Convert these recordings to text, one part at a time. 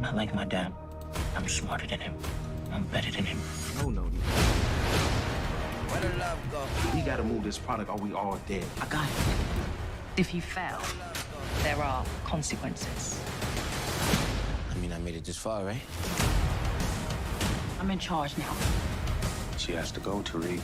not like my dad. I'm smarter than him. I'm better than him. No. Where the love go? We gotta move this product or we all dead. I got it. If you fail, there are consequences. I mean, I made it this far, right? I'm in charge now. She has to go, Tariq.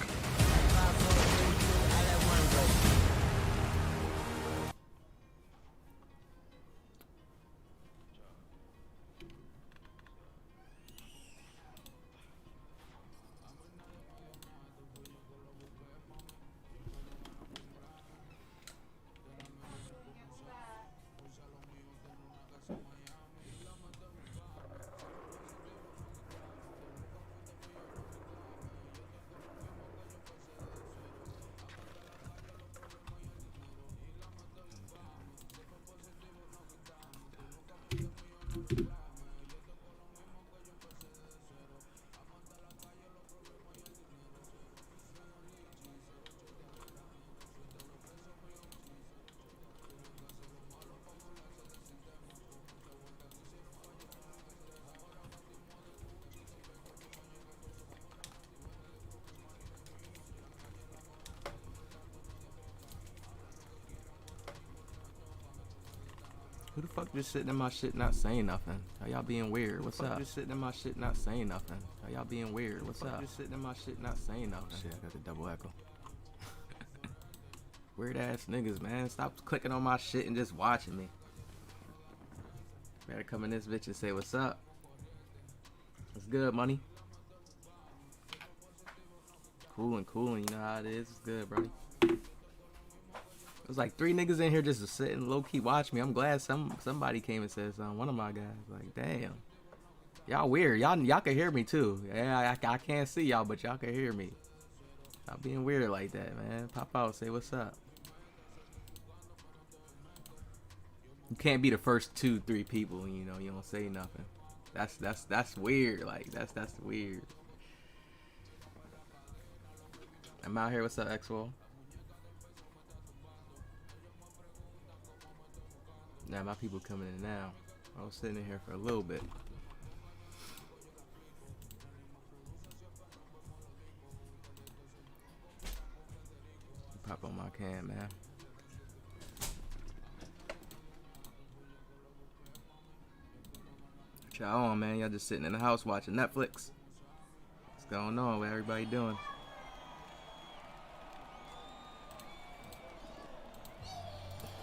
Who the fuck just sitting in my shit not saying nothing? How y'all being weird? What's up? Just sitting in my shit not saying nothing. How y'all being weird? What's up? Just sitting in my shit not saying nothing. Shit, I got the double echo. Weird ass niggas, man. Stop clicking on my shit and just watching me. Better come in this bitch and say what's up. What's good, money? Coolin', you know how it is. It's good, brody. There's like 3 niggas in here just to sit and low-key watch me. I'm glad somebody came and said something. One of my guys. Like, damn. Y'all weird. Y'all can hear me too. Yeah, I can't see y'all, but y'all can hear me. Stop being weird like that, man. Pop out, say what's up. You can't be the first 2-3 people, you know, you don't say nothing. That's weird. Like, that's weird. I'm out here. What's up, XWO? Now my people coming in now. I was sitting in here for a little bit. Pop on my cam, man. What y'all on, man? Y'all just sitting in the house watching Netflix. What's going on? What everybody doing?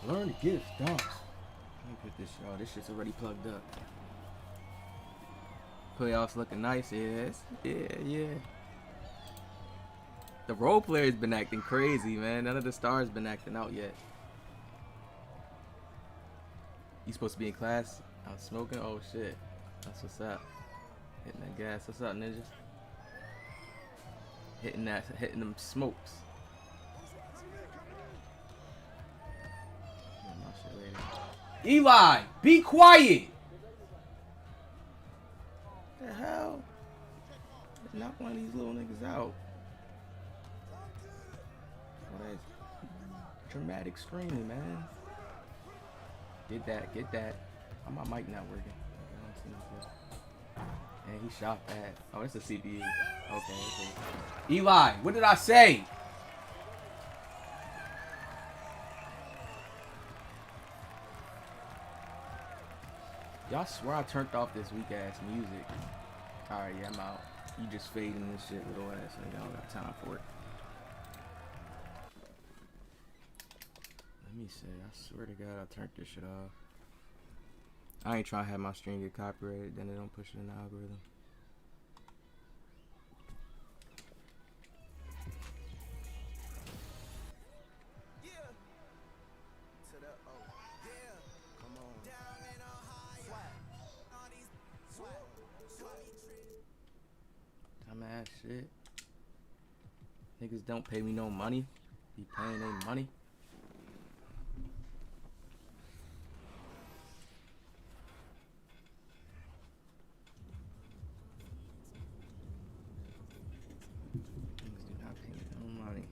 Learn to give stomps. Let me put this, y'all. This shit's already plugged up. Playoffs looking nice, yes. Yeah. The role player's been acting crazy, man. None of the stars been acting out yet. You supposed to be in class? I'm smoking? Oh shit. That's what's up. Hitting that gas. What's up, ninjas? Hitting them smokes. Eli, be quiet! What the hell? Knock one of these little niggas out. Oh, that's dramatic screaming, man. Get that. Oh, my mic not working. And he shot that. Oh, it's a CPU. Okay. Eli, what did I say? Y'all swear I turned off this weak ass music. Alright, yeah, I'm out. You just fading this shit, little ass nigga. I don't got time for it. Let me see. I swear to God, I turned this shit off. I ain't trying to have my stream get copyrighted, then they don't push it in the algorithm. Dumbass shit. Niggas don't pay me no money. Be paying they money. Niggas do not pay me no money.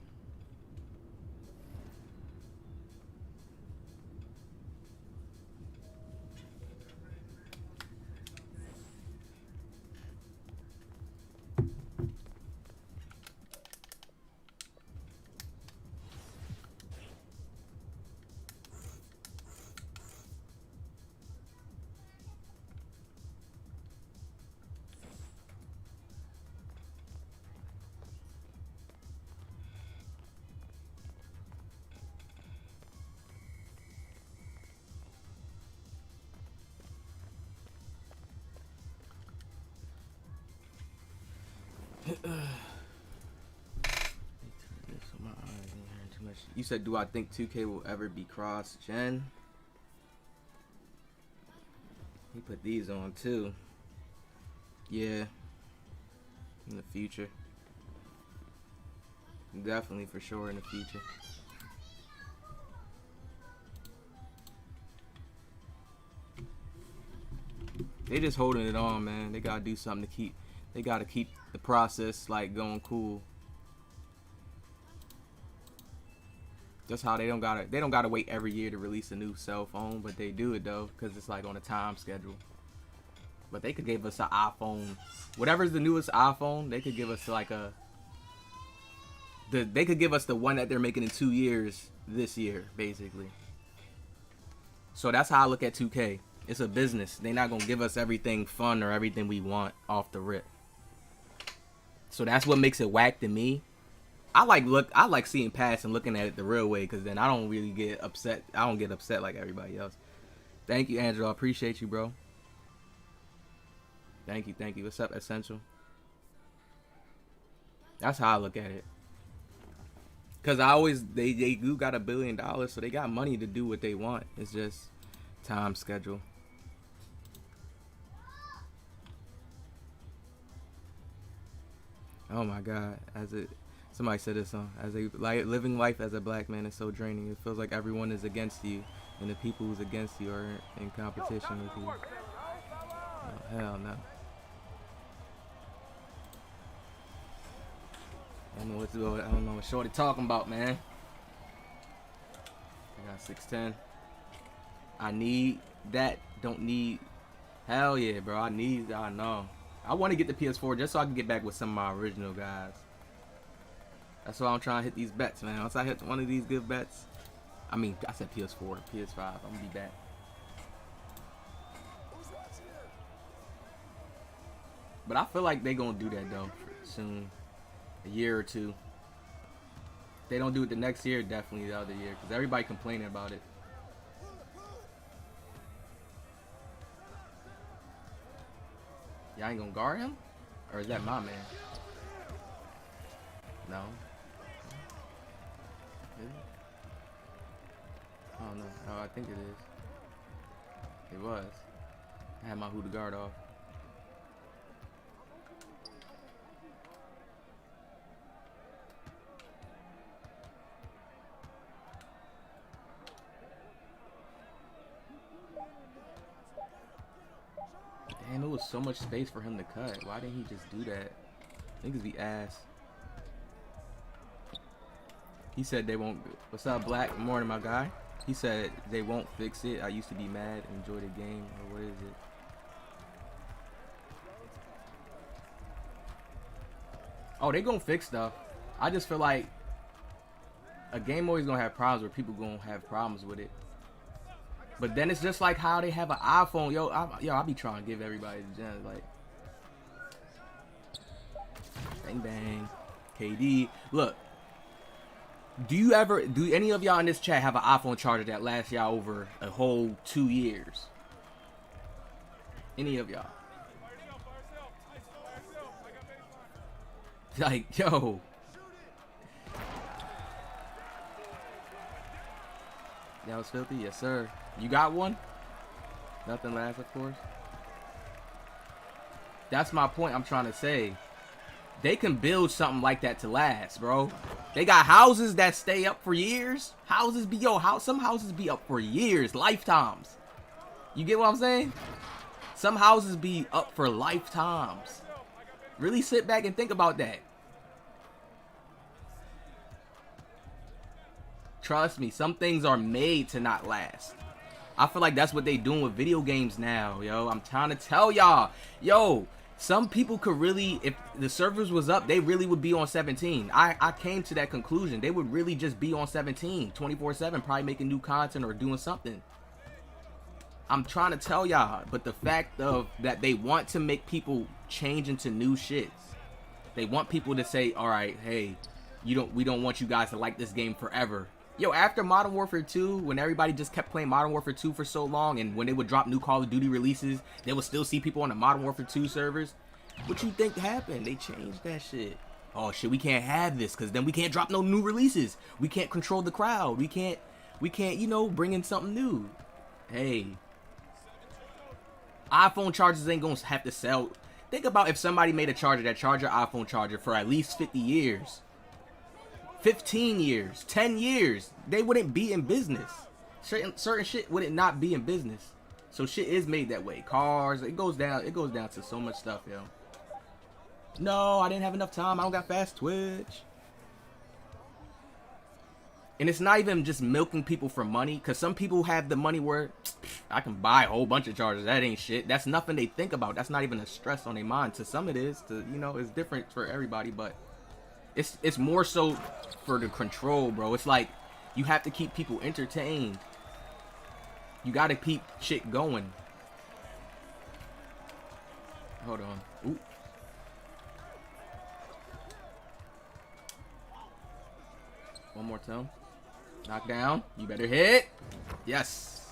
You said, do I think 2K will ever be cross-gen? He put these on too. Yeah. In the future. Definitely for sure in the future. They just holding it on, man. They gotta do something to keep. They gotta keep the process like going cool. That's how they don't gotta wait every year to release a new cell phone, but they do it though, because it's like on a time schedule. But they could give us an iPhone, whatever's the newest iPhone. They could give us like they could give us the one that they're making in 2 years this year, basically. So that's how I look at 2K. It's a business. They're not gonna give us everything fun or everything we want off the rip. So that's what makes it whack to me. I like seeing past and looking at it the real way, because then I don't really get upset. I don't get upset like everybody else. Thank you, Angelo. I appreciate you, bro. Thank you, thank you. What's up, Essential? That's how I look at it. Cause they do got $1 billion, so they got money to do what they want. It's just time schedule. Oh my God, somebody said this living life as a black man is so draining. It feels like everyone is against you, and the people who's against you are in competition with you. Oh, hell no. I don't know what Shorty talking about, man. I got 610. I need that. Don't need. Hell yeah, bro. I know. I want to get the PS4 just so I can get back with some of my original guys. That's why I'm trying to hit these bets, man. Once I hit one of these good bets, I said PS4, PS5. I'm gonna be back. But I feel like they gonna do that though soon, a year or two. If they don't do it the next year, definitely the other year, because everybody complaining about it. Y'all ain't gonna guard him? Or is that my man? No. Is it? I don't know. Oh, I think it is. It was. I had my who to guard off. Damn, it was so much space for him to cut. Why didn't he just do that? Niggas be ass. He said they won't. What's up, Black? Morning, my guy. He said they won't fix it. I used to be mad, enjoy the game, or what is it? Oh, they gonna fix stuff. I just feel like a game always gonna have problems where people gonna have problems with it. But then it's just like how they have an iPhone. I be trying to give everybody the gems. Like, bang bang, KD. Look, do any of y'all in this chat have an iPhone charger that lasts y'all over a whole 2 years? Any of y'all? Like, yo. That was filthy? Yes, sir. You got one? Nothing lasts, of course. That's my point I'm trying to say. They can build something like that to last, bro. They got houses that stay up for years. Some houses be up for years, lifetimes. You get what I'm saying? Some houses be up for lifetimes. Really sit back and think about that. Trust me, some things are made to not last. I feel like that's what they doing with video games now, yo. I'm trying to tell y'all, yo, some people could really, if the servers was up, they really would be on 17. I came to that conclusion. They would really just be on 17, 24/7, probably making new content or doing something. I'm trying to tell y'all, but the fact of that they want to make people change into new shits. They want people to say, all right, hey, we don't want you guys to like this game forever. Yo, after Modern Warfare 2, when everybody just kept playing Modern Warfare 2 for so long, and when they would drop new Call of Duty releases, they would still see people on the Modern Warfare 2 servers. What you think happened? They changed that shit. Oh shit, we can't have this because then we can't drop no new releases. We can't control the crowd. We can't, you know, bring in something new. Hey, iPhone chargers ain't gonna have to sell. Think about if somebody made a charger that charged your iPhone charger for at least 50 years, 15 years, 10 years. They wouldn't be in business. Certain shit wouldn't not be in business. So shit is made that way. Cars, it goes down to so much stuff, yo. No, I didn't have enough time. I don't got fast Twitch. And it's not even just milking people for money, because some people have the money where I can buy a whole bunch of chargers. That ain't shit. That's nothing they think about. That's not even a stress on their mind. To some it is. To, you know, it's different for everybody, but it's more so for the control, bro. It's like you have to keep people entertained. You gotta keep shit going. Hold on. Ooh. One more time. Knock down. You better hit. Yes.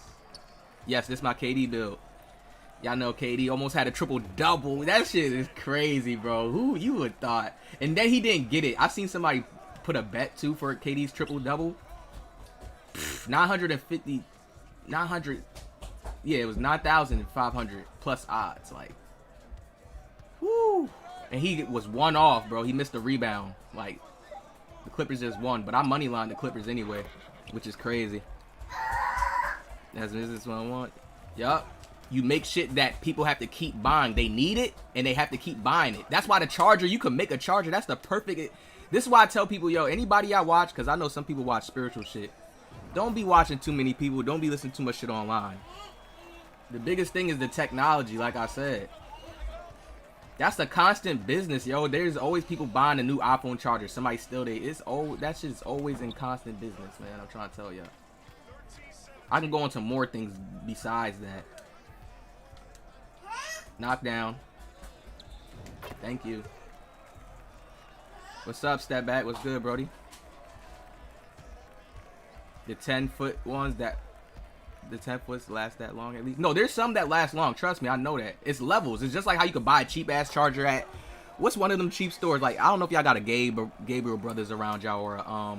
Yes, this is my KD build. Y'all know KD almost had a triple-double. That shit is crazy, bro. Who you would thought? And then he didn't get it. I seen somebody put a bet, too, for KD's triple-double. 950... 900... Yeah, it was 9,500 plus odds. Like, whoo. And he was one off, bro. He missed the rebound. Like, the Clippers just won. But I moneylined the Clippers anyway, which is crazy. That's this what I want. Yup. You make shit that people have to keep buying. They need it, and they have to keep buying it. That's why the charger, you can make a charger. That's the perfect... This is why I tell people, yo, anybody I watch, because I know some people watch spiritual shit. Don't be watching too many people. Don't be listening too much shit online. The biggest thing is the technology, like I said. That's a constant business, yo. There's always people buying a new iPhone charger. Somebody still they. That shit's always in constant business, man. I'm trying to tell you. I can go into more things besides that. Knockdown. Thank you. What's up, step back? What's good, Brody? The 10-foot ones that... The 10-foots last that long at least. No, there's some that last long. Trust me, I know that. It's levels. It's just like how you could buy a cheap-ass charger at... What's one of them cheap stores? Like, I don't know if y'all got a Gabriel Brothers around y'all or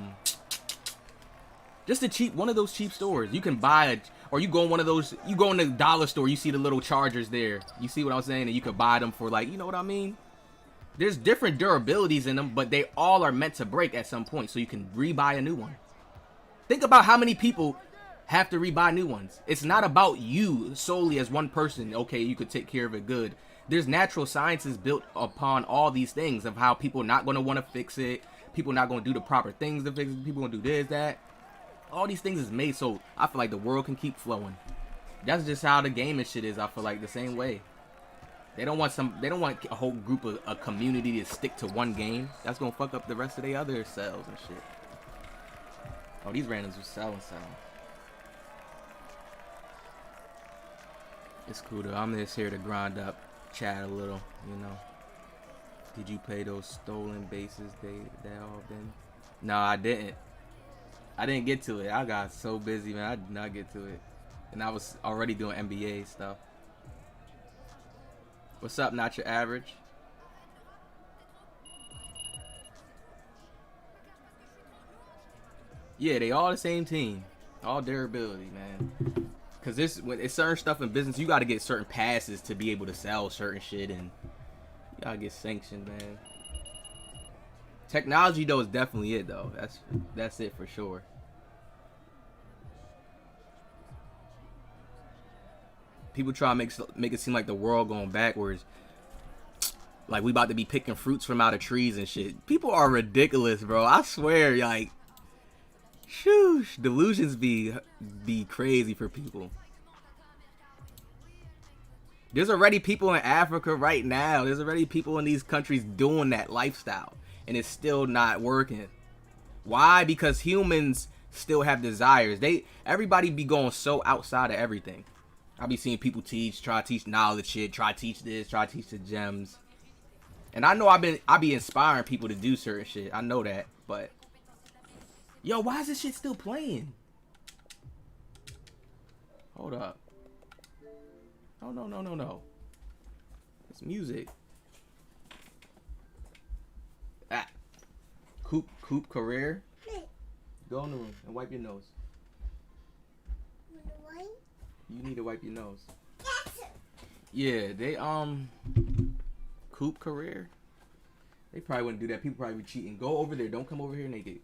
just a cheap... One of those cheap stores. You can buy a... Or you go in one of those... You go in the dollar store, you see the little chargers there. You see what I'm saying? And you could buy them for like... You know what I mean? There's different durabilities in them, but they all are meant to break at some point. So you can rebuy a new one. Think about how many people have to rebuy new ones. It's not about you solely as one person. Okay, you could take care of it good. There's natural sciences built upon all these things of how people are not going to want to fix it. People are not going to do the proper things to fix it. People going to do this, that. All these things is made so I feel like the world can keep flowing. That's just how the game and shit is. I feel like the same way. They don't want a whole group of a community to stick to one game. That's going to fuck up the rest of their other cells and shit. Oh, these randoms are selling. It's cool though. I'm just here to grind up, chat a little, you know. Did you play those stolen bases they all been? No, I didn't. I didn't get to it. I got so busy, man. I did not get to it. And I was already doing NBA stuff. What's up, not your average? Yeah, they all the same team. All durability, man. Because when it's certain stuff in business, you got to get certain passes to be able to sell certain shit. And you got to get sanctioned, man. Technology, though, is definitely it, though. That's it for sure. People try to make it seem like the world going backwards. Like, we about to be picking fruits from out of trees and shit. People are ridiculous, bro. I swear, like... Shoosh, delusions be crazy for people. There's already people in Africa right now. There's already people in these countries doing that lifestyle. And it's still not working. Why? Because humans still have desires. Everybody be going so outside of everything. I be seeing people try to teach knowledge shit, try to teach this, try to teach the gems. And I know I be inspiring people to do certain shit. I know that, but yo, why is this shit still playing? Hold up. Oh, no. It's music. Ah. Coop career. Go in the room and wipe your nose. You need to wipe your nose. Yeah, they Coop career. They probably wouldn't do that. People probably be cheating. Go over there. Don't come over here naked.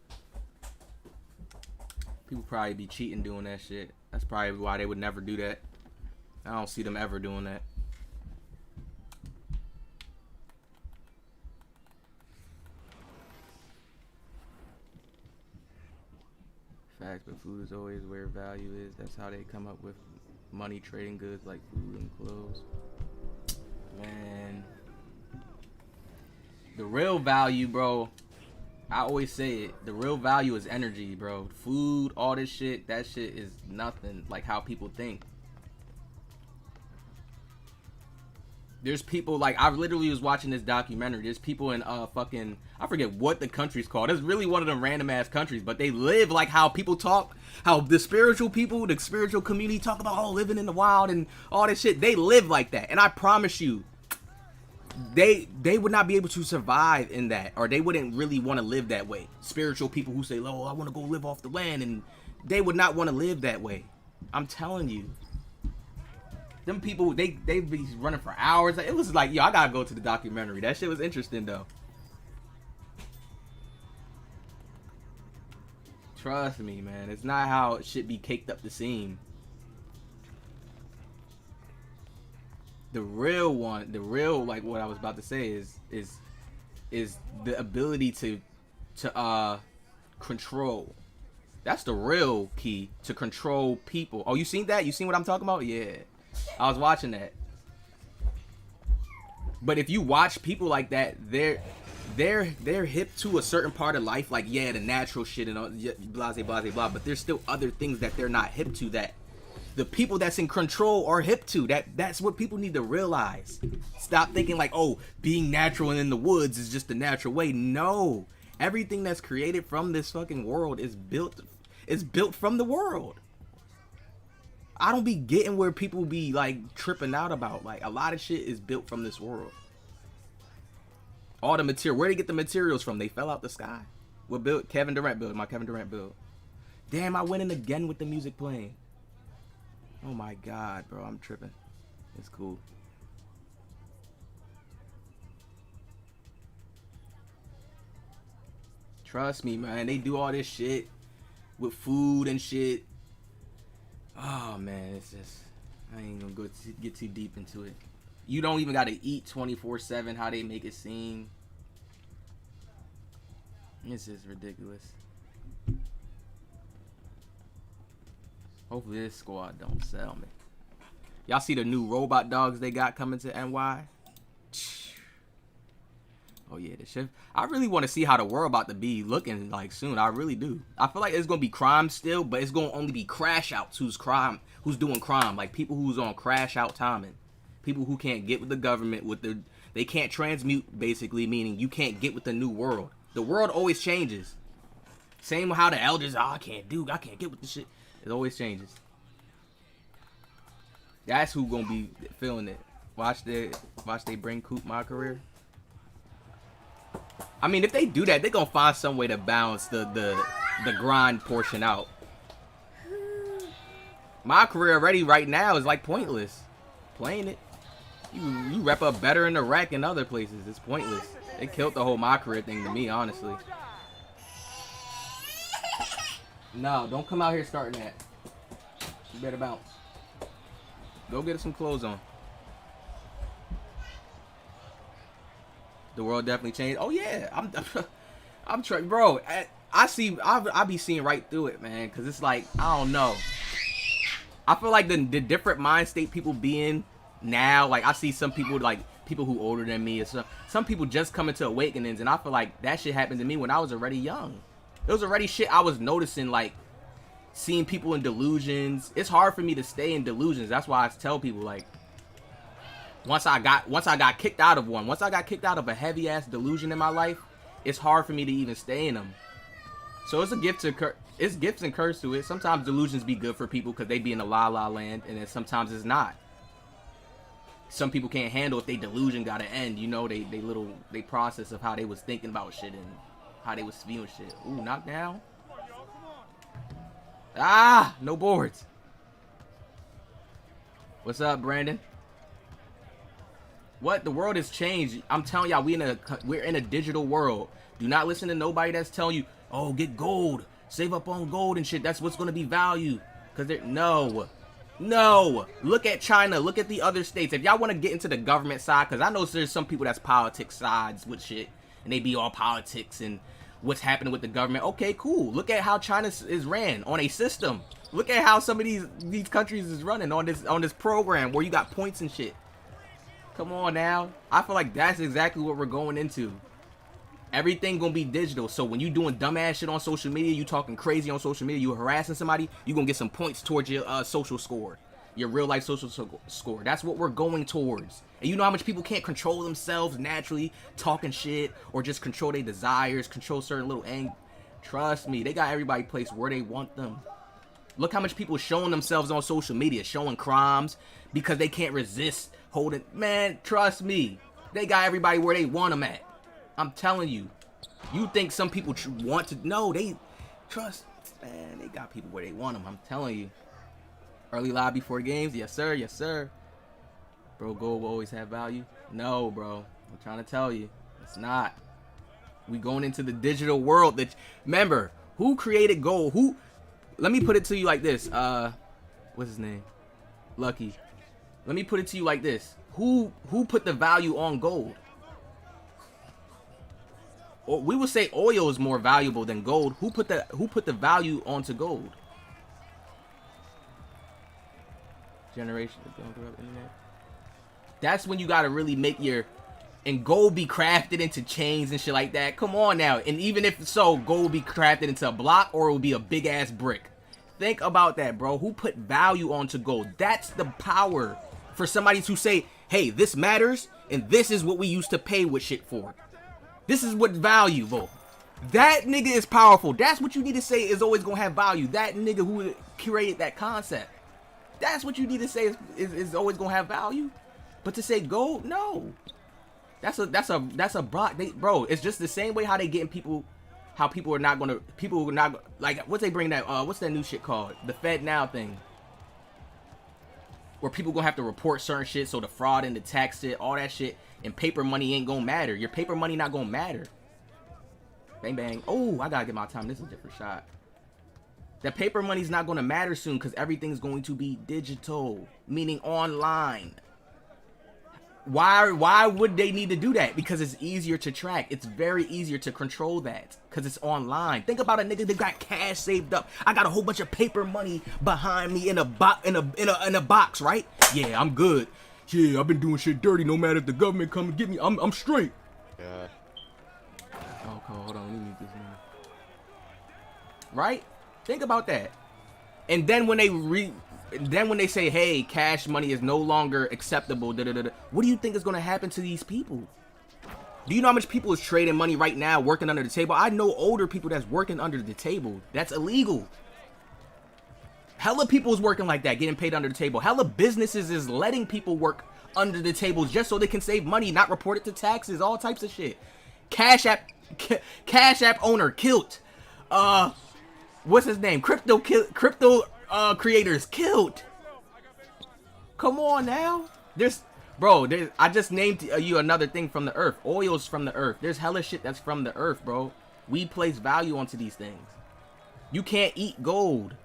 People probably be cheating doing that shit. That's probably why they would never do that. I don't see them ever doing that. Facts, but food is always where value is. That's how they come up with money trading goods like food and clothes. Man, the real value, bro, I always say it, the real value is energy, bro. Food, all this shit, that shit is nothing like how people think. There's people, like, I literally was watching this documentary. There's people in fucking, I forget what the country's called. It's really one of them random ass countries, but they live like how people talk, how the spiritual people, the spiritual community talk about, oh, living in the wild and all this shit. They live like that. And I promise you, they would not be able to survive in that, or they wouldn't really want to live that way. Spiritual people who say, oh, I want to go live off the land, and they would not want to live that way. I'm telling you. Them people, they be running for hours. It was like, yo, I gotta go to the documentary. That shit was interesting, though. Trust me, man. It's not how it should be caked up the seam. The real one, the real, like what I was about to say is the ability to control. That's the real key, to control people. Oh, you seen that? You seen what I'm talking about? Yeah. I was watching that. But if you watch people like that, they're hip to a certain part of life, like, yeah, the natural shit and all, blah blah blah blah, but there's still other things that they're not hip to, that the people that's in control are hip to. That's what people need to realize. Stop thinking like, oh, being natural and in the woods is just the natural way. No. Everything that's created from this fucking world is built from the world. I don't be getting where people be like tripping out about. Like, a lot of shit is built from this world. All the material, where they get the materials from? They fell out the sky. What build? Kevin Durant build. My Kevin Durant build. Damn, I went in again with the music playing. Oh my god, bro, I'm tripping. It's cool. Trust me, man. They do all this shit with food and shit. Oh man, it's just, I ain't gonna get too deep into it. You don't even gotta eat 24/7 how they make it seem. It's just ridiculous. Hopefully this squad don't sell me. Y'all see the new robot dogs they got coming to NY? Oh yeah, the shit. I really want to see how the world about to be looking like soon. I really do. I feel like it's gonna be crime still, but it's gonna only be crash outs who's doing crime. Like people who's on crash out timing. People who can't get with the government, they can't transmute, basically, meaning you can't get with the new world. The world always changes. Same with how the elders, I can't get with the shit. It always changes. That's who gonna be feeling it. Watch they bring Coop my career. I mean, if they do that, they're gonna find some way to balance the grind portion out. My career already right now is like pointless. Playing it. You rep up better in the rack and other places. It's pointless. They killed the whole my career thing to me, honestly. No, don't come out here starting that. You better bounce. Go get some clothes on. The world definitely changed. Oh yeah, I'm trying, bro. I be seeing right through it, man. Cause it's like, I don't know. I feel like the different mind state people be in now. Like I see some people, like people who older than me, or some people just coming to awakenings, and I feel like that shit happened to me when I was already young. It was already shit I was noticing, like seeing people in delusions. It's hard for me to stay in delusions. That's why I tell people, like, once I got kicked out of one, once I got kicked out of a heavy ass delusion in my life, it's hard for me to even stay in them. So it's a gift it's gifts and curse to it. Sometimes delusions be good for people because they be in a la la land, and then sometimes it's not. Some people can't handle if they delusion gotta end, you know, they process of how they was thinking about shit, and how they was spewing shit. Ooh, knockdown. Ah, no boards. What's up, Brandon? What? The world has changed. I'm telling y'all, we're in a digital world. Do not listen to nobody that's telling you, oh, get gold, save up on gold and shit. That's what's gonna be value. Cause no. Look at China. Look at the other states. If y'all want to get into the government side, cause I know there's some people that's politics sides with shit, and they be all politics and what's happening with the government. Okay, cool. Look at how China is ran on a system. Look at how some of these countries is running on this program where you got points and shit. Come on now. I feel like that's exactly what we're going into. Everything gonna be digital. So when you doing dumbass shit on social media, you talking crazy on social media, you harassing somebody, you gonna get some points towards your social score, your real life social score. That's what we're going towards. And you know how much people can't control themselves naturally, talking shit, or just control their desires, control certain little anger. Trust me, they got everybody placed where they want them. Look how much people showing themselves on social media, showing crimes because they can't resist holding. Man, trust me, they got everybody where they want them at. I'm telling you. You think some people want to? No, they trust. Man, they got people where they want them. I'm telling you. Early live before games, yes sir, yes sir. Bro, gold will always have value. No, bro, I'm trying to tell you, it's not. We going into the digital world. That remember, who created gold? Who? Let me put it to you like this. What's his name? Lucky. Let me put it to you like this. Who put the value on gold? Or we would say oil is more valuable than gold. Who put the value onto gold? Generation of internet. That's when you gotta really make your and gold be crafted into chains and shit like that. Come on now. And even if so, gold be crafted into a block or it will be a big ass brick. Think about that, bro. Who put value onto gold? That's the power for somebody to say, hey, this matters and this is what we used to pay with shit for. This is what's valuable. That nigga is powerful. That's what you need to say is always gonna have value. That nigga who created that concept. That's what you need to say is always gonna have value. But to say gold, no. That's a block. Bro, it's just the same way how they getting people, how people are not like, what's they bring that, what's that new shit called? The Fed Now thing. Where people gonna have to report certain shit, so the fraud and the tax shit, all that shit, and paper money ain't gonna matter. Your paper money not gonna matter. Bang, bang. Oh, I gotta get my time. This is a different shot. That paper money's not gonna matter soon because everything's going to be digital, meaning online. Why would they need to do that? Because it's easier to track. It's very easier to control that because it's online. Think about a nigga that got cash saved up. I got a whole bunch of paper money behind me in a box, right? Yeah, I'm good. Yeah, I've been doing shit dirty. No matter if the government come and get me, I'm straight. Yeah. Oh, cool. Hold on. Let me mute this man. Right? Think about that. And then when they say, hey, cash money is no longer acceptable, what do you think is going to happen to these people? Do you know how much people is trading money right now, working under the table? I know older people that's working under the table. That's illegal. Hella people is working like that, getting paid under the table. Hella businesses is letting people work under the table just so they can save money, not report it to taxes, all types of shit. Cash App owner killed. What's his name? Crypto creators killed. Come on now. I just named you another thing from the earth. Oil's from the earth. There's hella shit that's from the earth, bro. We place value onto these things. You can't eat gold.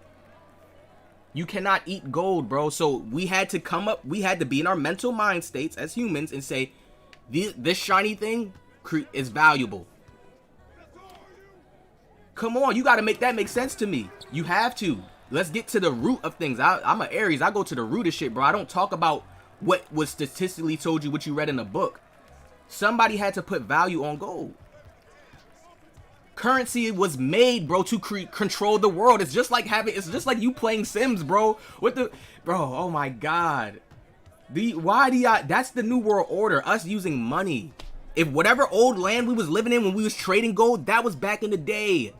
You cannot eat gold, bro. So we had to be in our mental mind states as humans and say, this shiny thing is valuable. Come on, you gotta make that make sense to me. You have to. Let's get to the root of things. I'm an Aries. I go to the root of shit, bro. I don't talk about what was statistically told you, what you read in a book. Somebody had to put value on gold. Currency was made, bro, to control the world. It's just like you playing Sims, bro. Oh my God. That's the new world order. Us using money. If whatever old land we was living in when we was trading gold, that was back in the day.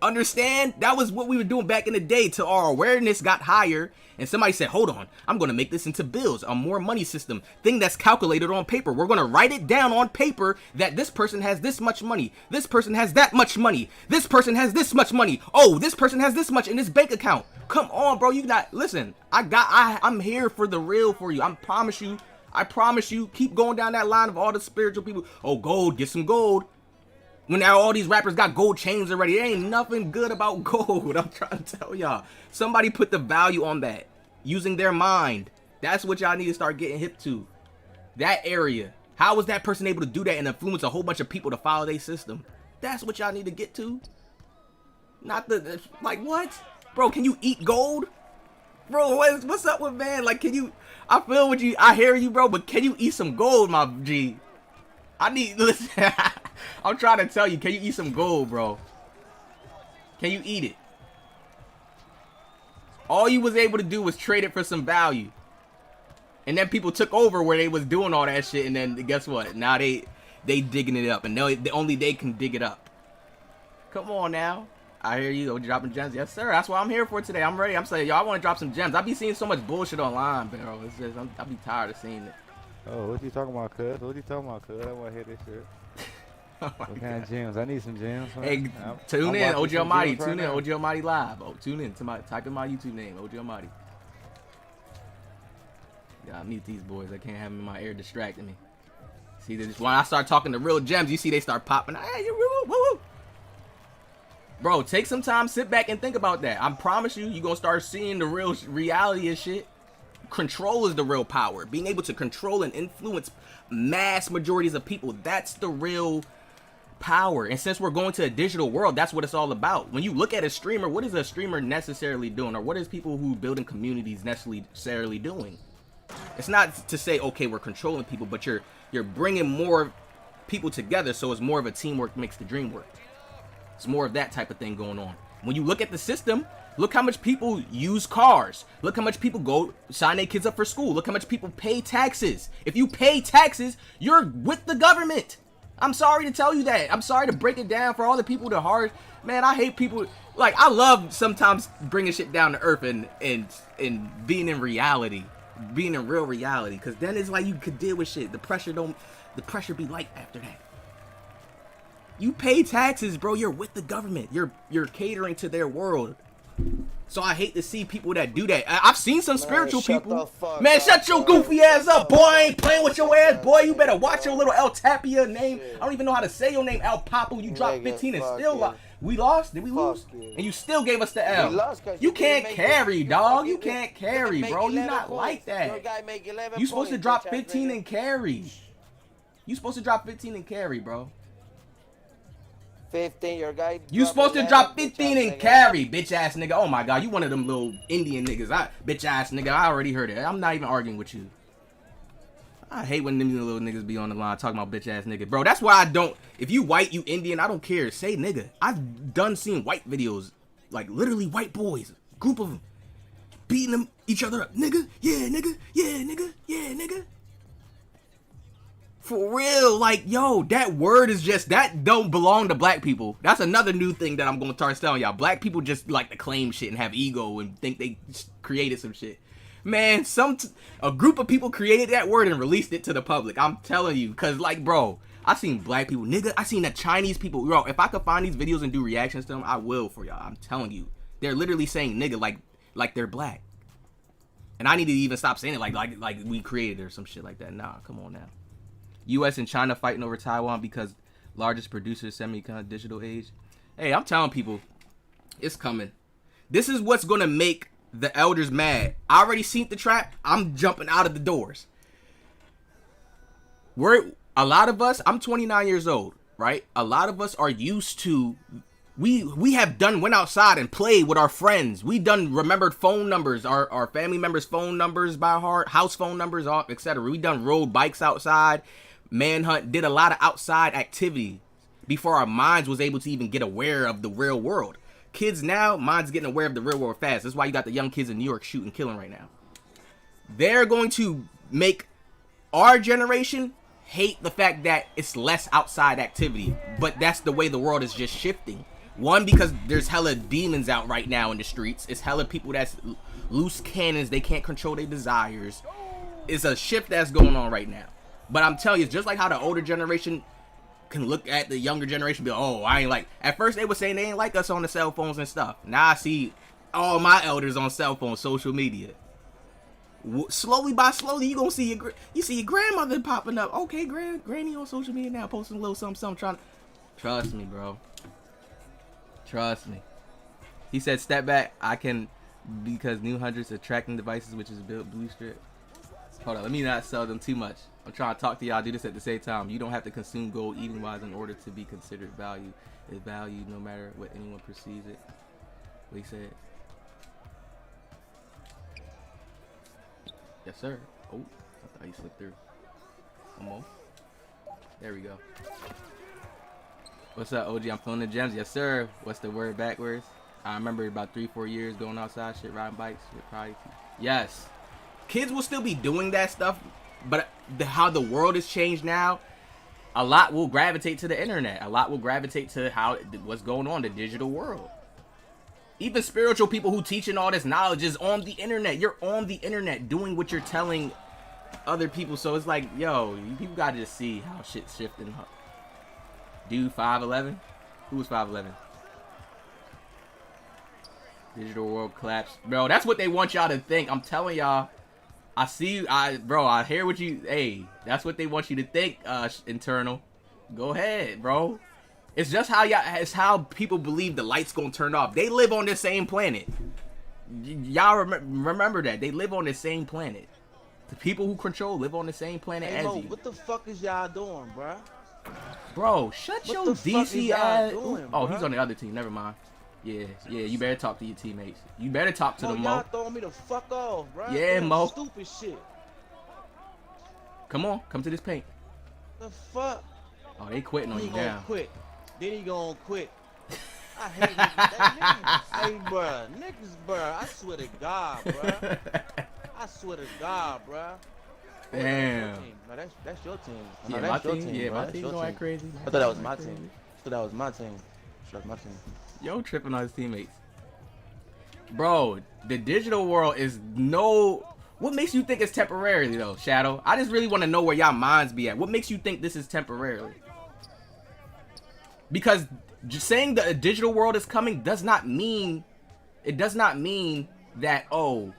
Understand? That was what we were doing back in the day till our awareness got higher and somebody said, hold on, I'm going to make this into bills, a more money system, thing that's calculated on paper. We're going to write it down on paper that this person has this much money. This person has that much money. This person has this much money. Oh, this person has this much in this bank account. Come on, bro. You not, listen, I'm here for the real for you. I promise you, keep going down that line of all the spiritual people. Oh, gold, get some gold. When now all these rappers got gold chains already, there ain't nothing good about gold. I'm trying to tell y'all. Somebody put the value on that. Using their mind. That's what y'all need to start getting hip to. That area. How was that person able to do that and influence a whole bunch of people to follow their system? That's what y'all need to get to. Not the, like, what? Bro, can you eat gold? Bro, what's up with, man? Like, can you, I feel what you, I hear you, bro, but can you eat some gold, my G? I need, listen, I'm trying to tell you, can you eat some gold, bro? Can you eat it? All you was able to do was trade it for some value. And then people took over where they was doing all that shit, and then guess what? Now they digging it up, and only they can dig it up. Come on now. I hear you, dropping gems. Yes, sir. That's what I'm here for today. I'm ready. I'm saying, y'all want to drop some gems. I be seeing so much bullshit online, bro. It's just, I be tired of seeing it. Oh, what you talking about, cuz? What you talking about, cuz? I want to hear this shit. Oh what kind of gems? I need some gems. Man. Hey, tune in, OG Almighty. Tune in, OG Almighty live. Oh, tune in. Somebody type in my YouTube name, OG Almighty. Yeah, I mute these boys. I can't have them in my ear distracting me. See, when I start talking to real gems, you see they start popping. Hey, woo, woo, woo. Bro, take some time, sit back and think about that. I promise you, you're going to start seeing the real reality of shit. Control is the real power. Being able to control and influence mass majorities of people, that's the real power. And since we're going to a digital world, that's what it's all about. When you look at a streamer, what is a streamer necessarily doing? Or what is people who building communities necessarily doing? It's not to say, okay, we're controlling people, but you're bringing more people together, so it's more of a teamwork makes the dream work. It's more of that type of thing going on. When you look at the system, look how much people use cars. Look how much people go sign their kids up for school. Look how much people pay taxes. If you pay taxes, you're with the government. I'm sorry to tell you that. I'm sorry to break it down for all the people that hard. Man, I hate people. Like, I love sometimes bringing shit down to earth and being in reality. Being in real reality. Because then it's like you could deal with shit. The pressure be light after that. You pay taxes, bro. You're with the government. You're catering to their world. So I hate to see people that do that. I've seen some spiritual people. Man, shut your goofy ass up, boy. I ain't playing with your ass, boy. You better watch your little El Tapia name. I don't even know how to say your name, El Papo. You dropped 15 and still lost. We lost? Did we lose? And you still gave us the L. You can't carry, dog. You can't carry, bro. You're not like that. You supposed to drop 15 and carry. You supposed to drop 15 and carry, bro. 15, your guy. You supposed to drop 15 and carry, bitch ass nigga. Oh my god, you one of them little Indian niggas. Bitch ass nigga, I already heard it. I'm not even arguing with you. I hate when them little niggas be on the line talking about bitch ass nigga. Bro, that's why I don't. If you white, you Indian, I don't care. Say nigga. I've done seen white videos, like literally white boys, group of them, beating them each other up. Nigga, yeah, nigga, yeah, nigga, yeah, nigga. For real, like, yo, that word is just, that don't belong to black people. That's another new thing that I'm going to start telling y'all. Black people just like to claim shit and have ego and think they created some shit. Man, a group of people created that word and released it to the public. I'm telling you, because, like, bro, I seen black people, nigga, I seen the Chinese people. Bro, if I could find these videos and do reactions to them, I will for y'all. I'm telling you. They're literally saying nigga like they're black. And I need to even stop saying it like we created it or some shit like that. Nah, come on now. U.S. and China fighting over Taiwan because largest producer semiconductor digital age. Hey, I'm telling people, it's coming. This is what's going to make the elders mad. I already seen the trap. I'm jumping out of the doors. A lot of us, I'm 29 years old, right? A lot of us are used to, we have went outside and played with our friends. We done remembered phone numbers, our family members' phone numbers by heart, house phone numbers, etc. We done rode bikes outside. Manhunt, did a lot of outside activity before our minds was able to even get aware of the real world. Kids now, minds getting aware of the real world fast. That's why you got the young kids in New York shooting, killing right now. They're going to make our generation hate the fact that it's less outside activity, but that's the way the world is just shifting. One, because there's hella demons out right now in the streets. It's hella people that's loose cannons. They can't control their desires. It's a shift that's going on right now. But I'm telling you, it's just like how the older generation can look at the younger generation and be like, oh, I ain't like. At first they were saying they ain't like us on the cell phones and stuff. Now I see all my elders on cell phones, social media. Slowly by slowly, you gonna see your grandmother popping up. Okay, granny on social media now, posting a little something, trying to. Trust me, bro. Trust me. He said, step back. I can, because new hundreds are tracking devices, which is built blue strip. Hold on, let me not sell them too much. I'm trying to talk to y'all. Do this at the same time. You don't have to consume gold eating wise in order to be considered value. It's valued no matter what anyone perceives it. What he said. Yes, sir. Oh, I thought he slipped through. Almost. There we go. What's up, OG? I'm feeling the gems. Yes, sir. What's the word backwards? I remember about 3-4 years going outside, shit, riding bikes with probably. Yes. Kids will still be doing that stuff, but how the world has changed now, a lot will gravitate to the internet. A lot will gravitate to what's going on, the digital world. Even spiritual people who teaching all this knowledge is on the internet. You're on the internet doing what you're telling other people. So it's like, yo, people gotta just see how shit's shifting. Dude, 5'11"? Who was 5'11"? Digital world collapse. Bro, that's what they want y'all to think. I'm telling y'all. I see you. Bro, I hear what you... Hey, that's what they want you to think, internal. Go ahead, bro. It's just how y'all... It's how people believe the light's gonna turn off. They live on the same planet. Y'all remember that. They live on the same planet. The people who control live on the same planet as you. What the fuck is y'all doing, bro? Bro, shut your DC ass. Oh, he's on the other team. Never mind. Yeah, you better talk to your teammates. You better talk to them, Mo. Y'all throwing me the fuck off, bro. Yeah, Mo. Stupid shit. Come on, come to this paint. The fuck? Oh, they quitting on you now. Quit. Then he gonna quit. I hate niggas. Hey, bro. Niggas, bro. I swear to God, bro. I swear to God, bro. Damn. No, that's your team. Yeah, that's my your team. Yeah, bro. my team going crazy. I thought that was my team. I thought that was my team. That's my team. Yo, tripping on his teammates. Bro, the digital world is no... What makes you think it's temporarily, though, Shadow? I just really want to know where y'all minds be at. What makes you think this is temporarily? Because just saying the digital world is coming does not mean... It does not mean that, oh,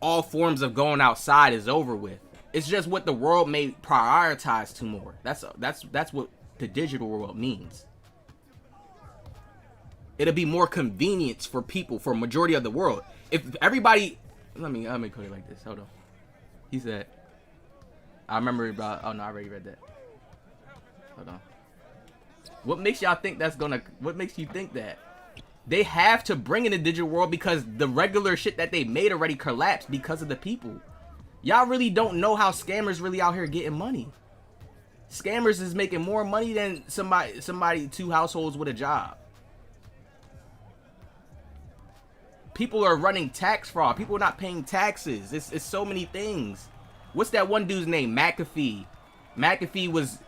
all forms of going outside is over with. It's just what the world may prioritize to more. That's what the digital world means. It'll be more convenience for people, for majority of the world. If everybody, let me put it like this. Hold on. He said, I remember about. Oh no, I already read that. Hold on. What makes y'all think that's gonna? What makes you think that? They have to bring in the digital world because the regular shit that they made already collapsed because of the people. Y'all really don't know how scammers really out here getting money. Scammers is making more money than somebody 2 households with a job. People are running tax fraud. People are not paying taxes. It's so many things. What's that one dude's name? McAfee. McAfee was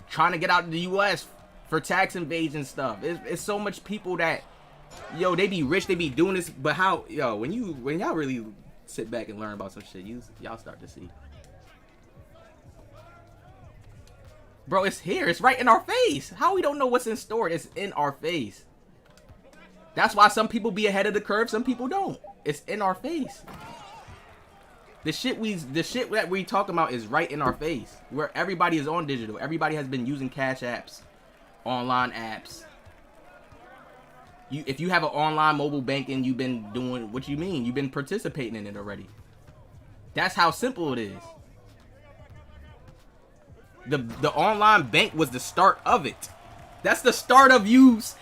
trying to get out of the U.S. for tax evasion stuff. It's so much people that, yo, they be rich, they be doing this, but how, yo, when y'all really sit back and learn about some shit, y'all start to see. Bro, it's here. It's right in our face. How we don't know what's in store? It's in our face. That's why some people be ahead of the curve, some people don't. It's in our face. The shit that we talking about is right in our face. Where everybody is on digital. Everybody has been using cash apps, online apps. If you have an online mobile banking, you've been doing what you mean. You've been participating in it already. That's how simple it is. The online bank was the start of it. That's the start of use.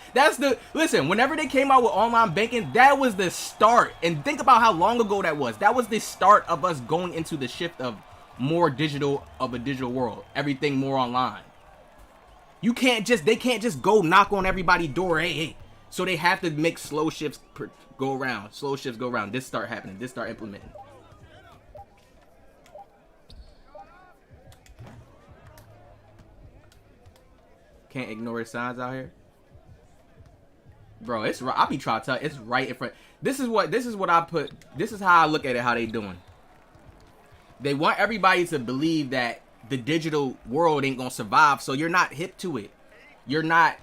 Listen, whenever they came out with online banking, that was the start. And think about how long ago that was. That was the start of us going into the shift of more digital, of a digital world. Everything more online. They can't just go knock on everybody's door. Hey. So they have to make slow shifts go around. Slow shifts go around. This start happening. This start implementing. Can't ignore his signs out here. Bro, it's right. I be trying to tell. It's right in front. This is what I put. This is how I look at it. How they doing? They want everybody to believe that the digital world ain't gonna survive. So you're not hip to it. You're not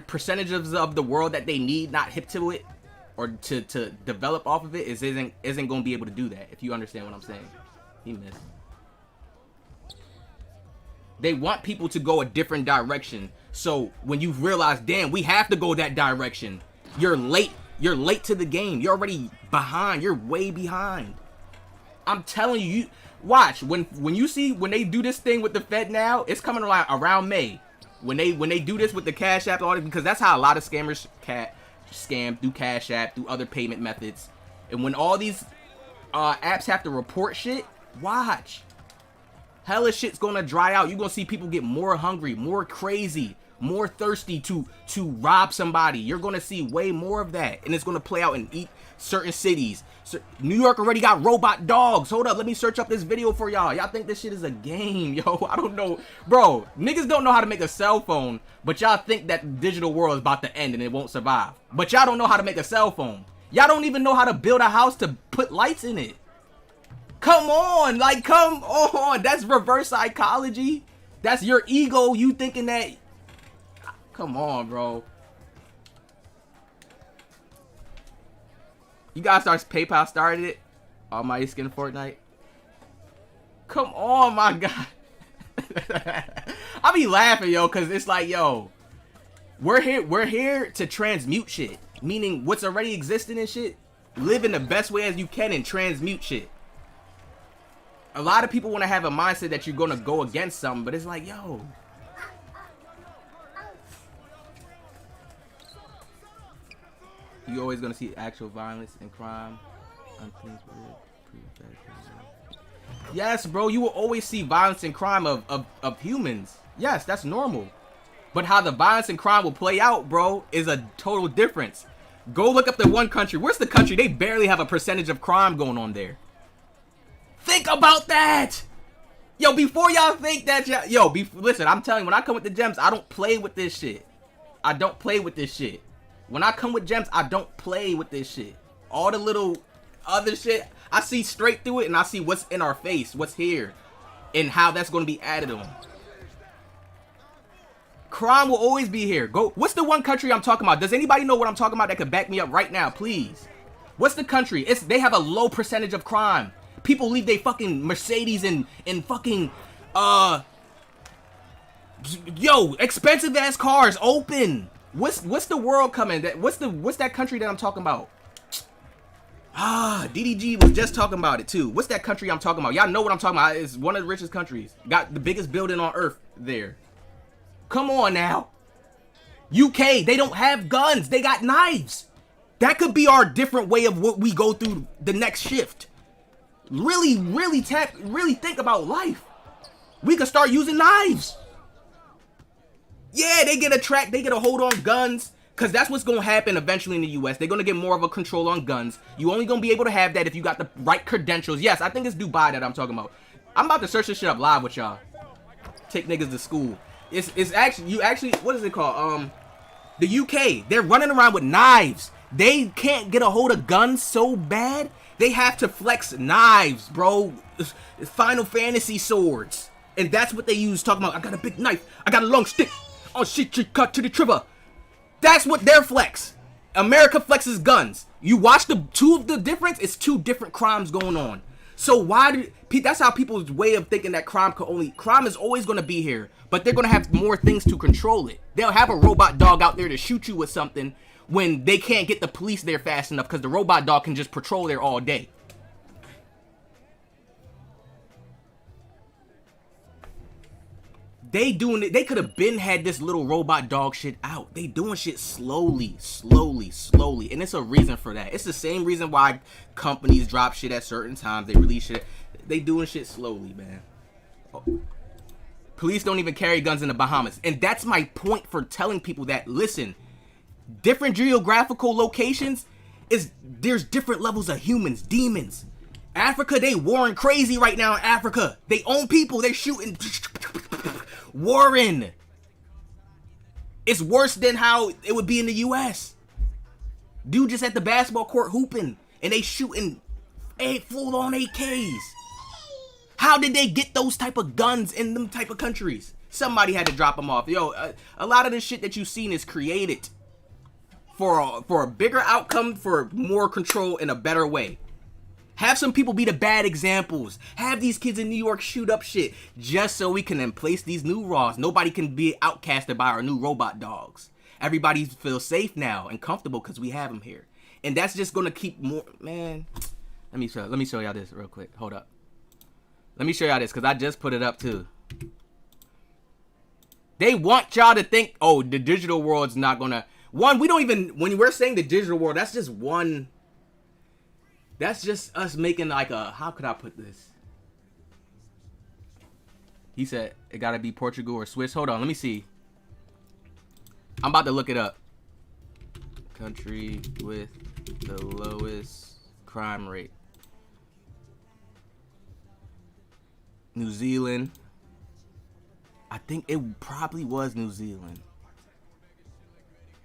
percentages of the world that they need not hip to it, or to develop off of it isn't gonna be able to do that. If you understand what I'm saying, he missed. They want people to go a different direction. So when you realize, damn, we have to go that direction, you're late. You're late to the game. You're already behind. You're way behind. I'm telling you, watch when they do this thing with the Fed now, it's coming around May. When they do this with the Cash App, all this, because that's how a lot of scammers scam through Cash App, through other payment methods. And when all these apps have to report shit, watch. Hella shit's gonna dry out. You're gonna see people get more hungry, more crazy, more thirsty to rob somebody. You're gonna see way more of that, and it's gonna play out in certain cities. So, New York already got robot dogs. Hold up, let me search up this video for y'all. Y'all think this shit is a game, yo? I don't know, bro. Niggas don't know how to make a cell phone, but y'all think that the digital world is about to end and it won't survive. But y'all don't know how to make a cell phone. Y'all don't even know how to build a house to put lights in it. Come on, like, come on. That's reverse psychology. That's your ego. You thinking that. Come on, bro. You guys PayPal started it. Almighty Skin Fortnite. Come on, my God. I be laughing, yo, because it's like, yo, we're here to transmute shit. Meaning what's already existing and shit. Live in the best way as you can and transmute shit. A lot of people want to have a mindset that you're going to go against something, but it's like, yo. You're always going to see actual violence and crime. Yes, bro, you will always see violence and crime of humans. Yes, that's normal. But how the violence and crime will play out, bro, is a total difference. Go look up the one country. Where's the country? They barely have a percentage of crime going on there. Think about that. Yo, before y'all think that, listen, I'm telling you, when I come with the gems, I don't play with this shit. I don't play with this shit. When I come with gems, I don't play with this shit. All the little other shit, I see straight through it and I see what's in our face, what's here, and how that's going to be added on. Crime will always be here. Go. What's the one country I'm talking about? Does anybody know what I'm talking about that could back me up right now, please? What's the country? They have a low percentage of crime. People leave their fucking Mercedes and fucking expensive ass cars open. What's the world coming? What's that country that I'm talking about? DDG was just talking about it too. What's that country I'm talking about? Y'all know what I'm talking about. It's one of the richest countries. Got the biggest building on earth there. Come on now. UK, they don't have guns. They got knives. That could be our different way of what we go through the next shift. Really think about life. We could start using knives. Yeah, they get a hold on guns, because that's what's going to happen eventually in the US. They're going to get more of a control on guns. You only going to be able to have that if you got the right credentials. Yes, I think it's Dubai that I'm talking about. I'm about to search this shit up live with y'all. Take niggas to school. It's actually, what is it called? The UK, they're running around with knives. They can't get a hold of guns so bad. They have to flex knives, bro. Final Fantasy swords. And that's what they use, talking about, I got a big knife. I got a long stick. Oh shit, you cut to the trigger. That's what their flex. America flexes guns. You watch the difference, it's two different crimes going on. So that's how people's way of thinking that crime is always going to be here, but they're going to have more things to control it. They'll have a robot dog out there to shoot you with something when they can't get the police there fast enough because the robot dog can just patrol there all day. They could have been had this little robot dog shit out. They doing shit slowly. And it's a reason for that. It's the same reason why companies drop shit at certain times. They release shit. They doing shit slowly, man. Police don't even carry guns in the Bahamas. And that's my point for telling people that, listen, different geographical locations, there's different levels of humans, demons. Africa, they warring crazy right now in Africa. They own people. They're shooting. Warren. It's worse than how it would be in the US. Dude just at the basketball court hooping, and they shooting full-on AKs. How did they get those type of guns in them type of countries? Somebody had to drop them off. Yo, a lot of this shit that you've seen is created for a bigger outcome, for more control in a better way. Have some people be the bad examples. Have these kids in New York shoot up shit just so we can then place these new Raws. Nobody can be outcasted by our new robot dogs. Everybody feels safe now and comfortable because we have them here. And that's just gonna keep more, man. Let me show y'all this real quick. Hold up. Let me show y'all this because I just put it up too. They want y'all to think, oh, the digital world's not gonna. One, we don't even, when we're saying the digital world, that's just one. That's just us making like a, how could I put this? He said it gotta be Portugal or Swiss. Hold on, let me see. I'm about to look it up. Country with the lowest crime rate. New Zealand. I think it probably was New Zealand.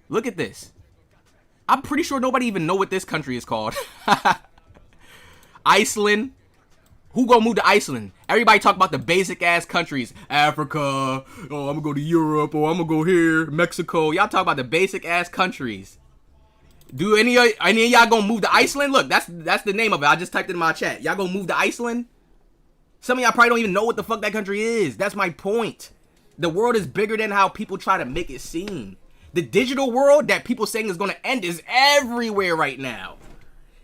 Look at this. I'm pretty sure nobody even know what this country is called. Iceland. Who gonna move to Iceland? Everybody talk about the basic ass countries. Africa. Oh, I'm gonna go to Europe. Or I'm gonna go here. Mexico. Y'all talk about the basic ass countries. Do any of y'all gonna move to Iceland? Look, that's the name of it. I just typed it in my chat. Y'all gonna move to Iceland? Some of y'all probably don't even know what the fuck that country is. That's my point. The world is bigger than how people try to make it seem. The digital world that people saying is gonna end is everywhere right now.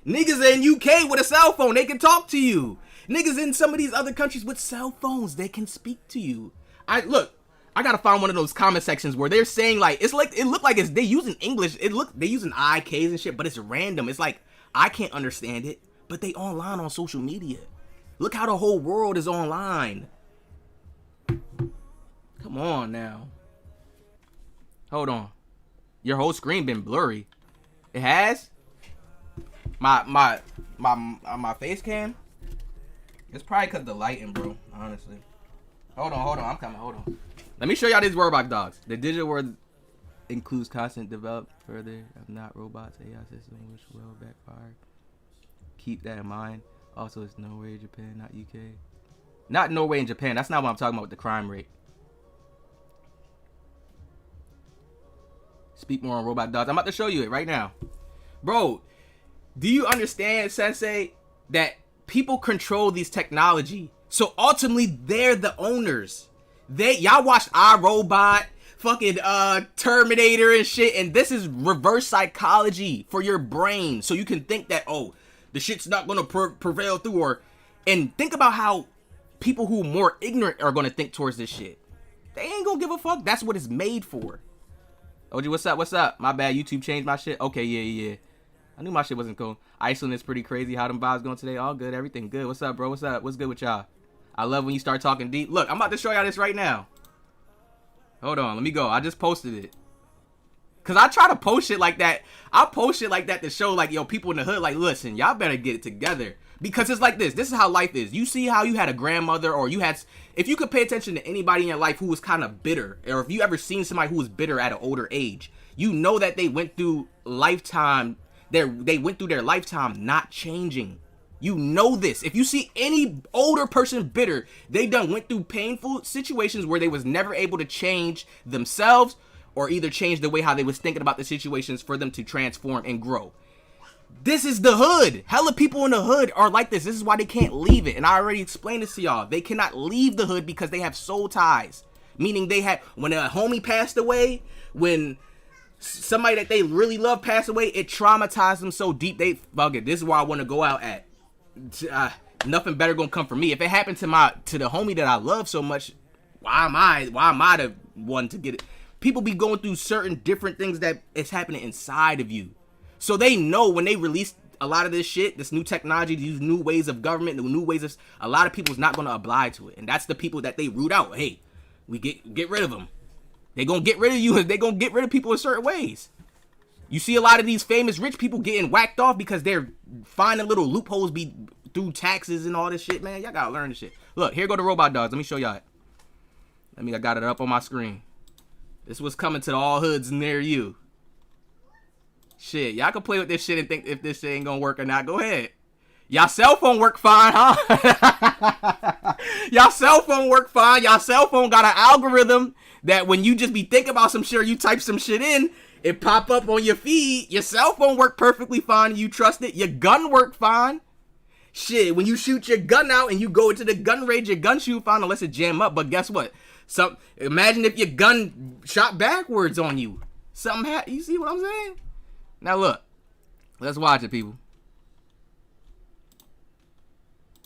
Niggas in UK with a cell phone, they can talk to you. Niggas in some of these other countries with cell phones, they can speak to you. I gotta find one of those comment sections where they're saying like, it look like they using English. they using IKs and shit, but it's random. It's like, I can't understand it, but they online on social media. Look how the whole world is online. Come on now. Hold on. Your whole screen been blurry. It has? My face cam? It's probably because the lighting, bro. Honestly. Hold on. I'm coming. Hold on. Let me show y'all these robot dogs. The digital world includes constant developed further of not robots, AI system, which will backfire. Keep that in mind. Also, it's Norway, Japan, not UK. Not Norway and Japan. That's not what I'm talking about with the crime rate. Speak more on robot dogs. I'm about to show you it right now. Bro, do you understand, Sensei, that people control these technology? So ultimately, they're the owners. Y'all watched iRobot, fucking Terminator and shit, and this is reverse psychology for your brain. So you can think that, oh, the shit's not gonna prevail through, and think about how people who are more ignorant are gonna think towards this shit. They ain't gonna give a fuck. That's what it's made for. OG, what's up? What's up? My bad. YouTube changed my shit. Okay, yeah. I knew my shit wasn't cool. Iceland is pretty crazy. How them vibes going today? All good. Everything good. What's up, bro? What's up? What's good with y'all? I love when you start talking deep. Look, I'm about to show y'all this right now. Hold on. Let me go. I just posted it. Because I try to post shit like that. I post shit like that to show, like, yo, people in the hood, like, listen, y'all better get it together. Because it's like this. This is how life is. You see how you had a grandmother, or you had, if you could pay attention to anybody in your life who was kind of bitter, or if you ever seen somebody who was bitter at an older age, you know that they went through lifetime, they went through their lifetime not changing. You know this. If you see any older person bitter, they done went through painful situations where they was never able to change themselves, or either change the way how they was thinking about the situations for them to transform and grow. This is the hood. Hella people in the hood are like this. This is why they can't leave it. And I already explained this to y'all. They cannot leave the hood because they have soul ties. Meaning they had, when a homie passed away, when somebody that they really love passed away, it traumatized them so deep, they, fuck it, this is where I want to go out at. Nothing better gonna come from me. If it happened to the homie that I love so much, why am I the one to get it? People be going through certain different things that is happening inside of you. So they know when they release a lot of this shit, this new technology, these new ways of government, the new ways of, a lot of people's not going to oblige to it. And that's the people that they root out. Hey, we get rid of them. They going to get rid of you. They going to get rid of people in certain ways. You see a lot of these famous rich people getting whacked off because they're finding little loopholes through taxes and all this shit, man. Y'all got to learn this shit. Look, here go the robot dogs. Let me show y'all it. I got it up on my screen. This was coming to all hoods near you. Shit, y'all can play with this shit and think if this shit ain't gonna work or not. Go ahead. Y'all cell phone work fine, huh? Y'all cell phone work fine. Y'all cell phone got an algorithm that when you just be thinking about some shit or you type some shit in, it pop up on your feed. Your cell phone work perfectly fine. You trust it. Your gun work fine. Shit, when you shoot your gun out and you go into the gun range, your gun shoot fine unless it jam up. But guess what? Imagine if your gun shot backwards on you. Something happened. You see what I'm saying? Now look, let's watch it, people.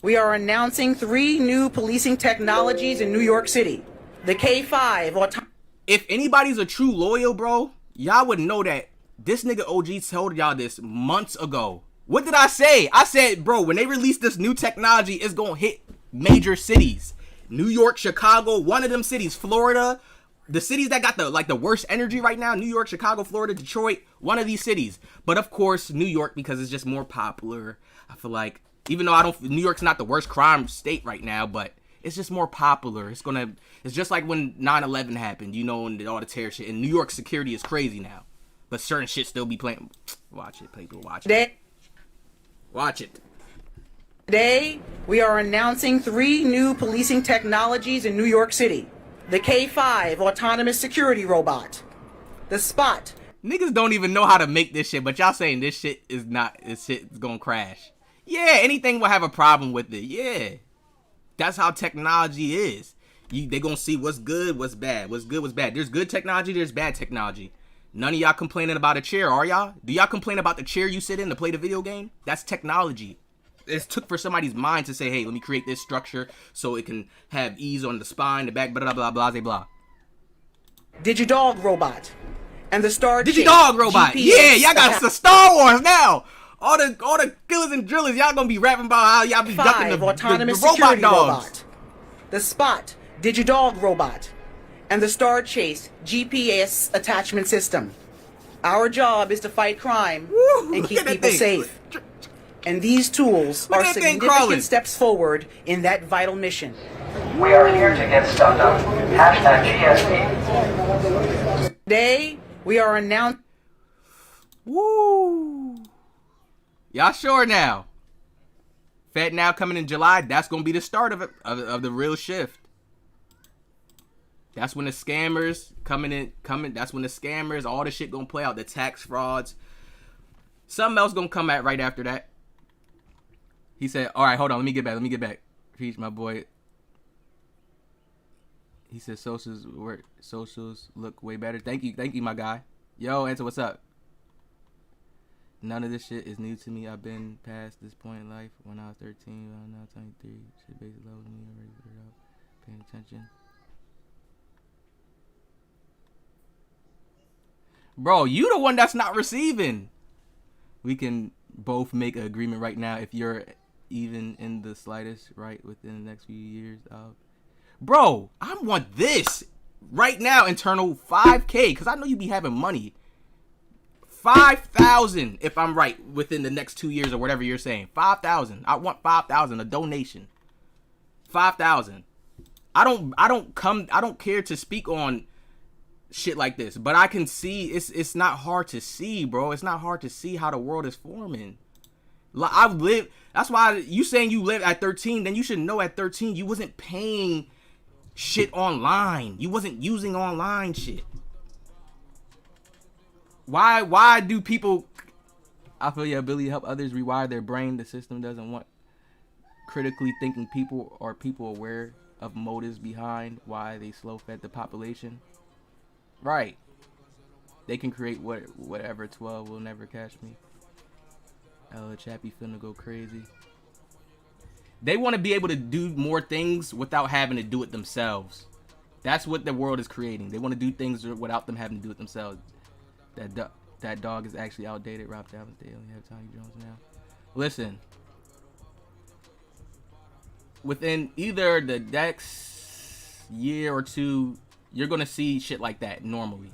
We are announcing 3 new policing technologies in New York City. The K5 If anybody's a true loyal, bro, y'all would know that this nigga OG told y'all this months ago. What did I say? I said, bro, when they release this new technology, it's gonna hit major cities. New York, Chicago, one of them cities, Florida. The cities that got the worst energy right now, New York, Chicago, Florida, Detroit, one of these cities. But of course, New York, because it's just more popular. I feel like, even though New York's not the worst crime state right now, but it's just more popular. It's just like when 9/11 happened, you know, and all the terror shit. And New York security is crazy now. But certain shit still be playing. Watch it, people, watch it. Watch it. Today, we are announcing 3 new policing technologies in New York City. The K5 autonomous security robot. The Spot. Niggas don't even know how to make this shit, but y'all saying this shit is gonna crash. Yeah, anything will have a problem with it. Yeah. That's how technology is. They gonna see what's good, what's bad. What's good, what's bad. There's good technology, there's bad technology. None of y'all complaining about a chair, are y'all? Do y'all complain about the chair you sit in to play the video game? That's technology. It took for somebody's mind to say, hey, let me create this structure so it can have ease on the spine, the back, blah, blah, blah, blah, blah. Digidog robot. And the Star Digidog robot. GPS. Yeah, y'all got the Star Wars now. All the killers and drillers, y'all gonna be rapping about how y'all be ducking the autonomous robot security dogs. Robot. The Spot Digidog robot. And the Star Chase GPS attachment system. Our job is to fight crime and keep people safe. And these tools are significant steps forward in that vital mission. We are here to get stuck up. #GSP. Today, we are announcing... Woo! Y'all sure now? Fed now coming in July, that's going to be the start of it, of the real shift. That's when the scammers that's when the scammers, all the shit going to play out, the tax frauds. Something else going to come out right after that. He said, all right, hold on. Let me get back. Preach, my boy. He said, socials look way better. Thank you, my guy. Yo, Answer, what's up? None of this shit is new to me. I've been past this point in life when I was 13. I'm now 23. Shit basically low to me. I'm ready to figure out. Paying attention. Bro, you the one that's not receiving. We can both make an agreement right now if you're even in the slightest right within the next few years. Bro, I want this right now, internal 5K, because I know you be having money. 5,000 if I'm right within the next 2 years or whatever you're saying. 5,000. I want 5,000, a donation. 5,000. I don't care to speak on shit like this, but I can see it's not hard to see, bro. It's not hard to see how the world is forming. I've lived. That's why you saying you live at 13. Then you should know at 13 you wasn't paying shit online. You wasn't using online shit. Why do people? I feel your ability to help others rewire their brain. The system doesn't want critically thinking people or people aware of motives behind why they slow fed the population. Right. They can create whatever. 12 will never catch me. Chappie finna go crazy. They want to be able to do more things without having to do it themselves. That's what the world is creating. They want to do things without them having to do it themselves. That dog is actually outdated. Rob Dallas, they only have Tony Jones now. Listen. Within either the next year or two, you're going to see shit like that normally.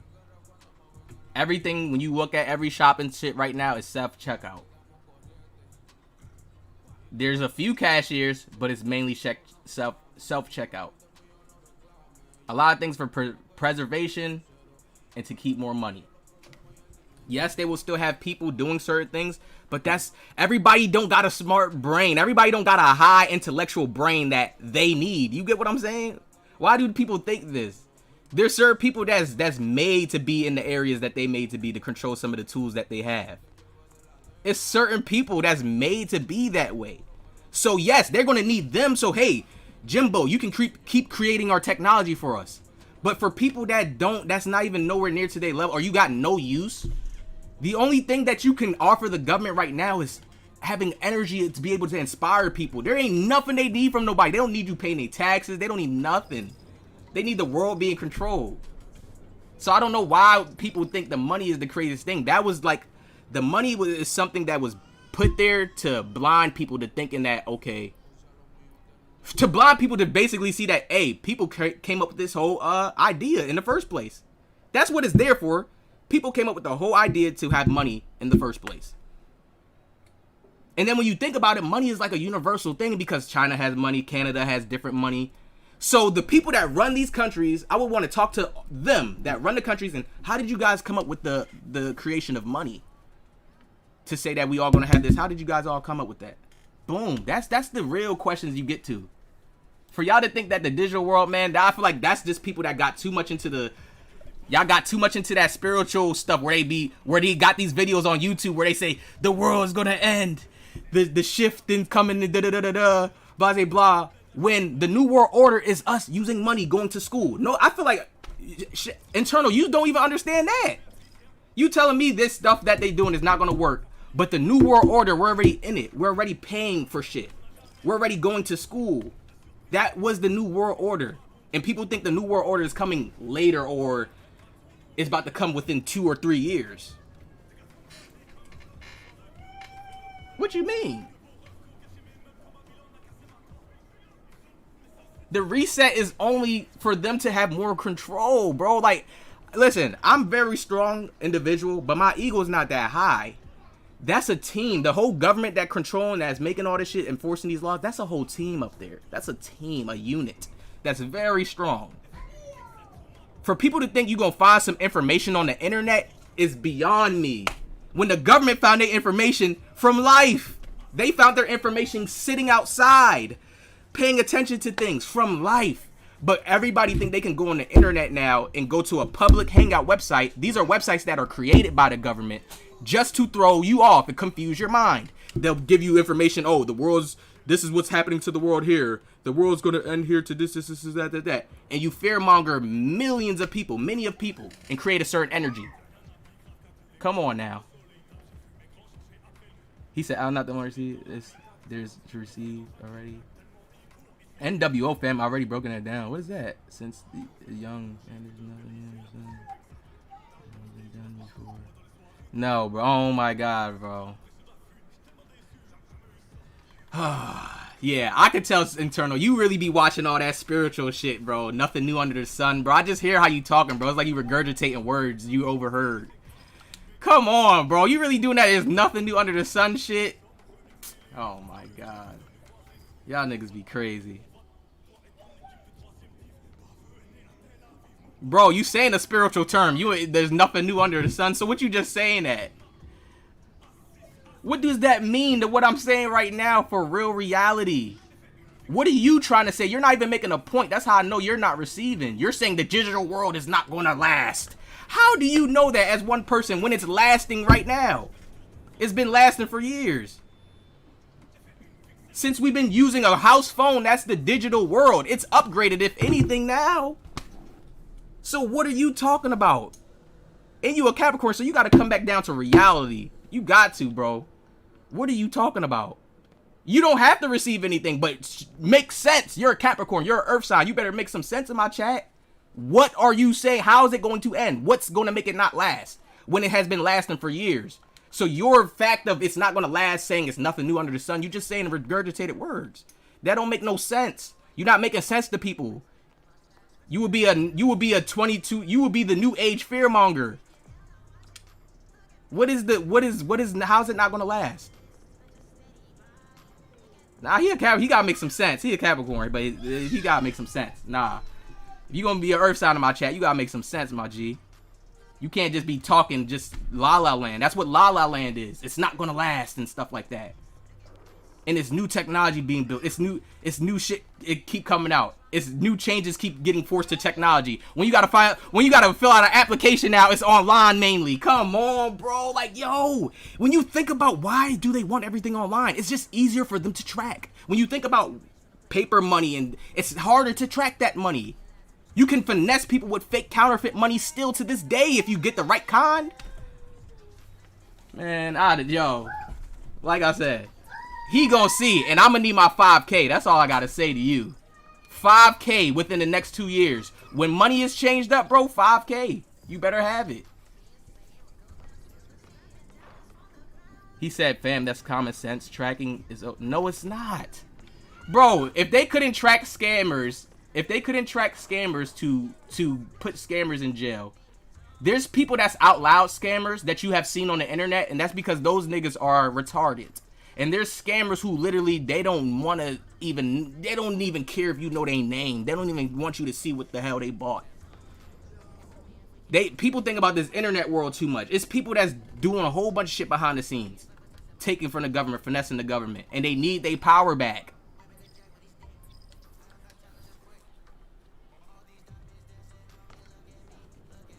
Everything, when you look at every shopping shit right now, is self-checkout. There's a few cashiers, but it's mainly self-checkout. A lot of things for preservation and to keep more money. Yes, they will still have people doing certain things, but that's everybody don't got a smart brain. Everybody don't got a high intellectual brain that they need. You get what I'm saying? Why do people think this? There's certain people that's made to be in the areas that they made to be to control some of the tools that they have. It's certain people that's made to be that way. So yes, they're gonna need them. So hey, Jimbo, you can keep creating our technology for us. But for people that don't, that's not even nowhere near to their level, or you got no use. The only thing that you can offer the government right now is having energy to be able to inspire people. There ain't nothing they need from nobody. They don't need you paying their taxes. They don't need nothing. They need the world being controlled. So I don't know why people think the money is the craziest thing. That was like, the money is something that was put there to blind people to thinking that, okay, to blind people to basically see that, hey, people came up with this whole idea in the first place. That's what it's there for. People came up with the whole idea to have money in the first place. And then when you think about it, money is like a universal thing because China has money, Canada has different money. So the people that run these countries, I would want to talk to them that run the countries and how did you guys come up with the creation of money? To say that we all gonna have this, how did you guys all come up with that? Boom, that's the real questions you get to. For y'all to think that the digital world, man, I feel like that's just people that got too much into the, y'all got too much into that spiritual stuff where they got these videos on YouTube where they say the world is gonna end, the shift is coming, blah blah blah. When the new world order is us using money, going to school. No, I feel like internal, you don't even understand that. You telling me this stuff that they doing is not gonna work, but the new world order, we're already in it. We're already paying for shit. We're already going to school. That was the new world order. And people think the new world order is coming later or it's about to come within 2 or 3 years. What you mean? The reset is only for them to have more control, bro. Like, listen, I'm a very strong individual, but my ego is not that high. That's a team. The whole government that controlling, that's making all this shit, enforcing these laws, that's a whole team up there. That's a team, a unit that's very strong. For people to think you're going to find some information on the internet is beyond me. When the government found their information from life, they found their information sitting outside, paying attention to things from life. But everybody think they can go on the internet now and go to a public hangout website. These are websites that are created by the government just to throw you off and confuse your mind. They'll give you information. Oh, this is what's happening to the world here. The world's going to end here to this, that. And you fearmonger millions of people, many of people, and create a certain energy. Come on now. He said, I'm not the one to receive. There's to receive already. NWO fam already broken that down. What is that? Since the young and there's nothing done before. No, bro. Oh my god, bro. Yeah, I could tell it's internal. You really be watching all that spiritual shit, bro. Nothing new under the sun, bro. I just hear how you talking, bro. It's like you regurgitating words you overheard. Come on, bro. You really doing that? There's nothing new under the sun shit? Oh my god. Y'all niggas be crazy. Bro, you saying a spiritual term. There's nothing new under the sun. So what you just saying that? What does that mean to what I'm saying right now for real reality? What are you trying to say? You're not even making a point. That's how I know you're not receiving. You're saying the digital world is not going to last. How do you know that as one person when it's lasting right now? It's been lasting for years. Since we've been using a house phone, that's the digital world. It's upgraded, if anything, now. So what are you talking about? And you a Capricorn, so you got to come back down to reality. You got to, bro. What are you talking about? You don't have to receive anything, but make sense. You're a Capricorn. You're an Earth sign. You better make some sense in my chat. What are you saying? How is it going to end? What's going to make it not last when it has been lasting for years? So your fact of it's not going to last saying it's nothing new under the sun, you're just saying regurgitated words. That don't make no sense. You're not making sense to people. You would be a 22, you would be the new age fearmonger. How's it not going to last? Nah, he gotta make some sense. He a Capricorn, but he gotta make some sense. Nah. If you gonna be an Earth sign in my chat, you gotta make some sense, my G. You can't just be talking just La La Land. That's what La La Land is. It's not gonna last and stuff like that. And it's new technology being built. It's new shit. It keep coming out. It's new changes keep getting forced to technology. When you gotta fill out an application now, it's online mainly. Come on, bro. Like, yo, when you think about why do they want everything online, it's just easier for them to track. When you think about paper money, and it's harder to track that money. You can finesse people with fake counterfeit money still to this day if you get the right kind. Man, yo, like I said, he gonna see, and I'm gonna need my 5K. That's all I gotta say to you. 5K within the next 2 years. When money is changed up, bro, 5K. You better have it. He said, fam, that's common sense. Tracking is... No, it's not. Bro, if they couldn't track scammers... If they couldn't track scammers to put scammers in jail, there's people that's out loud scammers that you have seen on the internet, and that's because those niggas are retarded. And there's scammers who literally, they don't even care if you know their name. They don't even want you to see what the hell they bought. People think about this internet world too much. It's people that's doing a whole bunch of shit behind the scenes, taking from the government, finessing the government, and they need their power back.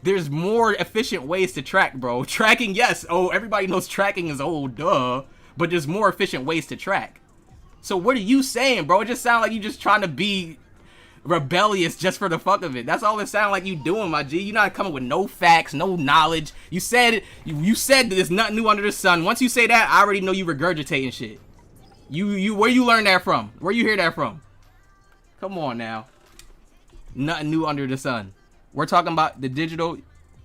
There's more efficient ways to track, bro. Tracking, yes. Oh, everybody knows tracking is old, duh. But there's more efficient ways to track. So what are you saying, bro? It just sounds like you just trying to be rebellious just for the fuck of it. That's all it sounds like you doing, my G. You're not coming with no facts, no knowledge. You said that there's nothing new under the sun. Once you say that, I already know you regurgitating shit. Where you learn that from? Where you hear that from? Come on now. Nothing new under the sun. We're talking about the digital.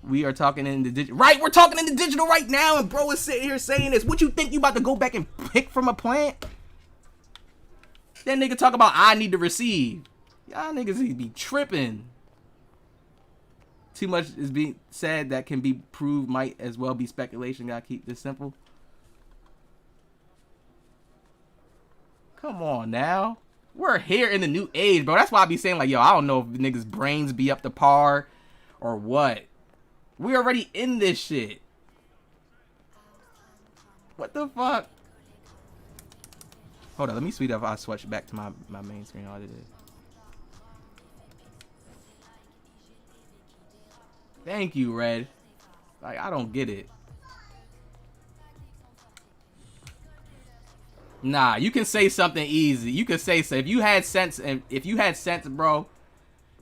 We are talking in the digital. Right, we're talking in the digital right now, and bro is sitting here saying this. What you think you about to go back and pick from a plant? That nigga talk about I need to receive. Y'all niggas be tripping. Too much is being said that can be proved might as well be speculation. Gotta keep this simple. Come on now. We're here in the new age, bro. That's why I be saying, like, yo, I don't know if niggas' brains be up to par or what. We already in this shit. What the fuck? Hold on, let me speed up. I'll switch back to my main screen. All it is. Thank you, Red. Like, I don't get it. Nah, you can say something easy. You can say so. If you had sense, bro,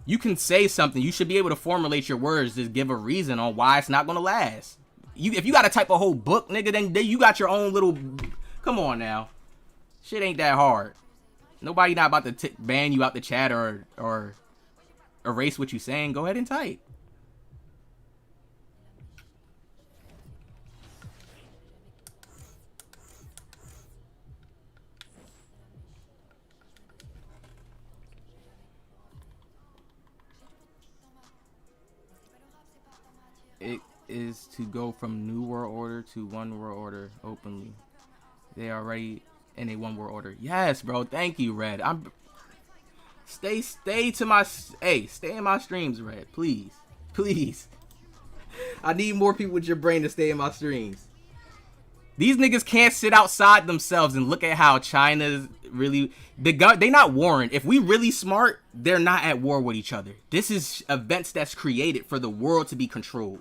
you can say something. You should be able to formulate your words to give a reason on why it's not gonna last. If you gotta type a whole book, nigga, then you got your own little. Come on now, shit ain't that hard. Nobody not about to ban you out the chat or erase what you saying. Go ahead and type. It is to go from New World Order to One World Order openly. They are already in a One World Order. Yes, bro. Thank you, Red. Stay in my streams, Red. Please. Please. I need more people with your brain to stay in my streams. These niggas can't sit outside themselves and look at how China's really... They not warring. If we really smart, they're not at war with each other. This is events that's created for the world to be controlled.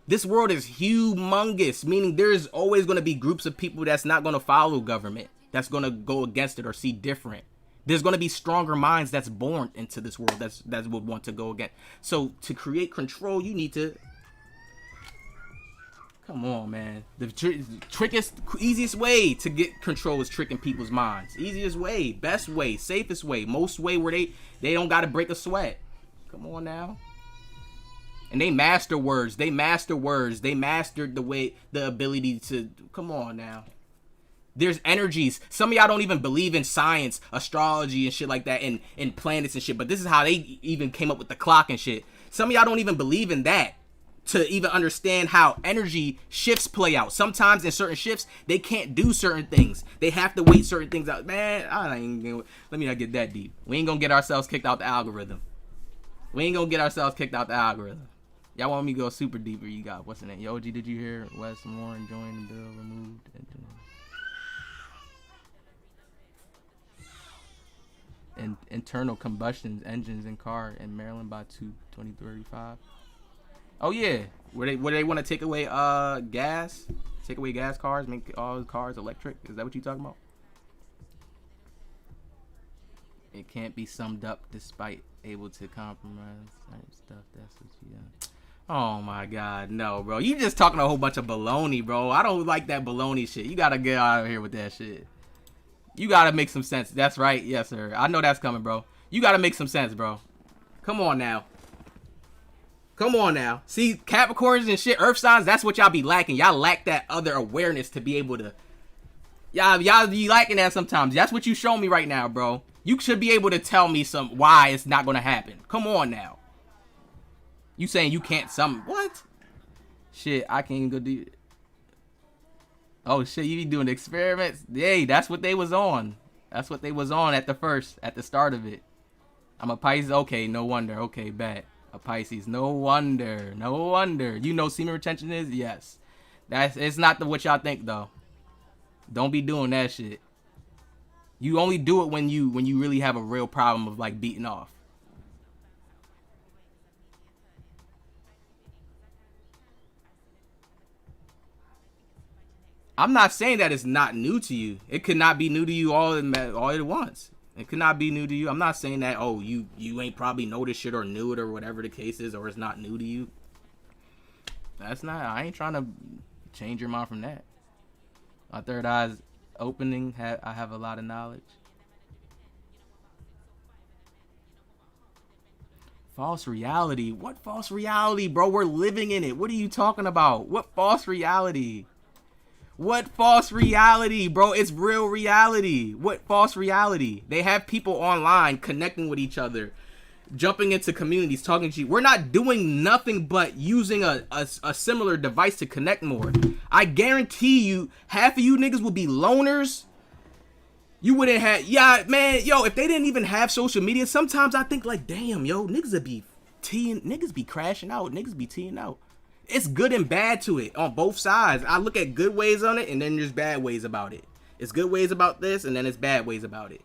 This world is humongous, meaning there's always going to be groups of people that's not going to follow government, that's going to go against it or see different. There's going to be stronger minds that's born into this world that would want to go against. So to create control, you need to... Come on, man. The trickiest, easiest way to get control is tricking people's minds. Easiest way, best way, safest way, most way where they don't got to break a sweat. Come on now. And they master words. They master words. They mastered the ability to... Come on now. There's energies. Some of y'all don't even believe in science, astrology and shit like that, and planets and shit. But this is how they even came up with the clock and shit. Some of y'all don't even believe in that to even understand how energy shifts play out. Sometimes in certain shifts, they can't do certain things. They have to wait certain things out. Man, let me not get that deep. We ain't gonna get ourselves kicked out the algorithm. We ain't gonna get ourselves kicked out the algorithm. Y'all want me to go super deeper? You got what's the name? Yo, OG, did you hear Wes Warren joined the bill removed? And internal combustion engines in car in Maryland by 2035. Oh yeah, where they want to take away gas, take away gas cars, make all cars electric. Is that what you talking about? It can't be summed up despite able to compromise stuff. That's what you got. Oh my God, no, bro. You just talking a whole bunch of baloney, bro. I don't like that baloney shit. You gotta get out of here with that shit. You gotta make some sense. That's right. Yes, sir. I know that's coming, bro. You gotta make some sense, bro. Come on now. Come on now. See, Capricorns and shit, Earth signs, that's what y'all be lacking. Y'all lack that other awareness to be able to... Y'all be lacking that sometimes. That's what you show me right now, bro. You should be able to tell me why it's not gonna happen. Come on now. You saying you can't what? Shit, I can't even go do... Oh shit, you be doing experiments? Hey, that's what they was on. That's what they was on at the start of it. I'm a Pisces. Okay, no wonder. Okay, bet. A Pisces. No wonder. No wonder. You know semen retention is? Yes. It's not what y'all think though. Don't be doing that shit. You only do it when you really have a real problem of like beating off. I'm not saying that it's not new to you. It could not be new to you all at once. It could not be new to you. I'm not saying that, oh, you ain't probably noticed shit or knew it or whatever the case is, or it's not new to you. That's not, I ain't trying to change your mind from that. My third eye's opening. I have a lot of knowledge. False reality? What false reality, bro? We're living in it. What are you talking about? What false reality? What false reality, bro? It's real reality. What false reality? They have people online connecting with each other, jumping into communities, talking to you. We're not doing nothing but using a similar device to connect more. I guarantee you, half of you niggas would be loners. You wouldn't have, yeah, man, yo, if they didn't even have social media, sometimes I think like, damn, yo, niggas be crashing out, niggas be teeing out. It's good and bad to it on both sides. I look at good ways on it, and then there's bad ways about it. It's good ways about this, and then it's bad ways about it.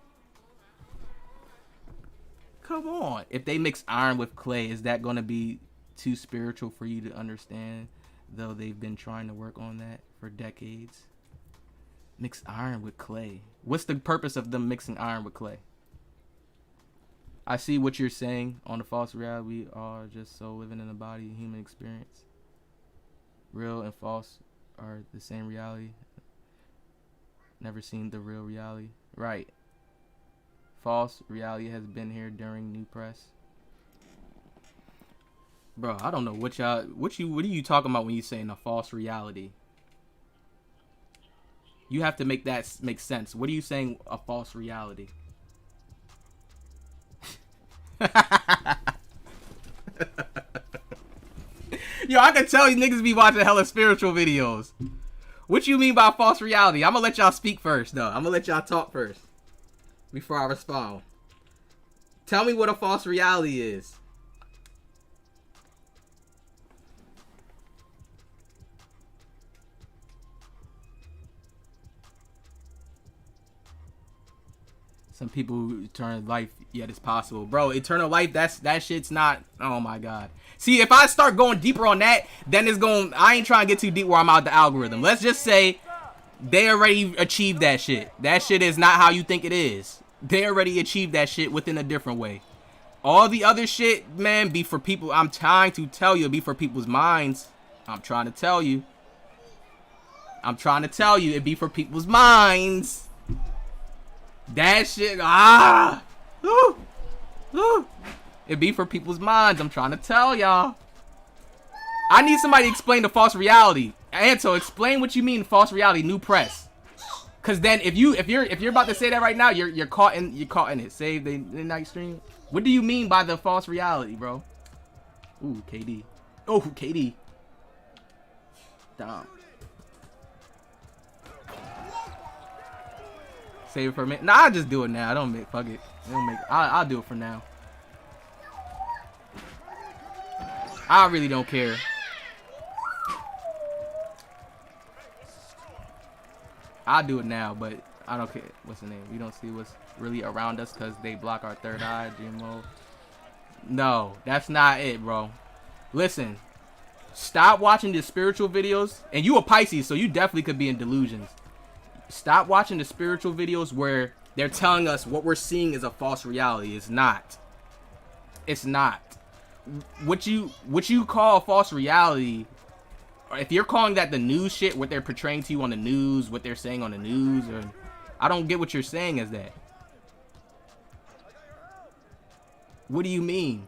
Come on. If they mix iron with clay, is that going to be too spiritual for you to understand? Though they've been trying to work on that for decades. Mix iron with clay. What's the purpose of them mixing iron with clay? I see what you're saying on the false reality. We are just so living in the body, human experience. Real and false are the same reality. Never seen the real reality. Right. False reality has been here during New Press. Bro, I don't know what are you talking about when you saying a false reality? You have to make that make sense. What are you saying a false reality? Yo, I can tell you niggas be watching hella spiritual videos. What you mean by false reality? I'm gonna let y'all speak first, though. I'm gonna let y'all talk first before I respond. Tell me what a false reality is. Some people eternal life, yet it's possible. Bro, eternal life, that shit's not, oh my God. See, if I start going deeper on that, then it's going, I ain't trying to get too deep where I'm out the algorithm. Let's just say they already achieved that shit. That shit is not how you think it is. They already achieved that shit within a different way. All the other shit, man, be for people, I'm trying to tell you, be for people's minds. I'm trying to tell you. I'm trying to tell you, it be for people's minds. That shit, it be for people's minds. I'm trying to tell y'all. I need somebody to explain the false reality. Anto, explain what you mean false reality, New Press. Cause then if you're about to say that right now, you're caught in it. Save the night stream. What do you mean by the false reality, bro? Ooh, KD. Oh, KD. Damn. Save it for a minute. Nah, I'll just do it now. I don't make, fuck it. I'll do it for now. I really don't care. I'll do it now, but I don't care. What's the name? We don't see what's really around us because they block our third eye, GMO. No, that's not it, bro. Listen, stop watching the spiritual videos. And you a Pisces, so you definitely could be in delusions. Stop watching the spiritual videos where they're telling us what we're seeing is a false reality. It's not. It's not. What you call false reality, or if you're calling that the news shit, what they're portraying to you on the news, what they're saying on the news, or I don't get what you're saying as that. What do you mean?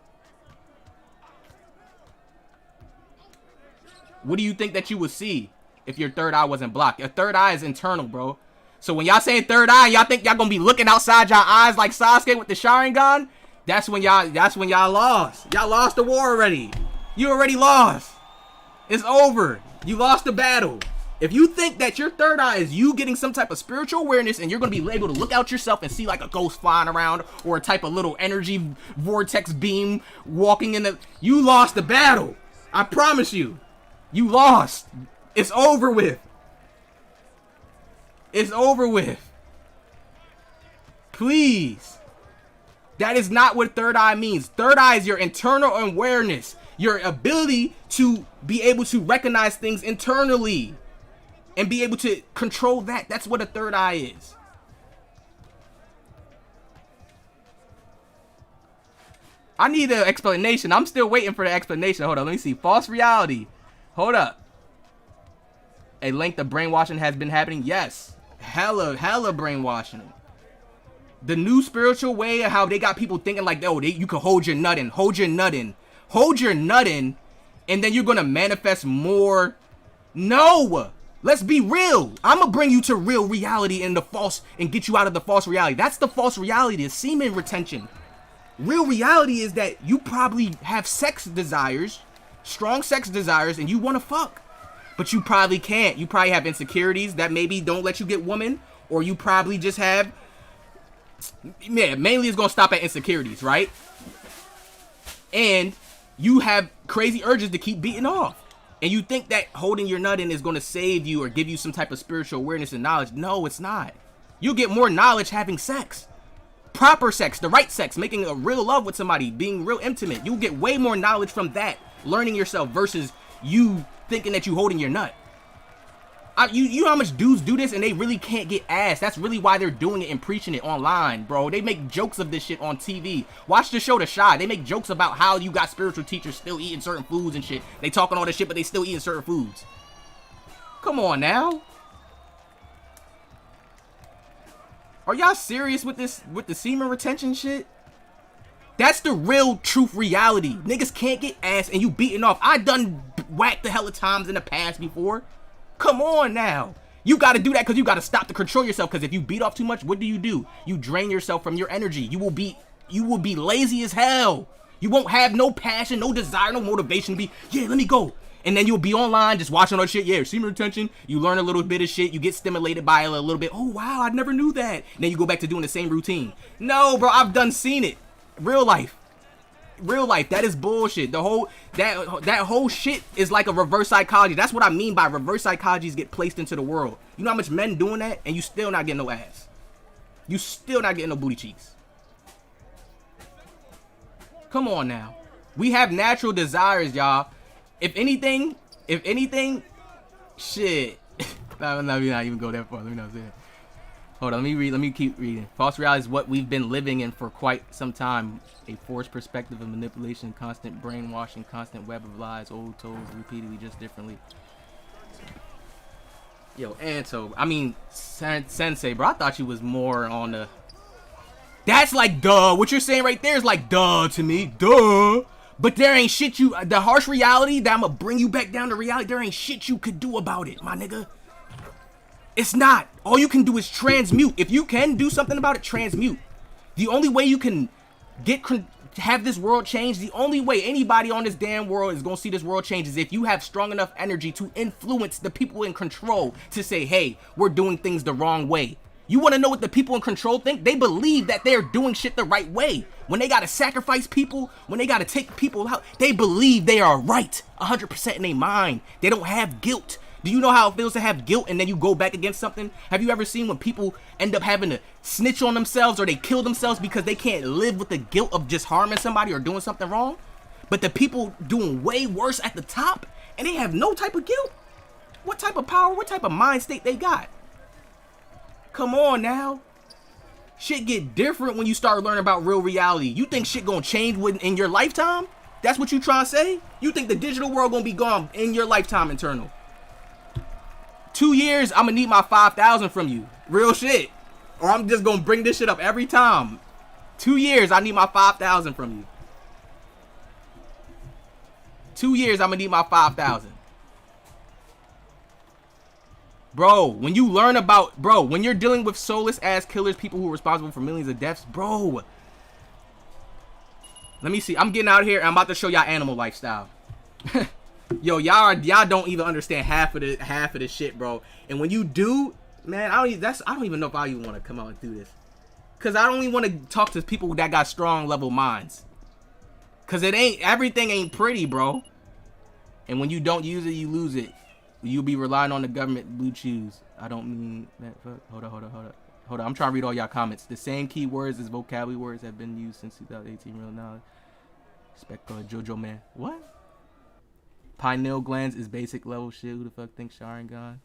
What do you think that you would see if your third eye wasn't blocked? Your third eye is internal, bro. So when y'all saying third eye, y'all think y'all gonna be looking outside y'all eyes like Sasuke with the Sharingan? That's when y'all lost. Y'all lost the war already. You already lost. It's over. You lost the battle. If you think that your third eye is you getting some type of spiritual awareness and you're going to be able to look out yourself and see like a ghost flying around or a type of little energy vortex beam walking in the... You lost the battle. I promise you. You lost. It's over with. It's over with. Please. That is not what third eye means. Third eye is your internal awareness. Your ability to be able to recognize things internally. And be able to control that. That's what a third eye is. I need an explanation. I'm still waiting for the explanation. Hold on, let me see. False reality. Hold up. A length of brainwashing has been happening. Yes. Hella brainwashing. The new spiritual way of how they got people thinking like, oh, you can hold your nut in. Hold your nut in. Hold your nut in. And then you're going to manifest more. No. Let's be real. I'm going to bring you to real reality and the false and get you out of the false reality. That's the false reality, the semen retention. Real reality is that you probably have sex desires, strong sex desires, and you want to fuck. But you probably can't. You probably have insecurities that maybe don't let you get woman. Or you probably just have... Yeah, mainly it's going to stop at insecurities, right? And you have crazy urges to keep beating off. And you think that holding your nut in is going to save you or give you some type of spiritual awareness and knowledge. No, it's not. You'll get more knowledge having sex. Proper sex, the right sex, making a real love with somebody, being real intimate. You'll get way more knowledge from that, learning yourself versus you thinking that you holding your nut. You know how much dudes do this and they really can't get ass. That's really why they're doing it and preaching it online, bro. They make jokes of this shit on TV. Watch the show The Shai. They make jokes about how you got spiritual teachers still eating certain foods and shit. They talking all this shit, but they still eating certain foods. Come on now. Are y'all serious with this, with the semen retention shit? That's the real truth reality. Niggas can't get ass and you beating off. I done whacked the hell of times in the past before. Come on now. You got to do that because you got to stop to control yourself. Because if you beat off too much, what do? You drain yourself from your energy. You will be lazy as hell. You won't have no passion, no desire, no motivation to be, yeah, let me go. And then you'll be online just watching all that shit. Yeah, semen retention. You learn a little bit of shit. You get stimulated by it a little bit. Oh, wow, I never knew that. And then you go back to doing the same routine. No, bro, I've done seen it. Real life. Real life, that is bullshit. The whole that whole shit is like a reverse psychology. That's what I mean by reverse psychologies get placed into the world. You know how much men doing that and you still not getting no ass. You still not getting no booty cheeks. Come on now. We have natural desires, y'all. If anything, shit. Let me not even go that far. Let me not say it. Hold on, let me keep reading. False reality is what we've been living in for quite some time. A forced perspective of manipulation, constant brainwashing, constant web of lies, old told repeatedly, just differently. Yo, Anto, I mean, Sensei, bro, I thought you was more on the... That's like, duh. What you're saying right there is like, duh to me. Duh. But there ain't shit you... The harsh reality that I'm gonna bring you back down to reality, there ain't shit you could do about it, my nigga. It's not. All you can do is transmute. If you can do something about it, transmute. The only way you can have this world change, the only way anybody on this damn world is going to see this world change is if you have strong enough energy to influence the people in control to say, hey, we're doing things the wrong way. You want to know what the people in control think? They believe that they're doing shit the right way. When they got to sacrifice people, when they got to take people out, they believe they are right 100% in their mind. They don't have guilt. Do you know how it feels to have guilt and then you go back against something? Have you ever seen when people end up having to snitch on themselves or they kill themselves because they can't live with the guilt of just harming somebody or doing something wrong? But the people doing way worse at the top and they have no type of guilt? What type of power, what type of mind state they got? Come on now. Shit get different when you start learning about real reality. You think shit gonna change in your lifetime? That's what you trying to say? You think the digital world gonna be gone in your lifetime, Eternal? 2 years, I'm gonna need my 5,000 from you. Real shit. Or I'm just gonna bring this shit up every time. 2 years, I need my 5,000 from you. 2 years, I'm gonna need my 5,000. Bro, when you learn about, bro, when you're dealing with soulless ass killers, people who are responsible for millions of deaths, bro. Let me see. I'm getting out here and I'm about to show y'all animal lifestyle. Yo, y'all don't even understand half of the shit, bro. And when you do, man, I don't even know if I even want to come out and do this. Cause I don't even want to talk to people that got strong level minds. Cause everything ain't pretty, bro. And when you don't use it, you lose it. You'll be relying on the government blue chews. I don't mean that. Hold on. I'm trying to read all y'all comments. The same keywords as vocabulary words have been used since 2018. Real knowledge. Respect Jojo man. What? Pineal glands is basic level shit. Who the fuck thinks Sharingan?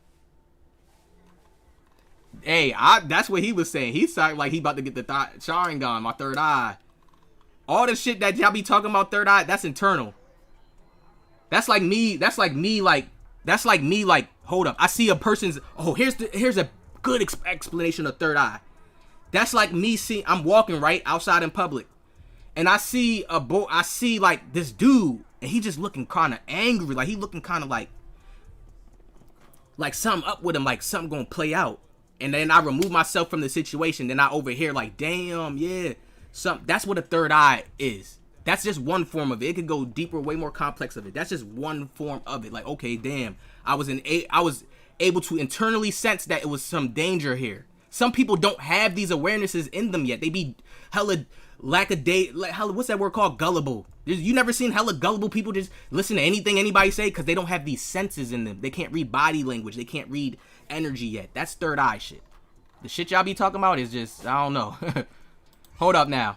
Hey, that's what he was saying. He sounded like he about to get the Sharingan, my third eye. All the shit that y'all be talking about third eye, that's internal. That's like me like, hold up. I see a person's, here's a good explanation of third eye. That's like me seeing, I'm walking right outside in public. And I see like this dude, and he just looking kind of angry. Like he looking kind of like something up with him, like something gonna play out. And then I remove myself from the situation. Then I overhear like, damn, yeah. That's what a third eye is. That's just one form of it. It could go deeper, way more complex of it. That's just one form of it. Like, okay, damn. I was able to internally sense that it was some danger here. Some people don't have these awarenesses in them yet. They be hella what's that word called? Gullible. You never seen hella gullible people just listen to anything anybody say because they don't have these senses in them. They can't read body language. They can't read energy yet. That's third eye shit. The shit y'all be talking about is just, I don't know. Hold up now.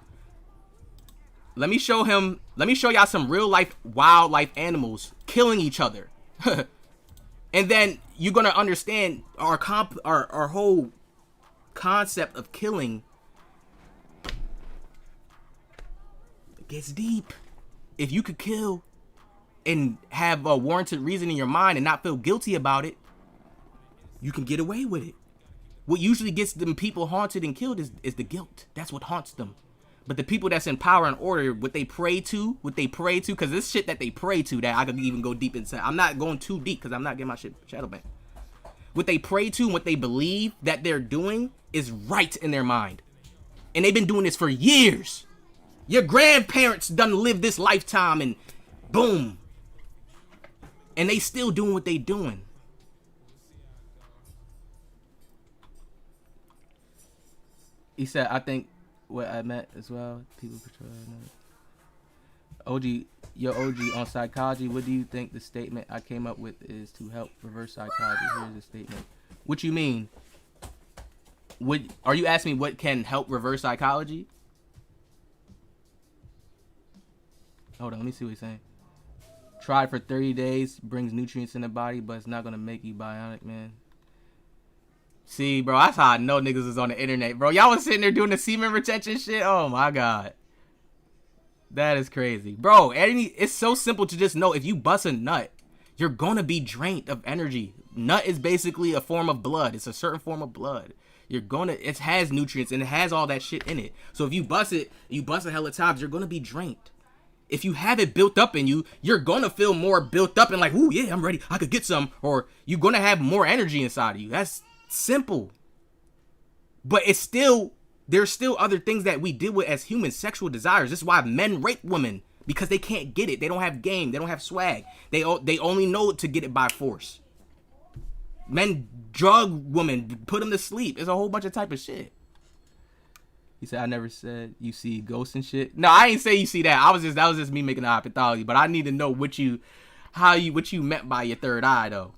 Let me show y'all some real life wildlife animals killing each other. And then you're gonna understand our whole concept of killing. It gets deep. If you could kill and have a warranted reason in your mind and not feel guilty about it, you can get away with it. What usually gets them people haunted and killed is the guilt. That's what haunts them. But the people that's in power and order, what they pray to, because this shit that they pray to, that I could even go deep inside. I'm not going too deep because I'm not getting my shit shadow banned. What they pray to and what they believe that they're doing is right in their mind. And they've been doing this for years. Your grandparents done lived this lifetime and boom. And they still doing what they doing. He said, I think what I meant as well, people portray OG on psychology. What do you think the statement I came up with is to help reverse psychology? Here's the statement. What you mean? Are you asking me what can help reverse psychology? Hold on, let me see what he's saying. Try for 30 days, brings nutrients in the body, but it's not gonna make you bionic, man. See, bro, that's how I know niggas is on the internet, bro. Y'all was sitting there doing the semen retention shit. Oh my god, that is crazy, bro. It's so simple to just know if you bust a nut, you're gonna be drained of energy. Nut is basically a form of blood. It's a certain form of blood. It has nutrients and it has all that shit in it. So if you bust a hella times, you're gonna be drained. If you have it built up in you, you're gonna feel more built up and like, ooh yeah, I'm ready, I could get some. Or you're gonna have more energy inside of you. That's simple. But there's still other things that we deal with as humans. Sexual desires. This is why men rape women, because they can't get it. They don't have game. They don't have swag. They only know to get it by force. Men drug women, put them to sleep. It's a whole bunch of type of shit. He said, I never said you see ghosts and shit. No, I ain't say you see that. That was just me making a hypothetical. But I need to know what you meant by your third eye though.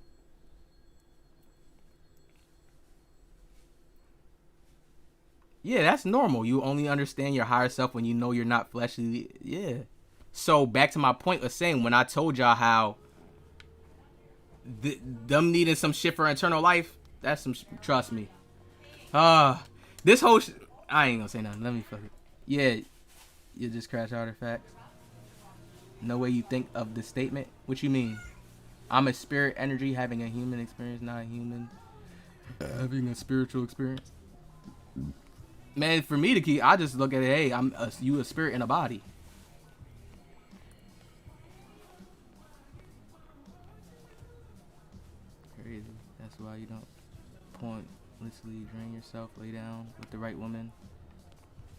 Yeah, that's normal. You only understand your higher self when you know you're not fleshly. Yeah. So back to my point of saying, when I told y'all how them needing some shit for eternal life, that's some, trust me. This whole I ain't gonna say nothing. Let me fuck it. Yeah, you just crash artifacts. No way you think of the statement. What you mean? I'm a spirit energy having a human experience, not a human having a spiritual experience. Man, for me to keep, I just look at it. Hey, you a spirit in a body. Crazy. That's why you don't pointlessly drain yourself. Lay down with the right woman.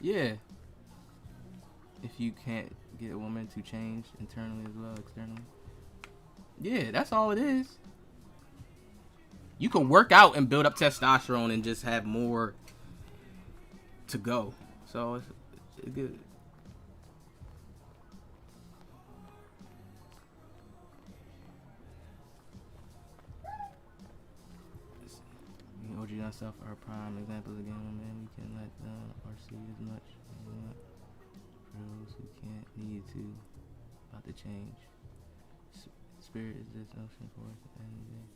Yeah. If you can't get a woman to change internally as well, externally. Yeah, that's all it is. You can work out and build up testosterone and just have more to go. So it's good. OG and myself are prime examples again. Man, we can let them or see as much as we want. For those who can't, need to, about to change. Spirit is just ocean force at the end of the day.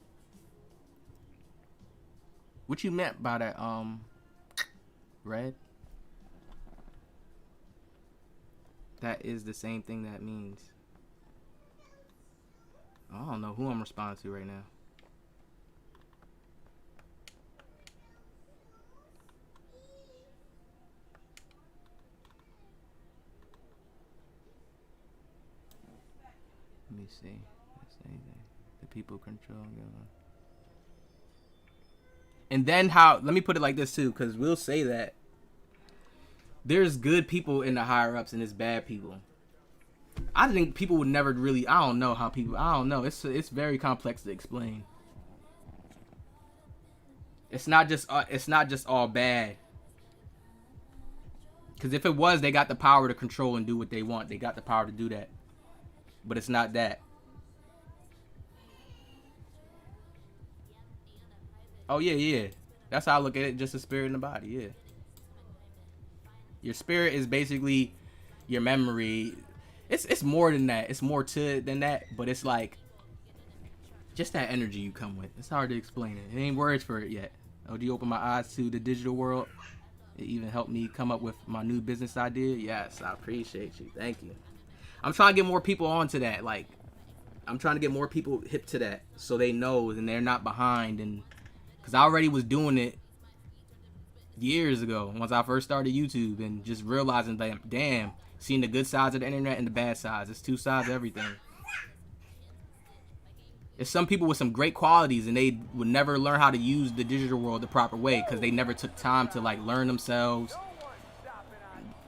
What you meant by that, Red? That is the same thing that means. I don't know who I'm responding to right now. Let me see. That's anything. The people control. And then how? Let me put it like this too, because we'll say that there's good people in the higher ups and there's bad people. I think people would never really. I don't know how people. I don't know. It's very complex to explain. It's not just all bad. Because if it was, they got the power to control and do what they want. They got the power to do that. But it's not that. Oh, yeah. That's how I look at it. Just a spirit in the body, yeah. Your spirit is basically your memory. It's more than that. It's more to it than that. But it's like just that energy you come with. It's hard to explain it. It ain't words for it yet. Oh, do you open my eyes to the digital world? It even helped me come up with my new business idea. Yes, I appreciate you. Thank you. I'm trying to get more people onto that. Like, I'm trying to get more people hip to that so they know and they're not behind. And because I already was doing it years ago once I first started YouTube and just realizing that, damn, seeing the good sides of the internet and the bad sides. It's two sides of everything. There's some people with some great qualities and they would never learn how to use the digital world the proper way because they never took time to like learn themselves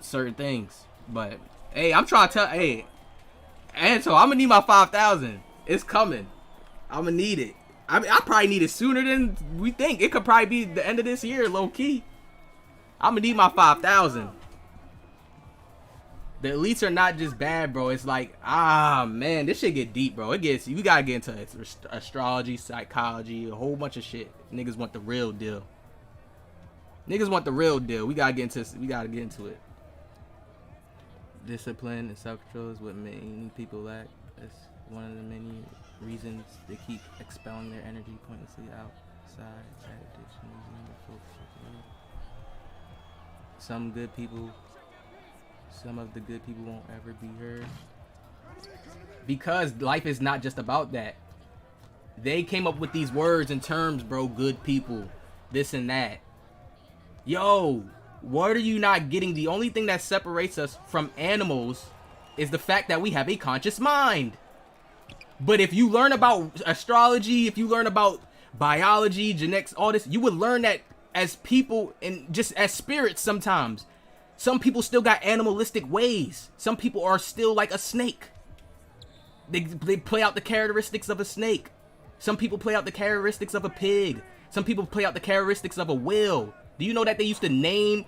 certain things. But hey, I'm trying to tell, hey, and so I'm gonna need my 5,000. It's coming. I'm gonna need it. I mean, I probably need it sooner than we think. It could probably be the end of this year, low key. I'm gonna need my 5,000. The elites are not just bad, bro. It's like, man, this shit get deep, bro. You gotta get into astrology, psychology, a whole bunch of shit. Niggas want the real deal. Niggas want the real deal. We gotta get into it. Discipline and self-control is what many people lack. That's one of the many reasons they keep expelling their energy pointlessly outside. Addiction, some of the good people won't ever be heard. Because life is not just about that. They came up with these words and terms, bro. Good people, this and that. Yo, what are you not getting? The only thing that separates us from animals is the fact that we have a conscious mind. But if you learn about astrology, if you learn about biology, genetics, all this, you would learn that as people and just as spirits sometimes. Some people still got animalistic ways. Some people are still like a snake. They play out the characteristics of a snake. Some people play out the characteristics of a pig. Some people play out the characteristics of a whale. Do you know that they used to name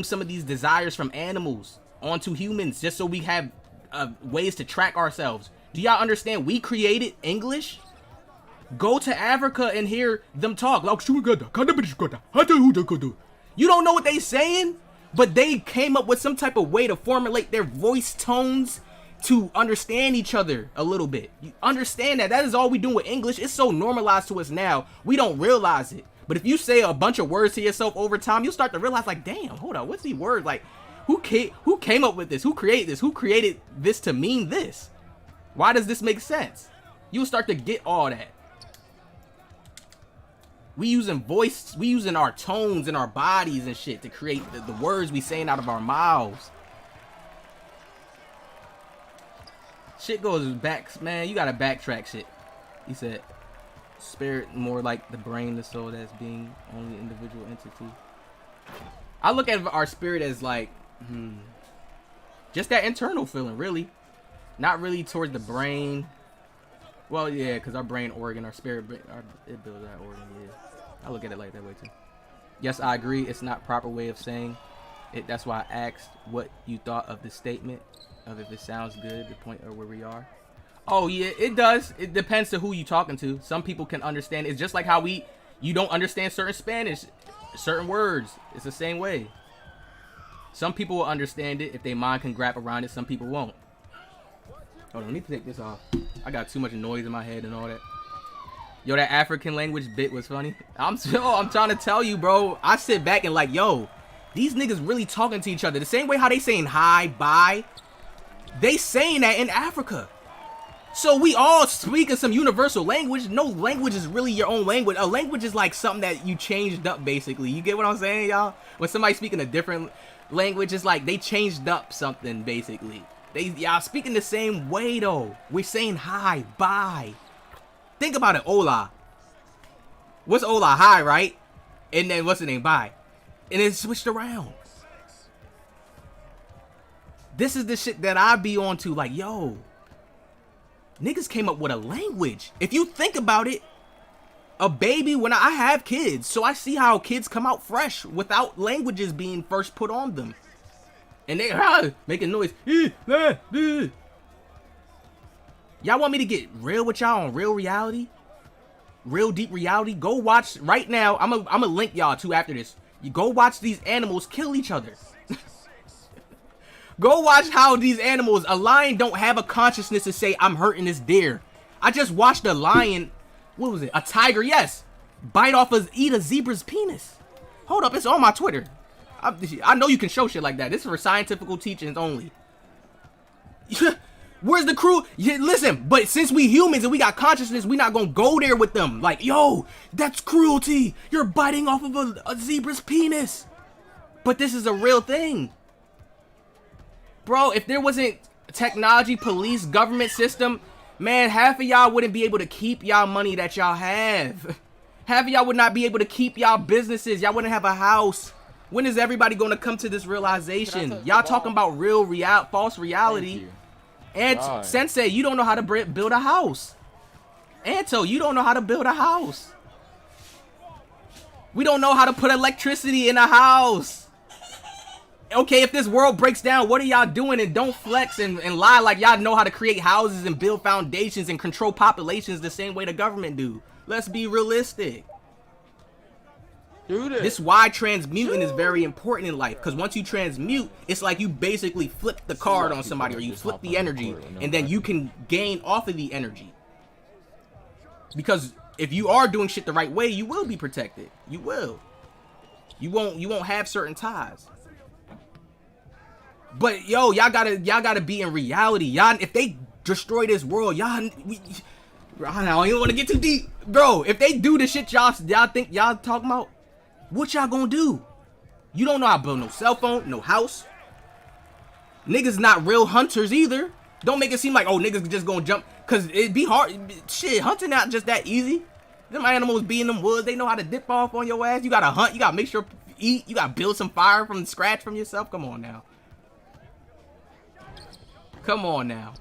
some of these desires from animals onto humans just so we have ways to track ourselves? Do y'all understand we created English? Go to Africa and hear them talk. You don't know what they saying? But they came up with some type of way to formulate their voice tones to understand each other a little bit. You understand that? That is all we do with English. It's so normalized to us now, we don't realize it. But if you say a bunch of words to yourself over time, you'll start to realize, like, damn, hold on, what's these words? Like, who came up with this? Who created this? Who created this to mean this? Why does this make sense? You'll start to get all that. We using voice, we using our tones and our bodies and shit to create the words we saying out of our mouths. Shit goes back, man. You gotta backtrack shit. He said, spirit more like the brain, the soul that's being only individual entity. I look at our spirit as like, just that internal feeling, really. Not really towards the brain. Well, yeah, because our brain organ, our spirit, it builds that organ, yeah. I look at it like that way too. Yes, I agree. It's not proper way of saying it. That's why I asked what you thought of the statement of if it sounds good, the point of where we are. Oh yeah, it does. It depends to who you talking to. Some people can understand. It's just like how you don't understand certain Spanish, certain words. It's the same way. Some people will understand it if their mind can grab around it. Some people won't. Hold on, let me take this off. I got too much noise in my head and all that. Yo, that African language bit was funny. I'm trying to tell you, bro. I sit back and like, yo, these niggas really talking to each other. The same way how they saying hi, bye. They saying that in Africa. So we all speak in some universal language. No language is really your own language. A language is like something that you changed up, basically. You get what I'm saying, y'all? When somebody's speaking a different language, it's like they changed up something, basically. Y'all speaking the same way, though. We're saying hi, bye. Think about it, hola. What's hola? Hi, right? And then what's the name? Bye. And then switched around. This is the shit that I be on to, like, yo, niggas came up with a language. If you think about it, a baby, when I have kids, so I see how kids come out fresh without languages being first put on them. And they making noise. Y'all want me to get real with y'all on real reality? Real deep reality? Go watch right now. I'm a link y'all to after this. You go watch these animals kill each other. Go watch how these animals, a lion don't have a consciousness to say, I'm hurting this deer. I just watched a lion, what was it? A tiger, yes. Eat a zebra's penis. Hold up, it's on my Twitter. I know you can show shit like that. This is for scientific teachings only. Where's the crew? Yeah, listen, but since we humans and we got consciousness, we not gonna go there with them. Like, yo, that's cruelty. You're biting off of a zebra's penis. But this is a real thing. Bro, if there wasn't technology, police, government system, man, half of y'all wouldn't be able to keep y'all money that y'all have. Half of y'all would not be able to keep y'all businesses. Y'all wouldn't have a house. When is everybody gonna come to this realization? Y'all talking about false reality. And Sensei, you don't know how to build a house. Anto, you don't know how to build a house. We don't know how to put electricity in a house. Okay, if this world breaks down, what are y'all doing? And don't flex and lie like y'all know how to create houses and build foundations and control populations the same way the government do. Let's be realistic. This is why transmuting is very important in life, because once you transmute, it's like you basically flip the card on somebody, or you flip the energy, and then you can gain off of the energy. Because if you are doing shit the right way, you will be protected. You will. You won't have certain ties. But yo, y'all gotta be in reality. Y'all, if they destroy this world, I don't even want to get too deep, bro. If they do the shit y'all think y'all talking about, what y'all gonna do? You don't know how to build no cell phone, no house. Niggas not real hunters either. Don't make it seem like, oh, niggas just gonna jump, cause it'd be hard. Shit, hunting not just that easy. Them animals be in them woods. They know how to dip off on your ass. You gotta hunt. You gotta make sure eat. You gotta build some fire from scratch from yourself. Come on now. Come on now.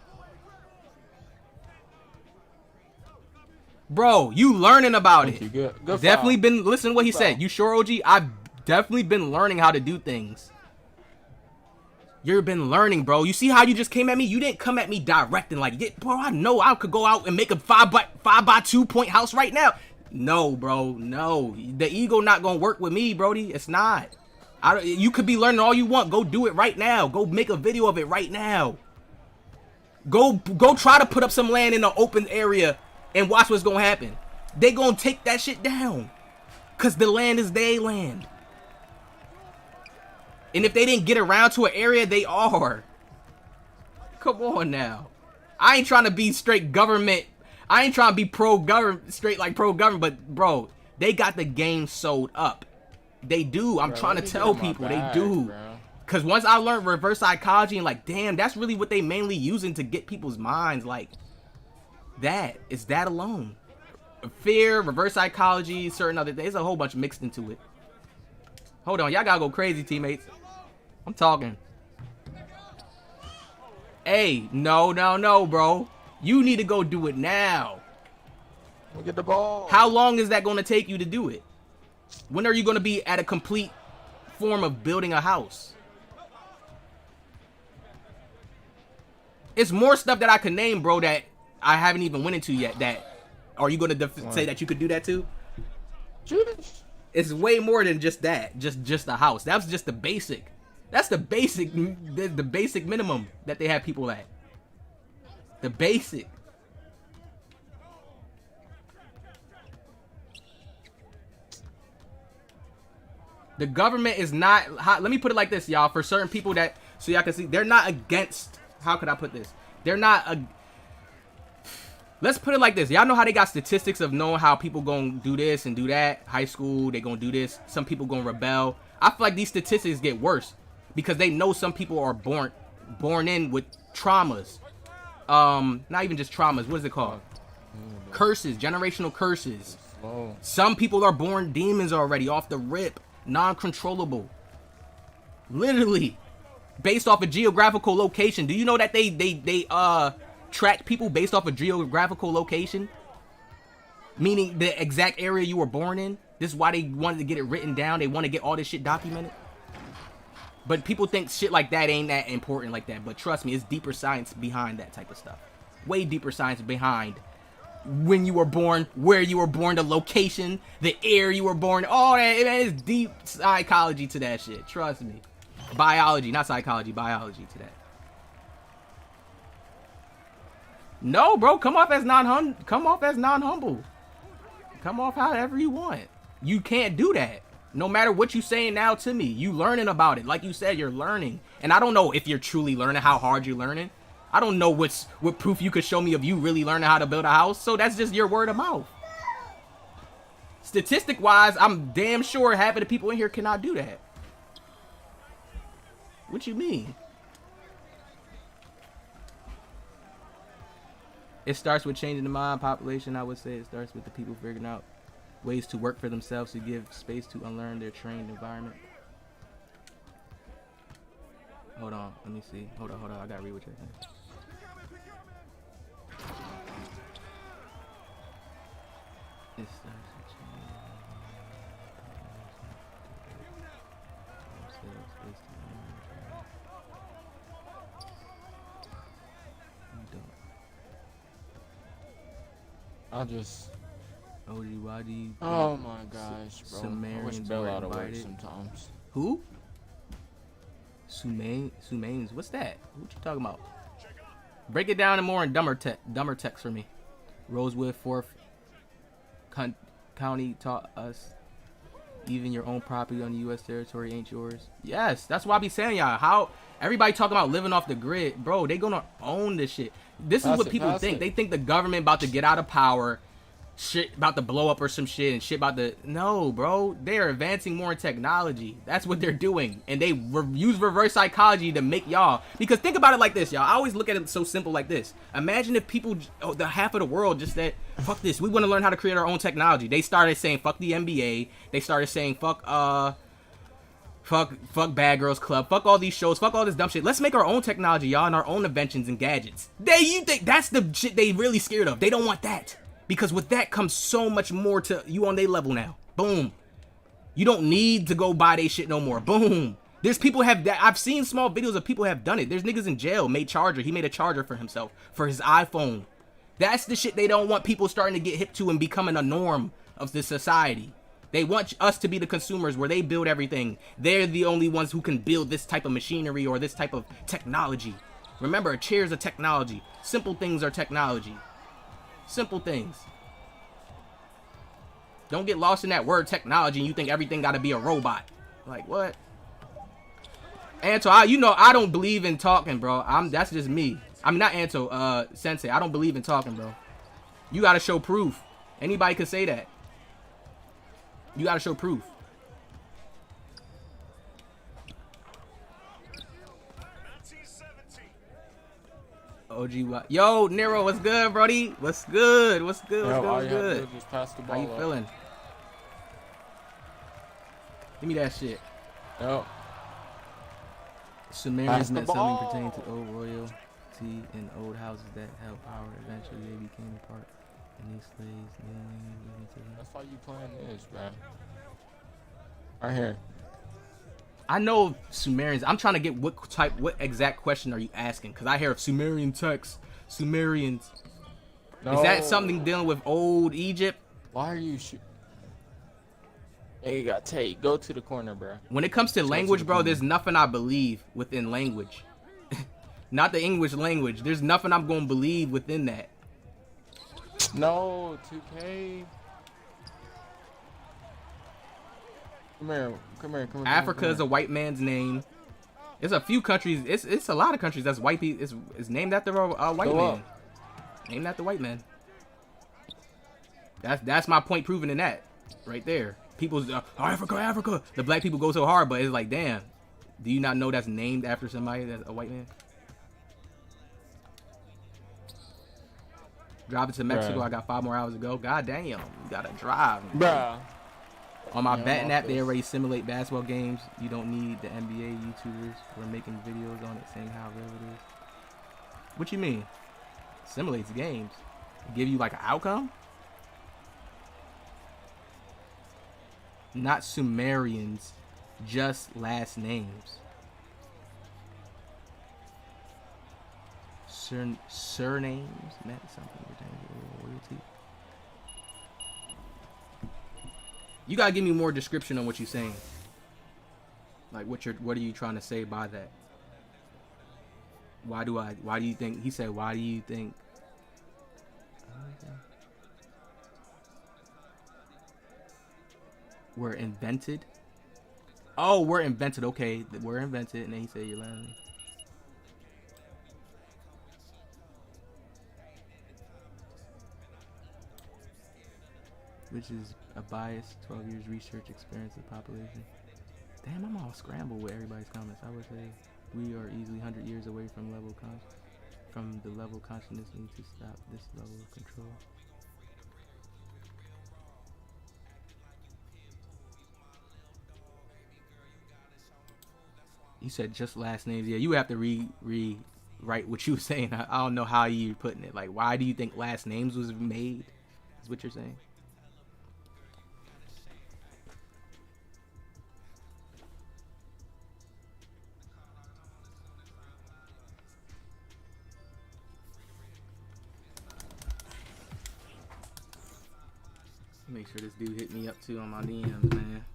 Bro, you learning about it. Good Definitely foul. been listen to what he Good said. foul. You sure, OG? I've definitely been learning how to do things. You've been learning, bro. You see how you just came at me? You didn't come at me direct and like, yeah, bro, I know I could go out and make a 5x2 point house right now. No, bro, no. The ego not gonna work with me, Brody. It's not. You could be learning all you want. Go do it right now. Go make a video of it right now. Go try to put up some land in an open area and watch what's gonna happen. They gonna take that shit down. Cause the land is their land. And if they didn't get around to an area, they are. Come on now. I ain't trying to be straight government. I ain't trying to be pro-government, straight like pro-government, but bro, they got the game sold up. They do. I'm trying to tell people they do. Cause once I learned reverse psychology and like, damn, that's really what they mainly using to get people's minds. Like, that. It's that alone. Fear, reverse psychology, certain other things. There's a whole bunch mixed into it. Hold on, y'all gotta go crazy, teammates. I'm talking. Hey, no, bro. You need to go do it now. We'll get the ball. How long is that going to take you to do it? When are you going to be at a complete form of building a house? It's more stuff that I could name, bro, that I haven't even went into yet. That are you going to say that you could do that too? It's way more than just that. Just a house. That's just the basic. That's the basic minimum that they have people at. The basic. The government is not, let me put it like this, y'all, for certain people that, so y'all can see, they're not against, how could I put this? They're not, let's put it like this. Y'all know how they got statistics of knowing how people gonna do this and do that. High school, they gonna do this. Some people gonna rebel. I feel like these statistics get worse because they know some people are born in with traumas. Not even just traumas. What is it called? Curses, generational curses. Some people are born demons already off the rip, non-controllable. Literally, based off a geographical location. Do you know that they track people based off a geographical location? Meaning the exact area you were born in. This is why they wanted to get it written down. They want to get all this shit documented. But people think shit like that ain't that important like that. But trust me, it's deeper science behind that type of stuff. Way deeper science behind when you were born, where you were born, the location, the air you were born. All that, man, it's deep psychology to that shit. Trust me. Biology, not psychology, biology to that. No, bro, come off as non-humble. Come off however you want. You can't do that. No matter what you saying now to me, you learning about it. Like you said, you're learning. And I don't know if you're truly learning, how hard you're learning. I don't know what proof you could show me of you really learning how to build a house. So that's just your word of mouth. Statistic-wise, I'm damn sure half of the people in here cannot do that. What you mean? It starts with changing the mind population. I would say it starts with the people figuring out ways to work for themselves, to give space to unlearn their trained environment. Hold on, let me see. Hold on. I gotta read what you're saying. It starts with changing themselves, space to unlearn their trained. Oh my gosh, bro. Sumerians I wish Bell were out of work invited. sometimes. Who? Sumains. What's that? What you talking about? Break it down in more in dumber text for me. Rosewood, 4th County taught us even your own property on the U.S. territory ain't yours. Yes, that's why I be saying y'all. How everybody talking about living off the grid, bro? They gonna own this shit. This is what people think. They think the government about to get out of power. Shit about to blow up or some shit and shit about to... No, bro. They're advancing more in technology. That's what they're doing. And they use reverse psychology to make y'all... Because think about it like this, y'all. I always look at it so simple like this. Imagine if people... the half of the world just said, fuck this. We want to learn how to create our own technology. They started saying, fuck the NBA. They started saying, fuck Bad Girls Club. Fuck all these shows. Fuck all this dumb shit. Let's make our own technology, y'all, and our own inventions and gadgets. You think that's the shit they really scared of. They don't want that. Because with that comes so much more to you on their level now. Boom. You don't need to go buy they shit no more. Boom. There's people have that. I've seen small videos of people have done it. There's niggas in jail made charger. He made a charger for himself for his iPhone. That's the shit they don't want people starting to get hip to and becoming a norm of the society. They want us to be the consumers where they build everything. They're the only ones who can build this type of machinery or this type of technology. Remember, a chair is a technology. Simple things are technology. Simple things. Don't get lost in that word technology and you think everything got to be a robot. Like, what? Anto, you know I don't believe in talking, bro. That's just me. I'm not Anto, Sensei. I don't believe in talking, bro. You got to show proof. Anybody can say that. You got to show proof. OG, what? Yo, Nero, what's good, brody? What's good? What's good? What's good? What's good? Just pass the ball. How you feeling? Give me that shit. Yo. Sumerians meant something pertaining to old royalty in old houses that held power. Eventually, they became a part. And these slaves. That's why you playing this, man. Right here. I know Sumerians. I'm trying to get what exact question are you asking? Because I hear of Sumerian text, Sumerians. No. Is that something dealing with old Egypt? Why are you Hey, you got Tate. Go to the corner, bro. When it comes to language, bro, there's nothing I believe within language. Not the English language. There's nothing I'm going to believe within that. No, 2K. Come here. Africa is a white man's name. There's a few countries. It's a lot of countries that's white people. It's named after a white man. Named after white man. That's my point proven in that right there. People's Africa. The black people go so hard, but it's like, damn. Do you not know that's named after somebody that's a white man? Driving to Mexico. Bruh. I got 5 more hours to go. God damn, you gotta drive, bruh. On my betting app, they already simulate basketball games. You don't need the NBA YouTubers who are making videos on it saying how real it is. What you mean? Simulates games. Give you like an outcome? Not Sumerians, just last names. Surnames meant something pertaining to royalty. You gotta give me more description on what you're saying. Like what are you trying to say by that? Why do you think he said why do you think we're invented? Oh, we're invented. Okay, we're invented, and then he said you're lying. Which is a bias, 12 years research experience of population. Damn, I'm all scrambled with everybody's comments. I would say we are easily 100 years away from the level consciousness need to stop this level of control. You said just last names. Yeah, you have to rewrite what you were saying. I don't know how you're putting it. Like, why do you think last names was made? Is what you're saying? Make sure this dude hit me up too on my DMs, man.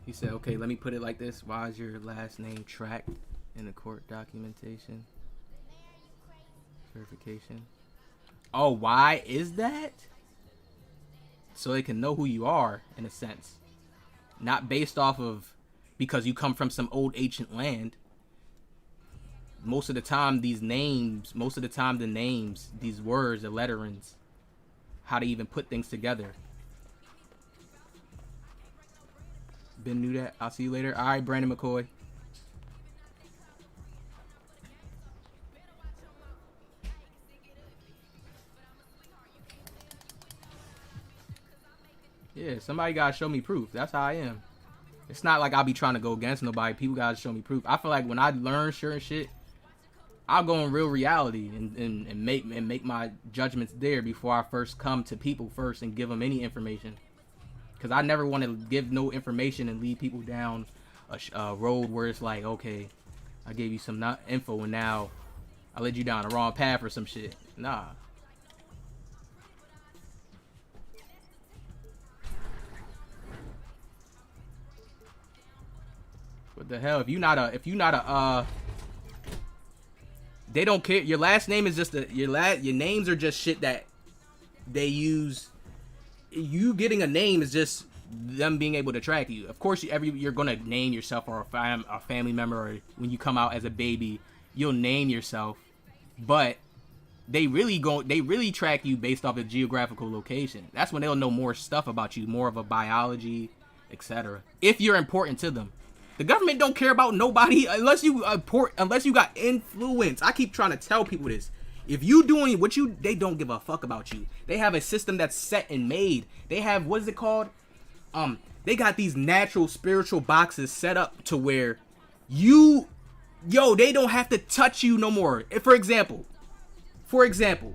He said, okay, let me put it like this. Why is your last name tracked in the court documentation? Verification. Oh, why is that? So they can know who you are, in a sense. Not based off of because you come from some old ancient land. Most of the time, the names, these words, the letterings, how to even put things together. Ben knew that. I'll see you later. All right, Brandon McCoy. Yeah, somebody gotta show me proof. That's how I am. It's not like I'll be trying to go against nobody. People gotta show me proof. I feel like when I learn certain shit, I'll go in real reality and make my judgments there before I first come to people first and give them any information. Because I never want to give no information and lead people down a road where it's like, okay, I gave you some info and now I led you down the wrong path or some shit. Nah. What the hell? If you not a they don't care. Your last name is just your names are just shit that they use. You getting a name is just them being able to track you. Of course, you're gonna name yourself or a family member, or when you come out as a baby, you'll name yourself. But they really track you based off of geographical location. That's when they'll know more stuff about you, more of a biology, etc. If you're important to them. The government don't care about nobody unless you got influence. I keep trying to tell people this. If you doing what they don't give a fuck about you. They have a system that's set and made. They have, what is it called? They got these natural spiritual boxes set up to where they don't have to touch you no more. For example,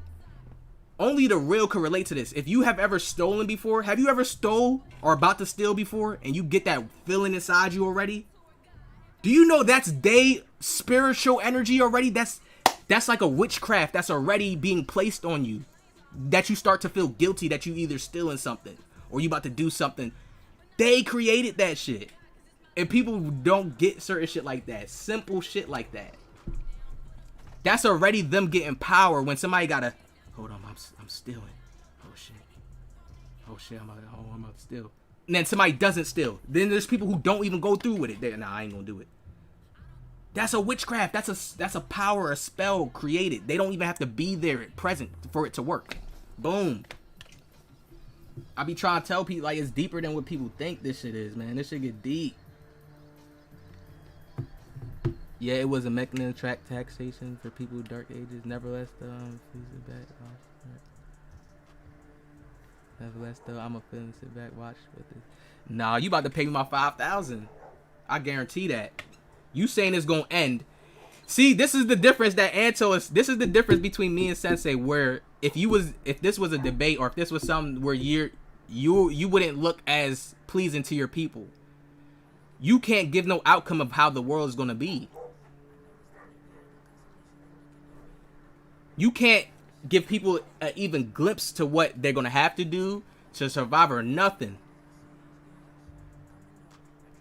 only the real can relate to this. If you have ever stolen before, have you ever stole or about to steal before and you get that feeling inside you already? Do you know that's spiritual energy already? That's like a witchcraft that's already being placed on you. That you start to feel guilty that you either stealing something or you about to do something. They created that shit. And people don't get certain shit like that. Simple shit like that. That's already them getting power when somebody gotta, hold on, I'm stealing. Oh shit, I'm about to steal. And then somebody doesn't steal. Then there's people who don't even go through with it. Nah, I ain't gonna do it. That's a witchcraft. That's a power, a spell created. They don't even have to be there present for it to work. Boom. I be trying to tell people, like, it's deeper than what people think this shit is, man. This shit get deep. Yeah, it was a mechanism to track taxation for people with dark ages. Nevertheless, though, I'm a feeling sit back, watch with it. Nah, you about to pay me my 5,000. I guarantee that. You saying it's gonna end. See, this is the difference that Anto is. This is the difference between me and Sensei. Where if this was a debate, or if this was something where you wouldn't look as pleasing to your people. You can't give no outcome of how the world is gonna be. You can't give people an even glimpse to what they're gonna have to do to survive or nothing.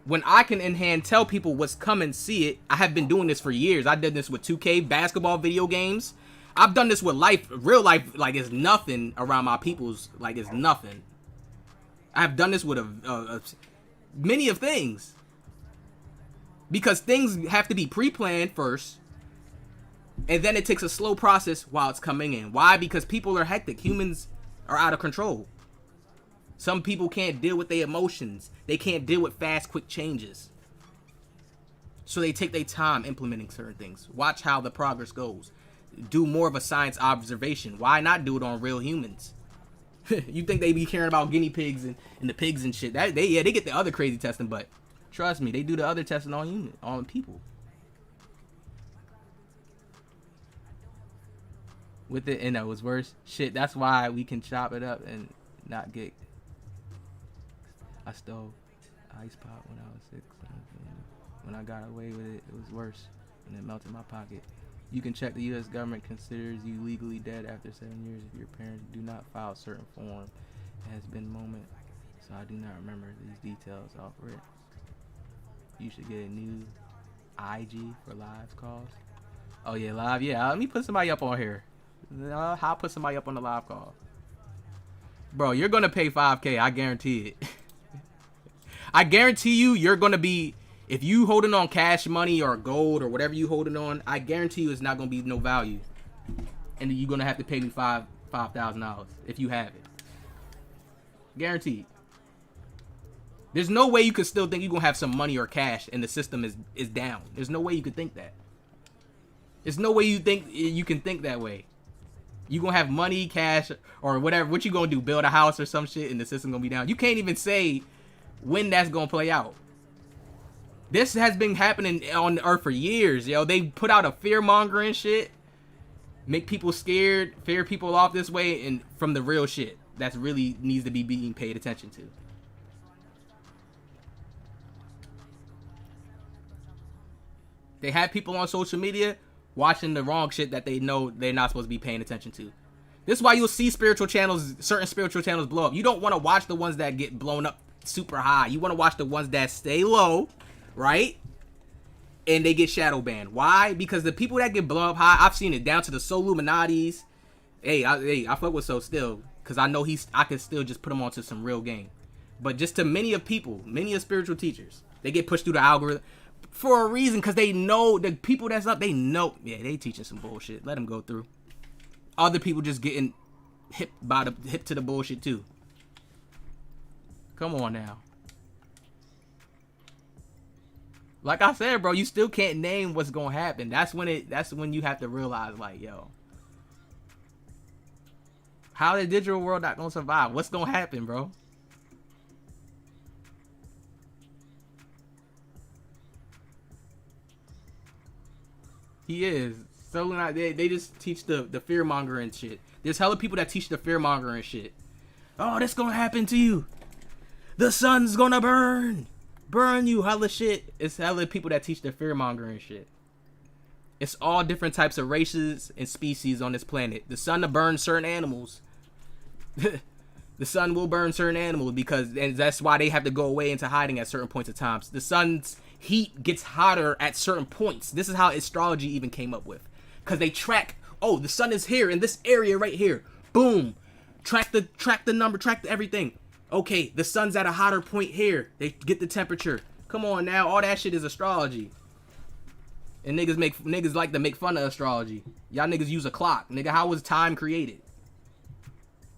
When I can in hand tell people what's coming, see it. I have been doing this for years. I did this with 2K, basketball, video games. I've done this with life, real life, like it's nothing around my people's, like it's nothing. I've done this with many of things. Because things have to be pre-planned first. And then it takes a slow process while it's coming in. Why? Because people are hectic. Humans are out of control. Some people can't deal with their emotions. They can't deal with fast, quick changes. So they take their time implementing certain things. Watch how the progress goes. Do more of a science observation. Why not do it on real humans? You think they be caring about guinea pigs and the pigs and shit. They get the other crazy testing, but trust me, they do the other testing on people. With it, and that was worse. Shit, that's why we can chop it up and not get. I stole ice pop when I was 6. When I got away with it, it was worse, and it melted my pocket. You can check the U.S. government considers you legally dead after 7 years if your parents do not file certain form. It has been a moment, so I do not remember these details off rip. You should get a new IG for live calls. Oh yeah, live. Yeah, let me put somebody up on here. I'll put somebody up on the live call. Bro, you're gonna pay 5K. I guarantee it. I guarantee you're gonna be, if you holding on cash money or gold or whatever you holding on, I guarantee you it's not gonna be no value, and you're gonna have to pay me $5,000 if you have it. Guaranteed. There's no way you could still think you're gonna have some money or cash and the system is down. There's no way you could think that. There's no way you can think that way. You gonna have money, cash, or whatever. What you gonna do? Build a house or some shit, and the system gonna be down. You can't even say when that's gonna play out. This has been happening on the earth for years, yo. They put out a fear-mongering shit, make people scared, fear people off this way, and from the real shit that's really needs to be being paid attention to. They have people on social media watching the wrong shit that they know they're not supposed to be paying attention to. This is why you'll see spiritual channels, certain spiritual channels blow up. You don't want to watch the ones that get blown up super high. You want to watch the ones that stay low, right? And they get shadow banned. Why? Because the people that get blown up high, I've seen it down to the Soluminatis. Hey, I fuck with So still, because I know I can still just put him onto some real game. But just to many of people, many of spiritual teachers, they get pushed through the algorithm for a reason, because they know the people that's up, they know, yeah, they teaching some bullshit. Let them go through. Other people just getting hip to the bullshit too. Come on now. Like I said, bro, you still can't name what's gonna happen. That's when you have to realize, like, yo, how the digital world not gonna survive? What's gonna happen, bro? He is. So they just teach the fear mongering shit. There's hella people that teach the fear mongering shit. Oh, this gonna happen to you. The sun's gonna burn you, hella shit. It's hella people that teach the fear mongering shit. It's all different types of races and species on this planet. The sun to burn certain animals. The sun will burn certain animals and that's why they have to go away into hiding at certain points of times. The sun's heat gets hotter at certain points. This is how astrology even came up with. Because they track, oh, the sun is here in this area right here. Boom. Track the number, track everything. Okay, the sun's at a hotter point here. They get the temperature. Come on now, all that shit is astrology. And niggas like to make fun of astrology. Y'all niggas use a clock. Nigga, how was time created?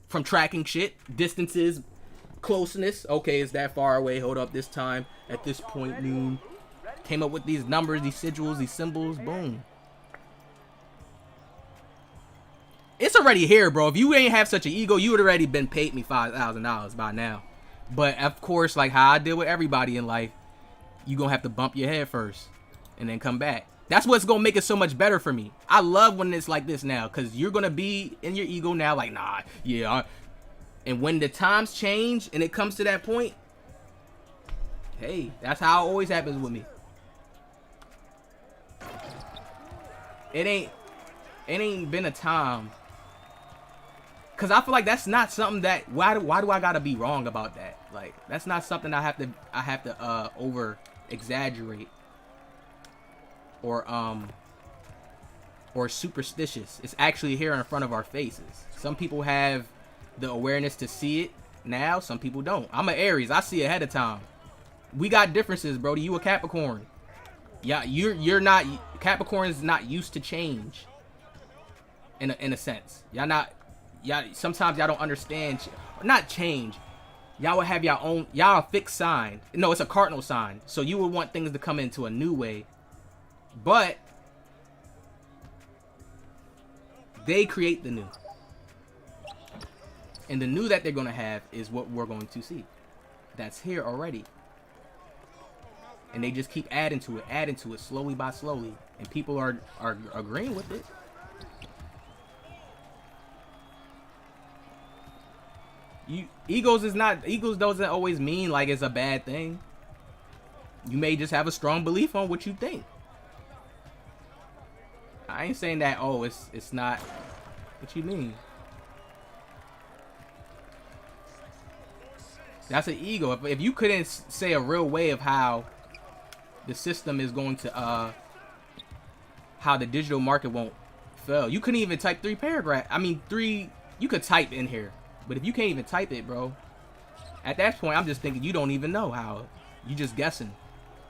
From tracking shit, distances, closeness. Okay, it's that far away. Hold up, this time at this point noon. Came up with these numbers, these sigils, these symbols. Boom. It's already here, bro. If you ain't have such an ego, you would already been paid me $5,000 by now. But of course, like how I deal with everybody in life, you gonna have to bump your head first and then come back. That's what's gonna make it so much better for me. I love when it's like this now, because you're gonna be in your ego now, like, nah, yeah. And when the times change and it comes to that point, hey, that's how it always happens with me. It ain't been a time, because I feel like that's not something that, why do I gotta be wrong about that? Like, that's not something I have to over exaggerate or superstitious. It's actually here in front of our faces. Some people have the awareness to see it now, some people don't. I'm an Aries, I see ahead of time. We got differences, Brody. You a Capricorn. Yeah, you're not. Capricorn is not used to change. In a sense, y'all sometimes y'all don't understand. Not change. Y'all would have y'all a fixed sign. No, it's a cardinal sign. So you would want things to come into a new way, but they create the new, and the new that they're gonna have is what we're going to see. That's here already. And they just keep adding to it slowly by slowly. And people are agreeing with it. Egos doesn't always mean like it's a bad thing. You may just have a strong belief on what you think. I ain't saying that, oh, it's not. What you mean? That's an ego. If you couldn't say a real way of how the system is going to how the digital market won't fail, you couldn't even type 3 paragraphs. I mean, you could type in here, but if you can't even type it, bro, at that point I'm just thinking you don't even know how. You just guessing.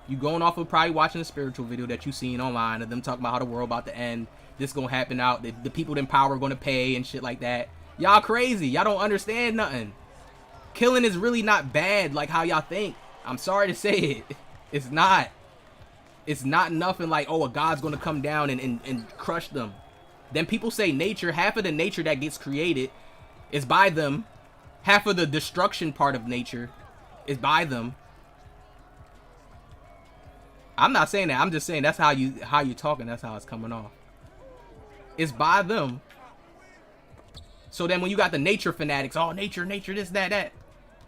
You going off of probably watching a spiritual video that you seen online of them talking about how the world about to end, this gonna happen out, the people in power are gonna pay and shit like that. Y'all crazy. Y'all don't understand nothing. Killing is really not bad like how y'all think. I'm sorry to say it. It's not. It's not nothing like, oh, a god's gonna come down and crush them. Then people say nature, half of the nature that gets created is by them. Half of the destruction part of nature is by them. I'm not saying that. I'm just saying that's how you talking. That's how it's coming off. It's by them. So then when you got the nature fanatics, oh, nature, this, that.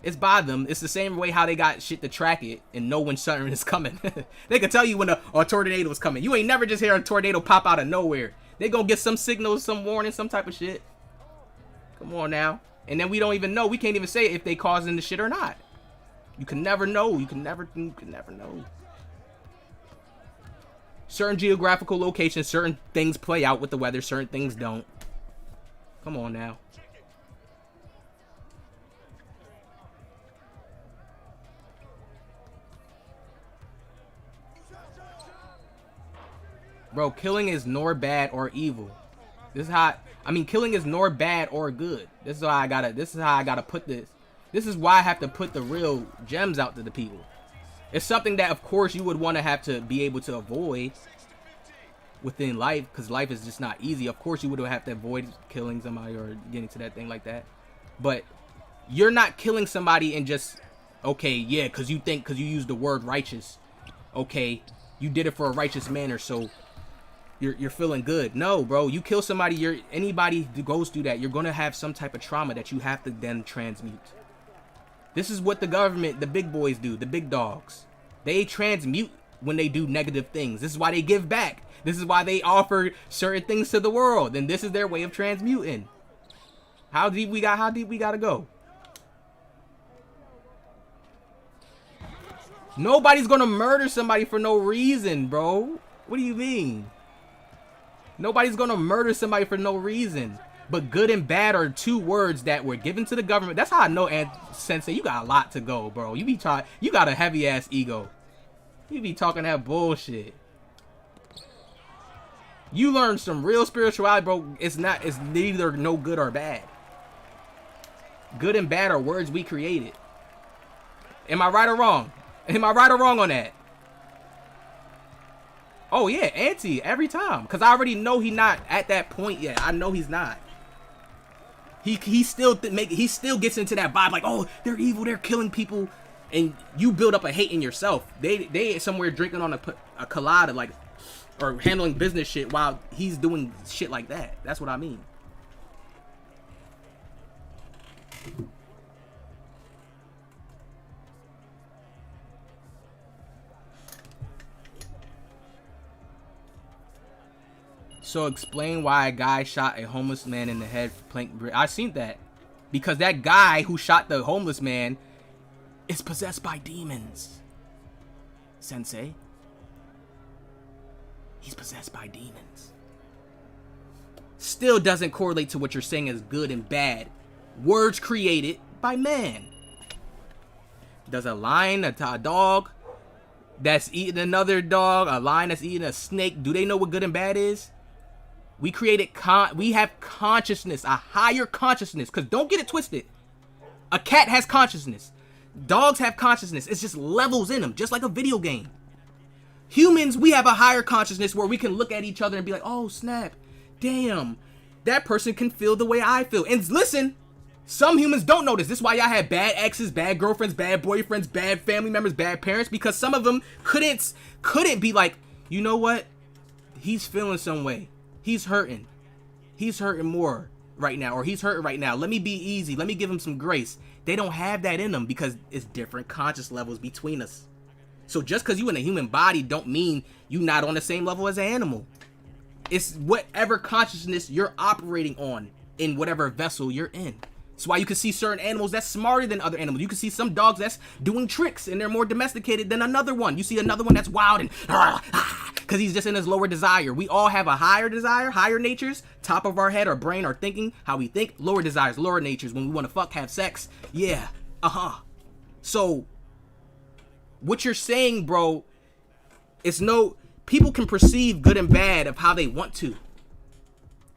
It's by them. It's the same way how they got shit to track it and know when something is coming. They can tell you when a tornado is coming. You ain't never just hear a tornado pop out of nowhere. They gonna get some signals, some warning, some type of shit. Come on now. And then we don't even know. We can't even say if they causing the shit or not. You can never know. You can never know. Certain geographical locations, certain things play out with the weather, certain things don't. Come on now. Bro, killing is nor bad or evil. This is how killing is nor bad or good. This is how I gotta put this. This is why I have to put the real gems out to the people. It's something that of course you would want to have to be able to avoid within life, because life is just not easy. Of course you would have to avoid killing somebody or getting to that thing like that. But you're not killing somebody and just, okay, yeah, because you use the word righteous. Okay, you did it for a righteous manner, so you're feeling good. No, bro, you kill somebody, anybody who goes through that, you're gonna have some type of trauma that you have to then transmute. This is what the government, the big boys do, the big dogs. They transmute when they do negative things. This is why they give back. This is why they offer certain things to the world, and this is their way of transmuting. How deep we gotta go? Nobody's gonna murder somebody for no reason, bro. What do you mean? Nobody's gonna murder somebody for no reason. But good and bad are two words that were given to the government. That's how I know, Sensei, you got a lot to go, bro. You got a heavy ass ego. You be talking that bullshit. You learn some real spirituality, bro. It's neither no good or bad. Good and bad are words we created. Am I right or wrong? Am I right or wrong on that? Oh yeah, anti every time, because I already know he's not at that point yet. I know he's not. He still gets into that vibe like, oh, they're evil, they're killing people, and you build up a hate in yourself. They somewhere drinking on a colada, like, or handling business shit while he's doing shit like that. That's what I mean. So explain why a guy shot a homeless man in the head for plank bridge. I seen that. Because that guy who shot the homeless man is possessed by demons. Sensei. He's possessed by demons. Still doesn't correlate to what you're saying as good and bad. Words created by man. Does a lion, a dog that's eating another dog, a lion that's eating a snake, do they know what good and bad is? We created we have consciousness, a higher consciousness, because don't get it twisted. A cat has consciousness. Dogs have consciousness. It's just levels in them, just like a video game. Humans, we have a higher consciousness where we can look at each other and be like, oh snap, damn, that person can feel the way I feel. And listen, some humans don't know this. This is why y'all have bad exes, bad girlfriends, bad boyfriends, bad family members, bad parents, because some of them couldn't be like, you know what? He's feeling some way. He's hurting. He's hurting more right now, or he's hurting right now. Let me be easy. Let me give him some grace. They don't have that in them because it's different conscious levels between us. So just because you in a human body don't mean you not on the same level as an animal. It's whatever consciousness you're operating on in whatever vessel you're in. That's why you can see certain animals that's smarter than other animals. You can see some dogs that's doing tricks and they're more domesticated than another one. You see another one that's wild and because he's just in his lower desire. We all have a higher desire, higher natures, top of our head, our brain, our thinking, how we think, lower desires, lower natures. When we want to fuck, have sex, yeah, So what you're saying, bro, it's people can perceive good and bad of how they want to.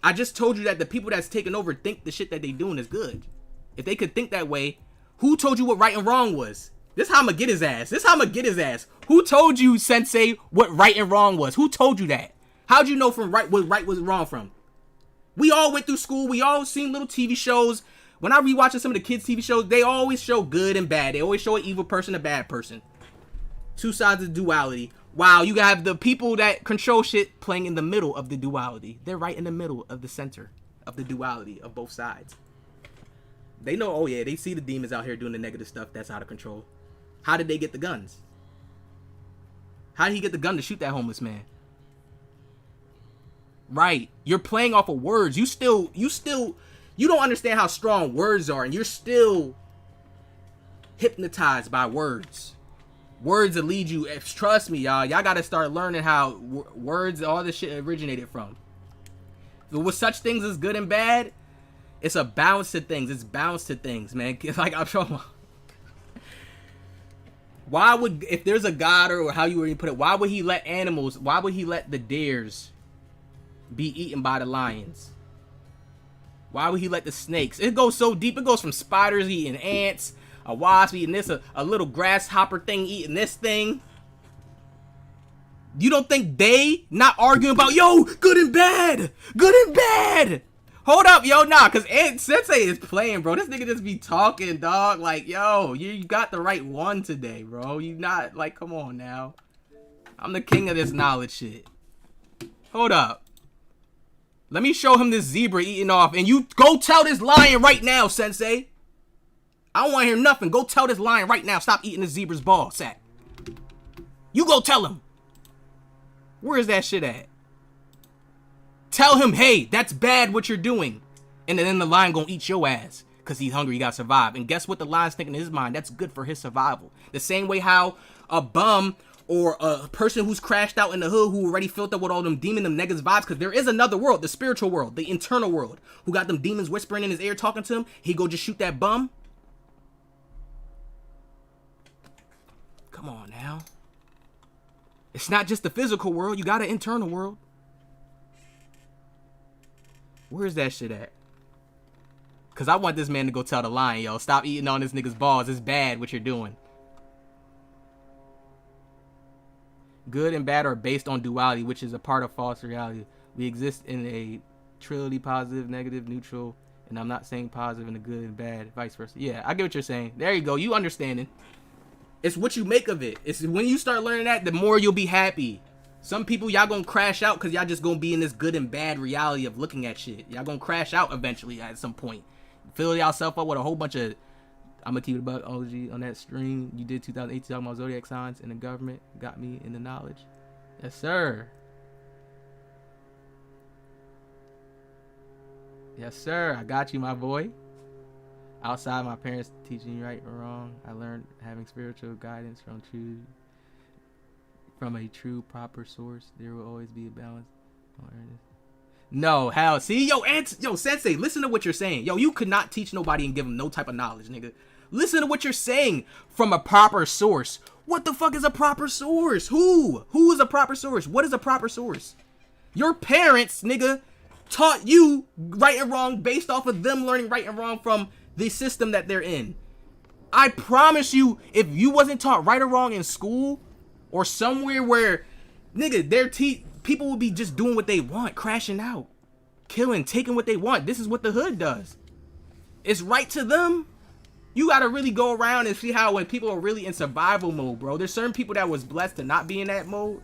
I just told you that the people that's taking over think the shit that they doing is good. If they could think that way, who told you what right and wrong was? This how I'm gonna get his ass. Who told you, Sensei, what right and wrong was? Who told you that? How'd you know from what right was wrong from? We all went through school. We all seen little TV shows. When I rewatching some of the kids' TV shows, they always show good and bad. They always show an evil person, a bad person. Two sides of duality. Wow, you have the people that control shit playing in the middle of the duality. They're right in the middle of the center of the duality of both sides. They know, oh yeah, they see the demons out here doing the negative stuff that's out of control. How did they get the guns? How did he get the gun to shoot that homeless man? Right. You're playing off of words. You don't understand how strong words are, and you're still hypnotized by words. Words that lead you. Trust me, y'all. Y'all got to start learning how words, all this shit originated from. With such things as good and bad, it's a balance to things. It's balance to things, man. Like, I'm sure. Why would, if there's a God, or how you would put it, why would he let animals, why would he let the deers be eaten by the lions? Why would he let the snakes? It goes so deep. It goes from spiders eating ants, a wasp eating this, a little grasshopper thing eating this thing. You don't think they not arguing about, yo, good and bad, good and bad? Hold up, yo, nah, because Sensei is playing, bro. This nigga just be talking, dog. Like, yo, you got the right one today, bro. You not, like, come on now. I'm the king of this knowledge shit. Hold up. Let me show him this zebra eating off, and you go tell this lion right now, Sensei. I don't want to hear nothing. Go tell this lion right now, stop eating the zebra's ball sack. You go tell him. Where is that shit at? Tell him, hey, that's bad what you're doing. And then the lion gonna eat your ass. Because he's hungry, he gotta survive. And guess what the lion's thinking in his mind? That's good for his survival. The same way how a bum or a person who's crashed out in the hood who already filled up with all them demon, them negative vibes, because there is another world, the spiritual world, the internal world, who got them demons whispering in his ear talking to him, he go just shoot that bum. Come on now. It's not just the physical world, you got an internal world. Where's that shit at? Because I want this man to go tell the lion, yo, stop eating on this nigga's balls. It's bad what you're doing. Good and bad are based on duality, which is a part of false reality. We exist in a trinity, positive, negative, neutral, and I'm not saying positive and the good and bad, vice versa. Yeah, I get what you're saying. There you go. You understanding. It's what you make of it. It's when you start learning that, the more you'll be happy. Some people, y'all gonna crash out because y'all just gonna be in this good and bad reality of looking at shit. Y'all gonna crash out eventually at some point. Fill yourself up with a whole bunch of, I'm gonna keep it about OG on that stream. You did 2018 talking about zodiac signs and the government got me in the knowledge. Yes, sir. Yes, sir. I got you, my boy. Outside my parents teaching right or wrong, I learned having spiritual guidance from a true proper source. There will always be a balance. No, hell, see, yo, Sensei, listen to what you're saying. Yo, you could not teach nobody and give them no type of knowledge, nigga. Listen to what you're saying from a proper source. What the fuck is a proper source? Who is a proper source? What is a proper source? Your parents, nigga, taught you right and wrong based off of them learning right and wrong from the system that they're in. I promise you, if you wasn't taught right or wrong in school or somewhere where, nigga, people will be just doing what they want, crashing out, killing, taking what they want. This is what the hood does. It's right to them. You gotta really go around and see how when people are really in survival mode, bro. There's certain people that was blessed to not be in that mode,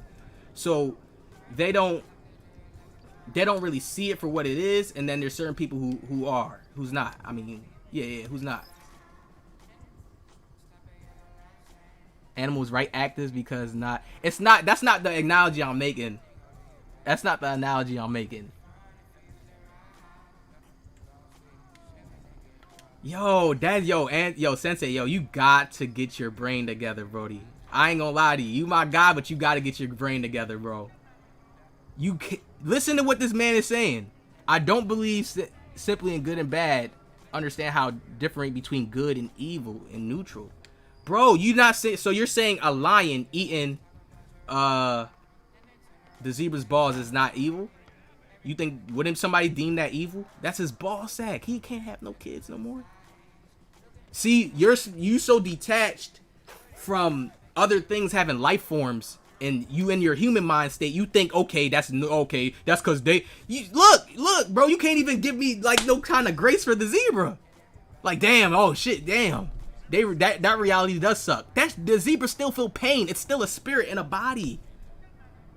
so they don't really see it for what it is. And then there's certain people who's not. I mean, yeah, who's not. Animals right actors because that's not the analogy I'm making. That's not the analogy I'm making. Yo, Sensei, yo, you got to get your brain together, Brody. I ain't gonna lie to you. You my guy, but you got to get your brain together, bro. Listen to what this man is saying. I don't believe simply in good and bad understand how different between good and evil and neutral. Bro, you not say so you're saying a lion eating the zebra's balls is not evil? You think, wouldn't somebody deem that evil? That's his ball sack. He can't have no kids no more. See, you so detached from other things having life forms And you in your human mind state, you think, okay, that's because look, bro, you can't even give me like no kind of grace for the zebra. Like, damn, oh shit, damn. That reality does suck. The zebra still feel pain. It's still a spirit in a body.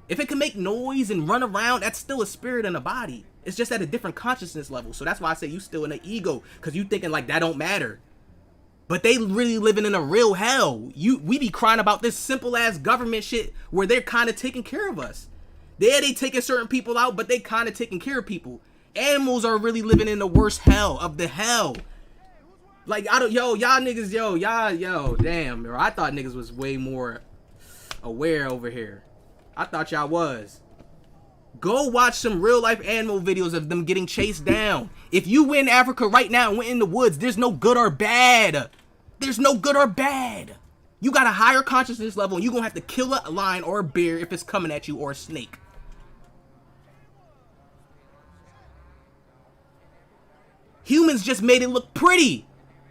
If it can make noise and run around, that's still a spirit in a body. It's just at a different consciousness level. So that's why I say you still in the ego, because you thinking like that don't matter. But they really living in a real hell. We be crying about this simple ass government shit where they're kind of taking care of us. They taking certain people out, but they kind of taking care of people. Animals are really living in the worst hell of the hell. Like, y'all niggas, damn, bro. I thought niggas was way more aware over here. I thought y'all was. Go watch some real life animal videos of them getting chased down. If you went in Africa right now and went in the woods, there's no good or bad. There's no good or bad. You got a higher consciousness level and you're going to have to kill a lion or a bear if it's coming at you, or a snake. Humans just made it look pretty.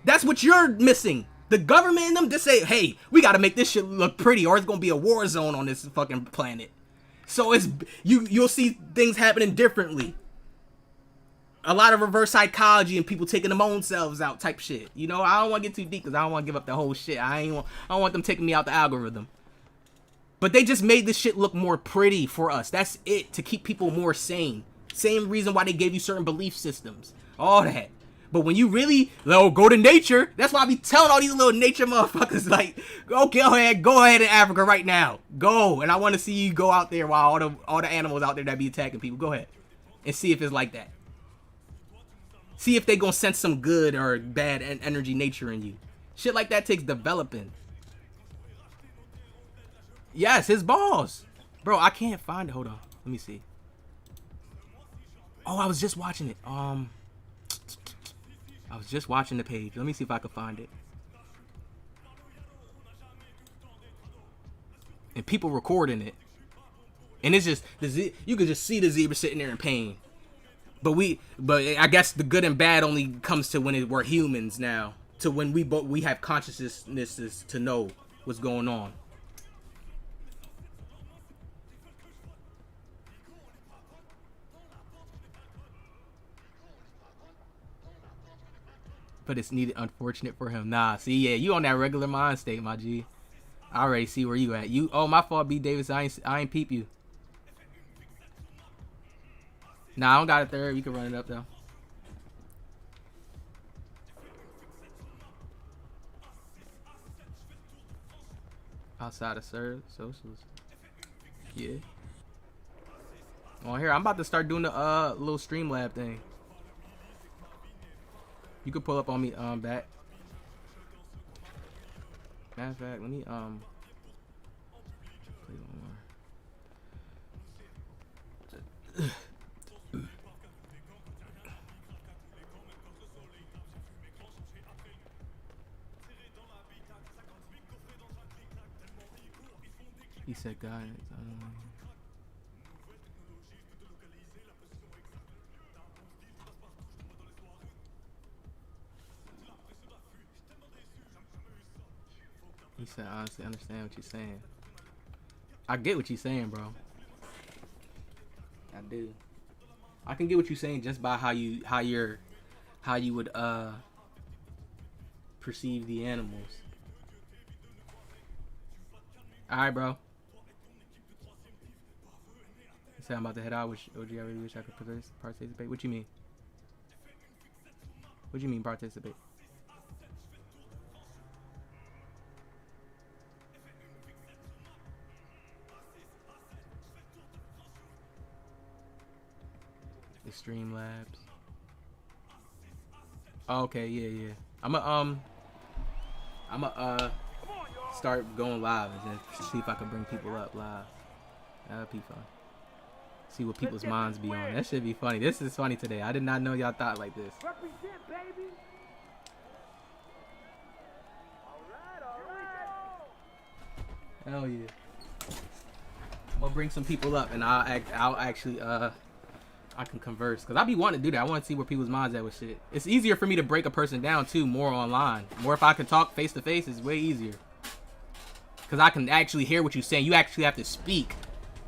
That's what you're missing. The government and them just say, hey, we got to make this shit look pretty or it's going to be a war zone on this fucking planet. So it's you'll see things happening differently. A lot of reverse psychology and people taking them own selves out type shit. You know, I don't want to get too deep because I don't want to give up the whole shit. I don't want them taking me out the algorithm. But they just made this shit look more pretty for us. That's it, to keep people more sane. Same reason why they gave you certain belief systems. All that. But when you really, go to nature, that's why I be telling all these little nature motherfuckers, like, okay, go ahead in Africa right now. Go. And I want to see you go out there while all the animals out there that be attacking people. Go ahead. And see if it's like that. See if they gonna sense some good or bad energy nature in you. Shit like that takes developing. Yes, his balls. Bro, I can't find it. Hold on. Let me see. Oh, I was just watching it. I was just watching the page. Let me see if I can find it. And people recording it. And it's just, you could just see the zebra sitting there in pain. But I guess the good and bad only comes to when we're humans now. To when we have consciousnesses to know what's going on. But it's needed, unfortunate for him. Nah, see, yeah, you on that regular mind state, my G. I already see where you at. Oh, my fault, B. Davis. I ain't peep you. Nah, I don't got it there. You can run it up, though. Outside of socials. Yeah. On here, I'm about to start doing the little Streamlab thing. You could pull up on me, back. Matter of fact, let me, play one more. He said, guys, he said, honestly, understand what you're saying. I get what you're saying, bro. I do. I can get what you're saying just by how you would perceive the animals. All right, bro. You said I'm about to head out. I really wish I could participate. What you mean? What you mean participate? Extreme Labs. Oh, okay, yeah. I'ma start going live and then see if I can bring people up live. That'd be fun. See what people's minds be on. That should be funny. This is funny today. I did not know y'all thought like this. Represent, baby. Hell yeah. I'm gonna bring some people up and I'll actually I can converse, because I be wanting to do that. I want to see where people's minds at with shit. It's easier for me to break a person down too, more online. More if I can talk face to face, is way easier. Because I can actually hear what you're saying. You actually have to speak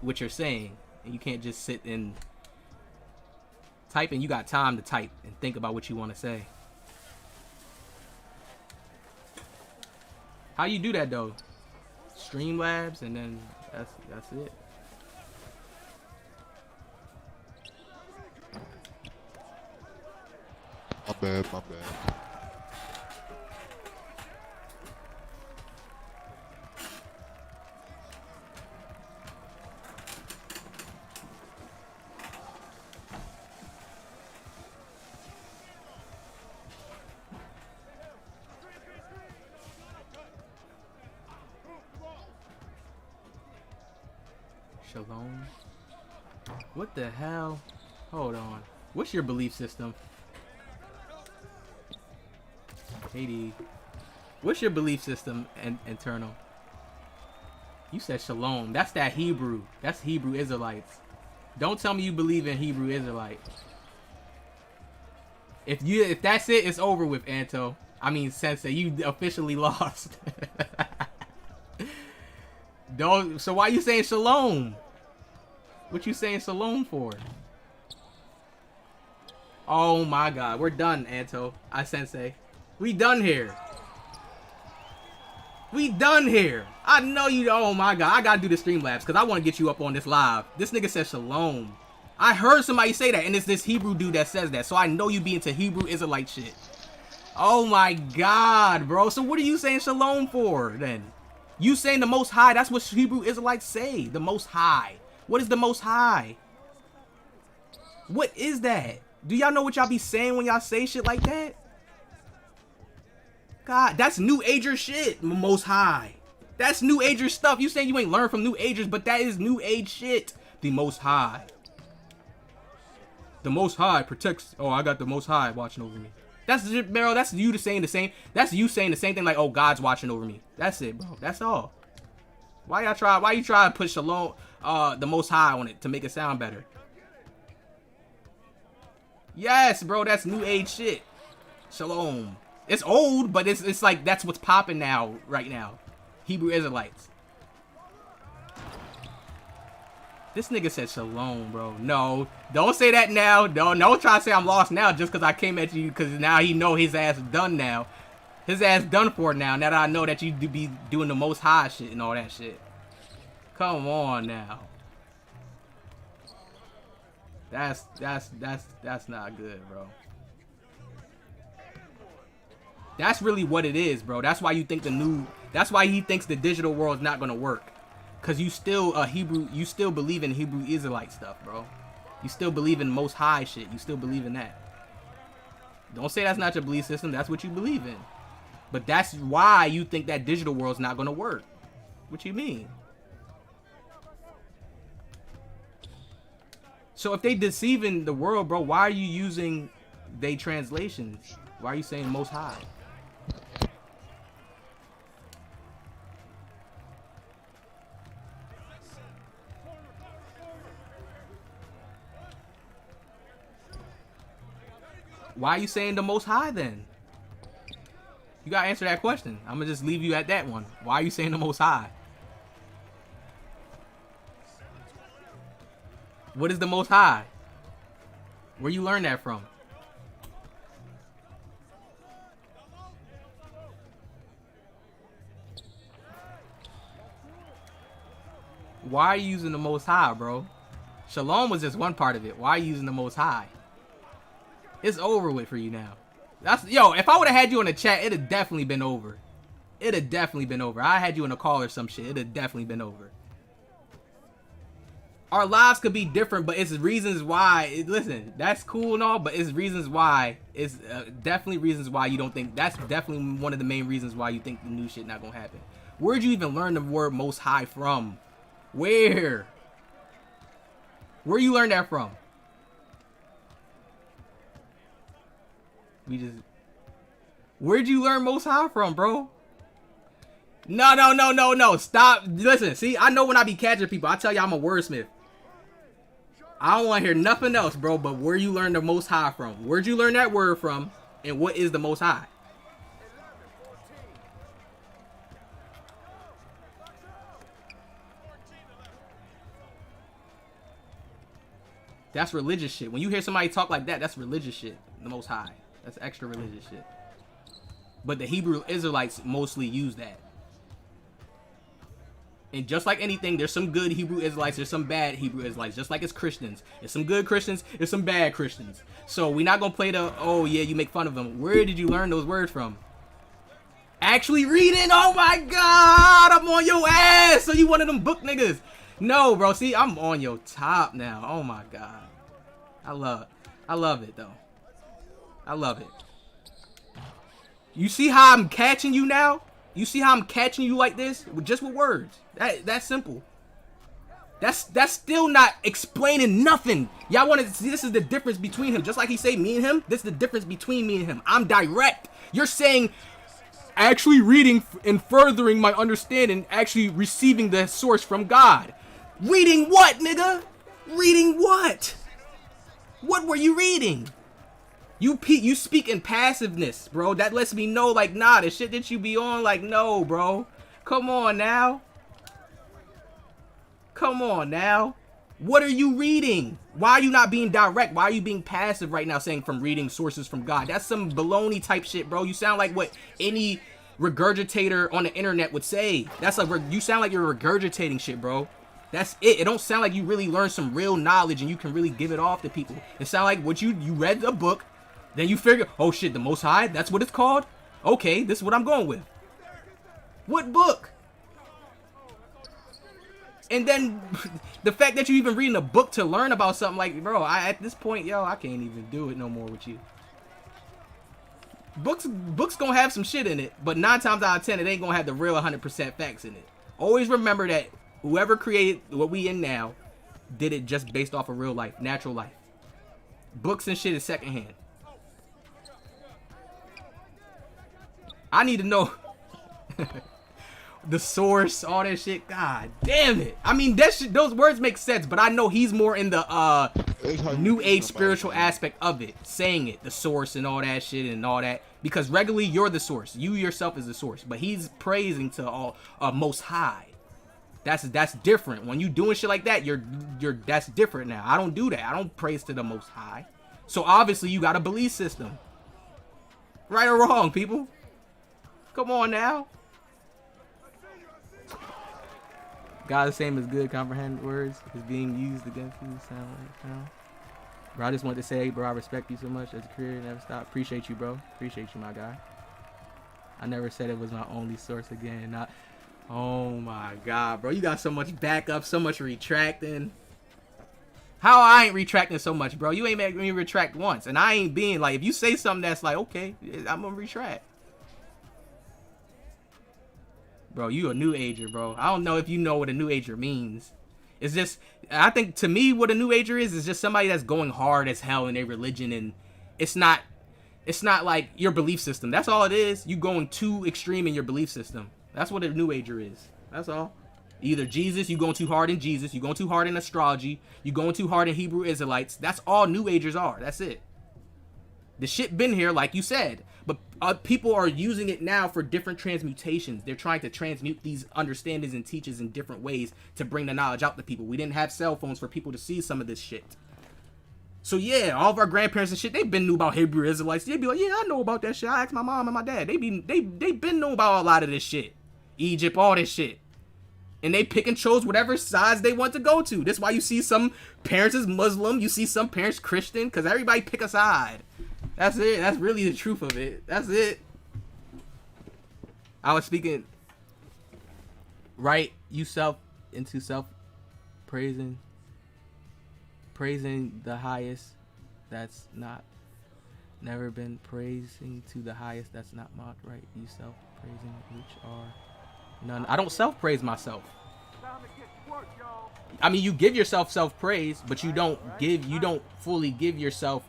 what you're saying. And you can't just sit and type, and you got time to type and think about what you want to say. How you do that though? Streamlabs, and then that's it. My bad, my bad. Shalom. What the hell? Hold on. What's your belief system? KD. What's your belief system internal? You said shalom. That's that Hebrew. That's Hebrew Israelites. Don't tell me you believe in Hebrew Israelites. If that's it, it's over with, Anto. I mean, Sensei, you officially lost. Don't. So why you saying shalom? What you saying shalom for? Oh my God, we're done, Anto. Sensei. We done here. We done here. I know you. Oh my God, I gotta do the Streamlabs because I want to get you up on this live. This nigga said shalom. I heard somebody say that, and it's this Hebrew dude that says that. So I know you be into Hebrew Israelite shit. Oh my God, bro. So what are you saying shalom for then? You saying the Most High? That's what Hebrew Israelites say. The Most High. What is the Most High? What is that? Do y'all know what y'all be saying when y'all say shit like that? God, that's New Ager shit, Most High. That's New Ager stuff. You saying you ain't learned from New Agers, but that is New Age shit. The Most High. The Most High protects. Oh, I got the Most High watching over me. That's bro. That's you saying the same. That's you saying the same thing. Like, oh, God's watching over me. That's it, bro. That's all. Why y'all try? Why you try to put shalom, the Most High on it to make it sound better? Yes, bro. That's New Age shit. Shalom. It's old, but it's like that's what's popping now, right now. Hebrew Israelites. This nigga said shalom, bro. No, don't say that now. Don't try to say I'm lost now just because I came at you, because now he know his ass is done now. His ass done for now. Now that I know that you do be doing the Most High shit and all that shit. Come on now. That's not good, bro. That's really what it is, bro. That's why you think that's why he thinks the digital world's not gonna work. Cause you still you still believe in Hebrew Israelite stuff, bro. You still believe in Most High shit. You still believe in that. Don't say that's not your belief system. That's what you believe in. But that's why you think that digital world's not gonna work. What you mean? So if they deceiving the world, bro, why are you using they translations? Why are you saying Most High? Why are you saying the Most High then? You gotta answer that question. I'm gonna just leave you at that one. Why are you saying the Most High? What is the Most High? Where you learn that from? Why are you using the Most High, bro? Shalom was just one part of it. Why are you using the Most High? It's over with for you now. Yo, if I would have had you in the chat, it'd have definitely been over. It'd have definitely been over. I had you in a call or some shit. It'd have definitely been over. Our lives could be different, but it's reasons why. Listen, that's cool and all, but it's reasons why. It's definitely reasons why you don't think. That's definitely one of the main reasons why you think the new shit not gonna happen. Where'd you even learn the word Most High from? Where? Where you learn that from? Where'd you learn Most High from, bro? No. Stop. Listen, see, I know when I be catching people, I tell you I'm a wordsmith. I don't want to hear nothing else, bro, but where you learn the Most High from? Where'd you learn that word from? And what is the Most High? That's religious shit. When you hear somebody talk like that, that's religious shit. The Most High. That's extra religious shit. But the Hebrew Israelites mostly use that. And just like anything, there's some good Hebrew Israelites, there's some bad Hebrew Israelites. Just like it's Christians. There's some good Christians, there's some bad Christians. So we're not going to play the, oh yeah, you make fun of them. Where did you learn those words from? Actually reading? Oh my God, I'm on your ass. So you one of them book niggas. No, bro. See, I'm on your top now. Oh my God. I love it though. I love it. You see how I'm catching you now? You see how I'm catching you like this? Just with words. That's simple. That's still not explaining nothing. Y'all want to see, this is the difference between him. Just like he say me and him, this is the difference between me and him. I'm direct. You're saying actually reading and furthering my understanding, actually receiving the source from God. Reading what, nigga? Reading what? What were you reading? You speak in passiveness, bro. That lets me know, like, nah, the shit that you be on, like, no, bro. Come on now. Come on now. What are you reading? Why are you not being direct? Why are you being passive right now, saying from reading sources from God? That's some baloney type shit, bro. You sound like what any regurgitator on the internet would say. That's like, you sound like you're regurgitating shit, bro. That's it. It don't sound like you really learned some real knowledge and you can really give it off to people. It sound like what you read a book, then you figure, oh shit, the Most High, that's what it's called? Okay, this is what I'm going with. What book? And then the fact that you even reading a book to learn about something, like, bro, at this point, yo, I can't even do it no more with you. Books gonna have some shit in it, but 9 times out of 10, it ain't gonna have the real 100% facts in it. Always remember that whoever created what we in now did it just based off of real life, natural life. Books and shit is secondhand. I need to know the source, all that shit. God damn it. I mean, that shit, those words make sense, but I know he's more in the new age spiritual aspect of it, saying it, the source and all that shit and all that, because regularly you're the source. You yourself is the source, but he's praising to all Most High. That's different. When you doing shit like that, you're that's different now. I don't do that. I don't praise to the Most High. So obviously you got a belief system. Right or wrong, people? Come on now. God the same as good comprehend words is being used against you. Sound like, you know? Bro, I just wanted to say, bro, I respect you so much as a creator. Never stop. Appreciate you, bro. Appreciate you, my guy. I never said it was my only source again. Not. Oh my God, bro. You got so much backup, so much retracting. How I ain't retracting so much, bro? You ain't making me retract once. And I ain't being like, if you say something that's like, okay, I'm gonna retract. Bro, you a new ager, bro. I don't know if you know what a new ager means. It's just, I think to me what a new ager is just somebody that's going hard as hell in their religion, and it's not like your belief system. That's all it is. You going too extreme in your belief system. That's what a new ager is. That's all. Either Jesus, you going too hard in Jesus, you going too hard in astrology, you going too hard in Hebrew Israelites. That's all new agers are. That's it. The shit been here, like you said, but people are using it now for different transmutations. They're trying to transmute these understandings and teachings in different ways to bring the knowledge out to people. We didn't have cell phones for people to see some of this shit. So yeah, all of our grandparents and shit, they been knew about Hebrew Israelites. They'd be like, yeah, I know about that shit. I asked my mom and my dad. They been know about a lot of this shit. Egypt, all this shit. And they pick and chose whatever sides they want to go to. That's why you see some parents is Muslim. You see some parents Christian. Because everybody pick a side. That's it. That's really the truth of it. That's it. I was speaking right you self into self praising the highest that's not never been praising to the highest that's not mocked, right? You self praising which are none. I don't self praise myself. I mean, you give yourself self praise, but you don't fully give yourself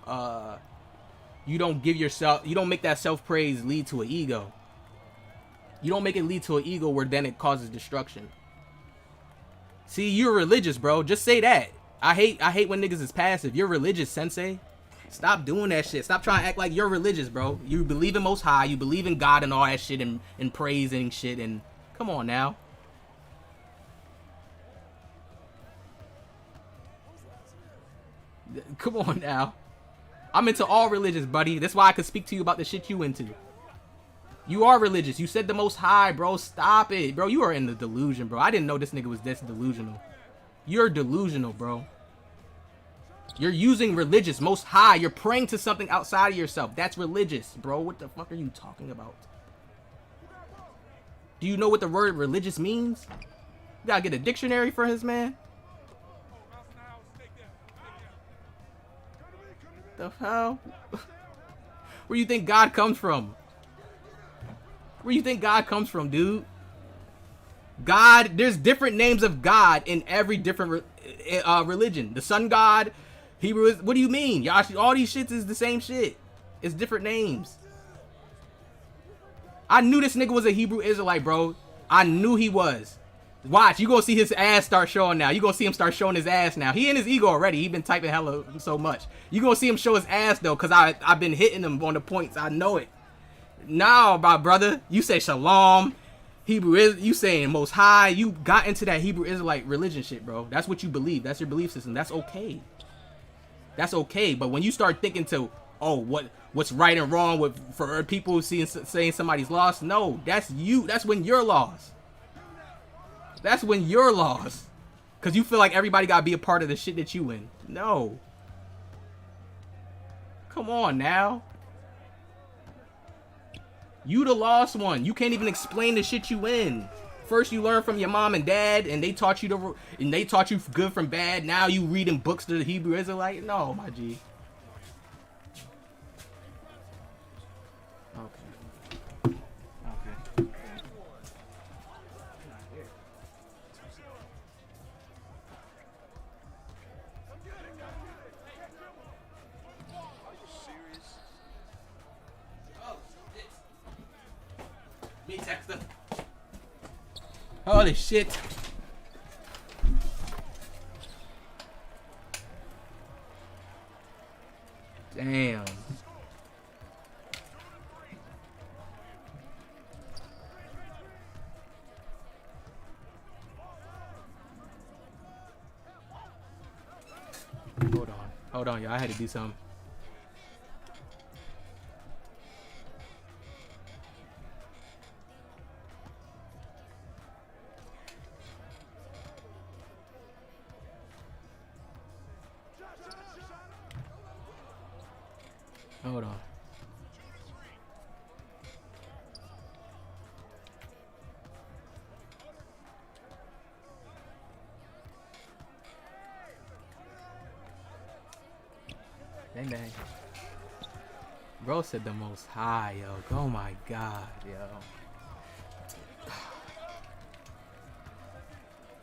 you don't make that self praise lead to an ego. You don't make it lead to an ego where then it causes destruction. See, you're religious, bro. Just say that. I hate when niggas is passive. You're religious, sensei. Stop doing that shit. Stop trying to act like you're religious, bro. You believe in Most High. You believe in God and all that shit and praising shit. And come on now. Come on now. I'm into all religions, buddy. That's why I could speak to you about the shit you into. You are religious. You said the Most High, bro. Stop it, bro. You are in the delusion, bro. I didn't know this nigga was this delusional. You're delusional, bro. You're using religious, Most High. You're praying to something outside of yourself. That's religious, bro. What the fuck are you talking about? Do you know what the word religious means? You gotta get a dictionary for his man. The hell? Where you think God comes from? Where you think God comes from, dude? God, there's different names of God in every different religion. The sun god, Hebrew is, what do you mean? Y'all, all these shits is the same shit. It's different names. I knew this nigga was a Hebrew Israelite, bro. I knew he was. Watch, you gonna see his ass start showing now. You gonna see him start showing his ass now. He in his ego already. He been typing hella so much. You gonna see him show his ass though, cause I've been hitting him on the points. I know it. Now, my brother, you say shalom. Hebrew is you saying Most High. You got into that Hebrew Israelite religion shit, bro. That's what you believe. That's your belief system. That's okay. That's okay. But when you start thinking to, oh, what's right and wrong for people saying somebody's lost, no, that's you. That's when you're lost. That's when you're lost. Cause you feel like everybody gotta be a part of the shit that you in. No. Come on now. You the lost one. You can't even explain the shit you in. First you learn from your mom and dad, and they taught you good from bad. Now you reading books to the Hebrew Israelite. No, my G. Okay. Okay. Me text them. Holy shit. Damn. Hold on, y'all. I had to do something. Hold on. Dang dang. Bro said the Most High, yo. Oh my God, yo.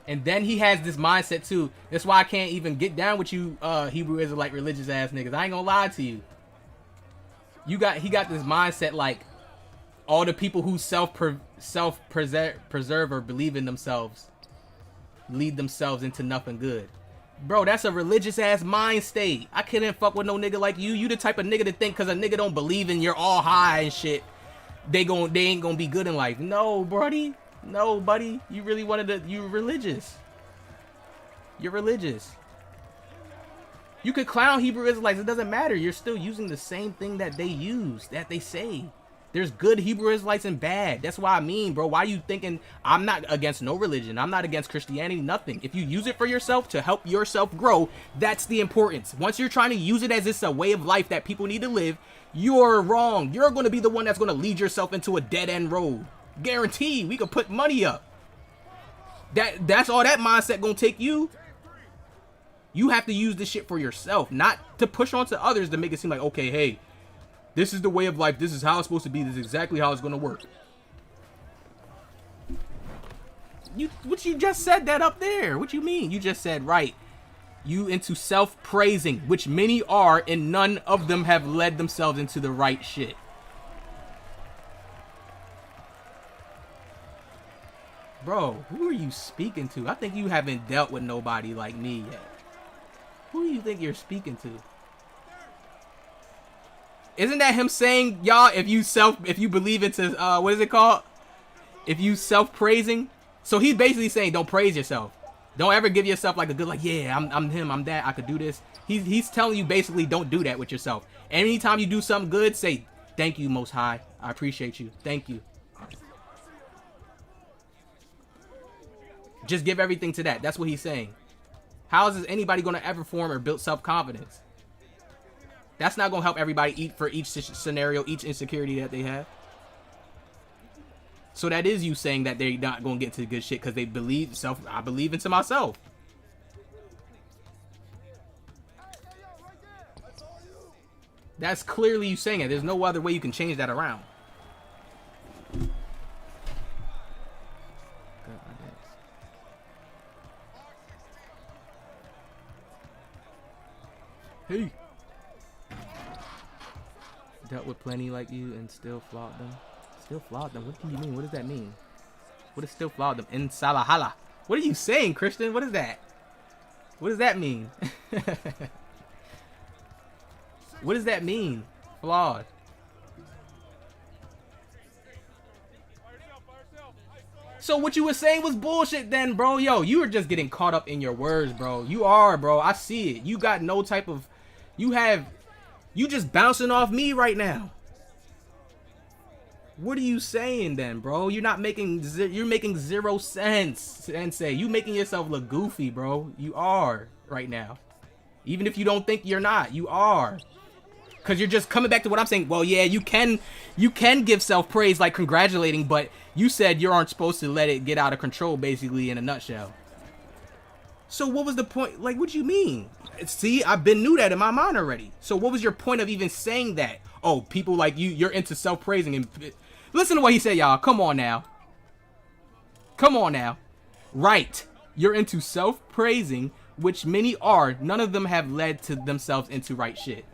And then he has this mindset too. That's why I can't even get down with you Hebrew Israelite religious ass niggas. I ain't gonna lie to you. He got this mindset like all the people who self-preserve or believe in themselves lead themselves into nothing good. Bro, that's a religious ass mind state. I couldn't fuck with no nigga like you. You the type of nigga to think cause a nigga don't believe in you're all high and shit, they ain't gonna be good in life. No, buddy. No, buddy. You really you're religious. You're religious. You could clown Hebrew Israelites. It doesn't matter. You're still using the same thing that they use, that they say. There's good Hebrew Israelites and bad. That's why I mean, bro. Why are you thinking I'm not against no religion? I'm not against Christianity, nothing. If you use it for yourself to help yourself grow, that's the importance. Once you're trying to use it as it's a way of life that people need to live, you're wrong. You're going to be the one that's going to lead yourself into a dead-end road. Guaranteed. We could put money up. That's all that mindset going to take you. You have to use this shit for yourself, not to push onto others to make it seem like, okay, hey, this is the way of life. This is how it's supposed to be. This is exactly how it's going to work. What you just said that up there? What you mean? You just said, right. You into self-praising, which many are, and none of them have led themselves into the right shit. Bro, who are you speaking to? I think you haven't dealt with nobody like me yet. Who do you think you're speaking to? Isn't that him saying, y'all, if you believe into, what is it called? If you self-praising? So he's basically saying, don't praise yourself. Don't ever give yourself like a good, like, yeah, I'm him, I'm that, I could do this. He's telling you basically don't do that with yourself. Anytime you do something good, say, thank you, Most High. I appreciate you. Thank you. Just give everything to that. That's what he's saying. How is anybody going to ever form or build self-confidence? That's not going to help everybody eat for each scenario, each insecurity that they have. So that is you saying that they're not going to get to good shit because they believe I believe into myself. That's clearly you saying it. There's no other way you can change that around. Hey. Dealt with plenty like you and still flawed them. Still flawed them? What do you mean? What does that mean? What is still flawed them? In Salahala. What are you saying, Christian? What is that? What does that mean? What does that mean? Flawed. So what you were saying was bullshit then, bro. Yo, you were just getting caught up in your words, bro. You are, bro. I see it. You got no type of... You just bouncing off me right now. What are you saying then, bro? You're not making... You're making 0 sense, Sensei. You making yourself look goofy, bro. You are right now. Even if you don't think you're not, you are. Because you're just coming back to what I'm saying. Well, yeah, you can give self-praise like congratulating, but you said you aren't supposed to let it get out of control, basically, in a nutshell. So what was the point? Like, what do you mean? See, I've been knew that in my mind already. So what was your point of even saying that? Oh, people like you're into self-praising. And listen to what he said, y'all. Come on now. Come on now. Right. You're into self-praising, which many are. None of them have led to themselves into right shit.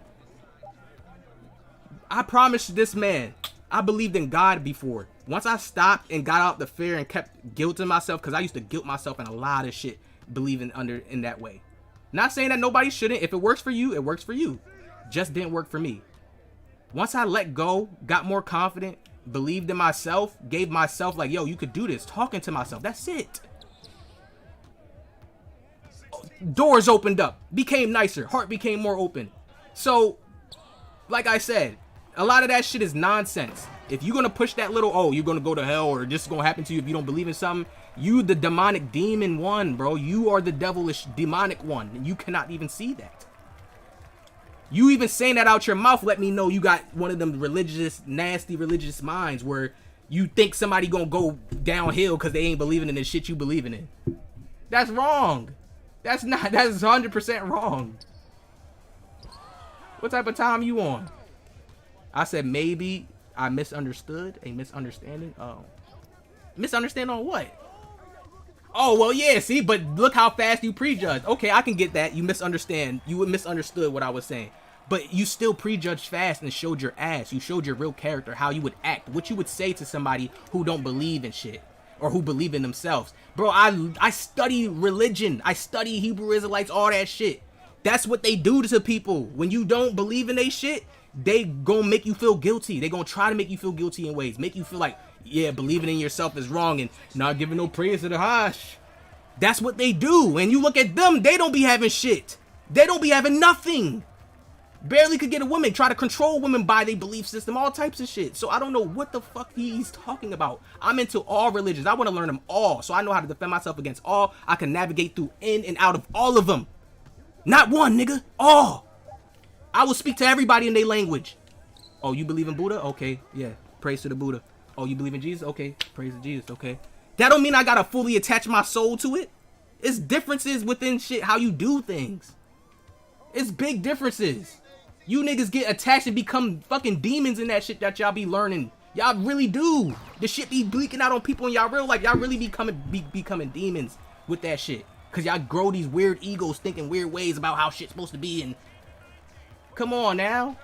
I promised this man, I believed in God before. Once I stopped and got out the fear and kept guilting myself, because I used to guilt myself in a lot of shit, believing in that way. Not saying that nobody shouldn't. If it works for you, it works for you. Just didn't work for me. Once I let go, got more confident, believed in myself, gave myself like, yo, you could do this. Talking to myself. That's it. Doors opened up. Became nicer. Heart became more open. So, like I said, a lot of that shit is nonsense. If you're going to push that little, oh, you're going to go to hell or this is going to happen to you if you don't believe in something, you the demonic demon one, bro. You are the devilish demonic one. And you cannot even see that. You even saying that out your mouth let me know you got one of them religious, nasty religious minds where you think somebody going to go downhill because they ain't believing in the shit you believing in. That's wrong. That's 100% wrong. What type of time you on? I said maybe I misunderstood. A misunderstanding? Oh. Misunderstand on what? Oh, well, yeah, see? But look how fast you prejudged. Okay, I can get that. You misunderstand. You misunderstood what I was saying. But you still prejudged fast and showed your ass. You showed your real character, how you would act. What you would say to somebody who don't believe in shit. Or who believe in themselves. Bro, I study religion. I study Hebrew Israelites, all that shit. That's what they do to people. When you don't believe in they shit, they gonna make you feel guilty. They gonna try to make you feel guilty in ways. Make you feel like, yeah, believing in yourself is wrong and not giving no praise to the Hash. That's what they do. And you look at them, they don't be having shit. They don't be having nothing. Barely could get a woman. Try to control women by their belief system. All types of shit. So I don't know what the fuck he's talking about. I'm into all religions. I want to learn them all. So I know how to defend myself against all. I can navigate through in and out of all of them. Not one, nigga. All. I will speak to everybody in their language. Oh, you believe in Buddha? Okay, yeah. Praise to the Buddha. Oh, you believe in Jesus? Okay, praise to Jesus. Okay. That don't mean I gotta fully attach my soul to it. It's differences within shit, how you do things. It's big differences. You niggas get attached and become fucking demons in that shit that y'all be learning. Y'all really do. The shit be bleaking out on people in y'all real life. Y'all really becoming demons with that shit. Cause y'all grow these weird egos thinking weird ways about how shit's supposed to be and... Come on now.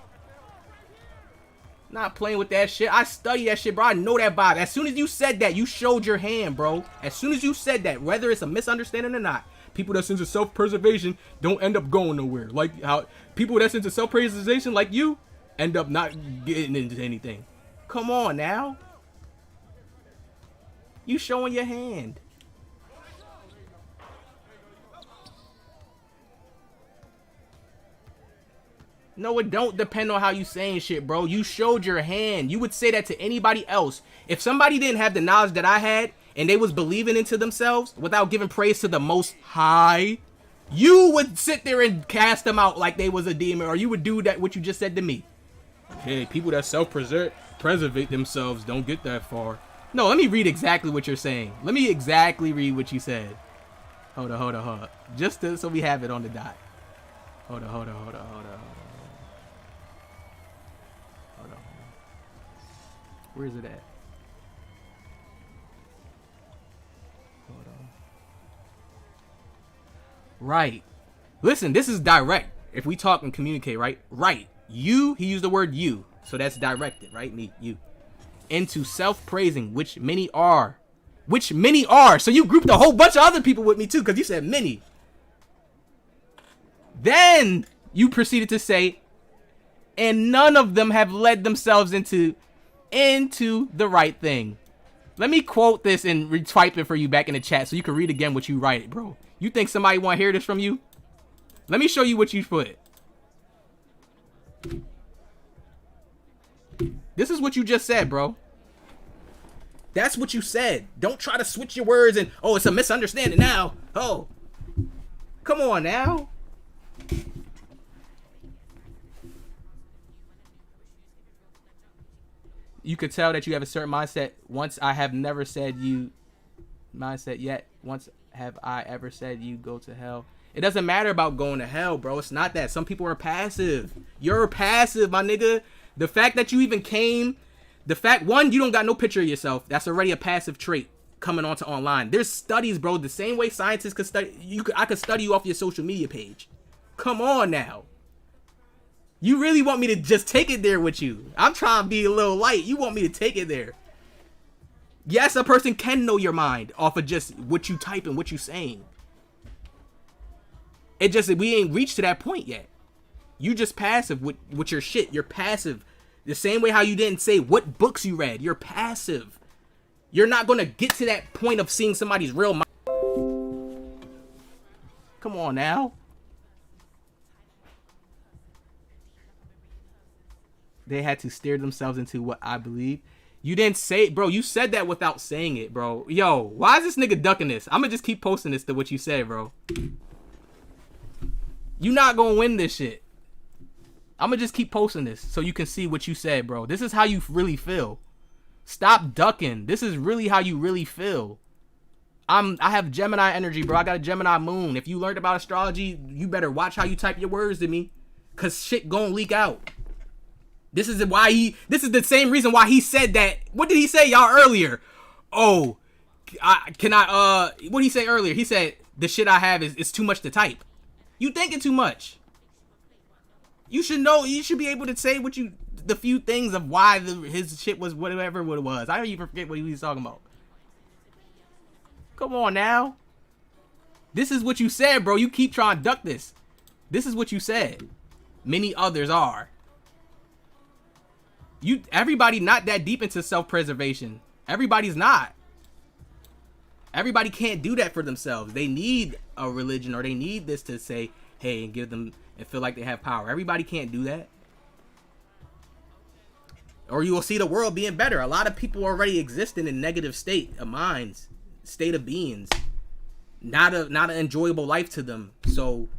Not playing with that shit. I study that shit, bro. I know that vibe. As soon as you said that, you showed your hand, bro. As soon as you said that, whether it's a misunderstanding or not, people that's into self-preservation don't end up going nowhere. Like how people that's into self-preservation like you end up not getting into anything. Come on now. You showing your hand. No, it don't depend on how you saying shit, bro. You showed your hand. You would say that to anybody else. If somebody didn't have the knowledge that I had and they was believing into themselves without giving praise to the Most High, you would sit there and cast them out like they was a demon, or you would do that what you just said to me. Hey, people that self-preservate themselves don't get that far. No, let me read exactly what you're saying. Let me exactly read what you said. Hold on. Just so we have it on the dot. Hold on. Where is it at? Hold on. Right. Listen, this is direct. If we talk and communicate, right? Right. You, he used the word you. So that's directed, right? Me, you. Into self-praising, which many are. Which many are. So you grouped a whole bunch of other people with me too, because you said many. Then you proceeded to say, and none of them have led themselves into the right thing. Let me quote this and retype it for you back in the chat so you can read again what you write, bro. You think somebody want to hear this from you? Let me show you what you put. This is what you just said, bro. That's what you said. Don't try to switch your words and, oh, it's a misunderstanding now. Oh, come on now. You could tell that you have a certain mindset. Once I have never said you mindset yet. Once have I ever said you go to hell. It doesn't matter about going to hell, bro. It's not that. Some people are passive. You're passive, my nigga. The fact that you even came, the fact, one, you don't got no picture of yourself. That's already a passive trait coming onto online. There's studies, bro. The same way scientists could study, I could study you off your social media page. Come on now. You really want me to just take it there with you? I'm trying to be a little light. You want me to take it there? Yes, a person can know your mind off of just what you type and what you saying. It just, we ain't reached to that point yet. You just passive with your shit. You're passive. The same way how you didn't say what books you read. You're passive. You're not going to get to that point of seeing somebody's real mind. Come on now. They had to steer themselves into what I believe. You didn't say it, bro. You said that without saying it, bro. Yo, why is this nigga ducking this? I'm gonna just keep posting this to what you said, bro. You not gonna win this shit. I'm gonna just keep posting this so you can see what you said, bro. This is how you really feel. Stop ducking. This is really how you really feel. I have Gemini energy, bro. I got a Gemini moon. If you learned about astrology, you better watch how you type your words to me, cause shit gonna leak out. This is the same reason why he said that. What did he say, y'all, earlier? Oh, what did he say earlier? He said, the shit I have is too much to type. You thinking too much. You should know, you should be able to say the few things of why his shit was whatever what it was. I don't even forget what he was talking about. Come on now. This is what you said, bro. You keep trying to duck this. This is what you said. Many others are. Everybody not that deep into self-preservation. Everybody's not. Everybody can't do that for themselves. They need a religion, or they need this to say, hey, and give them and feel like they have power. Everybody can't do that. Or you will see the world being better. A lot of people already exist in a negative state of minds, state of beings. Not an enjoyable life to them. So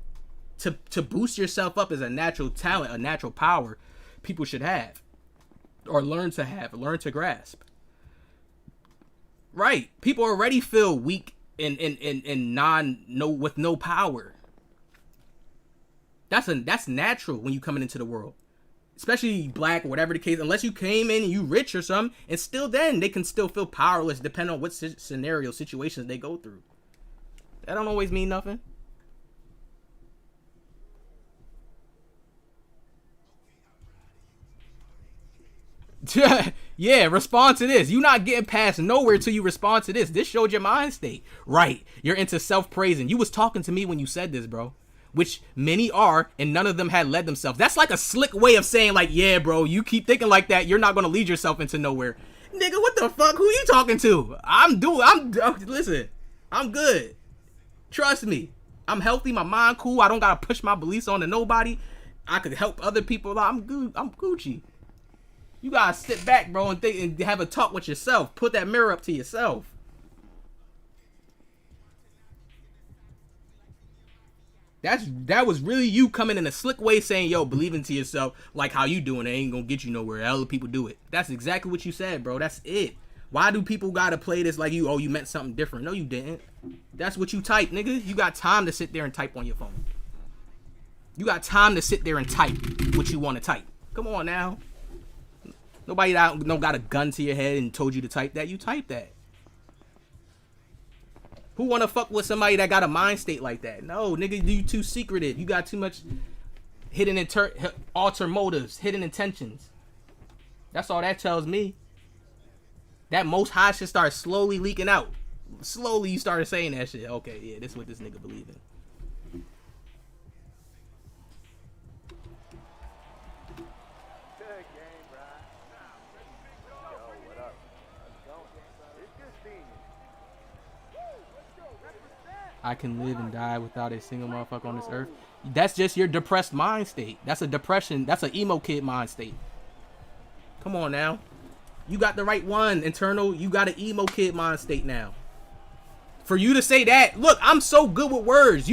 to boost yourself up is a natural talent, a natural power people should have. Or learn to grasp. Right. People already feel weak and with no power. That's natural when you coming into the world. Especially black or whatever the case, unless you came in and you rich or something, and still then they can still feel powerless depending on what scenario, situations they go through. That don't always mean nothing. Yeah, respond to this. You not getting past nowhere till you respond to this. This showed your mind state. Right. You're into self-praising. You was talking to me when you said this, bro. Which many are, and none of them had led themselves. That's like a slick way of saying, like, yeah, bro, you keep thinking like that, you're not gonna lead yourself into nowhere. Nigga, what the fuck? Who you talking to? Listen, I'm good. Trust me. I'm healthy, my mind cool. I don't gotta push my beliefs on to nobody. I could help other people out. I'm Gucci. You gotta sit back, bro, and think and have a talk with yourself. Put that mirror up to yourself. That was really you coming in a slick way saying, yo, believe into yourself, like how you doing it ain't gonna get you nowhere. Other people do it. That's exactly what you said, bro. That's it. Why do people gotta play this like you, oh, you meant something different? No, you didn't. That's what you type, nigga. You got time to sit there and type on your phone. You got time to sit there and type what you want to type. Come on now. Nobody don't got a gun to your head and told you to type that. You type that. Who want to fuck with somebody that got a mind state like that? No, nigga, you too secretive. You got too much hidden alter motives, hidden intentions. That's all that tells me. That most high should start slowly leaking out. Slowly you started saying that shit. Okay, yeah, this is what this nigga believe in. I can live and die without a single motherfucker on this earth. That's just your depressed mind state. That's a depression. That's an emo kid mind state. Come on now. You got the right one, internal. You got an emo kid mind state now. For you to say that, look, I'm so good with words.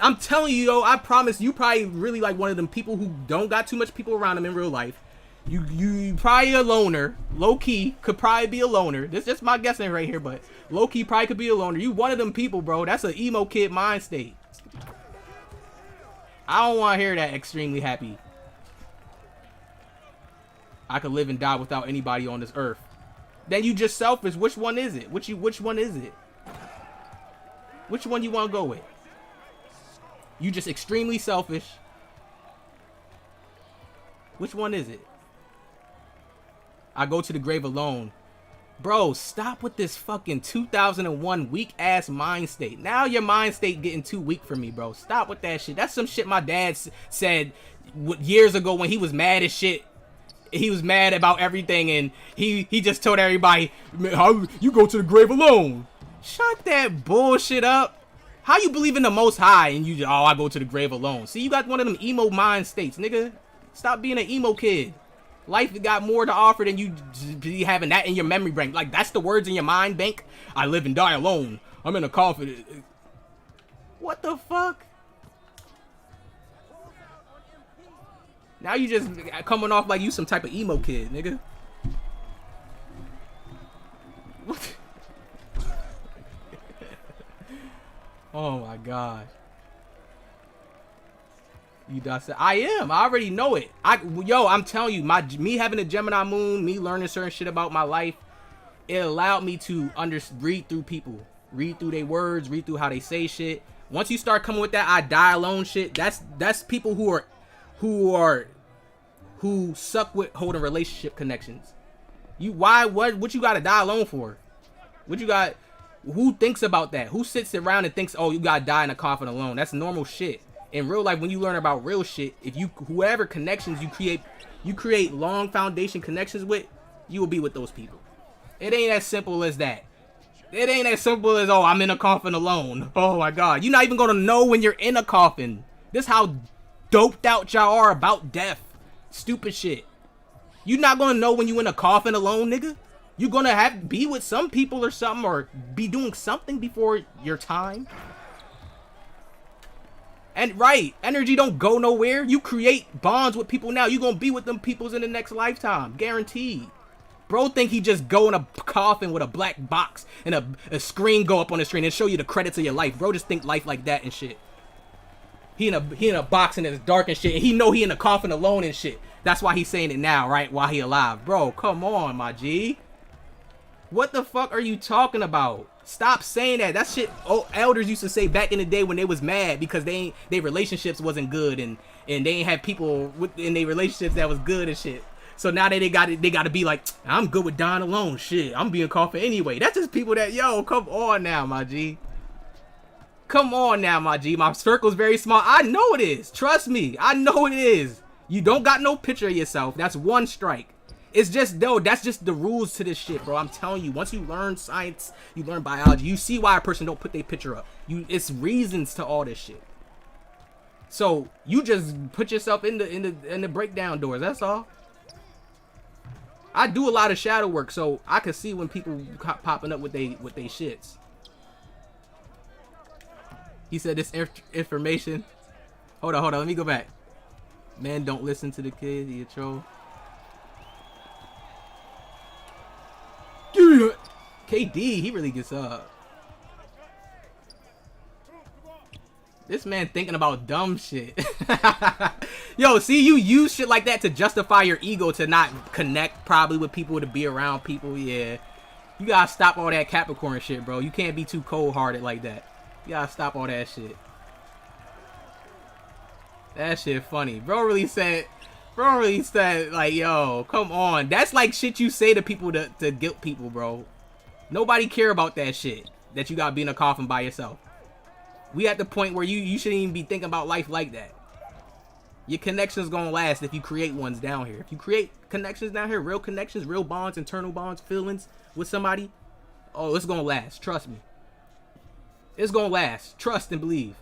I'm telling you, yo, I promise you probably really like one of them people who don't got too much people around them in real life. You probably a loner. Low-key could probably be a loner. This is just my guessing right here, but low-key probably could be a loner. You one of them people, bro. That's an emo kid mind state. I don't want to hear that extremely happy. I could live and die without anybody on this earth. Then you just selfish. Which one is it? Which one is it? Which one you want to go with? You just extremely selfish. Which one is it? I go to the grave alone. Bro, stop with this fucking 2001 weak ass mind state. Now your mind state getting too weak for me, bro. Stop with that shit. That's some shit my dad said years ago when he was mad as shit. He was mad about everything and he just told everybody, how you go to the grave alone. Shut that bullshit up. How you believe in the Most High and you just, oh, I go to the grave alone. See, you got one of them emo mind states, nigga. Stop being an emo kid. Life got more to offer than you be having that in your memory bank. Like, that's the words in your mind bank. I live and die alone. I'm in a coffin. What the fuck? Now you just coming off like you some type of emo kid, nigga. What? Oh my god. You done I am. I already know it. I'm telling you, me having a Gemini moon, me learning certain shit about my life, it allowed me to read through people, read through their words, read through how they say shit. Once you start coming with that I die alone shit, that's people who suck with holding relationship connections. What you gotta die alone for? Who thinks about that? Who sits around and thinks, oh, you gotta die in a coffin alone? That's normal shit. In real life, when you learn about real shit, whoever connections you create long foundation connections with, you will be with those people. It ain't as simple as that. It ain't as simple as, oh, I'm in a coffin alone. Oh my god. You're not even gonna know when you're in a coffin. This how doped out y'all are about death. Stupid shit. You're not gonna know when you in a coffin alone, nigga. You're gonna have to be with some people or something, or be doing something before your time. And right, energy don't go nowhere. You create bonds with people now. You gonna be with them peoples in the next lifetime, guaranteed. Bro think he just go in a coffin with a black box and a screen go up on the screen and show you the credits of your life. Bro just think life like that and shit. He in a box and it's dark and shit, and he know he in a coffin alone and shit. That's why he's saying it now, right? While he alive. Bro, come on, my G. What the fuck are you talking about? Stop saying that. That shit elders used to say back in the day when they was mad because their relationships wasn't good and they ain't have people in their relationships that was good and shit. So now they got to be like, I'm good with dying alone. Shit, I'm being coffin anyway. That's just people that, yo, come on now, my G. Come on now, my G. My circle's very small. I know it is. Trust me. I know it is. You don't got no picture of yourself. That's one strike. It's just, though, that's just the rules to this shit, bro. I'm telling you, once you learn science, you learn biology, you see why a person don't put their picture up. It's reasons to all this shit. So you just put yourself in the breakdown doors. That's all. I do a lot of shadow work, so I can see when people popping up with they shits. He said this information. Hold on. Let me go back. Man, don't listen to the kid. He a troll. KD, he really gets up. This man thinking about dumb shit. Yo, see, you use shit like that to justify your ego to not connect probably with people, to be around people. Yeah. You gotta stop all that Capricorn shit, bro. You can't be too cold-hearted like that. You gotta stop all that shit. That shit funny. Bro really said, like, yo, come on. That's like shit you say to people to guilt people, bro. Nobody care about that shit. That you gotta be in a coffin by yourself. We at the point where you shouldn't even be thinking about life like that. Your connections gonna last if you create ones down here. If you create connections down here, real connections, real bonds, internal bonds, feelings with somebody, oh, it's gonna last. Trust me. It's gonna last. Trust and believe.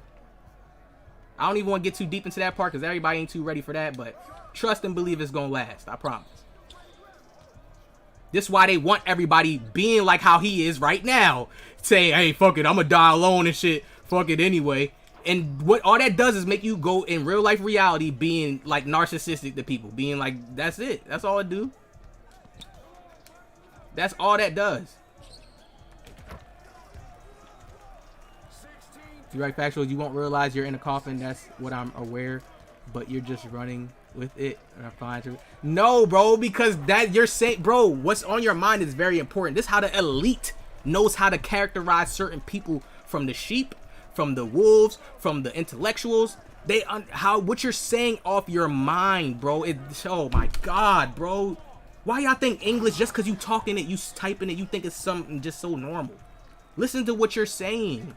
I don't even want to get too deep into that part because everybody ain't too ready for that, but trust and believe it's gonna last. I promise. This is why they want everybody being like how he is right now. Say, hey, fuck it, I'm gonna die alone and shit. Fuck it anyway. And what all that does is make you go in real life reality being like narcissistic to people. Being like, that's it. That's all it do. That's all that does. You're right, factuals. You won't realize you're in a coffin. That's what I'm aware. But you're just running with it. And I'm fine to... No, bro, because that you're saying, bro, what's on your mind is very important. This is how the elite knows how to characterize certain people from the sheep, from the wolves, from the intellectuals. They how what you're saying off your mind, bro. Oh my god, bro. Why y'all think English just because you talking it, you typing it, you think it's something just so normal? Listen to what you're saying.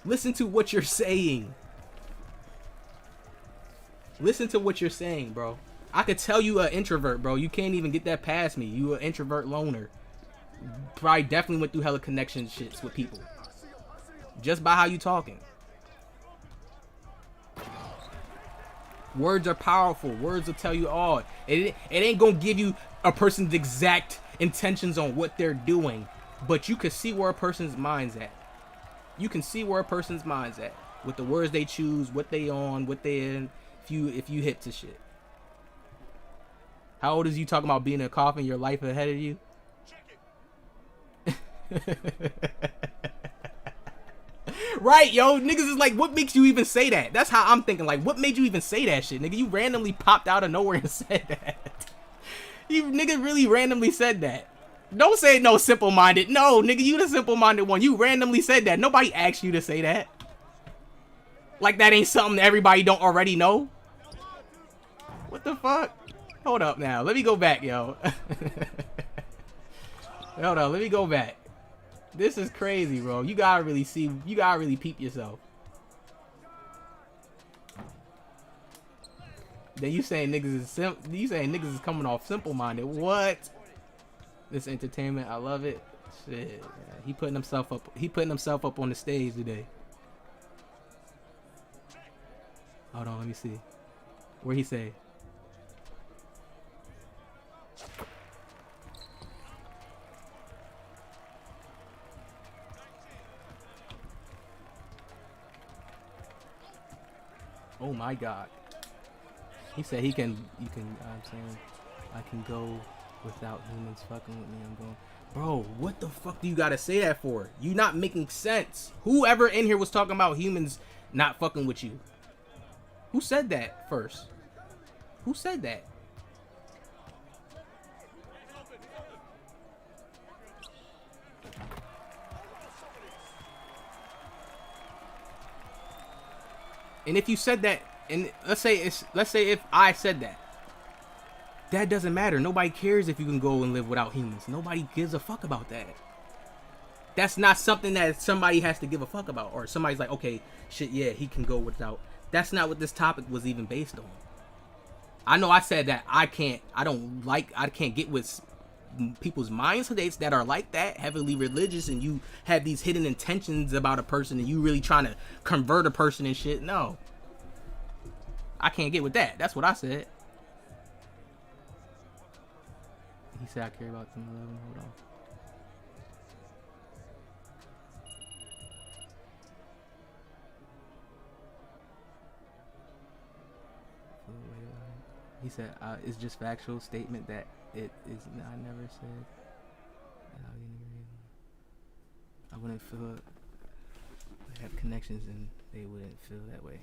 Listen to what you're saying. Listen to what you're saying, bro. I could tell you an introvert, bro. You can't even get that past me. You an introvert loner. Probably definitely went through hella connection shits with people. Just by how you talking. Words are powerful. Words will tell you all. It ain't gonna give you a person's exact intentions on what they're doing, but you can see where a person's mind's at. You can see where a person's mind's at with the words they choose, what they on, what they in. If you hit to shit. How old is you talking about being in a coffin? Your life ahead of you. Right, yo, niggas is like, what makes you even say that? That's how I'm thinking. Like, what made you even say that shit, nigga? You randomly popped out of nowhere and said that. You nigga really randomly said that. Don't say no simple-minded. No, nigga, you the simple-minded one. You randomly said that. Nobody asked you to say that. Like that ain't something everybody don't already know. What the fuck? Hold up now. Let me go back, yo. Hold on, let me go back. This is crazy, bro. You gotta really see. You gotta really peep yourself. Then you saying niggas is coming off simple-minded. What? This entertainment, I love it. Shit, man. He putting himself up. He putting himself up on the stage today. Hold on, let me see. Where he say? Oh my god. He said you can, I'm saying, I can go without humans fucking with me. I'm going, bro, what the fuck do you gotta say that for? You not making sense. Whoever in here was talking about humans not fucking with you? Who said that first? Who said that? And if you said that, and let's say if I said that, that doesn't matter. Nobody cares if you can go and live without humans. Nobody gives a fuck about that. That's not something that somebody has to give a fuck about, or somebody's like, okay, shit, yeah, he can go without. That's not what this topic was even based on. I know I said that I can't get with people's mind states that are like that, heavily religious, and you have these hidden intentions about a person and you really trying to convert a person and shit. No. I can't get with that. That's what I said. He said I care about them 11. Hold on. He said it's just factual statement that it is. I never said. I wouldn't feel I have connections and they wouldn't feel that way.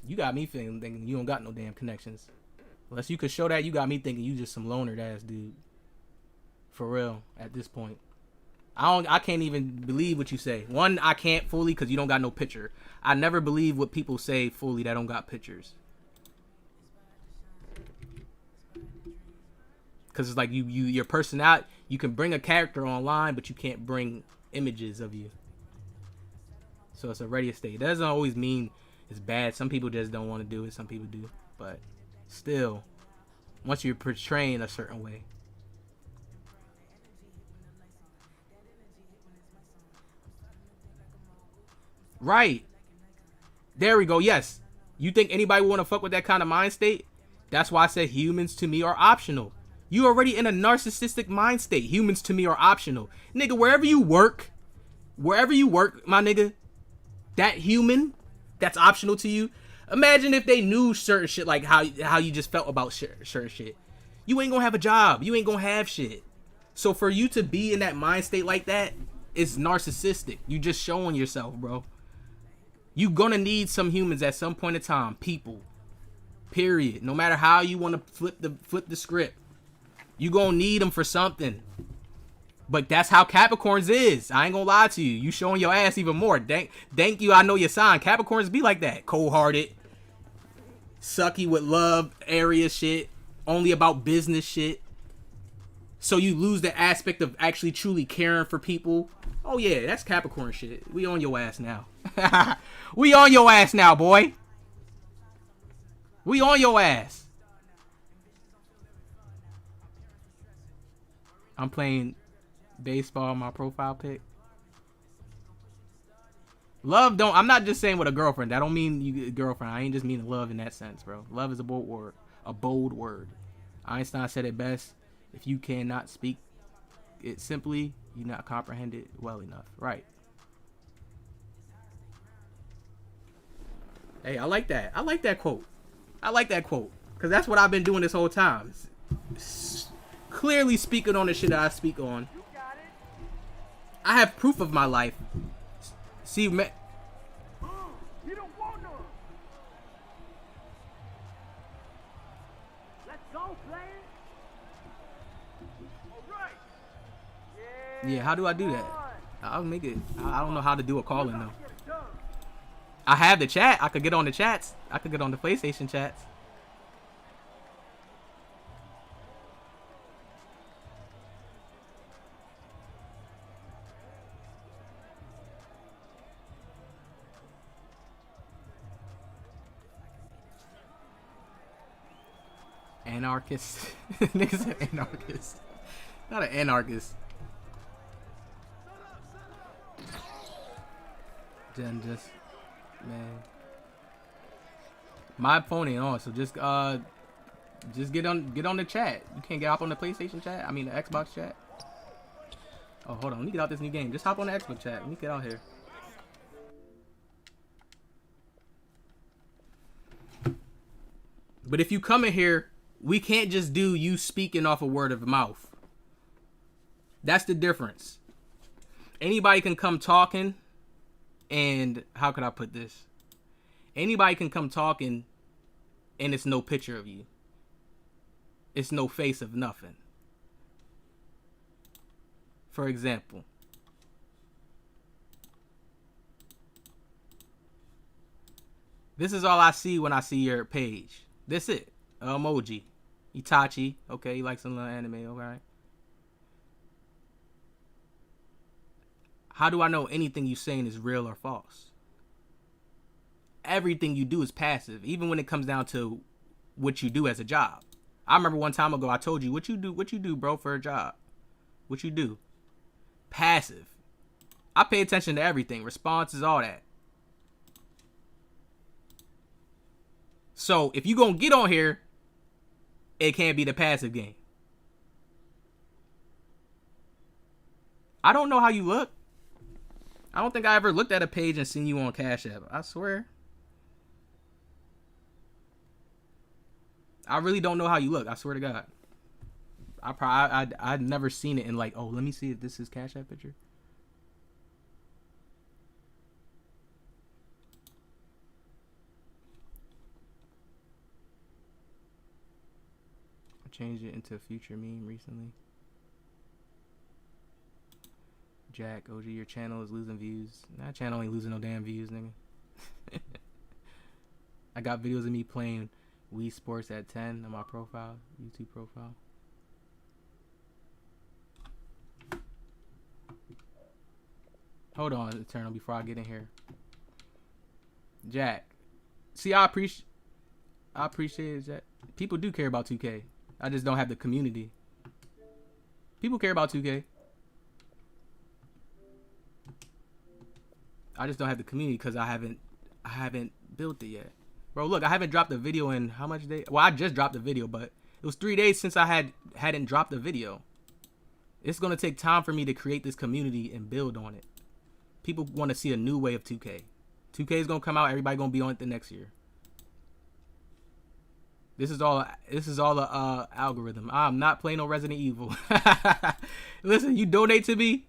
You got me thinking you don't got no damn connections. Unless you could show that, you got me thinking you just some loner ass dude. For real, at this point. I can't even believe what you say. One, I can't fully because you don't got no picture. I never believe what people say fully that don't got pictures. Because it's like your personality, you can bring a character online, but you can't bring images of you. So it's a ready state. That doesn't always mean it's bad. Some people just don't want to do it. Some people do. But still, once you're portraying a certain way. Right. There we go. Yes. You think anybody want to fuck with that kind of mind state? That's why I said humans to me are optional. You already in a narcissistic mind state. Humans to me are optional. Nigga, wherever you work, my nigga, that human that's optional to you. Imagine if they knew certain shit like how you just felt about certain shit. You ain't gonna have a job. You ain't gonna have shit. So for you to be in that mind state like that is narcissistic. You just showing yourself, bro. You gonna need some humans at some point in time. People. Period. No matter how you want to flip the script. You gonna need them for something. But that's how Capricorns is. I ain't gonna lie to you. You showing your ass even more. Thank you. I know your sign. Capricorns be like that. Cold-hearted. Sucky with love area shit. Only about business shit. So you lose the aspect of actually truly caring for people. Oh yeah, that's Capricorn shit. We on your ass now. We on your ass now, boy. We on your ass. I'm playing baseball, my profile pic. Love don't, I'm not just saying with a girlfriend. That don't mean you girlfriend. I ain't just mean love in that sense, bro. Love is a bold word. A bold word. Einstein said it best. If you cannot speak it simply, you not comprehend it well enough. Right. Hey, I like that. I like that quote. I like that quote. Because that's what I've been doing this whole time. Clearly speaking on the shit that I speak on. I have proof of my life. See, man. You don't want none. Let's go, player. All right. Yeah, how do I do that? I'll make it. I don't know how to do a call-in though. I have the chat. I could get on the chats. I could get on the PlayStation chats. Anarchist. Niggas an anarchist. Not an anarchist. Then just, man. My phone ain't on, so just get on the chat. You can't get up on the PlayStation chat. I mean the Xbox chat. Oh, hold on. Let me get out this new game. Just hop on the Xbox chat. Let me get out here. But if you come in here, we can't just do you speaking off a word of mouth. That's the difference. Anybody can come talking, and how could I put this? Anybody can come talking, and it's no picture of you. It's no face of nothing. For example, this is all I see when I see your page. That's it. Emoji. Itachi. Okay, you like some little anime, okay? How do I know anything you saying is real or false? Everything you do is passive, even when it comes down to what you do as a job. I remember one time ago I told you, what you do, bro, for a job? What you do? Passive. I pay attention to everything. Responses, all that. So if you gonna get on here, it can't be the passive game. I don't know how you look. I don't think I ever looked at a page and seen you on Cash App. I swear. I really don't know how you look. I swear to God. I'd never seen it in like, oh, let me see if this is Cash App picture. I changed it into a future meme recently. Jack, OG, your channel is losing views. That channel ain't losing no damn views, nigga. I got videos of me playing Wii Sports at 10 on my profile, YouTube profile. Hold on, Eternal, before I get in here. Jack. See, I appreciate it, Jack. People do care about 2K. I just don't have the community. People care about 2K. I just don't have the community because I haven't built it yet. Bro, look, I haven't dropped a video in how much days? Well, I just dropped a video, but it was 3 days since I hadn't dropped a video. It's gonna take time for me to create this community and build on it. People want to see a new way of 2K. 2K is gonna come out. Everybody gonna be on it the next year. This is all a algorithm. I'm not playing no Resident Evil. Listen, you donate to me.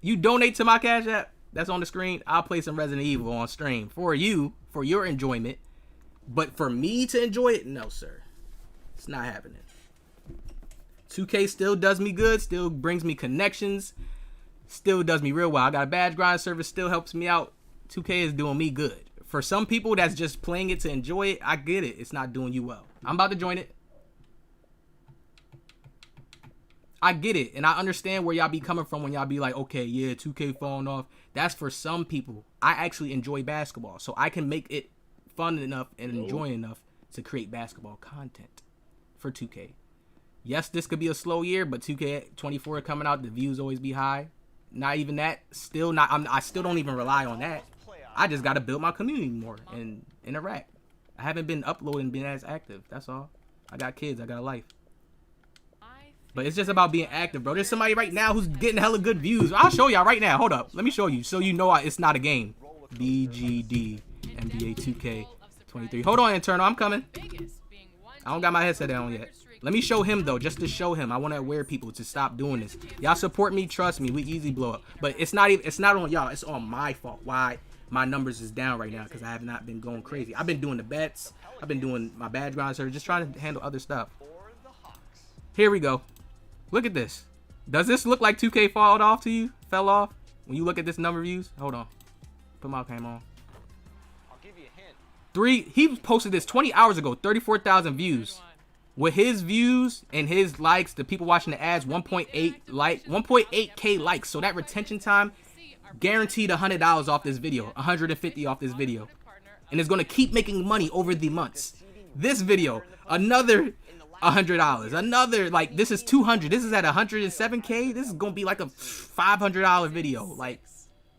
You donate to my Cash App. That's on the screen. I'll play some Resident Evil on stream for you, for your enjoyment. But for me to enjoy it, no, sir. It's not happening. 2K still does me good, still brings me connections, still does me real well. I got a badge grind service, still helps me out. 2K is doing me good. For some people that's just playing it to enjoy it, I get it. It's not doing you well. I'm about to join it. I get it, and I understand where y'all be coming from when y'all be like, okay, yeah, 2K falling off. That's for some people. I actually enjoy basketball, so I can make it fun enough and enjoy enough to create basketball content for 2K. Yes, this could be a slow year, but 2K24 coming out, the views always be high. Not even that. Still not. I still don't even rely on that. I just got to build my community more and interact. I haven't been uploading, been as active. That's all. I got kids. I got a life. But it's just about being active, bro. There's somebody right now who's getting hella good views. I'll show y'all right now. Hold up. Let me show you so you know it's not a game. BGD NBA 2K23. Hold on, Internal. I'm coming. I don't got my headset on yet. Let me show him, though, just to show him. I want to aware people to stop doing this. Y'all support me. Trust me. We easy blow up. But it's not on y'all. It's on my fault. Why my numbers is down right now, because I have not been going crazy. I've been doing the bets. I've been doing my badge grind service, just trying to handle other stuff. Here we go. Look at this. Does this look like 2K fell off to you? Fell off? When you look at this number of views? Hold on. Put my cam on. I'll give you a hint. He posted this 20 hours ago. 34,000 views. With his views and his likes, the people watching the ads, 1.8K likes. So that retention time, guaranteed $100 off this video. $150 off this video. And it's going to keep making money over the months. This video, another $100. Another, like, this is 200. This is at 107K. This is gonna be like a $500 video. Like,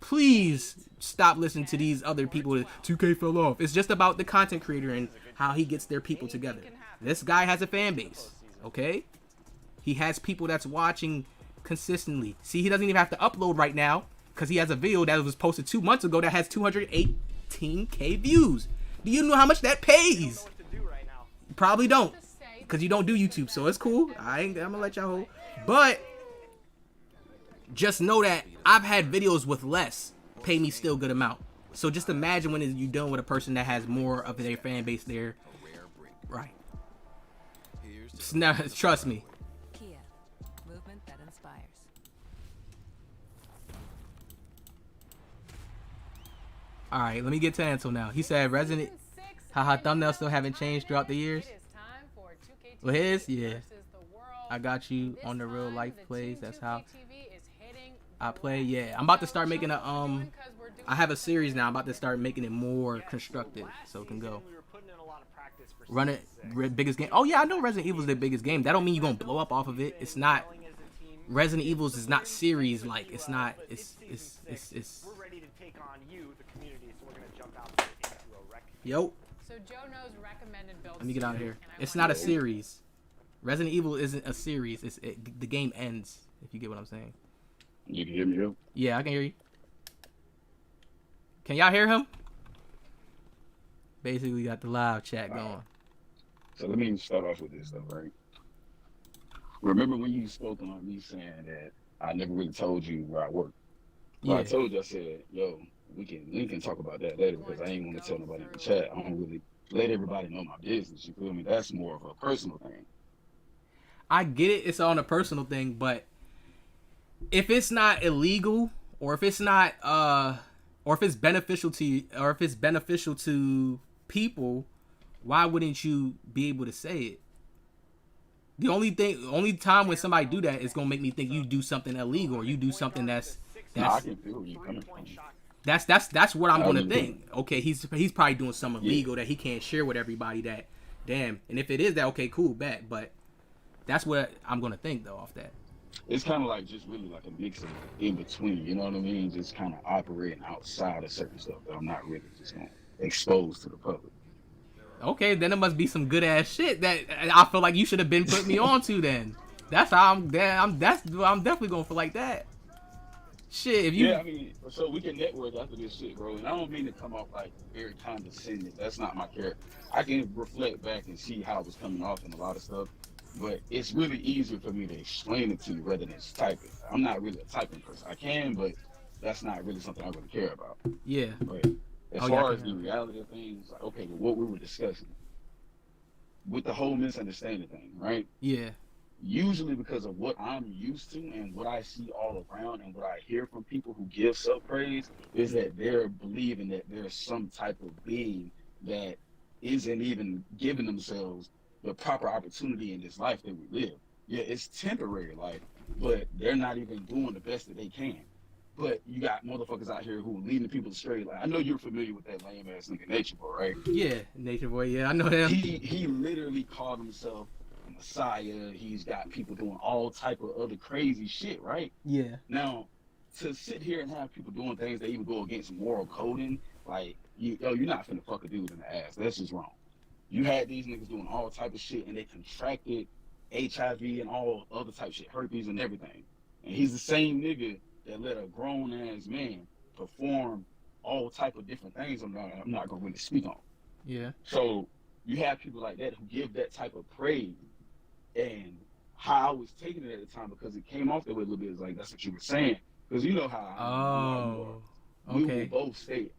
please stop listening to these other people. 2K fell off. It's just about the content creator and how he gets their people together. This guy has a fan base, okay? He has people that's watching consistently. See, he doesn't even have to upload right now because he has a video that was posted 2 months ago that has 218K views. Do you know how much that pays? You probably don't. Because you don't do YouTube, so it's cool. I'm gonna let y'all hold. But just know that I've had videos with less pay me still good amount. So just imagine when you're dealing with a person that has more of their fan base there. Right. Trust me. Kia, movement that inspires. Alright, let me get to Ansel now. He said Resident haha thumbnails still haven't changed throughout the years. Well, his, yeah. I got you on the real life plays. That's how I play. Yeah, I'm about to start making a I have a series now. I'm about to start making it more constructive so it can go. Run it, biggest game. Oh yeah, I know Resident Evil is the biggest game. That don't mean you're gonna blow up off of it. It's not. Resident Evil is not series like. It's not. It's. We're ready to take on you, the community. So we're gonna jump out into a wreck. Yo. So Joe knows recommended build. Let me get out of here. It's not a series. Resident Evil isn't a series. The game ends. If you get what I'm saying. You can hear me, yo? Yeah, I can hear you. Can y'all hear him? Basically, we got the live chat going. So let me start off with this, though, right? Remember when you spoke on me saying that I never really told you where I work? Well, Yeah. I told you, I said, yo, we can talk about that later because I ain't want to tell nobody in the chat. I don't really let everybody know my business. You feel me? That's more of a personal thing. I get it. It's on a personal thing, but if it's not illegal or if it's not or if it's beneficial to people, why wouldn't you be able to say it? The only time when somebody do that is gonna make me think you do something illegal or you do something that's I can feel where you're coming from. That's what I'm gonna think. Okay, he's probably doing something illegal that he can't share with everybody. That damn. And if it is that, okay, cool, bet. But that's what I'm gonna think though off that. It's kind of like just really like a mix of in between. You know what I mean? Just kind of operating outside of certain stuff that I'm not really just gonna expose to the public. Okay, then it must be some good ass shit that I feel like you should have been putting me on to. Then that's how I'm definitely gonna feel like that. Shit, if you I mean, so we can network after this shit, bro. And I don't mean to come off like very condescending. That's not my character. I can reflect back and see how it was coming off and a lot of stuff. But it's really easier for me to explain it to you rather than just type it. I'm not really a typing person. I can, but that's not really something I really care about. Yeah. But as far as the reality of things, like, okay, what we were discussing with the whole misunderstanding thing, right? Yeah. Usually because of what I'm used to and what I see all around and what I hear from people who give self-praise is that they're believing that there's some type of being that isn't even giving themselves the proper opportunity in this life that we live. Yeah, it's temporary life, but they're not even doing the best that they can. But you got motherfuckers out here who are leading people astray. Like, I know you're familiar with that lame ass nigga Nature Boy, right? Yeah, Nature Boy. Yeah, I know him. He literally called himself a Messiah. He's got people doing all type of other crazy shit, right? Yeah. Now, to sit here and have people doing things that even go against moral coding, like, you're not finna fuck a dude in the ass. That's just wrong. You had these niggas doing all type of shit, and they contracted HIV and all other type shit, herpes and everything. And he's the same nigga that let a grown ass man perform all type of different things. I'm not gonna really speak on. Yeah. So you have people like that who give that type of praise, and how I was taking it at the time because it came off that way a little bit. Is like that's what you were saying, because you know how. We will both state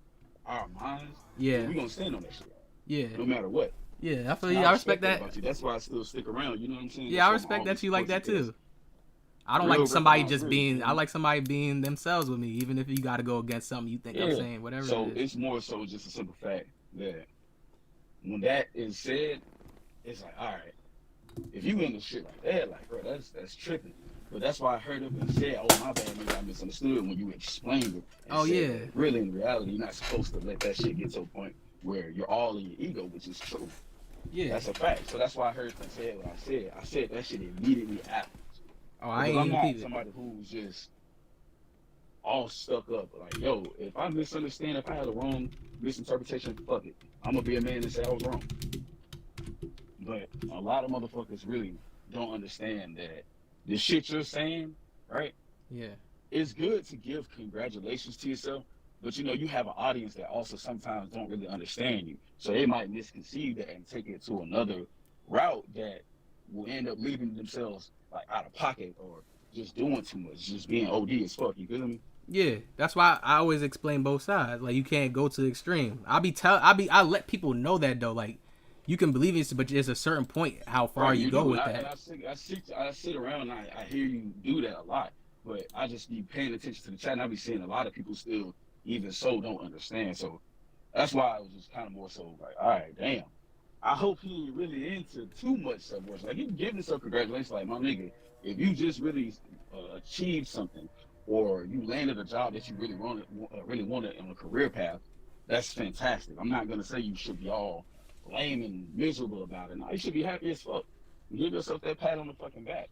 our minds. Yeah. We gonna stand on that shit. Yeah. No matter what. Yeah, I feel you. I respect that. About you. That's why I still stick around. You know what I'm saying? Yeah, I respect that you like that too. I don't like somebody just being. I like somebody being themselves with me, even if you got to go against something you think I'm saying, whatever. So it's more so just a simple fact that when that is said, it's like, all right, if you into shit like that, like, bro, that's tripping. But that's why I heard it and said, oh, my bad, maybe I misunderstood when you explained it. Oh, yeah. That really, in reality, you're not supposed to let that shit get to a point where you're all in your ego, which is true. Yeah. That's a fact. So that's why I heard them say what I said. I said that shit immediately after. Oh, I I'm not ain't somebody who's just all stuck up. Like, yo, if I misunderstand, if I had a wrong misinterpretation, fuck it. I'm gonna be a man and say I was wrong. But a lot of motherfuckers really don't understand that the shit you're saying, right? Yeah. It's good to give congratulations to yourself, but you know, you have an audience that also sometimes don't really understand you. So they might misconceive that and take it to another route that will end up leaving themselves like out of pocket or just doing too much, just being OD as fuck. You feel me? Yeah, that's why I always explain both sides. Like, you can't go to the extreme. I let people know that though. Like, you can believe it, but there's a certain point how far you go with that. I sit around and I hear you do that a lot, but I just be paying attention to the chat and I be seeing a lot of people still even so don't understand. So that's why I was just kind of more so like, all right, damn. I hope he ain't really into too much stuff. Like, you give himself congratulations, like, my nigga, if you just really achieved something or you landed a job that you really wanted on a career path, that's fantastic. I'm not gonna say you should be all lame and miserable about it. No, you should be happy as fuck. Give yourself that pat on the fucking back.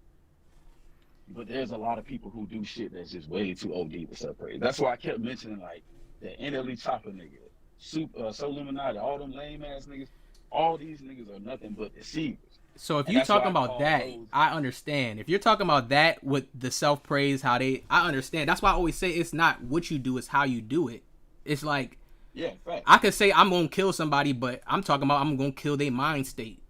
But there's a lot of people who do shit that's just way too OD to separate. That's why I kept mentioning like the NLE Chopper nigga, So Illuminati, all them lame ass niggas, all these niggas are nothing but deceivers. So if And you're that's why talking I about call that, those- I understand. If you're talking about that with the self praise, I understand. That's why I always say it's not what you do, it's how you do it. It's like, yeah, fact. I could say I'm gonna kill somebody, but I'm talking about I'm gonna kill their mind state,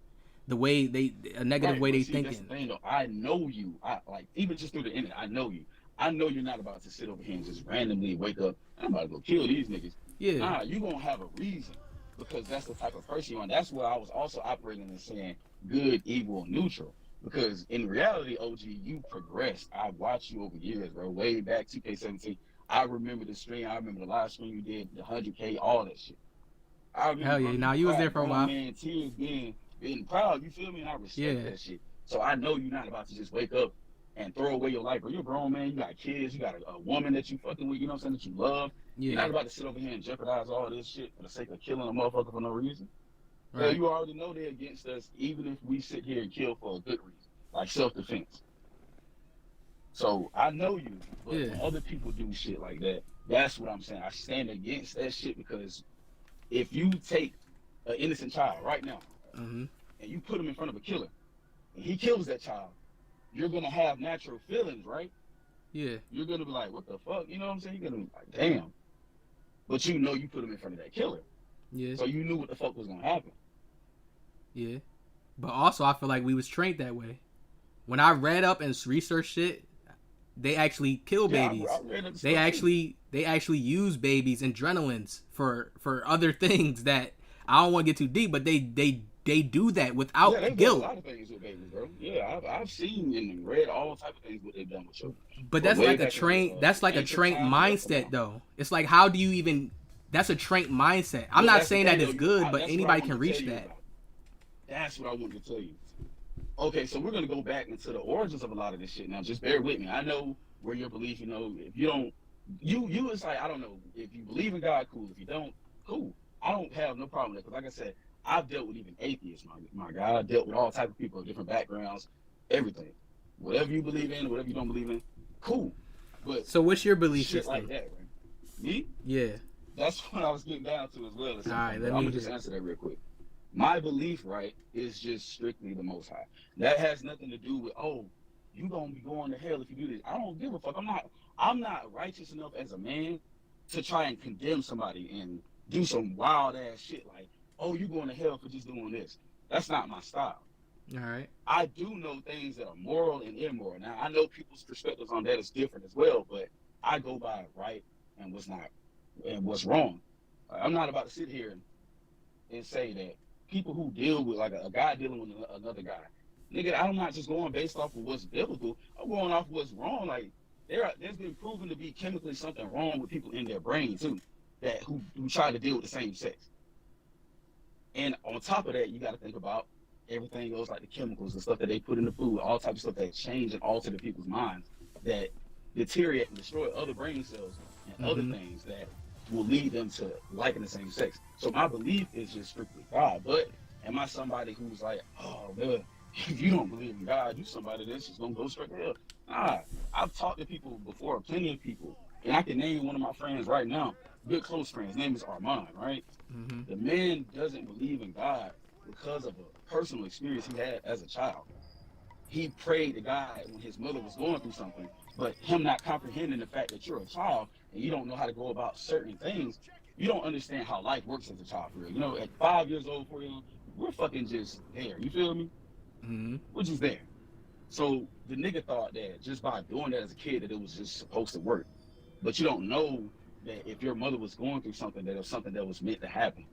a negative Right, way but they see, thinking. That's the thing, though. I know you. I like even just through the internet. I know you. I know you're not about to sit over here and just randomly wake up. I'm about to go kill these niggas. Yeah. Nah, you gonna have a reason because that's the type of person you are. And that's where I was also operating and saying good, evil, neutral. Because in reality, OG, you progressed. I watched you over years, bro. Way back 2K17. I remember the stream. I remember the live stream you did, the 100K, all that shit. I remember, Hell yeah. Now you was there for a while. Man, tears being proud. You feel me? And I respect that shit. So I know you're not about to just wake up and throw away your life, bro. You're a grown man. You got kids. You got a woman that you fucking with. You know what I'm saying? That you love. Yeah. You're not about to sit over here and jeopardize all this shit for the sake of killing a motherfucker for no reason. Right. Yeah, you already know they're against us, even if we sit here and kill for a good reason, like self-defense. So I know you, but when other people do shit like that, that's what I'm saying. I stand against that shit because if you take an innocent child right now and you put him in front of a killer, and he kills that child, you're gonna have natural feelings, right? Yeah. You're gonna be like, what the fuck? You know what I'm saying? You're gonna be like, damn. But you know you put him in front of that killer. Yeah. So you knew what the fuck was gonna happen. Yeah. But also I feel like we was trained that way. When I read up and researched shit, they actually kill babies. I read up They actually use babies and adrenalines for other things that I don't want to get too deep, but they do that without they've guilt. done a lot of things with babies, bro. Yeah, I've seen and read all type of things what they've done with children. But that's like a trained mindset though. It's like, how do you even, that's a trained mindset. I'm not saying that it's good, but anybody can reach that. That's what I wanted to tell you. Okay, so we're gonna go back into the origins of a lot of this shit now. Just bear with me. I know where your belief, you know, if you don't, you it's like, I don't know, if you believe in God, cool. If you don't, cool. I don't have no problem with that, because like I said, I've dealt with even atheists, my God. I've dealt with all type of people of different backgrounds, everything. Whatever you believe in, whatever you don't believe in, cool. But so what's your belief shit system? like that, right? Me? Yeah. That's what I was getting down to as well. All right, I'm gonna just answer that real quick. My belief, right, is just strictly the Most High. That has nothing to do with, oh, you gonna be going to hell if you do this. I don't give a fuck. I'm not righteous enough as a man to try and condemn somebody and do some wild ass shit like, oh, you going to hell for just doing this. That's not my style. All right. I do know things that are moral and immoral. Now I know people's perspectives on that is different as well, but I go by right and what's not and what's wrong. I'm not about to sit here and say that people who deal with, like a guy dealing with another guy, nigga, I'm not just going based off of what's biblical. I'm going off of what's wrong. Like there's been proven to be chemically something wrong with people in their brain too, that who try to deal with the same sex. And on top of that, you got to think about everything else, like the chemicals, the stuff that they put in the food, all types of stuff that change and alter the people's minds, that deteriorate and destroy other brain cells and other things that will lead them to liking the same sex. So my belief is just strictly God. But am I somebody who's like, oh man, if you don't believe in God, you somebody that's just gonna go straight to hell? Nah, I've talked to people before, plenty of people, and I can name one of my friends right now, good close friends. His name is Armand, right? The man doesn't believe in God because of a personal experience he had as a child. He prayed to God when his mother was going through something, but him not comprehending the fact that you're a child and you don't know how to go about certain things, you don't understand how life works as a child for real. You know, at 5 years old, 4 years old, we're fucking just there. You feel me? We're just there. So the nigga thought that just by doing that as a kid that it was just supposed to work. But you don't know that if your mother was going through something, that it was something that was meant to happen.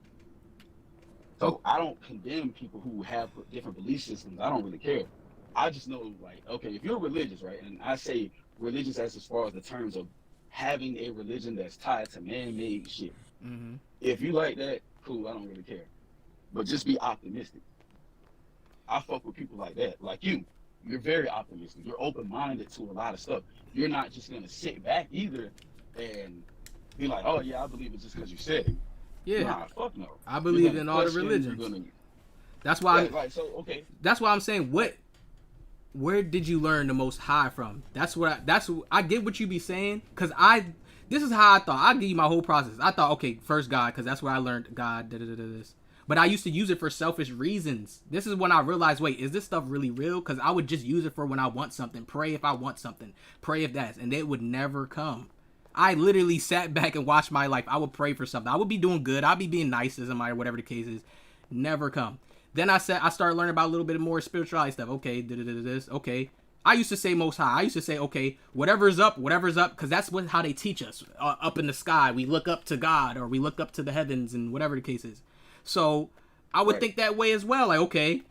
So I don't condemn people who have different belief systems. I don't really care. I just know, like, okay, if you're religious, right, and I say religious as far as the terms of having a religion that's tied to man-made shit. If you like that, cool, I don't really care. But just be optimistic. I fuck with people like that, like you. You're very optimistic. You're open-minded to a lot of stuff. You're not just gonna sit back either and be like, oh yeah, I believe it just because you said it. Yeah. Nah, fuck no. I believe in all the religions. That's why. Okay. That's why I'm saying, where did you learn the Most High from? I get what you be saying, cause This is how I thought. I'll give you my whole process. I thought, okay, first God, because that's where I learned God, this. But I used to use it for selfish reasons. This is when I realized, wait, is this stuff really real? Because I would just use it for when I want something. Pray if I want something. Pray if that's. And it would never come. I literally sat back and watched my life. I would pray for something. I would be doing good. I'd be being nice to somebody, whatever the case is. Never come. Then I started learning about a little bit more spirituality stuff. Okay, this. Okay. I used to say Most High. I used to say, okay, whatever's up, because that's how they teach us. Up in the sky, we look up to God, or we look up to the heavens, and whatever the case is. So I would think that way as well. Like, okay,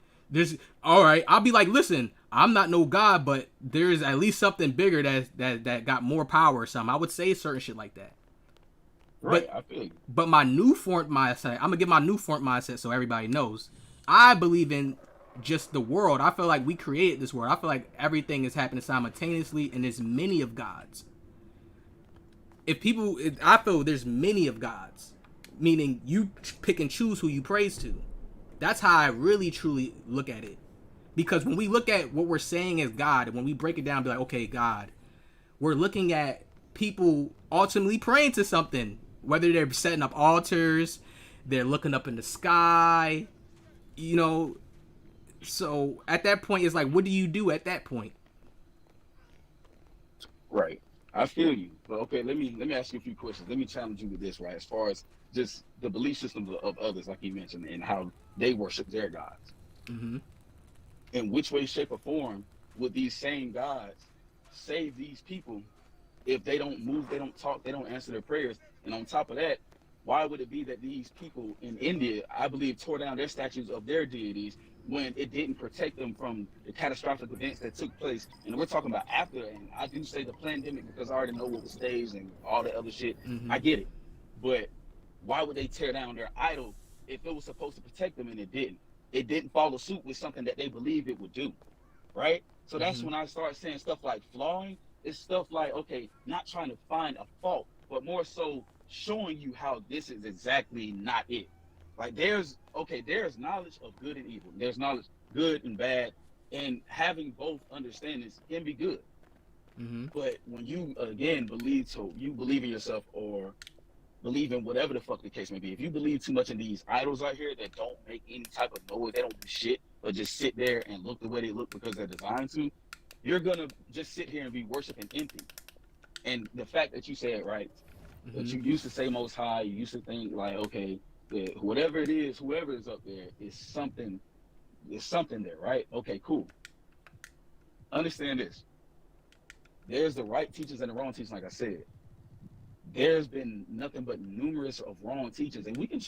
all right. I'll be like, listen, I'm not no God, but there's at least something bigger that got more power or something. I would say certain shit like that. Right, I feel you. But my new form mindset, I'm gonna give my new form mindset so everybody knows. I believe in just the world. I feel like we created this world. I feel like everything is happening simultaneously, and there's many of gods. I feel there's many of gods. Meaning you pick and choose who you praise to. That's how I really truly look at it. Because when we look at what we're saying as God, and when we break it down, be like, okay, God, we're looking at people ultimately praying to something. Whether they're setting up altars, they're looking up in the sky, So at that point, it's like, what do you do at that point? Right. I feel you. But okay, let me ask you a few questions. Let me challenge you with this, right? As far as just the belief systems of others, like you mentioned, and how they worship their gods. Mm-hmm. In which way, shape, or form would these same gods save these people if they don't move, they don't talk, they don't answer their prayers? And on top of that, why would it be that these people in India, I believe, tore down their statues of their deities when it didn't protect them from the catastrophic events that took place? And we're talking about after, and I do say the pandemic because I already know what was staged and all the other shit. Mm-hmm. I get it. But why would they tear down their idol if it was supposed to protect them and it didn't? It didn't follow suit with something that they believed it would do, right? So that's when I start saying stuff like flawing. It's stuff like, okay, not trying to find a fault, but more so showing you how this is exactly not it. Like there's knowledge of good and evil. There's knowledge good and bad, and having both understandings can be good. Mm-hmm. But when you again you believe in yourself or believe in whatever the fuck the case may be. If you believe too much in these idols out here that don't make any type of noise, they don't do shit, or just sit there and look the way they look because they're designed to, you're gonna just sit here and be worshiping empty. And the fact that you said, right, that you used to say Most High, you used to think like, okay, whatever it is, whoever is up there is something there, right? Okay, cool. Understand this. There's the right teachers and the wrong teachers, like I said. There's been nothing but numerous of wrong teachers, and we can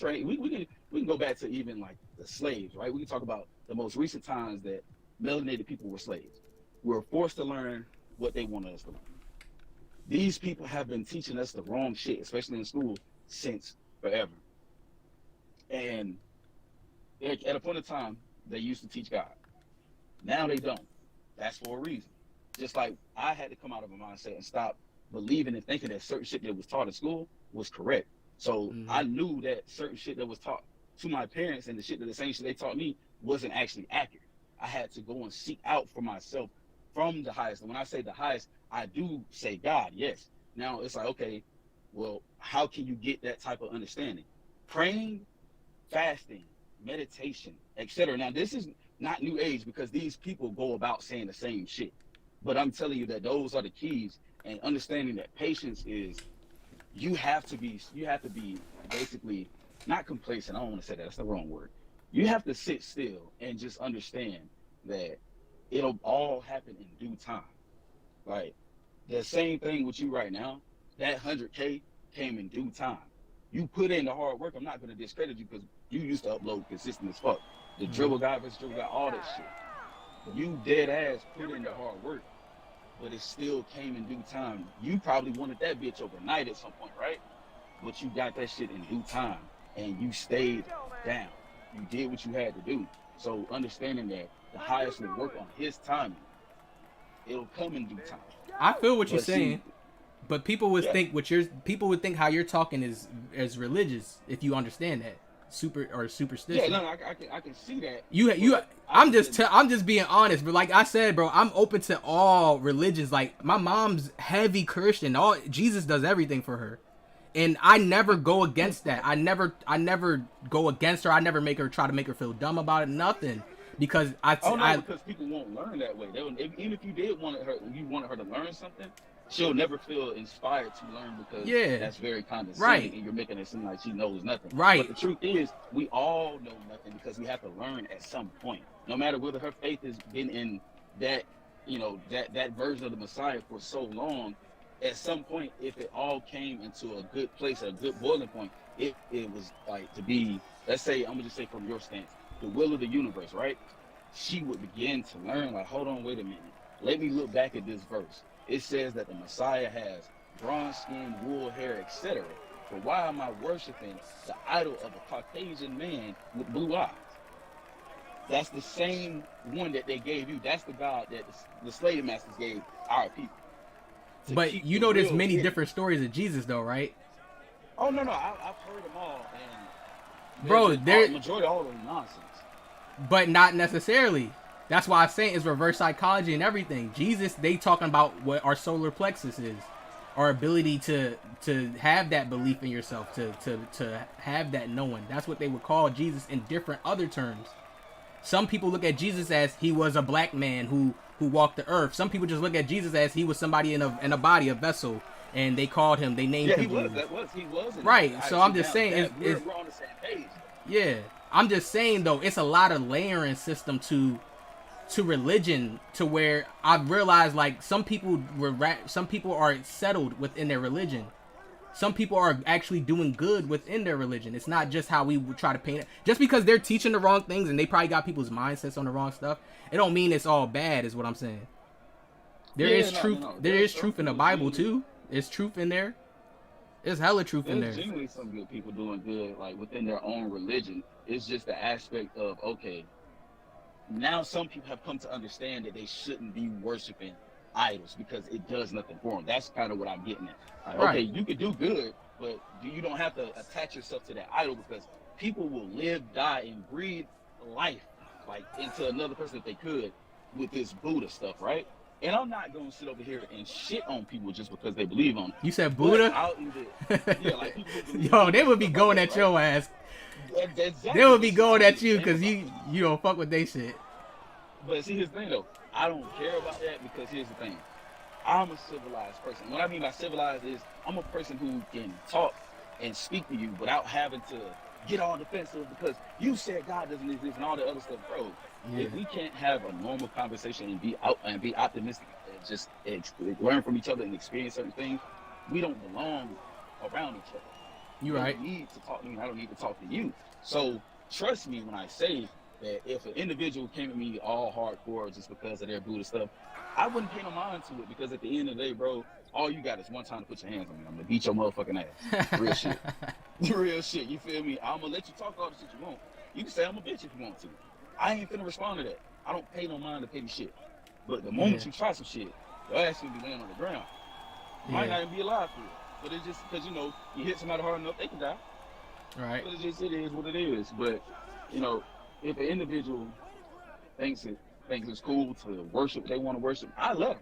go back to even like the slaves, right? We can talk about the most recent times that melanated people were slaves. We were forced to learn what they wanted us to learn. These people have been teaching us the wrong shit, especially in school, since forever. And at a point in time, they used to teach God. Now they don't. That's for a reason. Just like I had to come out of a mindset and stop believing and thinking that certain shit that was taught in school was correct. So I knew that certain shit that was taught to my parents and the same shit they taught me wasn't actually accurate. I had to go and seek out for myself from the highest. And when I say the highest, I do say God, yes. Now it's like, okay, well, how can you get that type of understanding? Praying, fasting, meditation, etc. Now this is not new age because these people go about saying the same shit. But I'm telling you that those are the keys. And understanding that patience is, you have to be basically not complacent. I don't want to say that. That's the wrong word. You have to sit still and just understand that it'll all happen in due time. Like the same thing with you right now, that 100K came in due time. You put in the hard work. I'm not going to discredit you because you used to upload consistent as fuck. The dribble guy versus dribble guy, all that shit. You dead ass put in the hard work. But it still came in due time. You probably wanted that bitch overnight at some point, right? But you got that shit in due time, and you stayed down. You did what you had to do. So understanding that the highest will work on his timing, it'll come in due time. I feel what you're saying, but people would think how you're talking is religious if you understand that. superstitious. Yeah, no, I can see that. I'm just being honest, but like I said, bro, I'm open to all religions. Like my mom's heavy Christian. Jesus does everything for her, and I never go against that. I never go against her. I never try to make her feel dumb about it. Nothing, because because people won't learn that way. Even if you wanted her to learn something, she'll never feel inspired to learn because that's very condescending, right? And you're making it seem like she knows nothing, right? But the truth is, we all know nothing because we have to learn at some point. No matter whether her faith has been in that, that version of the Messiah for so long, at some point, if it all came into a good place, a good boiling point, it was like to be, let's say, I'm gonna just say from your stance, the will of the universe, right? She would begin to learn, like, hold on, wait a minute. Let me look back at this verse. It says that the Messiah has bronze skin, wool hair, etc. But why am I worshiping the idol of a Caucasian man with blue eyes? That's the same one that they gave you. That's the God that the slave masters gave our people. But you know there's many different stories of Jesus though, right? Oh, no, I've heard them all. And bro, the majority of all of them nonsense. But not necessarily. That's why I'm saying it's reverse psychology and everything. Jesus, they talking about what our solar plexus is. Our ability to have that belief in yourself, to have that knowing. That's what they would call Jesus in different other terms. Some people look at Jesus as he was a black man who walked the earth. Some people just look at Jesus as he was somebody in a body, a vessel, and they called him, they named him. He was. Right. So I'm just saying, we're on the same page. Yeah. I'm just saying though, it's a lot of layering system to religion, to where I've realized like some people are settled within their religion. Some people are actually doing good within their religion. It's not just how we would try to paint it. Just because they're teaching the wrong things and they probably got people's mindsets on the wrong stuff, it don't mean it's all bad, is what I'm saying. There is truth. There is truth in the Bible too. There's truth in there. There's hella truth in there. There's genuinely some good people doing good, like within their own religion. It's just the aspect of, okay, now some people have come to understand that they shouldn't be worshiping idols because it does nothing for them. That's kind of what I'm getting at. Like, right. Okay, you could do good, but you don't have to attach yourself to that idol, because people will live, die, and breathe life like into another person if they could with this Buddha stuff, right? And I'm not gonna sit over here and shit on people just because they believe on it. You said Buddha? Yeah, like people yo, they would be going at your ass. Exactly. They would be going at you because you don't fuck with they shit. But see, here's the thing though. I don't care about that because here's the thing. I'm a civilized person. What I mean by civilized is I'm a person who can talk and speak to you without having to get all defensive because you said God doesn't exist and all the other stuff, bro. Yeah. If we can't have a normal conversation and be optimistic and just learn from each other and experience certain things, we don't belong around each other. You right. You need to talk to me. I don't need to talk to you. So trust me when I say that if an individual came at me all hardcore just because of their Buddha stuff, I wouldn't pay no mind to it, because at the end of the day, bro, all you got is one time to put your hands on me. I'm gonna beat your motherfucking ass. Real shit. Real shit. You feel me? I'm gonna let you talk all the shit you want. You can say I'm a bitch if you want to. I ain't finna respond to that. I don't pay no mind to petty shit. But the moment you try some shit, your ass gonna be laying on the ground. You might not even be alive for it. But it's just because, you hit somebody hard enough, they can die. Right. But it is what it is. But, if an individual thinks it's cool to worship, they want to worship, I let them.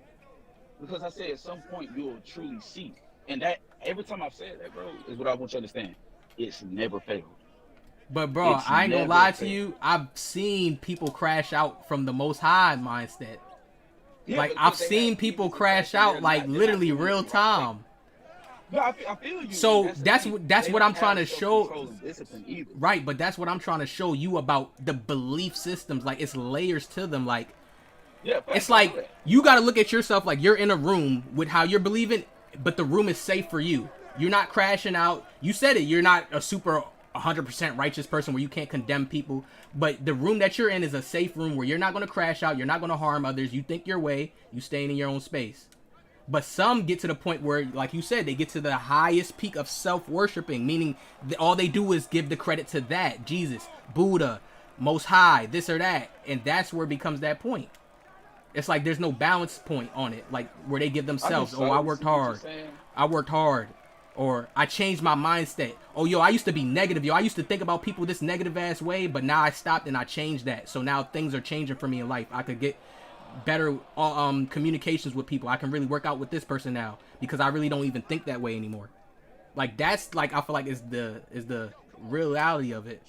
Because I say at some point you'll truly see. And that, every time I've said that, bro, is what I want you to understand. It's never failed. But bro, I ain't gonna lie to you. I've seen people crash out from the Most High mindset. Yeah, like I've seen people crash out like literally real time. No, I feel you. So that's what I'm trying to show. Right, but that's what I'm trying to show you about the belief systems. Like it's layers to them. Like it's like you got to look at yourself like you're in a room with how you're believing, but the room is safe for you. You're not crashing out. You said it. You're not a super 100% righteous person where you can't condemn people, but the room that you're in is a safe room where you're not going to crash out. You're not going to harm others. You think your way. You staying in your own space. But some get to the point where, like you said, they get to the highest peak of self-worshiping, meaning all they do is give the credit to that, Jesus, Buddha, Most High, this or that. And that's where it becomes that point. It's like there's no balance point on it, like where they give themselves, I worked hard. I worked hard. Or I changed my mindset. Oh, yo, I used to be negative. Yo, I used to think about people this negative ass way, but now I stopped and I changed that. So now things are changing for me in life. I could get better communications with people. I can really work out with this person now because I really don't even think that way anymore. Like that's like I feel like is the reality of it.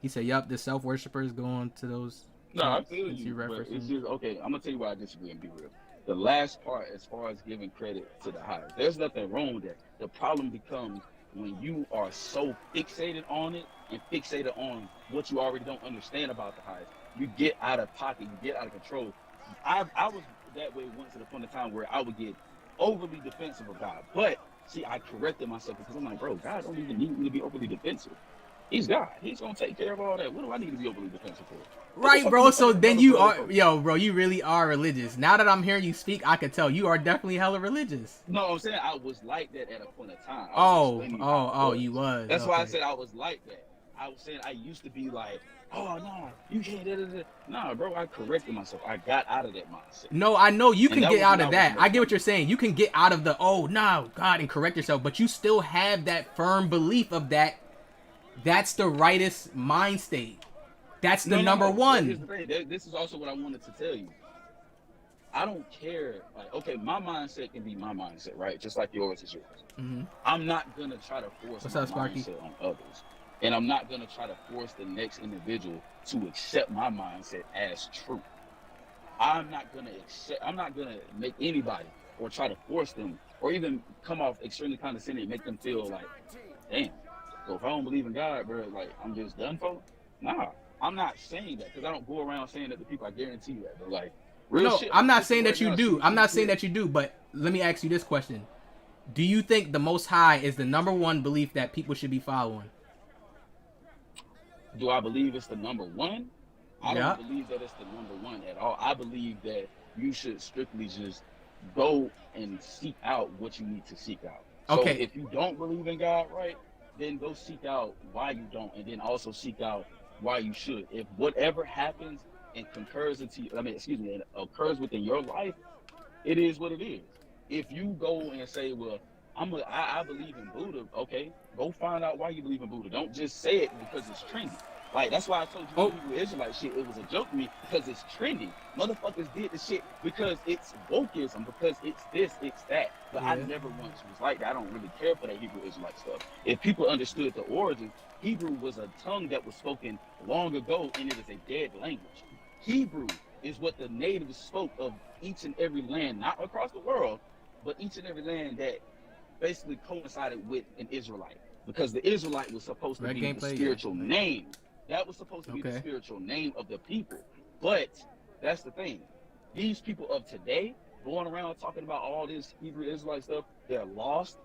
He said, "Yup, the self-worshippers going to those." No, I feel you. But Referencing. it's just okay. I'm gonna tell you why I disagree and be real. The last part, as far as giving credit to the highest, there's nothing wrong with that. The problem becomes when you are so fixated on it and fixated on what you already don't understand about the highest. You get out of pocket, you get out of control. I was that way once at a point in time where I would get overly defensive of God. But see, I corrected myself because I'm like, bro, God don't even need me to be overly defensive. He's God. He's gonna take care of all that. What do I need to be overly defensive for? Right, bro. So then you are, yo, bro. You really are religious. Now that I'm hearing you speak, I can tell you are definitely hella religious. No, I'm saying I was like that at a point in time. You was. That's why I said I was like that. I was saying I used to be like, oh no, you can't. Nah, bro. I corrected myself. I got out of that mindset. No, I know you can get out of that. I get what you're saying. You can get out of the no, God, and correct yourself, but you still have that firm belief of that. That's the rightest mind state. That's the number one. Here's the thing. This is also what I wanted to tell you. I don't care. Like, okay, my mindset can be my mindset, right? Just like yours is yours. Mm-hmm. I'm not gonna try to force my mindset on others, and I'm not gonna try to force the next individual to accept my mindset as true. I'm not gonna make anybody or try to force them or even come off extremely condescending and make them feel like, damn. So if I don't believe in God, bro, like I'm just done for. Nah, I'm not saying that because I don't go around saying that to people. I guarantee you that. But like, real shit. I'm not saying that you do. I'm not saying that you do. But let me ask you this question: do you think the Most High is the number one belief that people should be following? Do I believe it's the number one? I don't believe that it's the number one at all. I believe that you should strictly just go and seek out what you need to seek out. So if you don't believe in God, right? Then go seek out why you don't, and then also seek out why you should. If whatever happens and occurs within your life, it is what it is. If you go and say, well, I believe in Buddha, okay, go find out why you believe in Buddha. Don't just say it because it's trendy. Like, that's why I told you the Hebrew Israelite shit, it was a joke to me because it's trendy. Motherfuckers did the shit because it's wokeism, because it's this, it's that. But I never once was like that. I don't really care for that Hebrew Israelite stuff. If people understood the origins, Hebrew was a tongue that was spoken long ago, and it is a dead language. Hebrew is what the natives spoke of each and every land, not across the world, but each and every land that basically coincided with an Israelite. Because the Israelite was supposed to be the spiritual name. That was supposed to be the spiritual name of the people. But that's the thing. These people of today, going around talking about all this Hebrew Israelite stuff, they're lost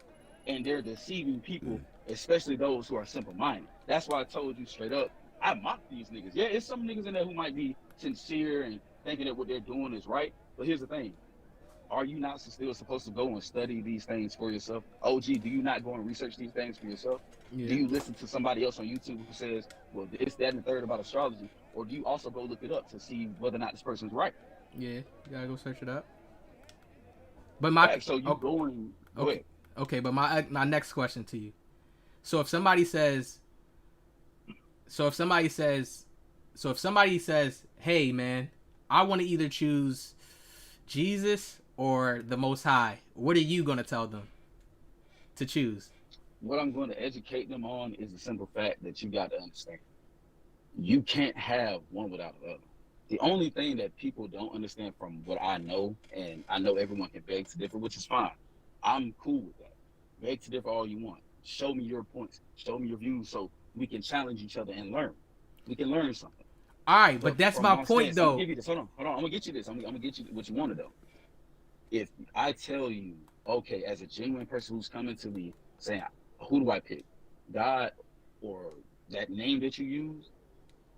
and they're deceiving people, especially those who are simple-minded. That's why I told you straight up, I mock these niggas. Yeah, it's some niggas in there who might be sincere and thinking that what they're doing is right. But here's the thing. Are you not still supposed to go and study these things for yourself? OG, do you not go and research these things for yourself? Yeah. Do you listen to somebody else on YouTube who says, well, this, that, and the third about astrology? Or do you also go look it up to see whether or not this person's right? Yeah, you gotta go search it up. But so you going... Okay, but my next question to you. So if somebody says, hey, man, I want to either choose Jesus or the Most High, what are you going to tell them to choose? What I'm going to educate them on is the simple fact that you got to understand. You can't have one without the other. The only thing that people don't understand from what I know, and I know everyone can beg to differ, which is fine. I'm cool with that. Beg to differ all you want. Show me your points. Show me your views so we can challenge each other and learn. We can learn something. All right, but that's my point, though. I'm gonna give you this. Hold on. I'm gonna get you this. I'm gonna get you what you wanted, though. If I tell you, okay, as a genuine person who's coming to me saying, who do I pick? God or that name that you use?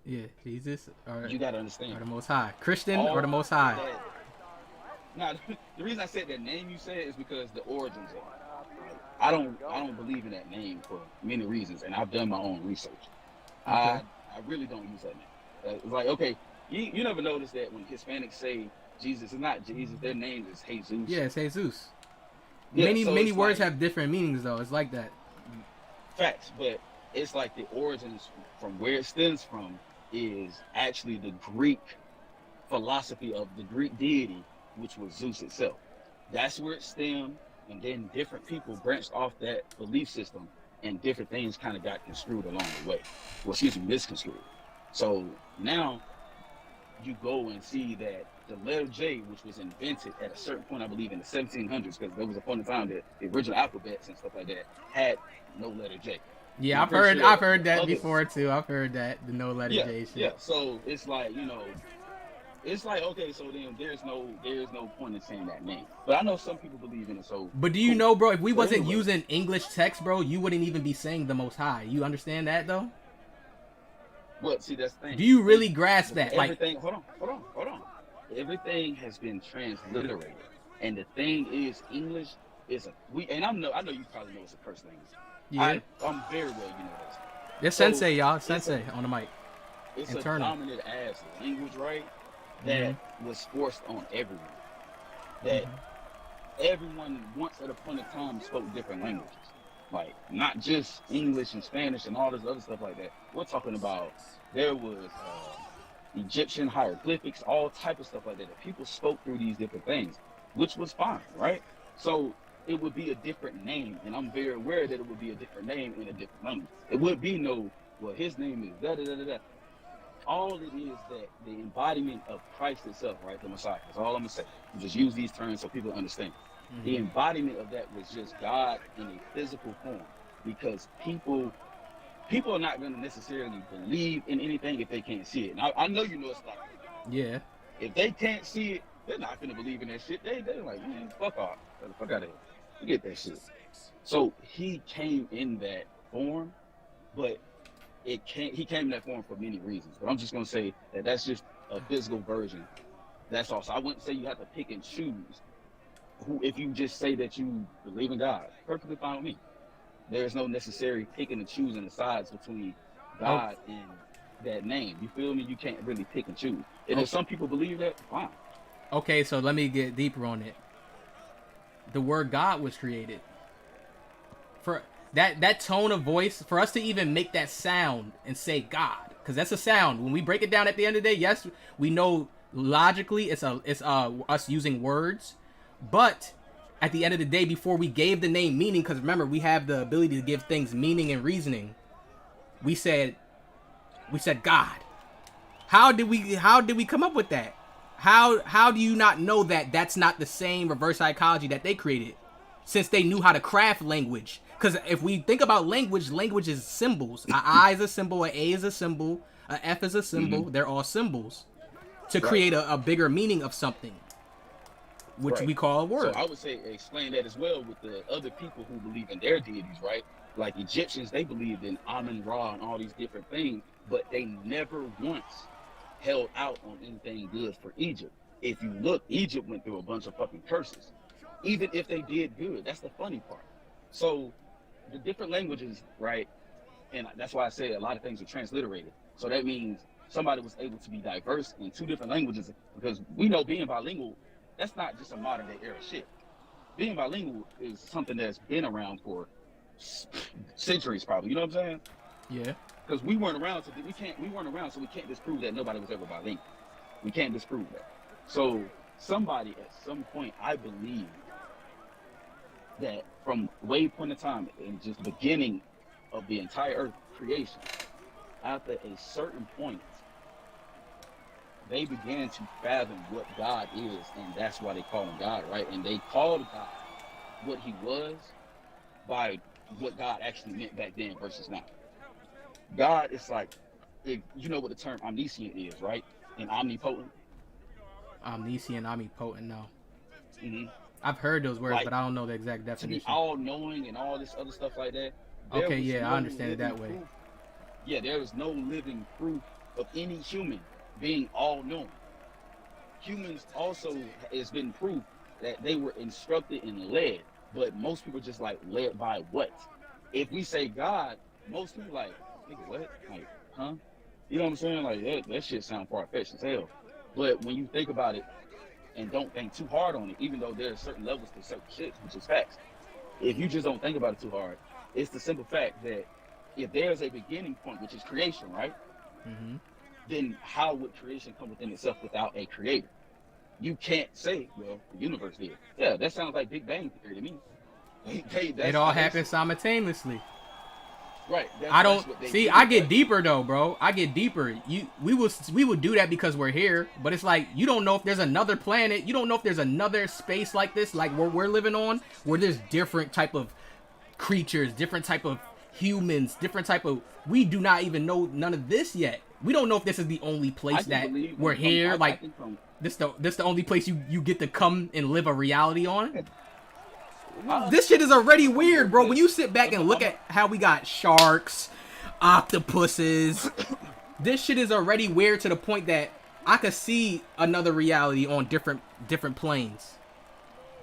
Yeah, Jesus. Or, you gotta understand. Or the Most High. Christian or the Most High? Now, the reason I said that name you said is because the origins of it. I don't believe in that name for many reasons, and I've done my own research. Okay. I really don't use that name. It's like, okay, you never notice that when Hispanics say Jesus, it's not Jesus, their name is Jesus. Yeah, it's Jesus. Yeah, many so many it's words like- have different meanings though. It's like that. Facts, but it's like the origins from where it stems from is actually the Greek philosophy of the Greek deity, which was Zeus itself. That's where it stemmed, and then different people branched off that belief system, and different things kind of got construed along the way. Well, excuse me, misconstrued. So now you go and see that the letter J, which was invented at a certain point, I believe in the 1700s, because there was a point in time that the original alphabets and stuff like that had no letter J. Yeah, I'm pretty sure I've heard that others- before too. I've heard that the no letter J shit. Yeah, so it's like, you know, it's like, okay, so then there's no point in saying that name. But I know some people believe in it, so. But do you know, bro, if we But wasn't anyway. using English text, bro, you wouldn't even be saying the Most High. You understand that though? What? See, that's the thing. Do you really grasp that? Like, Everything, hold on. Everything has been transliterated. And the thing is, English is and I know you probably know it's a curse language. yeah, I'm very well, you know this. it's So, Sensei, y'all. it's Sensei on the mic. It's Internal. a dominant ass language, right? That was forced on everyone. That everyone once at a point in time spoke different languages. Like, not just English and Spanish and all this other stuff like that. We're talking about there was Egyptian hieroglyphics, all type of stuff like that. That people spoke through these different things, which was fine, right? So it would be a different name, and I'm very aware that it would be a different name in a different language. It would be no, well, his name is da da da da da. All it is that the embodiment of Christ itself, right? The Messiah. That's all I'm gonna say. Just use these terms so people understand. The embodiment of that was just God in a physical form, because people are not gonna necessarily believe in anything if they can't see it. And I know you know it's like, Yeah. if they can't see it, they're not gonna believe in that shit. They're like, man, fuck off, get the fuck out of here, forget that shit. So he came in that form, but he came in that form for many reasons. But I'm just gonna say that that's just a physical version. That's all. So I wouldn't say you have to pick and choose who, if you just say that you believe in God. Perfectly fine with me. There's no necessary picking and choosing the sides between God and that name. You feel me? You can't really pick and choose. And if some people believe that, fine. Okay, so let me get deeper on it. The word God was created. For that tone of voice, for us to even make that sound and say God, because that's a sound. When we break it down at the end of the day, yes, we know logically it's us using words, but at the end of the day, before we gave the name meaning, because remember, we have the ability to give things meaning and reasoning. We said God. How did we come up with that? How do you not know that that's not the same reverse psychology that they created, since they knew how to craft language? Because if we think about language is symbols. A I is a symbol, a A is a symbol, a F is a symbol. They're all symbols to create a bigger meaning of something, which we call a word. So I would say explain that as well with the other people who believe in their deities, right? Like Egyptians, they believed in Amun Ra and all these different things, but they never once held out on anything good for Egypt. If you look, Egypt went through a bunch of fucking curses, even if they did good. That's the funny part. So the different languages, right? And that's why I say a lot of things are transliterated. So that means somebody was able to be diverse in two different languages, because we know being bilingual, that's not just a modern day era shit. Being bilingual is something that's been around for centuries, probably. You know what I'm saying? Yeah. Because we weren't around, so we can't disprove that nobody was ever bilingual. We can't disprove that. So somebody at some point, I believe that from way point of time in just the beginning of the entire earth creation, after a certain point, they began to fathom what God is, and that's why they call him God, right? And they called God what he was by what God actually meant back then versus now. God is like, if you know what the term omniscient is, right? And omnipotent. Omniscient, omnipotent, no. I've heard those words, but I don't know the exact definition. To be all-knowing and all this other stuff like that. Okay, yeah, I understand it that way. Yeah, there is no living proof of any human being all-knowing. Humans also has been proof that they were instructed and led, but most people just like led by what? If we say God, most people like, nigga, what? Like, huh? You know what I'm saying? Like that shit sounds far-fetched as hell. But when you think about it, and don't think too hard on it, even though there's certain levels to certain shit, which is facts. If you just don't think about it too hard, it's the simple fact that if there's a beginning point, which is creation, right? Mm-hmm. Then how would creation come within itself without a creator? You can't say, well, the universe did. Yeah, that sounds like Big Bang Theory to me. It all happens simultaneously. Right. I don't see. I get deeper though, bro. I get deeper. We would do that because we're here, but it's like you don't know if there's another planet. You don't know if there's another space like this, like where we're living on, where there's different type of creatures, different type of humans, different type of. We do not even know none of this yet. We don't know if this is the only place that we're here. Like this the only place you get to come and live a reality on. This shit is already weird, bro. When you sit back and look at how we got sharks, octopuses, this shit is already weird to the point that I could see another reality on different planes.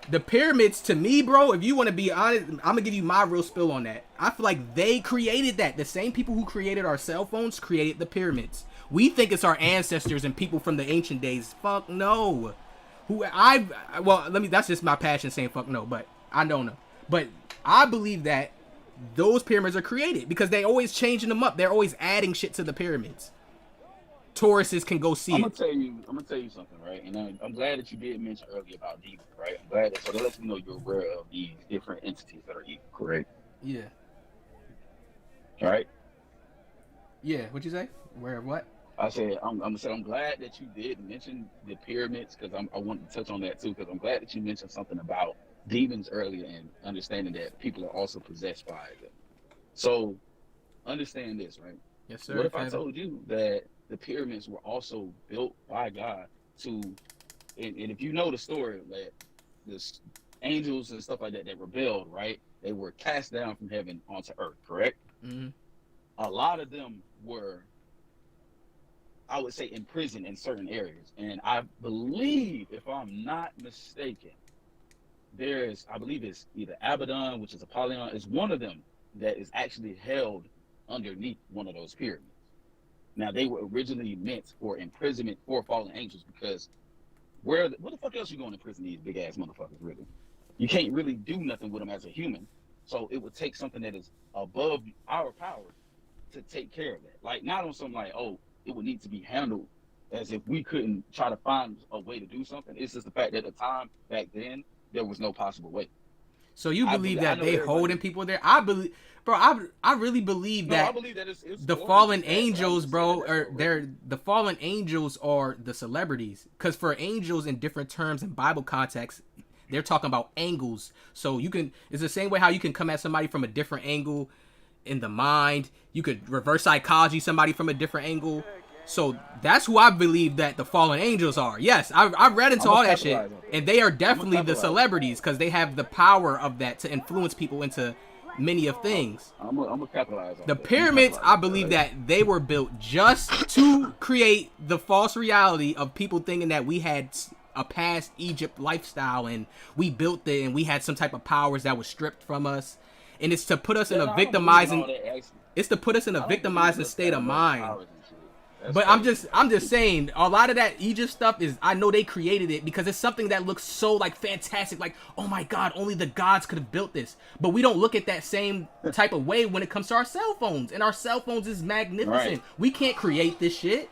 The pyramids, to me, bro, if you want to be honest, I'm gonna give you my real spill on that. I feel like they created that. The same people who created our cell phones created the pyramids. We think it's our ancestors and people from the ancient days. Fuck no. That's just my passion saying fuck no, but I don't know. But I believe that those pyramids are created because they always changing them up. They're always adding shit to the pyramids. Tourists can go see it. I'm gonna tell you something, right? And I'm glad that you did mention earlier about demons, right? I'm glad that lets me know you're aware of these different entities that are evil, correct? Yeah. Right? Yeah. What'd you say? Aware of what? I said I'm glad that you did mention the pyramids because I wanted to touch on that too because I'm glad that you mentioned something about demons earlier and understanding that people are also possessed by them. So understand this, right? Yes, sir. What if I told you that the pyramids were also built by God and if you know the story that the angels and stuff like that rebelled, right? They were cast down from heaven onto earth, correct? Mm-hmm. A lot of them were, I would say, imprisoned in certain areas. And I believe, if I'm not mistaken, I believe it's either Abaddon, which is Apollyon, is one of them that is actually held underneath one of those pyramids. Now, they were originally meant for imprisonment for fallen angels because what the fuck else you going to prison these big ass motherfuckers, really? You can't really do nothing with them as a human. So it would take something that is above our power to take care of that. Like, not on something like, oh, it would need to be handled as if we couldn't try to find a way to do something. It's just the fact that at the time back then, there was no possible way. So you believe that they holding people there? I believe, bro. I really believe that. I believe that it's the fallen angels, bro. The fallen angels are the celebrities. Because for angels, in different terms in Bible context, they're talking about angles. So it's the same way how you can come at somebody from a different angle in the mind. You could reverse psychology somebody from a different angle. So that's who I believe that the fallen angels are. Yes, I've read into all that shit, and they are definitely the celebrities because they have the power of that to influence people into many of things. I'm gonna capitalize on the pyramids. I believe that they were built just to create the false reality of people thinking that we had a past Egypt lifestyle and we built it and we had some type of powers that were stripped from us, and it's to put us in a victimizing. It's to put us in a victimizing state of mind. But I'm just saying, a lot of that Egypt stuff is, I know they created it because it's something that looks so like fantastic, like, oh my God, only the gods could have built this. But we don't look at that same type of way when it comes to our cell phones, and our cell phones is magnificent. Right. We can't create this shit.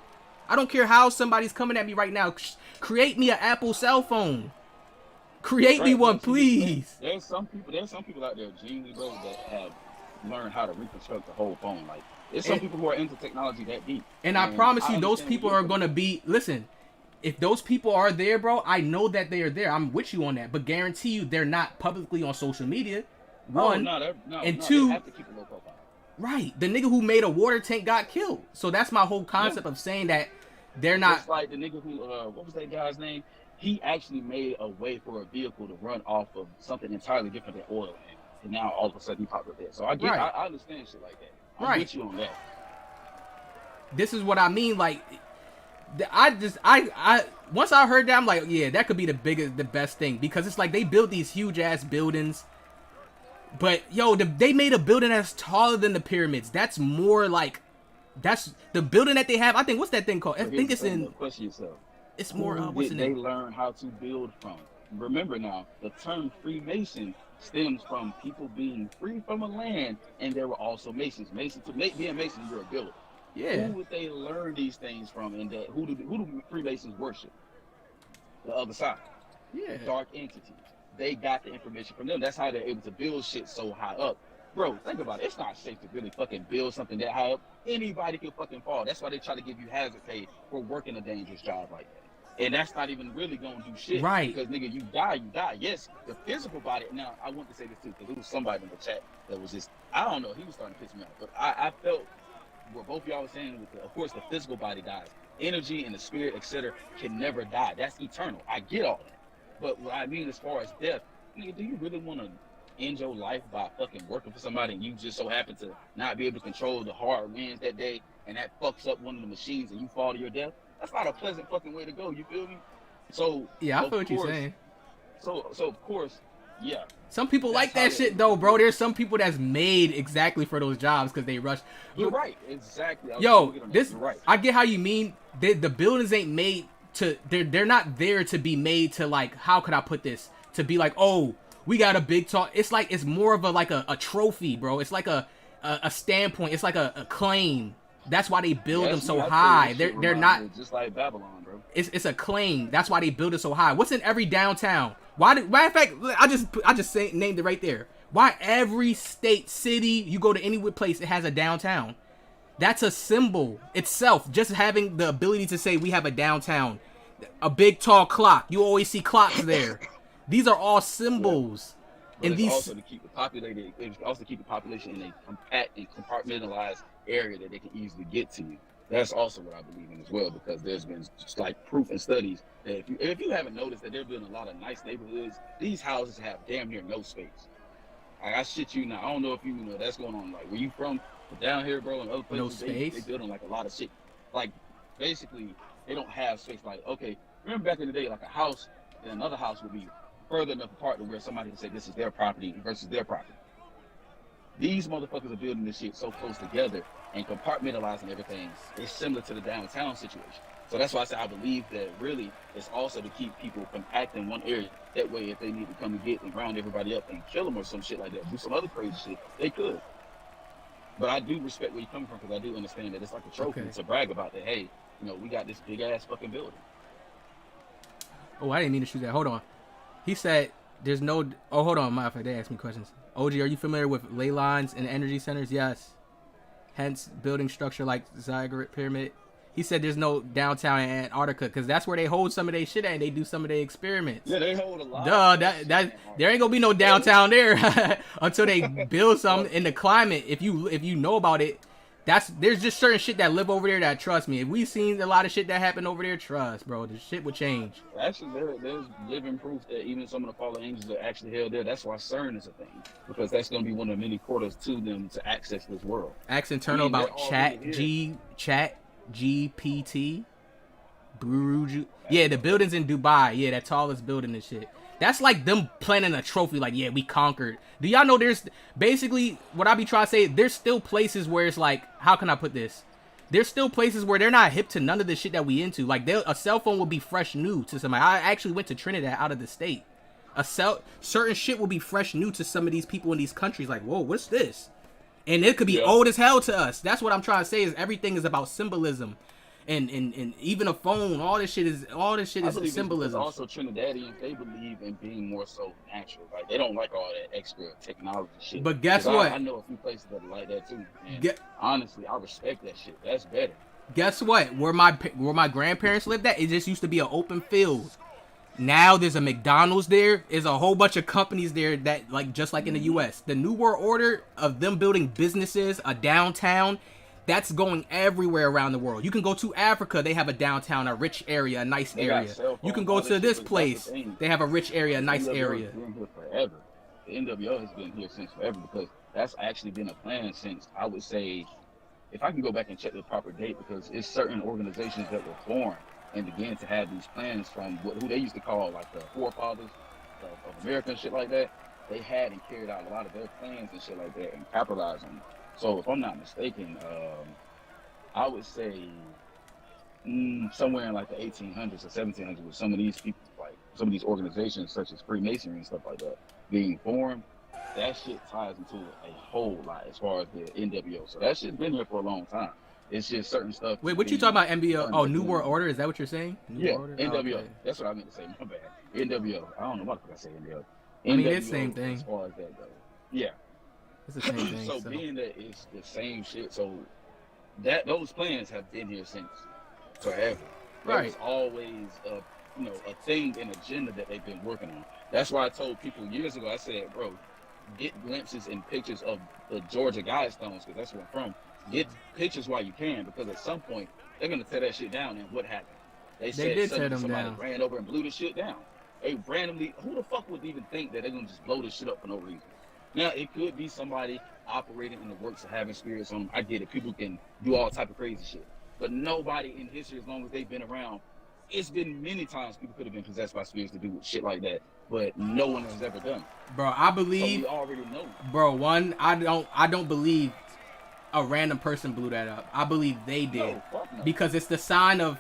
I don't care how somebody's coming at me right now. Create me an Apple cell phone. Create me one, please. There's some people out there, genuinely, bro, that have learned how to reconstruct the whole phone, like. There's some people who are into technology that deep. And I promise you, those people are going to be... Listen, if those people are there, bro, I know that they are there. I'm with you on that. But guarantee you, they're not publicly on social media. One. And two... They have to keep a low profile. Right. The nigga who made a water tank got killed. So that's my whole concept of saying that they're not... It's like the nigga who... what was that guy's name? He actually made a way for a vehicle to run off of something entirely different than oil. And now all of a sudden he popped up there. So I get... Right. I understand shit like that. I'm with you on that. This is what I mean. Like, I once I heard that, I'm like, yeah, that could be the best thing because it's like they build these huge ass buildings, but yo, they made a building that's taller than the pyramids. That's more like, that's the building that they have. I think what's that thing called? I think it's in. Question yourself. It's more. Who What's the did they name? learn how to build from? Remember now, the term Freemason stems from people being free from a land, and there were also Masons. Being a Mason, you're a builder. Yeah. Who would they learn these things from? And that who do Freemasons worship? The other side. Yeah. Dark entities. They got the information from them. That's how they're able to build shit so high up. Bro, think about it. It's not safe to really fucking build something that high up. Anybody can fucking fall. That's why they try to give you hazard pay for working a dangerous job like that. And that's not even really gonna do shit. Right. Because nigga, you die. Yes, the physical body. Now, I want to say this too, because there was somebody in the chat that was just, I don't know, he was starting to piss me off. But I felt what both y'all were saying with of course the physical body dies. Energy and the spirit, etc., can never die. That's eternal. I get all that. But what I mean as far as death, nigga, do you really want to end your life by fucking working for somebody and you just so happen to not be able to control the hard winds that day and that fucks up one of the machines and you fall to your death? That's not a pleasant fucking way to go, you feel me? So yeah, I feel what you're saying. So of course, yeah. Some people like that shit though, bro. There's some people that's made exactly for those jobs because they rush. You're right, exactly. Yo, this right. I get how you mean. The buildings ain't made to. They're not there to be made to like. How could I put this? To be like, oh, we got a big talk. It's like it's more of a trophy, bro. It's like a standpoint. It's like a claim. That's why they build them so high. They're not just like Babylon, bro. It's a claim. That's why they build it so high. What's in every downtown? Matter of fact, I just named it right there. Why every state, city, you go to any place, it has a downtown. That's a symbol itself. Just having the ability to say we have a downtown, a big tall clock. You always see clocks there. These are all symbols. But and it's these also to keep the population in a compact and compartmentalized area that they can easily get to you. That's also what I believe in as well, because there's been just like proof and studies that if you haven't noticed that there's been a lot of nice neighborhoods, these houses have damn near no space. Like, I shit you now. I don't know if you know that's going on. Like, where you from? But down here, bro, and other places, No space? They building like a lot of shit. Like, basically, they don't have space. Like, okay, remember back in the day, like a house and another house would be further enough apart to where somebody can say this is their property versus their property. These motherfuckers are building this shit so close together and compartmentalizing everything. It's similar to the downtown situation. So that's why I say I believe that really it's also to keep people compact in one area. That way, if they need to come and get and round everybody up and kill them or some shit like that, do some other crazy shit, they could. But I do respect where you're coming from, because I do understand that it's like a trophy to brag about that. Hey, you know, we got this big ass fucking building. Oh, I didn't mean to shoot that. Hold on. He said there's no. Oh, hold on. My fault. They asked me questions. OG, are you familiar with ley lines and energy centers? Yes. Hence, building structure like Ziggurat Pyramid. He said there's no downtown in Antarctica because that's where they hold some of their shit at and they do some of their experiments. Yeah, they hold a lot. That there ain't gonna be no downtown there until they build something in the climate. If you know about it, there's just certain shit that live over there that, trust me, if we seen a lot of shit that happened over there, trust, bro, the shit would change. Actually, there's living proof that even some of the fallen angels are actually held there. That's why CERN is a thing, because that's going to be one of the many portals to them to access this world. Ask internal about Chat GPT. Buruju. Yeah, the buildings in Dubai. Yeah, that tallest building and shit. That's like them planning a trophy, like, yeah, we conquered. Do y'all know there's basically what I be trying to say? There's still places where it's like, how can I put this? There's still places where they're not hip to none of the shit that we into. Like, a cell phone will be fresh new to somebody. I actually went to Trinidad out of the state. Certain shit will be fresh new to some of these people in these countries. Like, whoa, what's this? And it could be old as hell to us. That's what I'm trying to say, is everything is about symbolism. And even a phone, all this shit is symbolism. Also, Trinidadians, they believe in being more so natural. Like, they don't like all that extra technology shit. But guess what? I know a few places that are like that too. And honestly, I respect that shit. That's better. Guess what? Where my grandparents lived at, it just used to be an open field. Now there's a McDonald's there. There's a whole bunch of companies there that, like, just like in the U.S. The New World Order of them building businesses, a downtown, that's going everywhere around the world. You can go to Africa. They have a downtown, a rich area, a nice area. You can go to this place. They have a rich area, a nice area. Been here forever. The NWO has been here since forever, because that's actually been a plan since, I would say, if I can go back and check the proper date, because it's certain organizations that were formed and began to have these plans from who they used to call like the forefathers of America and shit like that. They had and carried out a lot of their plans and shit like that and capitalized on it. So if I'm not mistaken, I would say somewhere in like the 1800s or 1700s with some of these people, like some of these organizations such as Freemasonry and stuff like that being formed. That shit ties into a whole lot as far as the NWO. So that shit's been here for a long time. It's just certain stuff. Wait, what you talking about? NBO? Oh, New World Order. Is that what you're saying? New Yeah, Order? NWO. Oh, okay. That's what I meant to say. My bad. NWO. I don't know what the fuck I say NWO. I mean, NWO, it's the same thing. As far as that goes. Yeah. It's the same thing. So being that it's the same shit, so that those plans have been here since forever. There Right. was always a a thing, an agenda that they've been working on. That's why I told people years ago. I said, bro, get glimpses and pictures of the Georgia Guidestones, because that's where I'm from. Get pictures while you can, because at some point they're gonna tear that shit down. And what happened? They said did tear them somebody down. ran over and blew the shit down. They randomly. Who the fuck would even think that they're gonna just blow this shit up for no reason? Now it could be somebody operating in the works of having spirits on them. I get it. People can do all type of crazy shit, but nobody in history, as long as they've been around, it's been many times people could have been possessed by spirits to do shit like that, but no one has ever done it. Bro, I believe. So we already know. Bro, one, I don't believe a random person blew that up. I believe they did, fuck no. because it's the sign of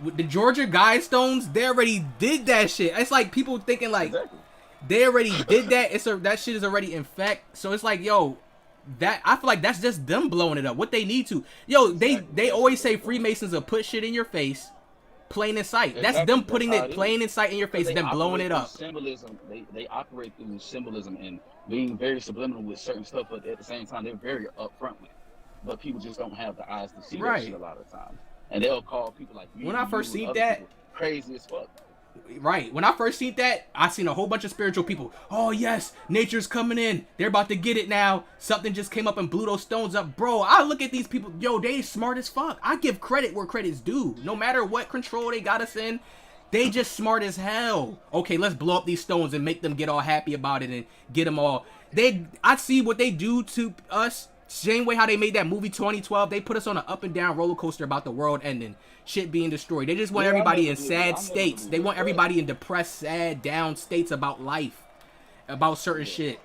the Georgia Guidestones. They already did that shit. It's like people thinking like they already did that. That shit is already in fact. So it's like, yo, that I feel like that's just them blowing it up. What they need to, yo, they always say Freemasons will put shit in your face, plain in sight. That's them putting it plain in sight in your face and then blowing it up. Symbolism. They operate through symbolism and being very subliminal with certain stuff, but at the same time they're very upfront with it. But people just don't have the eyes to see that shit a lot of times, and they'll call people like you. When I first you seen and other that, people crazy as fuck. Right. When I first seen that, I seen a whole bunch of spiritual people. Oh, yes, nature's coming in. They're about to get it now. Something just came up and blew those stones up. Bro, I look at these people. Yo, they smart as fuck. I give credit where credit's due. No matter what control they got us in, they just smart as hell. Okay, let's blow up these stones and make them get all happy about it and get them all. I see what they do to us. Same way how they made that movie 2012. They put us on an up and down roller coaster about the world ending. Shit being destroyed. They just want everybody in sad states. They want everybody in depressed, sad, down states about life. About certain shit.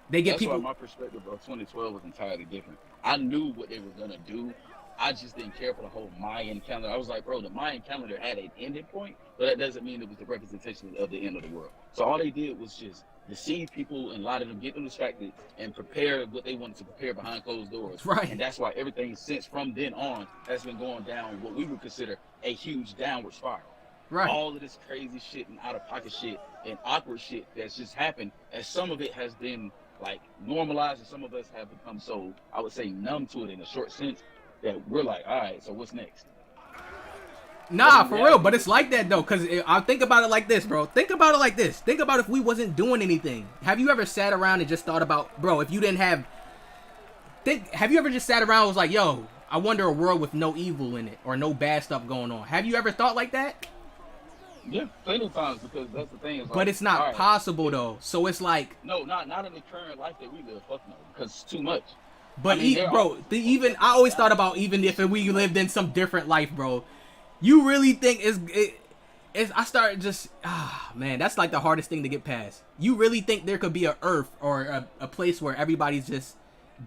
They get people. That's why my perspective of 2012 was entirely different. I knew what they were gonna do. I just didn't care for the whole Mayan calendar. I was like, bro, the Mayan calendar had an ending point, but that doesn't mean it was the representation of the end of the world. So all they did was just deceive people and a lot of them get them distracted and prepare what they wanted to prepare behind closed doors. Right. And that's why everything since from then on has been going down what we would consider a huge downward spiral. Right. All of this crazy shit and out of pocket shit and awkward shit that's just happened, and some of it has been like normalized, and some of us have become so, I would say, numb to it in a short sense that we're like, all right, so what's next? Nah, for real, but it's like that though, because I think about it like this, bro. Think about it like this. Think about if we wasn't doing anything. Have you ever sat around and just thought about, bro, if you didn't have, have you ever just sat around and was like, yo, I wonder a world with no evil in it or no bad stuff going on? Have you ever thought like that? Yeah, plenty of times, because that's the thing. But it's not possible though, so it's like. No, not in the current life that we live, fuck no, because it's too much. But I always thought about even if we lived in some different life, bro. You really think I started just, man, that's like the hardest thing to get past. You really think there could be a Earth or a place where everybody's just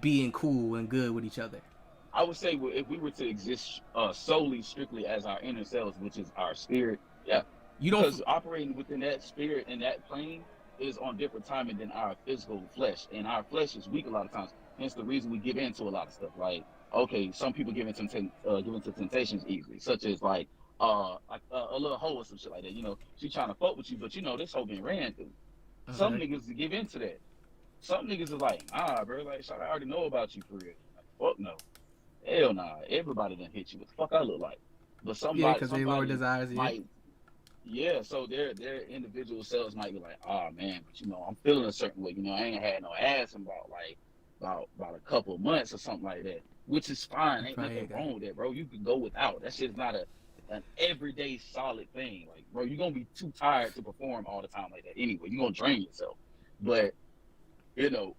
being cool and good with each other? I would say if we were to exist solely, strictly as our inner selves, which is our spirit, yeah. Because operating within that spirit and that plane is on different timing than our physical flesh. And our flesh is weak a lot of times. Hence the reason we give in to a lot of stuff. Like, okay, some people give into temptations easily, such as like a little hoe or some shit like that. You know, she trying to fuck with you, but you know this hoe been ran through. Some niggas give into that. Some niggas is like, bro, like, I already know about you for real. Like, fuck no, hell nah. Everybody done hit you. What the fuck I look like? But somebody, because they lower desires. Yeah, so their individual selves might be like, man, but you know, I'm feeling a certain way. You know, I ain't had no ass in about a couple of months or something like that, which is fine. Ain't nothing wrong with that, bro. You can go without. That shit's not an everyday solid thing. Like, bro, you're gonna be too tired to perform all the time like that anyway. You're gonna drain yourself. But you know,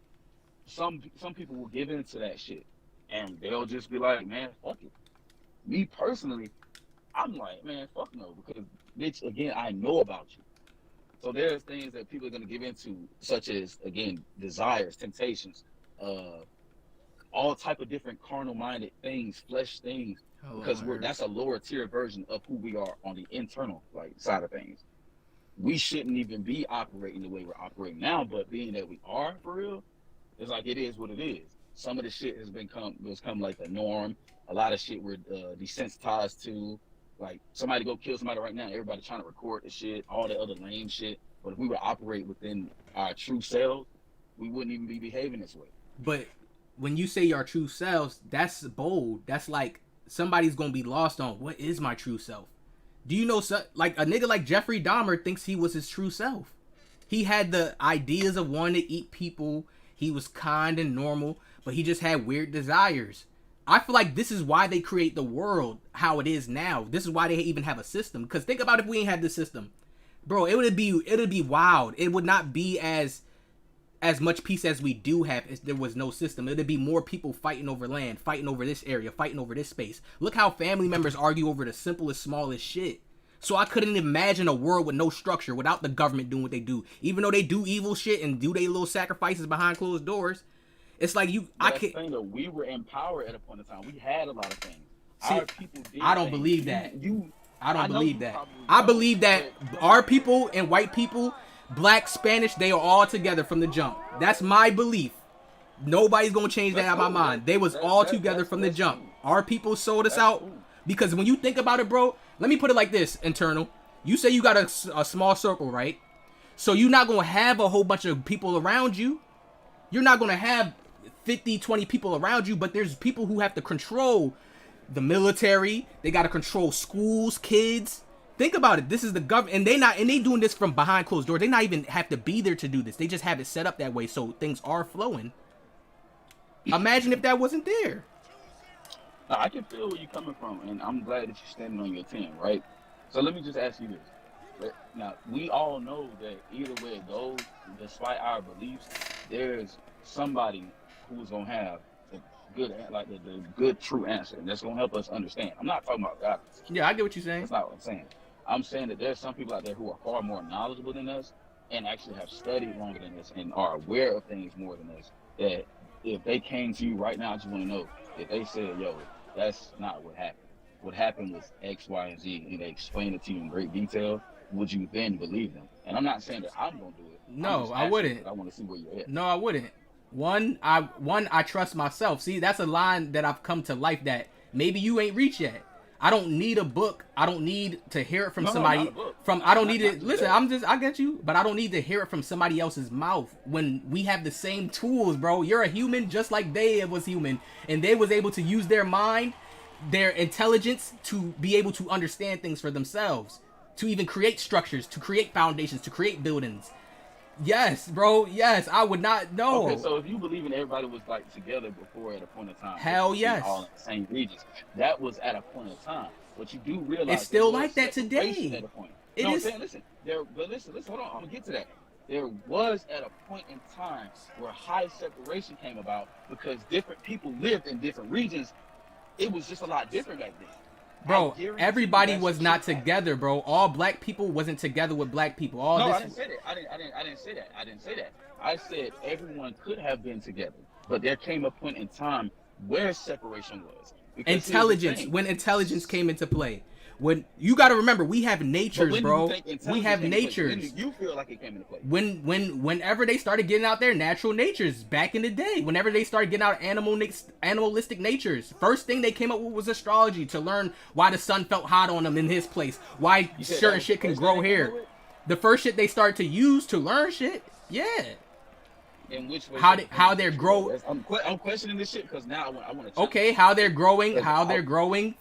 some people will give in to that shit and they'll just be like, man, fuck it. Me personally, I'm like, man, fuck no, because bitch, again, I know about you. So there's things that people are gonna give into, such as, again, desires, temptations, all type of different carnal-minded things, flesh things because that's a lower tier version of who we are on the internal side of things. We shouldn't even be operating the way we're operating now, but being that we are for real, it's like it is what it is. Some of the shit has become like the norm. A lot of shit we're desensitized to. Like somebody go kill somebody right now, everybody trying to record the shit, all the other lame shit. But if we would operate within our true selves, we wouldn't even be behaving this way. But when you say our true selves, that's bold. That's like somebody's gonna be lost on what is my true self. Do you know, like a nigga like Jeffrey Dahmer thinks he was his true self. He had the ideas of wanting to eat people. He was kind and normal, but he just had weird desires. I feel like this is why they create the world how it is now. This is why they even have a system. Because think about if we ain't had this system, bro, it'd be wild. It would not be as much peace as we do have if there was no system. It'd be more people fighting over land, fighting over this area, fighting over this space. Look how family members argue over the simplest, smallest shit. So I couldn't imagine a world with no structure, without the government doing what they do. Even though they do evil shit and do their little sacrifices behind closed doors, it's like I can't. We were in power at a point in time. We had a lot of things. See, our people did I don't things. believe that. I don't believe that. I I believe that our people and white people, black, Spanish, they are all together from the jump. That's my belief. Nobody's gonna change that out of my mind. They was all together from the jump. Our people sold us out because when you think about it, bro, let me put it like this, internal. You say you got a small circle, right? So you're not gonna have a whole bunch of people around you. You're not gonna have 50, 20 people around you, but there's people who have to control the military. They got to control schools, kids. Think about it. This is the government, and they doing this from behind closed doors. They not even have to be there to do this. They just have it set up that way so things are flowing. Imagine if that wasn't there. I can feel where you're coming from, and I'm glad that you're standing on your 10, right? So let me just ask you this. Now, we all know that either way it goes, despite our beliefs, there's somebody who's going to have the good, true answer, and that's going to help us understand. I'm not talking about God. Yeah, I get what you're saying. That's not what I'm saying. I'm saying that there's some people out there who are far more knowledgeable than us and actually have studied longer than us and are aware of things more than us, that if they came to you right now, I just want to know, if they said, yo, that's not what happened. What happened was X, Y, and Z, and they explain it to you in great detail, would you then believe them? And I'm not saying that I'm going to do it. No, I wouldn't. I want to see where you're at. No, I wouldn't. I trust myself. See, that's a line that I've come to life that maybe you ain't reached yet. I don't need a book. I don't need to hear it from somebody. I don't need it. Listen, I get you, but I don't need to hear it from somebody else's mouth when we have the same tools, bro. You're a human just like they was human, and they was able to use their mind, their intelligence to be able to understand things for themselves, to even create structures, to create foundations, to create buildings. Yes, bro. Yes, I would not know. Okay, so if you believe in everybody was like together before at a point in time, hell yes, all in the same regions, that was at a point in time. But you do realize it's still like that today. At a point. It no, is. I'm saying, listen, hold on. I'm gonna get to that. There was at a point in time where high separation came about because different people lived in different regions. It was just a lot different back then. Bro, everybody was not together, bro. All black people wasn't together with black people. I didn't say that. I didn't say that. I said everyone could have been together, but there came a point in time where separation was. Intelligence, when intelligence came into play. When you got to remember, we have natures, bro. We have natures. You feel like it came into play. Whenever they started getting out their natural natures back in the day, whenever they started getting out animalistic natures, first thing they came up with was astrology to learn why the sun felt hot on them in his place, why certain shit can grow hair. The first shit they start to use to learn shit, yeah. In which way? How they're growing? I'm questioning this shit because now I want to. Okay, how they're growing,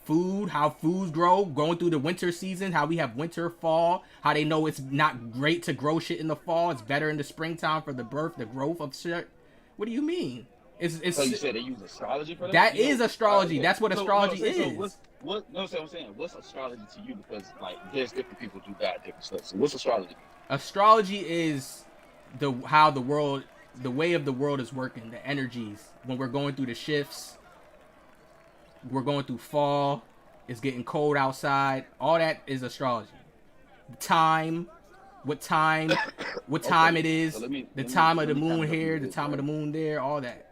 food, how foods going through the winter season, how we have winter, fall, how they know it's not great to grow shit in the fall, it's better in the springtime for the growth of shit. What do you mean? So you said they use astrology for that? That is astrology. That's what astrology is. I'm saying, what's astrology to you? Because like, there's different people do that different stuff. So what's astrology? Astrology is the way of the world is working, the energies. When we're going through the shifts, we're going through fall, it's getting cold outside. All that is astrology. Time, what time it is, the time of the moon here, the time of the moon there, all that.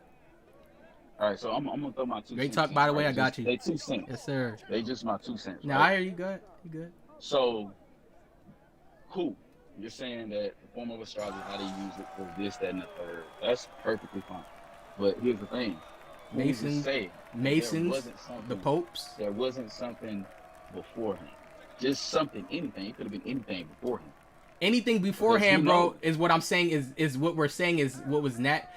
All right, so I'm gonna throw my 2 Great cents. talk, by the way. right? I got you. They 2 cents. Yes, sir. They just my 2 cents. Now right? I hear you good. You good? So, cool. You're saying that the form of astrology, how they use it for this, that, and the third. That's perfectly fine. But here's the thing. Masons, the popes. There wasn't something beforehand. Just something, anything. It could have been anything beforehand. Anything beforehand, bro, is what I'm saying is what we're saying is what was that.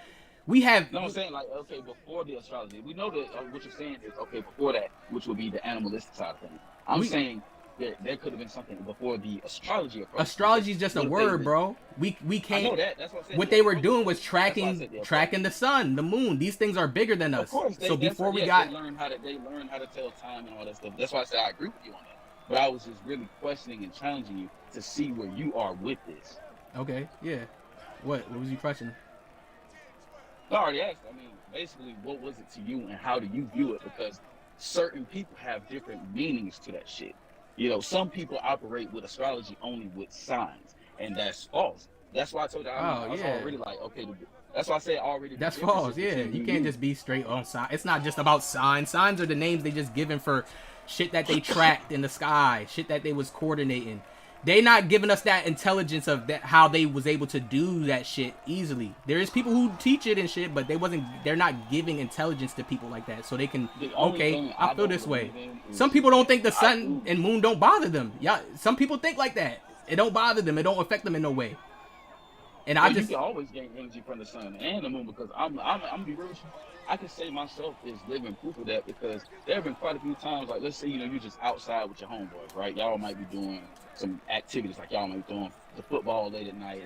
We have. No, I'm saying like, okay, before the astrology, we know that what you're saying is okay before that, which would be the animalistic side of things. I'm saying that there could have been something before the astrology approach. Astrology is just a word, bro. We can't. I know that. That's what I'm saying. What they were doing was tracking the sun, the moon. These things are bigger than us. Of course, so before we they got learned how to tell time and all that stuff. That's why I said I agree with you on that. But I was just really questioning and challenging you to see where you are with this. Okay, yeah. What was you questioning? I already asked. I mean, basically, what was it to you and how do you view it? Because certain people have different meanings to that shit. You know, some people operate with astrology only with signs, and that's false. That's why I told you I was already like, okay, that's why I said already. That's false, yeah. You can't just be straight on sign. It's not just about signs. Signs are the names they just given for shit that they tracked in the sky, shit that they was coordinating. They not giving us that intelligence of that how they was able to do that shit easily. There is people who teach it and shit, but they're not giving intelligence to people like that, so they can I feel this way. Some people don't think the sun and moon don't bother them. Yeah, some people think like that. It don't bother them. It don't affect them in no way. And you can always gain energy from the sun and the moon because I'm be real with you. I can say myself is living proof of that because there have been quite a few times, like let's say, you know, you're just outside with your homeboys, right? Y'all might be doing some activities, like y'all might be doing the football late at night,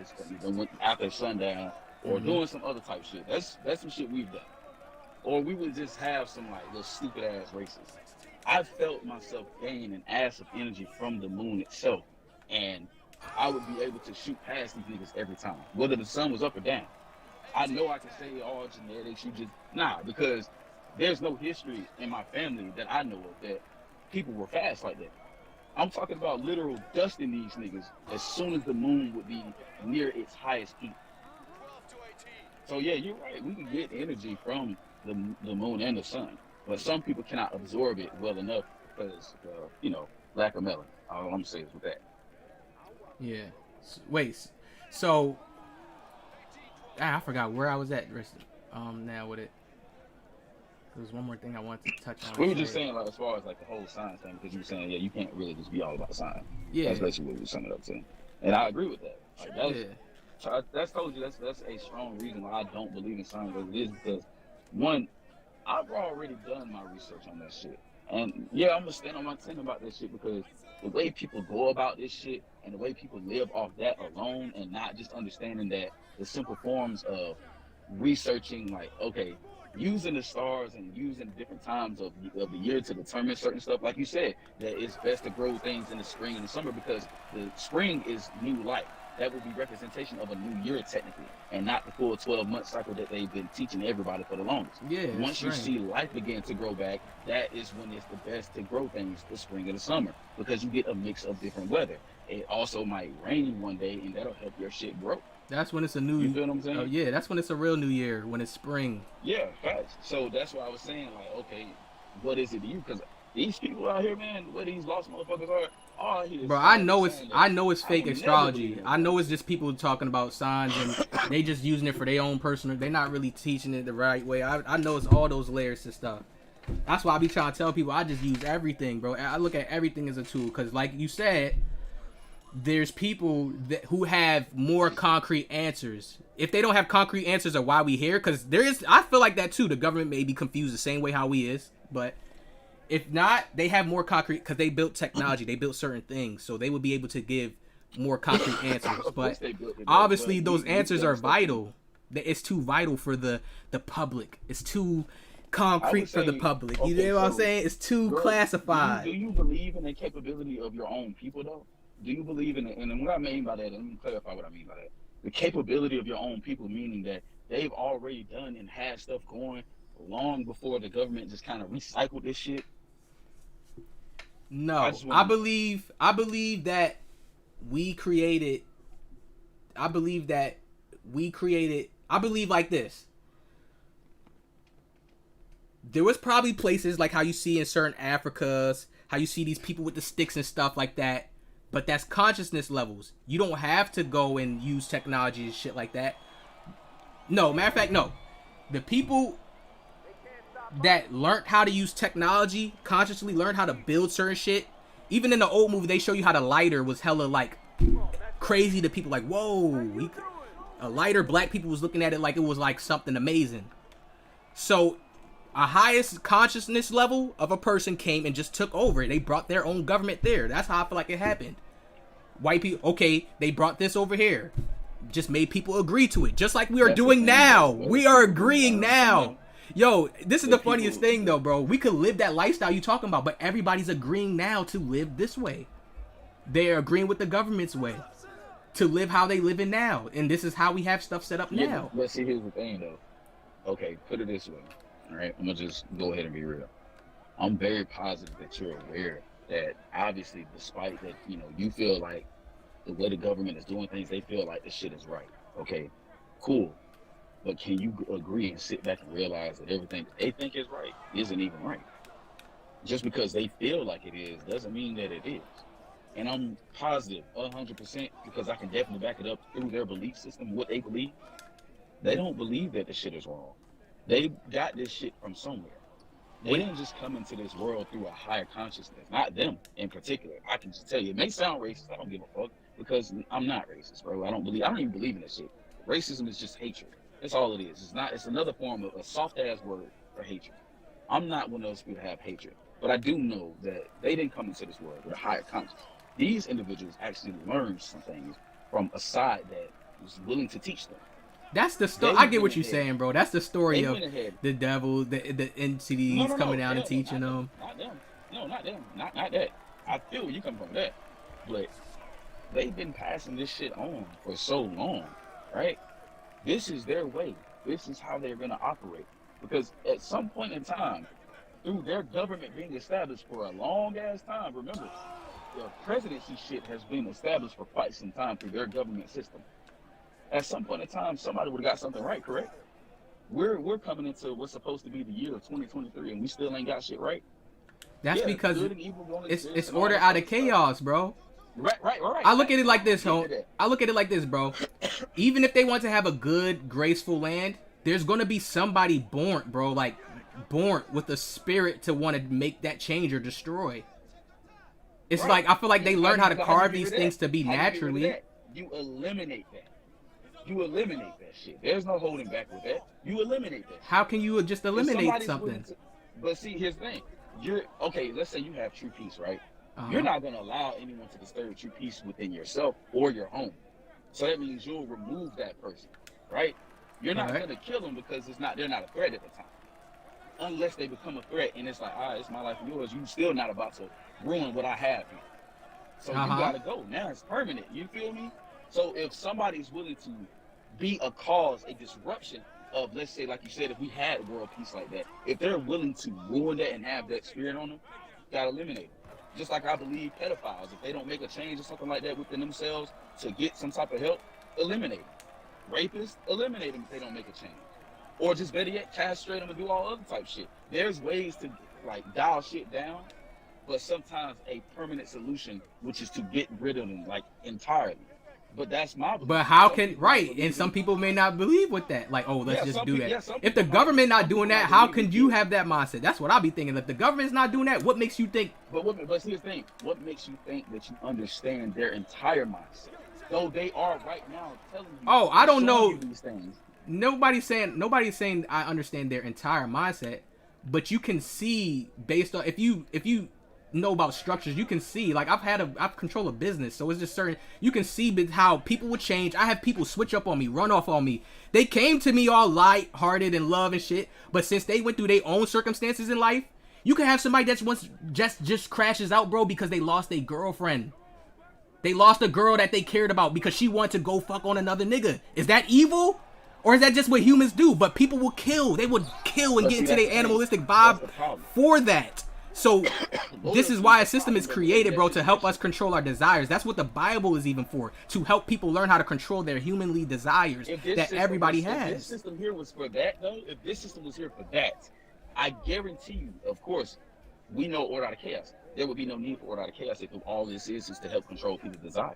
after sundown, or doing some other type shit. That's some shit we've done. Or we would just have some like little stupid ass races. I felt myself gain an ass of energy from the moon itself, and I would be able to shoot past these niggas every time, whether the sun was up or down. I know I can say all genetics, because there's no history in my family that I know of that people were fast like that. I'm talking about literal dusting these niggas as soon as the moon would be near its highest peak. So yeah, you're right. We can get energy from the moon and the sun, but some people cannot absorb it well enough because, lack of melanin. All I'm saying is with that. Yeah. Wait. So I forgot where I was at. Now with it. There's one more thing I wanted to touch on. We were just saying, like, as far as like the whole science thing, because you were saying, yeah, you can't really just be all about science. Yeah. That's basically what we were summing it up to. And I agree with that. Like, that's told you that's a strong reason why I don't believe in science as it is, because one, I've already done my research on that shit. And yeah, I'm gonna stand on my 10 about this shit because the way people go about this shit and the way people live off that alone and not just understanding that the simple forms of researching, like, okay, using the stars and using different times of the year to determine certain stuff, like you said, that it's best to grow things in the spring and the summer because the spring is new life. That would be representation of a new year technically, and not the full 12-month cycle that they've been teaching everybody for the longest. Yeah. Once you see life begin to grow back, that is when it's the best to grow things the spring and the summer because you get a mix of different weather. It also might rain one day, and that'll help your shit grow. That's when it's a new. You feel what I'm saying? Oh yeah, that's when it's a real new year, when it's spring. Yeah, facts. So that's why I was saying, like, okay, what is it to you? Because these people out here, man, what these lost motherfuckers are. Bro, I know it's fake astrology. I know it's just people talking about signs and they just using it for their own personal. They're not really teaching it the right way. I know it's all those layers and stuff. That's why I be trying to tell people I just use everything, bro. I look at everything as a tool because, like you said, there's people who have more concrete answers. If they don't have concrete answers of why we here, because I feel like that too. The government may be confused the same way how we is, but if not, they have more concrete because they built technology. They built certain things, so they would be able to give more concrete answers. But obviously, those answers are vital. It's too vital for the public. It's too concrete for the public. You know what I'm saying? It's too classified. Do you believe in the capability of your own people, though? Do you believe in it? And what I mean by that, let me clarify what I mean by that. The capability of your own people, meaning that they've already done and had stuff going long before the government just kind of recycled this shit. No, I believe that we created. I believe like this. there was probably places like how you see in certain Africas, how you see these people with the sticks and stuff like that. But that's consciousness levels. You don't have to go and use technology and shit like that. No, matter of fact, no. The people that learned how to use technology, consciously learned how to build certain shit. Even in the old movie, they show you how the lighter was hella like crazy to people. Like, whoa, a lighter. Black people was looking at it like it was like something amazing. So, a highest consciousness level of a person came and just took over. They brought their own government there. That's how I feel like it happened. White people, okay, they brought this over here. Just made people agree to it. Just like we are doing now. We are agreeing now. Yo, this is the funniest thing though, bro. We could live that lifestyle you talking about, but everybody's agreeing now to live this way. They're agreeing with the government's way to live how they live in now. And this is how we have stuff set up now. But see, here's the thing though. Okay, put it this way. All right, I'm gonna just go ahead and be real. I'm very positive that you're aware that obviously, despite that, you know, you feel like the way the government is doing things, they feel like this shit is right. Okay, cool. But can you agree and sit back and realize that everything that they think is right isn't even right? Just because they feel like it is doesn't mean that it is. And I'm positive 100% because I can definitely back it up through their belief system, what they believe. They don't believe that the shit is wrong. They got this shit from somewhere. They didn't just come into this world through a higher consciousness. Not them in particular. I can just tell you, it may sound racist. I don't give a fuck because I'm not racist, bro. I don't even believe in that shit. Racism is just hatred. That's all it is. It's another form of a soft ass word for hatred. I'm not one of those people that have hatred, but I do know that they didn't come into this world with a higher consciousness. These individuals actually learned some things from a side that was willing to teach them. That's the story. I get what you're saying, bro. That's the story of the devil, the entities coming down and teaching them. Not them. No, not them. Not that. I feel where you come from that. But they've been passing this shit on for so long, right? This is their way. This is how they're going to operate. Because at some point in time, through their government being established for a long ass time, remember, the presidency shit has been established for quite some time through their government system. At some point in time, somebody would have got something right, correct? We're coming into what's supposed to be the year of 2023, and we still ain't got shit right. That's because it's order out of chaos, bro. Right. I look at it like this, I look at it like this, bro. Even if they want to have a good, graceful land, there's gonna be somebody born, bro, like born with a spirit to want to make that change or destroy. It's like I feel like they learn how to carve these things to be naturally. You eliminate that. You eliminate that shit. There's no holding back with that. You eliminate that. How can you just eliminate something? But see, here's the thing. Okay, let's say you have true peace, right? You're not going to allow anyone to disturb true peace within yourself or your home. So that means you'll remove that person, right? You're not going to kill them because they're not a threat at the time. Unless they become a threat and it's like, all right, it's my life and yours. You still not about to ruin what I have here. So you got to go. Now it's permanent. You feel me? So if somebody's willing to be a cause, a disruption of, let's say, like you said, if we had world peace like that, if they're willing to ruin that and have that spirit on them, you gotta eliminate them. Just like I believe pedophiles, if they don't make a change or something like that within themselves to get some type of help, eliminate them. Rapists, eliminate them if they don't make a change. Or just better yet, castrate them and do all other type shit. There's ways to like dial shit down, but sometimes a permanent solution, which is to get rid of them like entirely. But that's my belief. But how can and some people may not believe with that. Like, oh, let's just do that. If the government not doing that, how can you have that mindset? That's what I be thinking. If the government's not doing that, what makes you think? But here's the thing. What makes you think that you understand their entire mindset? Though they are right now telling you. Oh, I don't know. These things. Nobody's saying I understand their entire mindset, but you can see based on if you know about structures, you can see, like I've control a business, so it's just certain, you can see how people would change. I have people switch up on me, run off on me. They came to me all light-hearted and love and shit, but since they went through their own circumstances in life, you can have somebody that's once just crashes out, bro, because they lost a girlfriend. They lost a girl that they cared about because she wanted to go fuck on another nigga. Is that evil? Or is that just what humans do? But people will kill. They would kill and get into their animalistic vibe for that. So this is why a system is created, bro, to help us control our desires. That's what the Bible is even for, to help people learn how to control their humanly desires that everybody has. If this system here was for that, though, if this system was here for that, I guarantee you, of course, we know order out of chaos. There would be no need for order out of chaos if all this is to help control people's desires.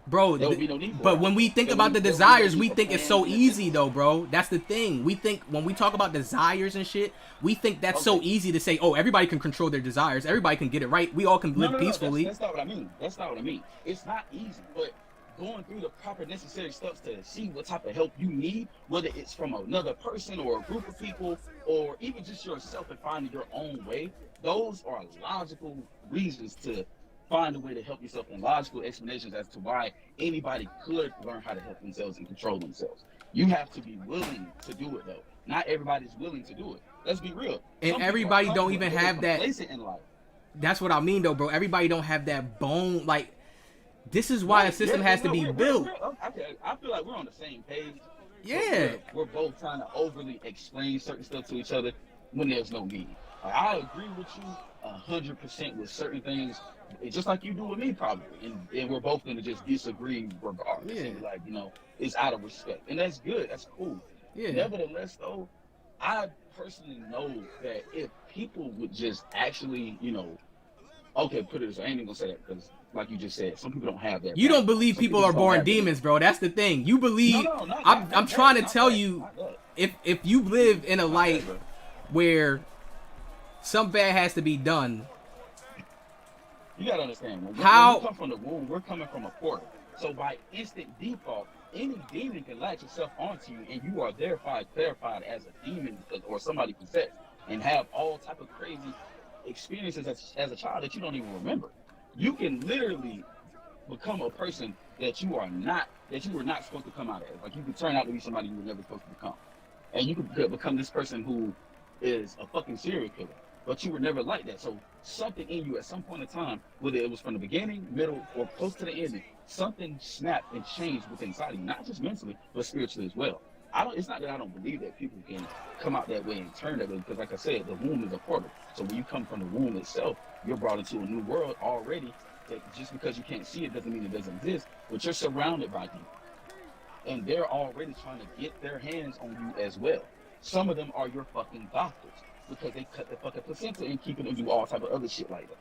Bro, There would be no need for but it. when we think about the desires, we think it's so easy though, bro. That's the thing. We think when we talk about desires and shit, we think that's so easy to say, oh, everybody can control their desires. Everybody can get it right. We all can live peacefully. That's not what I mean. That's not what I mean. It's not easy, but going through the proper necessary steps to see what type of help you need, whether it's from another person or a group of people, or even just yourself and finding your own way, those are logical reasons to find a way to help yourself and logical explanations as to why anybody could learn how to help themselves and control themselves. You have to be willing to do it though. Not everybody's willing to do it. Let's be real. And everybody don't even have that. In life. That's what I mean though, bro. Everybody don't have that bone. Like, this is why a system has to be built. I feel like we're on the same page. Yeah. We're both trying to overly explain certain stuff to each other when there's no need. Like, I agree with you 100% with certain things, just like you do with me probably, and we're both gonna just disagree regardless. And like, you know, it's out of respect, and that's good. That's cool. Yeah. Nevertheless, though, I personally know that if people would just actually, you know, okay, put it this way, I ain't even gonna say that because, like you just said, some people don't have that. You don't believe people are born demons, bro. That's the thing. You believe. I'm trying to tell you, if you live in a light where some bad has to be done. You gotta understand. When we come from the womb, we're coming from a portal. So by instant default, any demon can latch itself onto you, and you are thereby clarified as a demon or somebody possessed, and have all type of crazy experiences as a child that you don't even remember. You can literally become a person that you were not supposed to come out as. Like, you could turn out to be somebody you were never supposed to become, and you could become this person who is a fucking serial killer, but you were never like that. So something in you at some point in time, whether it was from the beginning, middle, or close to the ending, something snapped and changed within inside of you, not just mentally, but spiritually as well. It's not that I don't believe that people can come out that way and turn that way, because like I said, the womb is a portal. So when you come from the womb itself, you're brought into a new world already. That just because you can't see it doesn't mean it doesn't exist, but you're surrounded by demons. And they're already trying to get their hands on you as well. Some of them are your fucking doctors, because they cut the fucking placenta and keep it and do all type of other shit like that.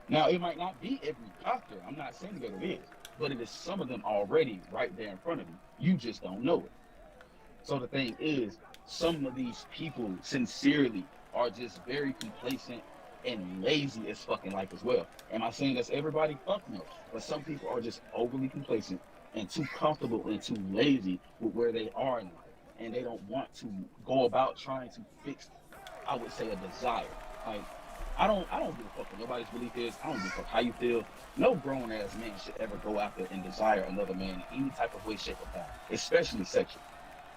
Now, it might not be every doctor. I'm not saying that it is, but it is some of them already right there in front of you. You just don't know it. So the thing is, some of these people sincerely are just very complacent and lazy as fucking life as well. Am I saying that's everybody? Fuck no. But some people are just overly complacent and too comfortable and too lazy with where they are in life. And they don't want to go about trying to fix, I would say, a desire. Like, I don't give a fuck what nobody's belief is. I don't give a fuck how you feel. No grown ass man should ever go after and desire another man in any type of way, shape, or form, especially sexual.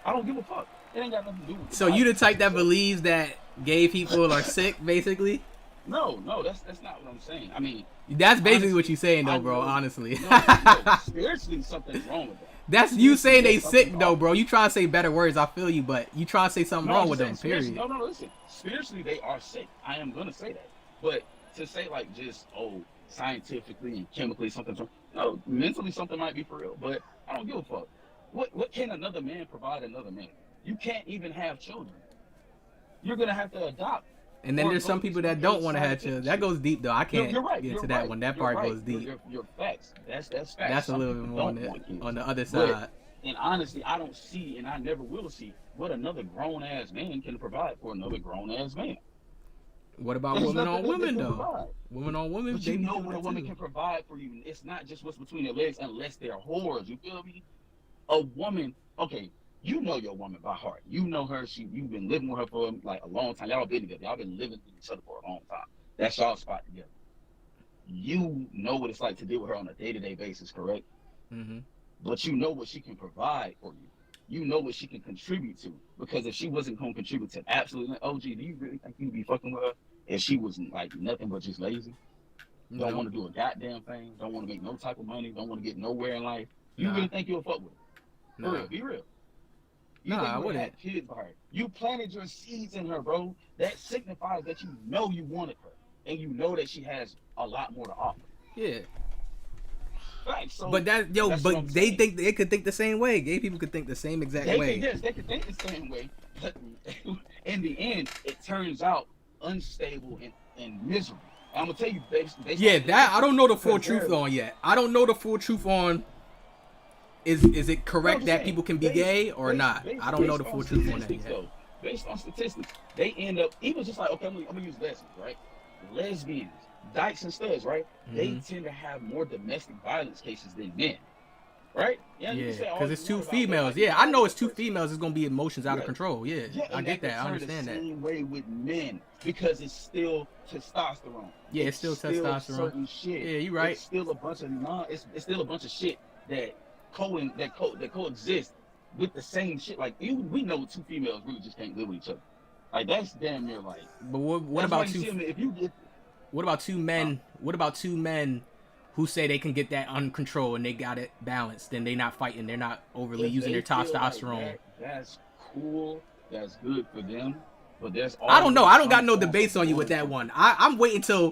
I don't give a fuck. It ain't got nothing to do with it. So you the type that believes that gay people are sick, basically? No, that's not what I'm saying. I mean, that's basically what you're saying, though, bro. Honestly, no, spiritually, something's wrong with that. That's you saying they sick, though, bro. You try to say better words. I feel you, but you try to say something wrong with them. Period. No, listen. Spiritually, they are sick. I am gonna say that. But to say like just scientifically and chemically something's wrong. No, mentally something might be for real. But I don't give a fuck. What can another man provide another man? You can't even have children. You're gonna have to adopt. And then there's some people that don't want to have children. That goes deep, though. I can't get into that one. That part goes deep. You're facts. That's facts. That's a little bit more on the other side. And honestly, I don't see, and I never will see, what another grown-ass man can provide for another grown-ass man. What about women on women, though? Women on women, but you know what a woman can provide for you. It's not just what's between their legs unless they're whores. You feel me? A woman, okay, you know your woman by heart. You know her. You've been living with her for like a long time. Y'all been together. Y'all been living with each other for a long time. That's y'all spot together. You know what it's like to deal with her on a day-to-day basis, correct? Mm-hmm. But you know what she can provide for you. You know what she can contribute to. Because if she wasn't going to contribute to absolutely, OG, do you really think you'd be fucking with her if she was like nothing but just lazy? Don't want to do a goddamn thing. Don't want to make no type of money. Don't want to get nowhere in life. You really think you'll fuck with her? For real, be real. You I wouldn't. Have kids by her. You planted your seeds in her, bro. That signifies that you know you wanted her, and you know that she has a lot more to offer. Yeah. Right. So, but that yo, that's what I'm but they saying. think they could think the same way. Gay people could think the same exact way. Yes, they could think the same way, but in the end, it turns out unstable and miserable. I'm gonna tell you, based Yeah, on that I don't know the full because truth they're- on yet. I don't know the full truth on. Is it correct I'm that saying, people can be gay or not? I don't know the full truth on that yet. Though, based on statistics, they end up even just like okay, I'm gonna use lesbians, right? Lesbians, dykes and studs, right? They tend to have more domestic violence cases than men, right? Yeah, you can say all because you it's two want about females. that, Yeah, I know it's two females. It's gonna be emotions out of Yeah. control. Yeah, I and get that. I could turn understand the that. same way with men because it's still testosterone. Yeah, it's still testosterone. Certain shit. Yeah, you right. It's still a bunch of it's still a bunch of shit that coexist with the same shit. Like we know two females really just can't live with each other. Like that's damn near like. But what that's about why you two? see them, if you get, What about two men? What about two men who say they can get that under control and they got it balanced? Then they not fighting. They're not overly if using they their feel like testosterone. that's cool. That's good for them. But there's I don't know. I don't got no some debates on you with that form one. I'm waiting till,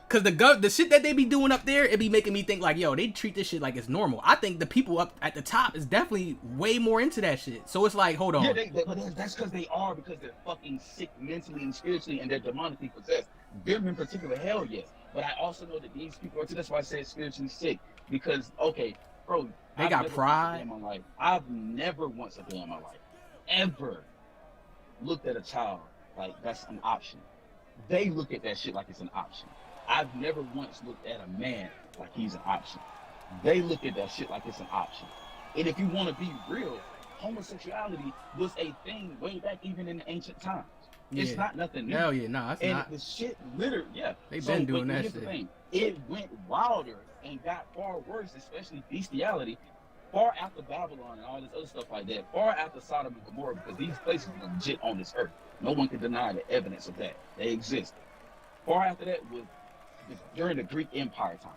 cause the shit that they be doing up there, it be making me think like, yo, they treat this shit like it's normal. I think the people up at the top is definitely way more into that shit. So it's like, hold on. Yeah, but that's because they are, because they're fucking sick mentally and spiritually, and they're demonically possessed. Them in particular, hell yes. But I also know that these people are too. That's why I said spiritually sick. Because okay, bro, They got pride. I've never once a day in my life ever looked at a child like that's an option. They look at that shit like it's an option. I've never once looked at a man like he's an option. They look at that shit like it's an option. And if you want to be real, homosexuality was a thing way back even in the ancient times. It's not nothing new. Hell yeah, no, it's and not. the shit literally, yeah. They've been doing but that here's the shit. thing. It went wilder and got far worse, especially bestiality, far after Babylon and all this other stuff like that, far after Sodom and Gomorrah, because these places were legit on this earth. No one can deny the evidence of that. They exist. Far after that was during the Greek Empire times.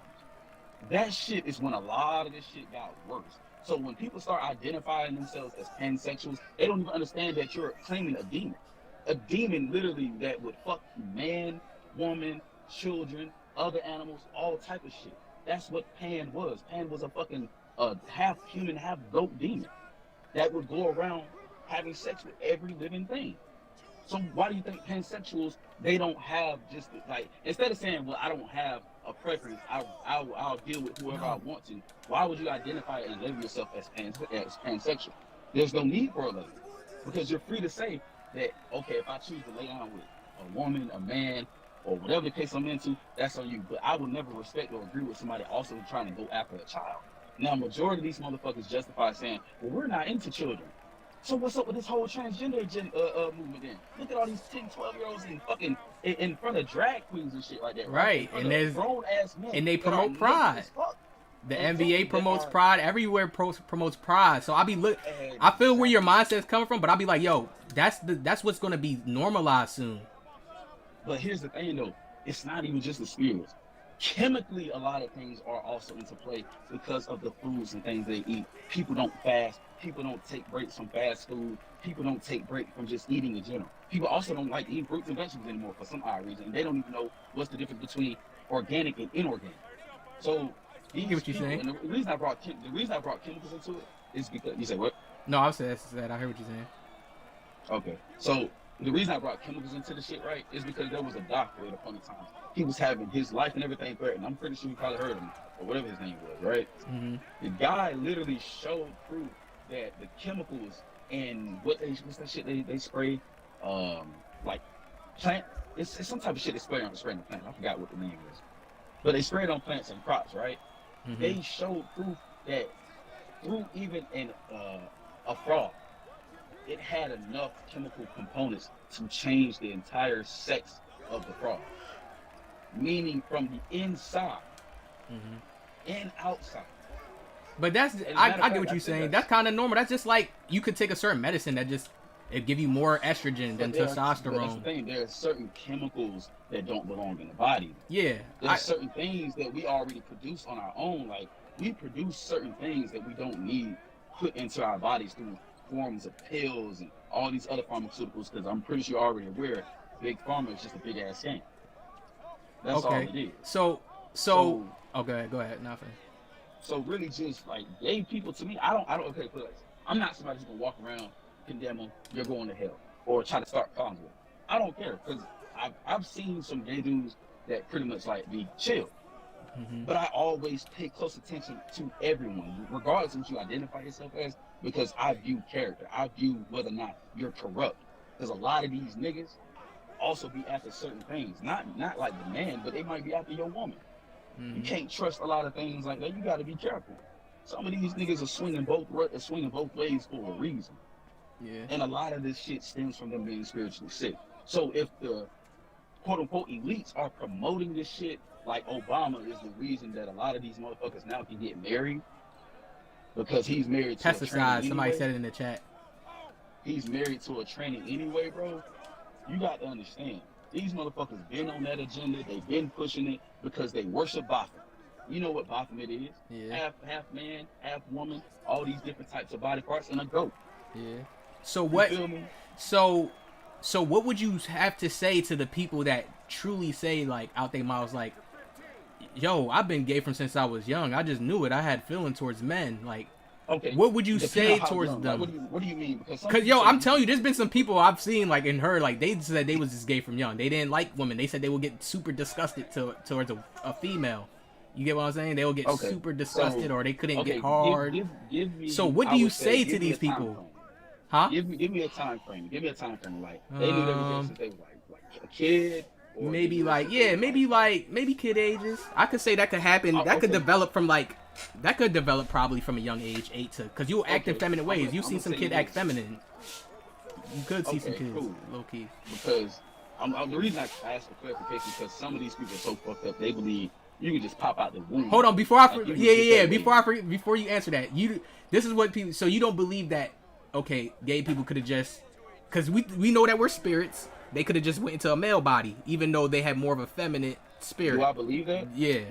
That shit is when a lot of this shit got worse. So when people start identifying themselves as pansexuals, they don't even understand that you're claiming a demon. A demon literally that would fuck man, woman, children, other animals, all type of shit. That's what Pan was. Pan was a fucking half human, half goat demon that would go around having sex with every living thing. So why do you think pansexuals, they don't have just like, instead of saying, well, I don't have a preference, I'll deal with whoever I want to, why would you identify and label yourself as pansexual? There's no need for a label, because you're free to say that, okay, if I choose to lay on with a woman, a man, or whatever the case I'm into, that's on you. But I will never respect or agree with somebody also trying to go after a child. Now, majority of these motherfuckers justify saying, well, we're not into children. So what's up with this whole transgender movement then? Look at all these 10, 12-year-olds in fucking in front of drag queens and shit like that. Right, and there's grown-ass men and they that are promote naked pride. as fuck. The And NBA promotes pride. Everywhere promotes pride. So I be look. And I feel where your mindset's coming from, but I'll be like, yo, that's what's gonna be normalized soon. But here's the thing, though. It's not even just the spirits. Chemically, a lot of things are also into play because of the foods and things they eat. People don't fast. People don't take breaks from fast food. People don't take breaks from just eating in general. People also don't like to eat fruits and vegetables anymore for some odd reason. They don't even know what's the difference between organic and inorganic. So these get what you're people, saying. and the reason I brought chemicals into it is because you said what? No, I said I heard what you're saying. Okay, so the reason I brought chemicals into the shit, right, is because there was a doctor at a point in time. He was having his life and everything threatened. I'm pretty sure you probably heard of him, or whatever his name was, right? Mm-hmm. The guy literally showed proof that the chemicals and what's that shit they spray, like plant, it's some type of shit they spray on plants. I forgot what the name is. But they spray it on plants and crops, right? Mm-hmm. They showed proof that through even a frog, it had enough chemical components to change the entire sex of the frog. Meaning from the inside and outside. But that's I get what you're saying. That's kind of normal. That's just like you could take a certain medicine that just it give you more estrogen than testosterone. But that's the thing. There are certain chemicals that don't belong in the body. Yeah. There's certain things that we already produce on our own. Like we produce certain things that we don't need put into our bodies through forms of pills and all these other pharmaceuticals. Because I'm pretty sure you're already aware, big pharma is just a big ass scam. That's all it is. So, oh, go ahead. Nothing. So really, just like gay people to me, I don't. Okay, but like, I'm not somebody who's gonna walk around condemn them. You're going to hell, or try to start problems with them. I don't care because I've seen some gay dudes that pretty much like be chill. But I always pay close attention to everyone, regardless of what you identify yourself as, because I view character. I view whether or not you're corrupt. Because a lot of these niggas also be after certain things. Not like the man, but they might be after your woman. You can't trust a lot of things like that. You got to be careful. Some of these niggas are swinging both ways for a reason. Yeah. And a lot of this shit stems from them being spiritually sick. So if the quote-unquote elites are promoting this shit, like Obama is the reason that a lot of these motherfuckers now can get married, because he's married to a tranny Pesticide. Somebody anyway. said it in the chat. He's married to a tranny anyway, bro. You got to understand, these motherfuckers been on that agenda. They've been pushing it because they worship Baphomet. You know what Baphomet is? Yeah. Half man, half woman, all these different types of body parts, and a goat. Yeah. So what? You feel me? So what would you have to say to the people that truly say, like, out their mouths, like, yo, I've been gay from since I was young. I just knew it. I had feeling towards men. Like, okay, what would you say how towards young? them? Like, what do you mean? Because yo, I'm telling you, there's been some people I've seen, like, and heard, like, they said they was just gay from young. They didn't like women. They said they would get super disgusted towards a female. You get what I'm saying? They will get super disgusted, or they couldn't get hard. Give me, so what do you say to these people? Huh? Give me a time frame. Give me a time frame. Like, they knew they were gay since they were like a kid. Maybe like, yeah, maybe kid ages. I could say that could happen. That could develop from like, that could develop probably from a young age, 8 to, because you'll act in feminine ways. You've seen some kid act feminine. You could see some kids low key. Because the reason I asked for clarification, because some of these people are so fucked up, they believe you can just pop out the womb. Hold on, before you answer that, this is what people. So you don't believe that? Okay, gay people could have just, because we know that we're spirits. They could have just went into a male body, even though they had more of a feminine spirit. Do I believe that? Yeah.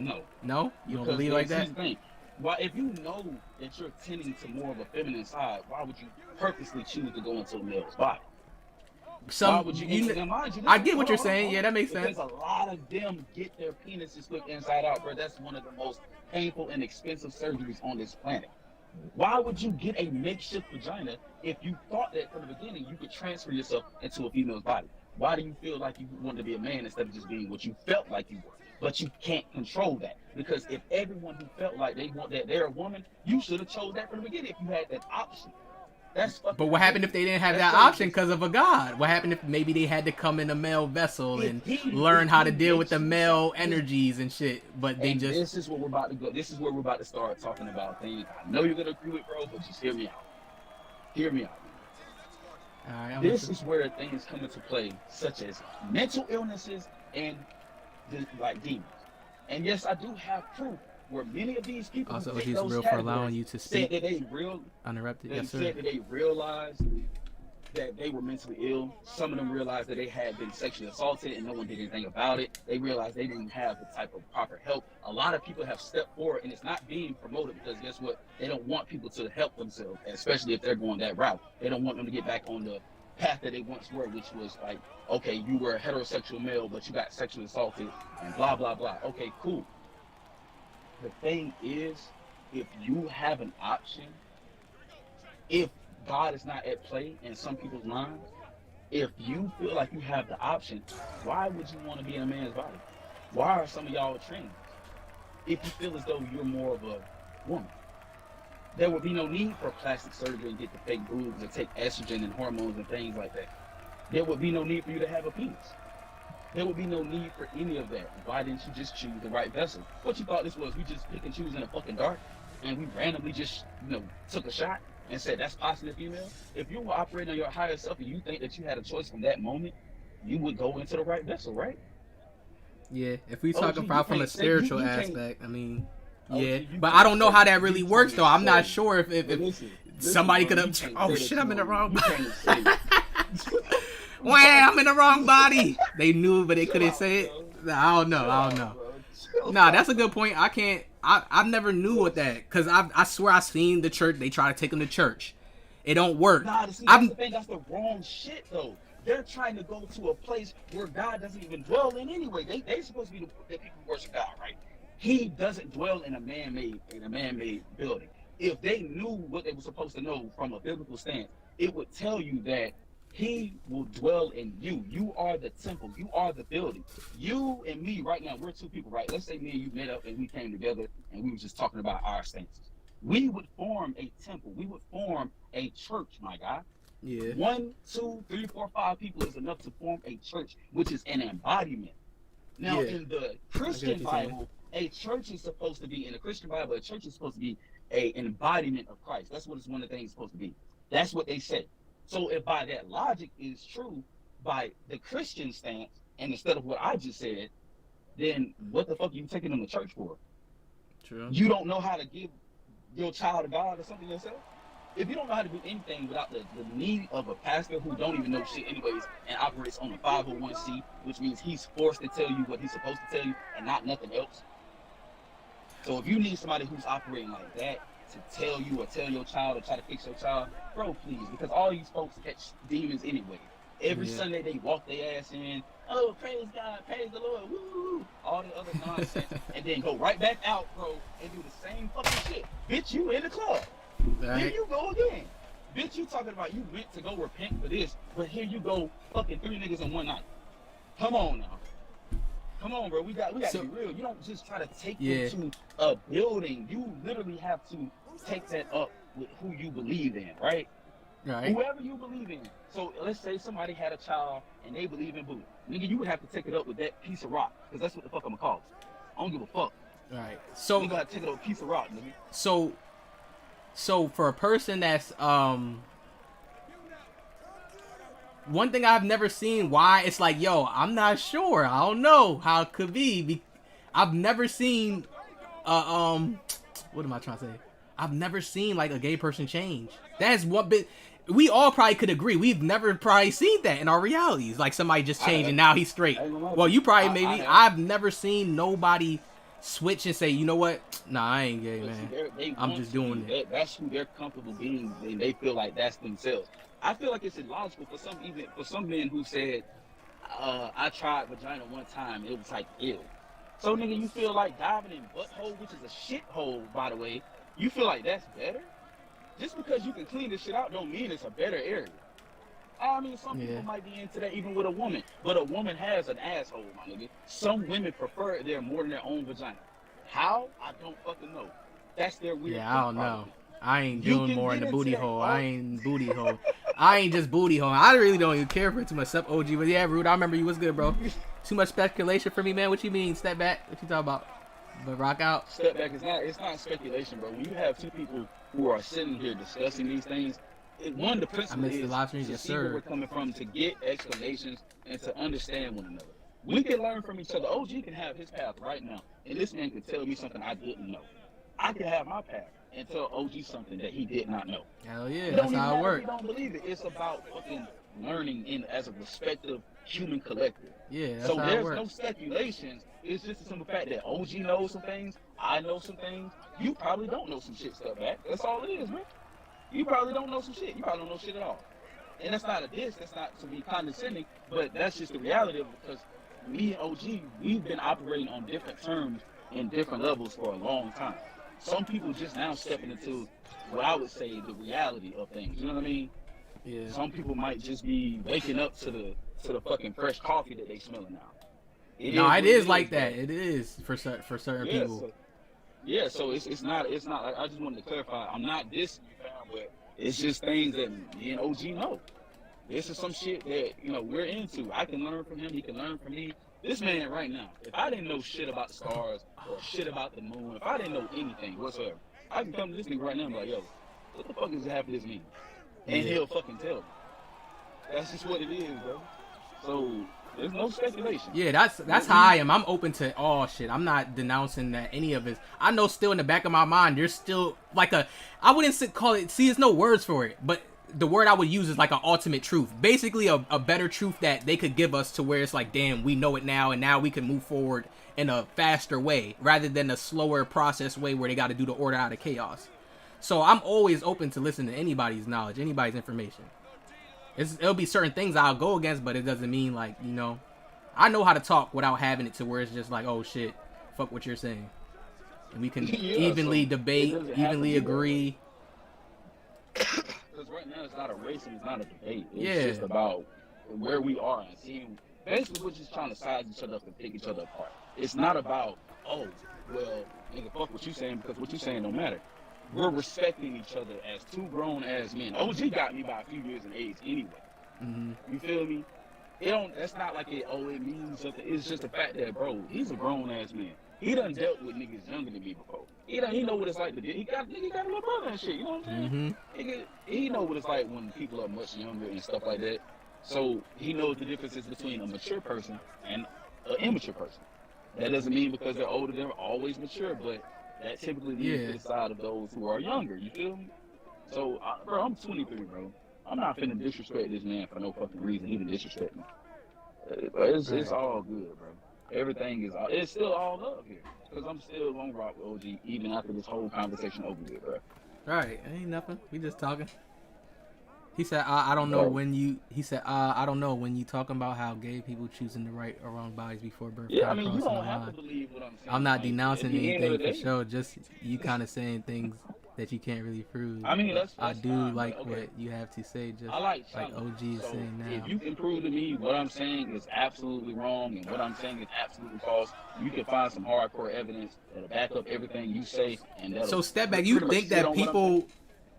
No. You don't believe like that? Here's the thing. Well, if you know that you're tending to more of a feminine side, why would you purposely choose to go into a male's body? Why would you? I get what you're saying. Yeah, that makes sense. Because a lot of them get their penises flipped inside out, bro. That's one of the most painful and expensive surgeries on this planet. Why would you get a makeshift vagina if you thought that from the beginning you could transfer yourself into a female's body? Why do you feel like you want to be a man instead of just being what you felt like you were? But you can't control that, because if everyone who felt like they want that they're a woman, you should have chose that from the beginning if you had that option. But what happened if they didn't have that option because of a god? What happened if maybe they had to come in a male vessel and learn how to deal with the male energies and shit? But they just. This is where we're about to go. This is where we're about to start talking about things. I know you're gonna agree with, bro, but just hear me out. Hear me out. All right, this is where things come into play, such as mental illnesses and like demons. And yes, I do have proof where many of these people also, who fit he's those real for allowing you to speak. Said that they uninterrupted. They Yes, sir. said that they realized that they were mentally ill. Some of them realized that they had been sexually assaulted and no one did anything about it. They realized they didn't have the type of proper help. A lot of people have stepped forward, and it's not being promoted because guess what? They don't want people to help themselves, especially if they're going that route. They don't want them to get back on the path that they once were, which was like, okay, you were a heterosexual male, but you got sexually assaulted and blah, blah, blah. Okay, cool. The thing is, if you have an option, if God is not at play in some people's minds, if you feel like you have the option, why would you want to be in a man's body? Why are some of y'all trans? If you feel as though you're more of a woman, there would be no need for plastic surgery and get the fake boobs or take estrogen and hormones and things like that. There would be no need for you to have a penis. There would be no need for any of that. Why didn't you just choose the right vessel? What you thought this was? We just pick and choose in the fucking dark, and we randomly just, took a shot and said that's possibly female? If you were operating on your higher self and you think that you had a choice from that moment, you would go into the right vessel, right? Yeah, if we talk about from a spiritual aspect, I mean, yeah, but I don't know how that really works though. I'm not sure if somebody could have. Oh shit, I'm in the wrong body. Wow, I'm in the wrong body. They knew, but they couldn't say it. I don't know. Nah, that's a good point. I never knew what that, because I swear I seen the church. They try to take them to church. It don't work. Nah, that's the thing. That's the wrong shit though. They're trying to go to a place where God doesn't even dwell in anyway. They supposed to be the people who worship God, right? he doesn't dwell in a man-made building. If they knew what they were supposed to know from a biblical stance, it would tell you that he will dwell in you. You are the temple. You are the building. You and me right now, we're two people, right? Let's say me and you met up and we came together and we were just talking about our stances. We would form a temple. We would form a church, my guy. Yeah. 1, 2, 3, 4, 5 people is enough to form a church, which is an embodiment. Now, in the Christian Bible, a church is supposed to be, in the Christian Bible, a church is supposed to be an embodiment of Christ. That's what it's one of the things it's supposed to be. That's what they say. So if by that logic is true, by the Christian stance, and instead of what I just said, then what the fuck are you taking them to church for? True. You don't know how to give your child to God or something yourself? If you don't know how to do anything without the need of a pastor who don't even know shit anyways and operates on a 501c, which means he's forced to tell you what he's supposed to tell you and not nothing else. So if you need somebody who's operating like that to tell you or tell your child or try to fix your child, bro, please, because all these folks catch demons anyway. Every Sunday they walk their ass in, oh, praise God, praise the Lord, woo, all the other nonsense, and then go right back out, bro, and do the same fucking shit. Bitch, you in the club. Right. Here you go again. Bitch, you talking about you went to go repent for this, but here you go, fucking 3 niggas in one night. Come on now. Come on, bro. We got to be real. You don't just try to take them to a building. You literally have to take that up with who you believe in, right? Right. Whoever you believe in. So let's say somebody had a child and they believe in Buddha. Nigga, you would have to take it up with that piece of rock, because that's what the fuck I'm gonna call it. I don't give a fuck. Right. So you gotta take it up with a piece of rock, nigga. So for a person that's one thing I've never seen why it's like, yo, I'm not sure. I don't know how it could be. I've never seen what am I trying to say? I've never seen like a gay person change. That's what bit we all probably could agree. We've never probably seen that in our realities. Like somebody just changed and now he's straight. Well, you probably maybe. I've never seen nobody switch and say, you know what? Nah, I ain't gay, man. I'm just doing it. That's who they're comfortable being, and they feel like that's themselves. I feel like it's illogical for some men who said, I tried vagina one time, it was like ew. So nigga, you feel like diving in butthole, which is a shithole, by the way, you feel like that's better? Just because you can clean this shit out don't mean it's a better area. I mean, some people might be into that even with a woman, but a woman has an asshole, my nigga. Some women prefer it there more than their own vagina. How? I don't fucking know. That's their weird. Yeah, I don't know. I ain't doing more in the booty hole. I ain't booty hole. I ain't just booty hole. I really don't even care for it too much. Except OG, but yeah, Rude, I remember you was good, bro. Too much speculation for me, man. What you mean? Step back? What you talking about? But rock out. Step back. It's not speculation, bro. When you have two people who are sitting here discussing these things, one, the principle is to see where we're coming from, to get explanations and to understand one another. We can learn from each other. OG can have his path right now, and this man can tell me something I didn't know. I can have my path and tell OG something that he did not know. Hell yeah, that's how it works. You don't believe it. It's about fucking learning as a respective human collective. Yeah, that's so how it works. There's no speculations. It's just a simple fact that OG knows some things. I know some things. You probably don't know some shit. Step back. That's all it is, man. You probably don't know some shit. You probably don't know shit at all. And that's not a diss. That's not to be condescending. But that's just the reality of it, because me and OG, we've been operating on different terms and different levels for a long time. Some people just now stepping into what I would say the reality of things. You know what I mean? Yeah. Some people might just be waking up to the fucking fresh coffee that they smelling now. It is like that. It is for certain people. So it's not. I just wanted to clarify. I'm not dissing you, fam, but it's just things that me and OG know. This is some shit that we're into. I can learn from him. He can learn from me. This man right now, if I didn't know shit about the stars or shit about the moon, if I didn't know anything whatsoever, I can come to this nigga right now and be like, yo, what the fuck does half of this mean? And he'll fucking tell me. That's just what it is, bro. So there's no speculation. Yeah, that's how I am. I'm open to all shit. I'm not denouncing that any of it. I know still in the back of my mind, there's still like I wouldn't call it, there's no words for it, but the word I would use is like an ultimate truth. Basically a better truth that they could give us to where it's like, damn, we know it now, and now we can move forward in a faster way rather than a slower process way where they got to do the order out of chaos. So I'm always open to listen to anybody's knowledge, anybody's information. It'll be certain things I'll go against, but it doesn't mean like, I know how to talk without having it to where it's just like, oh shit, fuck what you're saying. and we can Yeah, evenly so debate, it doesn't have to evenly be that. agree. Because right now it's not a race and it's not a debate. It's Yeah. just about where we are and seeing. Basically, we're just trying to size each other up and pick each other apart. It's not about, oh, well, nigga, fuck what you saying because what you saying don't matter. We're respecting each other as two grown ass men. OG got me by a few years in age anyway. You feel me? It don't. That's not like it. Oh, it means something. It's just the fact that, bro, he's a grown ass man. He done dealt with niggas younger than me before. He know what it's like to deal. He got a little brother and shit. You know what I'm saying? Nigga, he know what it's like when people are much younger and stuff like that. So he knows the differences between a mature person and an immature person. That doesn't mean because they're older they're always mature, but that typically leads to the side of those who are younger. You feel me? So, bro, I'm 23, bro. I'm not finna disrespect this man for no fucking reason. He didn't disrespect me. But it's all good, bro. Everything is it's still all love here. Because I'm still gonna rock with OG even after this whole conversation over with, bro. Right, ain't nothing. We just talking. He said, I don't know when you. He said, I don't know when you talking about how gay people choosing the right or wrong bodies before birth. Yeah, I mean, you don't have to believe what I'm saying. I'm not like, denouncing anything for day, sure. Just you kind of saying things that you can't really prove. I mean, that's I do fine, like but, what you have to say. Just I like OG is so saying now. if you can prove to me what I'm saying is absolutely wrong and what I'm saying is absolutely false, you can find some hardcore evidence that'll back up everything you say. And So step back. You think that people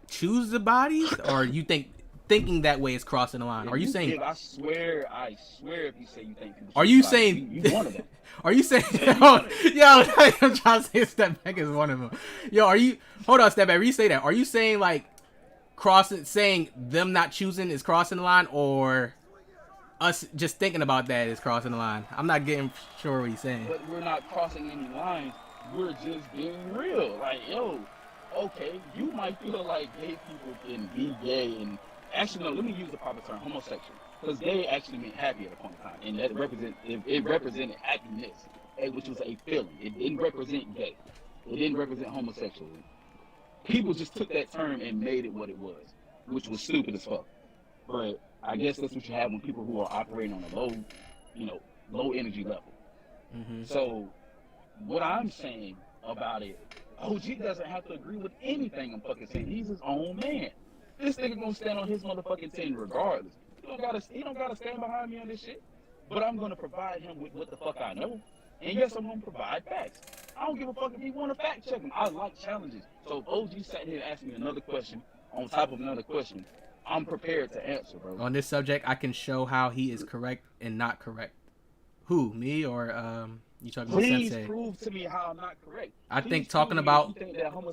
choose the bodies, or you thinking that way is crossing the line? Are you saying? I swear, if you say you think people. Are you saying? You one of them. Are you saying? Yo, I'm trying to say step back is one of them. Yo, are you? Hold on, step back. Are you say that? Are you saying like saying them not choosing is crossing the line, or us just thinking about that is crossing the line? I'm not getting sure what he's saying. But we're not crossing any lines. We're just being real. Like, yo, okay, you might feel like gay people can be gay and. Actually, no, let me use the proper term, homosexual. Because gay actually meant happy at a point in time. And that it represented happiness, which was a feeling. It didn't represent gay. It didn't represent homosexuality. People just took that term and made it what it was, which was stupid as fuck. But I guess that's what you have when people who are operating on a low energy level. So what I'm saying about it, OG doesn't have to agree with anything I'm fucking saying. He's his own man. This nigga gonna stand on his motherfucking 10 regardless. He don't gotta stand behind me on this shit. But I'm gonna provide him with what the fuck I know. And yes, I'm gonna provide facts. I don't give a fuck if he wanna fact check him. I like challenges. So if OG sat here and asked me another question on top of another question, I'm prepared to answer, bro. On this subject, I can show how he is correct and not correct. Who? Me or you talking about Please Sensei? prove to me how I'm not correct. I think talking about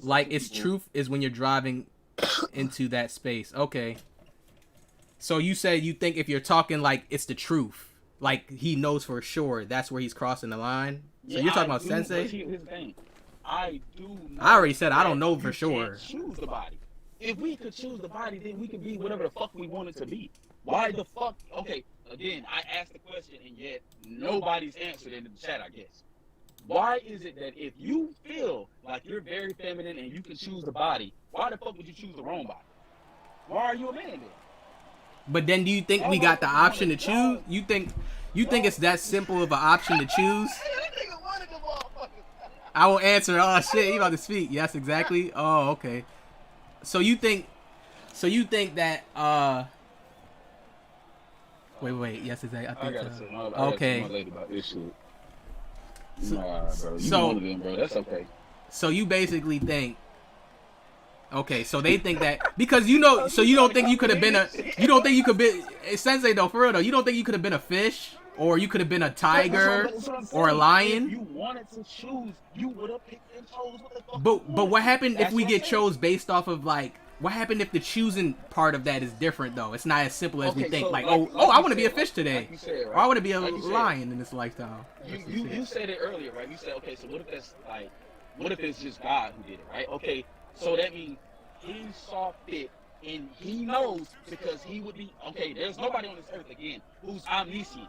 like it's truth is when you're driving into that space. Okay. So you said you think if you're talking like it's the truth, like he knows for sure that's where he's crossing the line. So you're talking about Sensei? Here's the thing. I do. I already said I don't know for sure. Choose the body. If we could choose the body, then we could be whatever the fuck we wanted to be. Why the fuck? Okay, again, I asked the question and yet nobody's answered in the chat, I guess. Why is it that if you feel like you're very feminine and you can choose the body, why the fuck would you choose the wrong body? Why are you a man then? But then do you think we got the option to choose? You think it's that simple of an option to choose? I will answer. Oh shit, you about to speak. Yes, exactly. Oh, okay. So you think that wait. Yes, exactly. I think okay. About this shit. Nah, bro. You one of them, bro. That's okay. So you basically think, okay, so they think that because you don't think you could have been Sensei though, for real though, you don't think you could have been a fish or you could have been a tiger or a lion? If you wanted to choose, you would have picked and chose what the fuck. But what happened if we get chose based off of like? What happened if the choosing part of that is different though? It's not as simple as we think. So I want to be a fish today, like you said, right? or I want to be a lion in this lifestyle. You said it earlier, right? You said, okay, so what if it's just God who did it, right? Okay, so that means he saw fit and he knows because he would be okay. There's nobody on this earth again who's omniscient.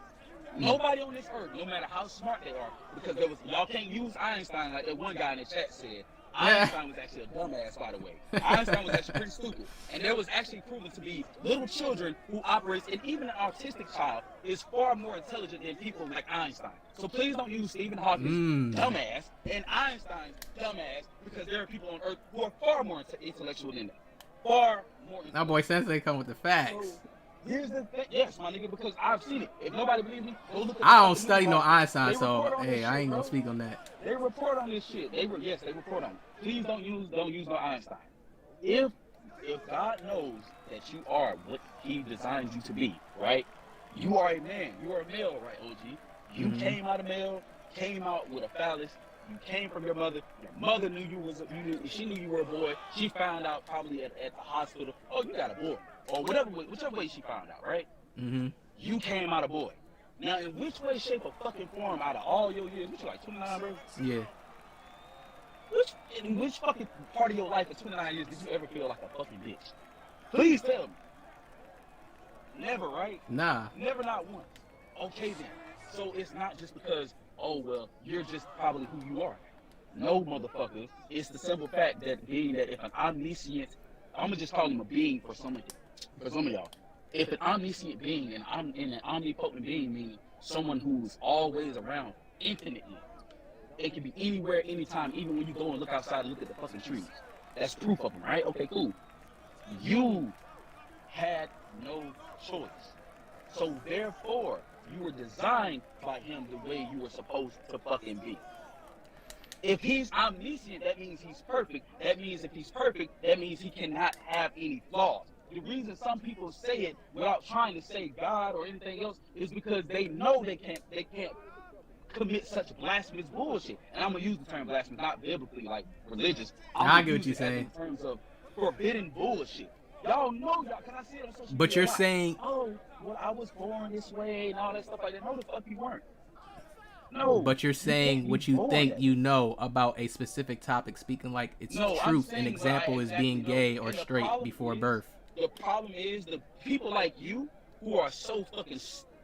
Nobody on this earth, no matter how smart they are, because y'all can't use Einstein like that one guy in the chat said. Einstein was actually a dumbass, by the way. Einstein was actually pretty stupid. And there was actually proven to be little children who operates, and even an autistic child is far more intelligent than people like Einstein. So please don't use Stephen Hawking's dumbass and Einstein's dumbass, because there are people on Earth who are far more intellectual than that. Far more. That boy Sensei come with the facts. So, here's the thing. Yes, my nigga, because I've seen it. If nobody believes me, go look at I don't study no Einstein, so hey, I ain't gonna bro. speak on that. They report on this shit. They report on it. Please don't use no Einstein. If God knows that you are what He designed you to be, right? You are a man. You are a male, right, OG? You came out of male, came out with a phallus. You came from your mother. Your mother knew she knew you were a boy. She found out probably at the hospital. Oh, you got a boy, or whichever way she found out, right? You came out a boy. Now, in which way, shape, or fucking form, out of all your years, which you like 29, bro? Yeah. In which fucking part of your life at 29 years did you ever feel like a fucking bitch? Please tell me. Never, right? Nah. Never, not once. Okay then. So it's not just because, oh well, you're just probably who you are. No, motherfucker. It's the simple fact that being that if an omniscient, I'm gonna just call him a being for some of y'all. If an omniscient being and an omnipotent being, meaning someone who's always around infinitely, it can be anywhere, anytime, even when you go and look outside and look at the fucking trees. That's proof of them, right? Okay, cool. You had no choice. So therefore, you were designed by him the way you were supposed to fucking be. If he's omniscient, that means he's perfect. That means if he's perfect, that means he cannot have any flaws. The reason some people say it without trying to say God or anything else is because they know they can't commit such blasphemous bullshit. And I'm gonna use the term blasphemous, not biblically, like religious. I get what you're saying. In terms of forbidden bullshit. Y'all know, can I see it on social media? But you're saying, oh, well, I was born this way and all that stuff like that. No, the fuck you weren't. No. But you're saying what you think you know about a specific topic, speaking like it's truth. An example is being gay or straight before birth. The problem is the people like you who are so fucking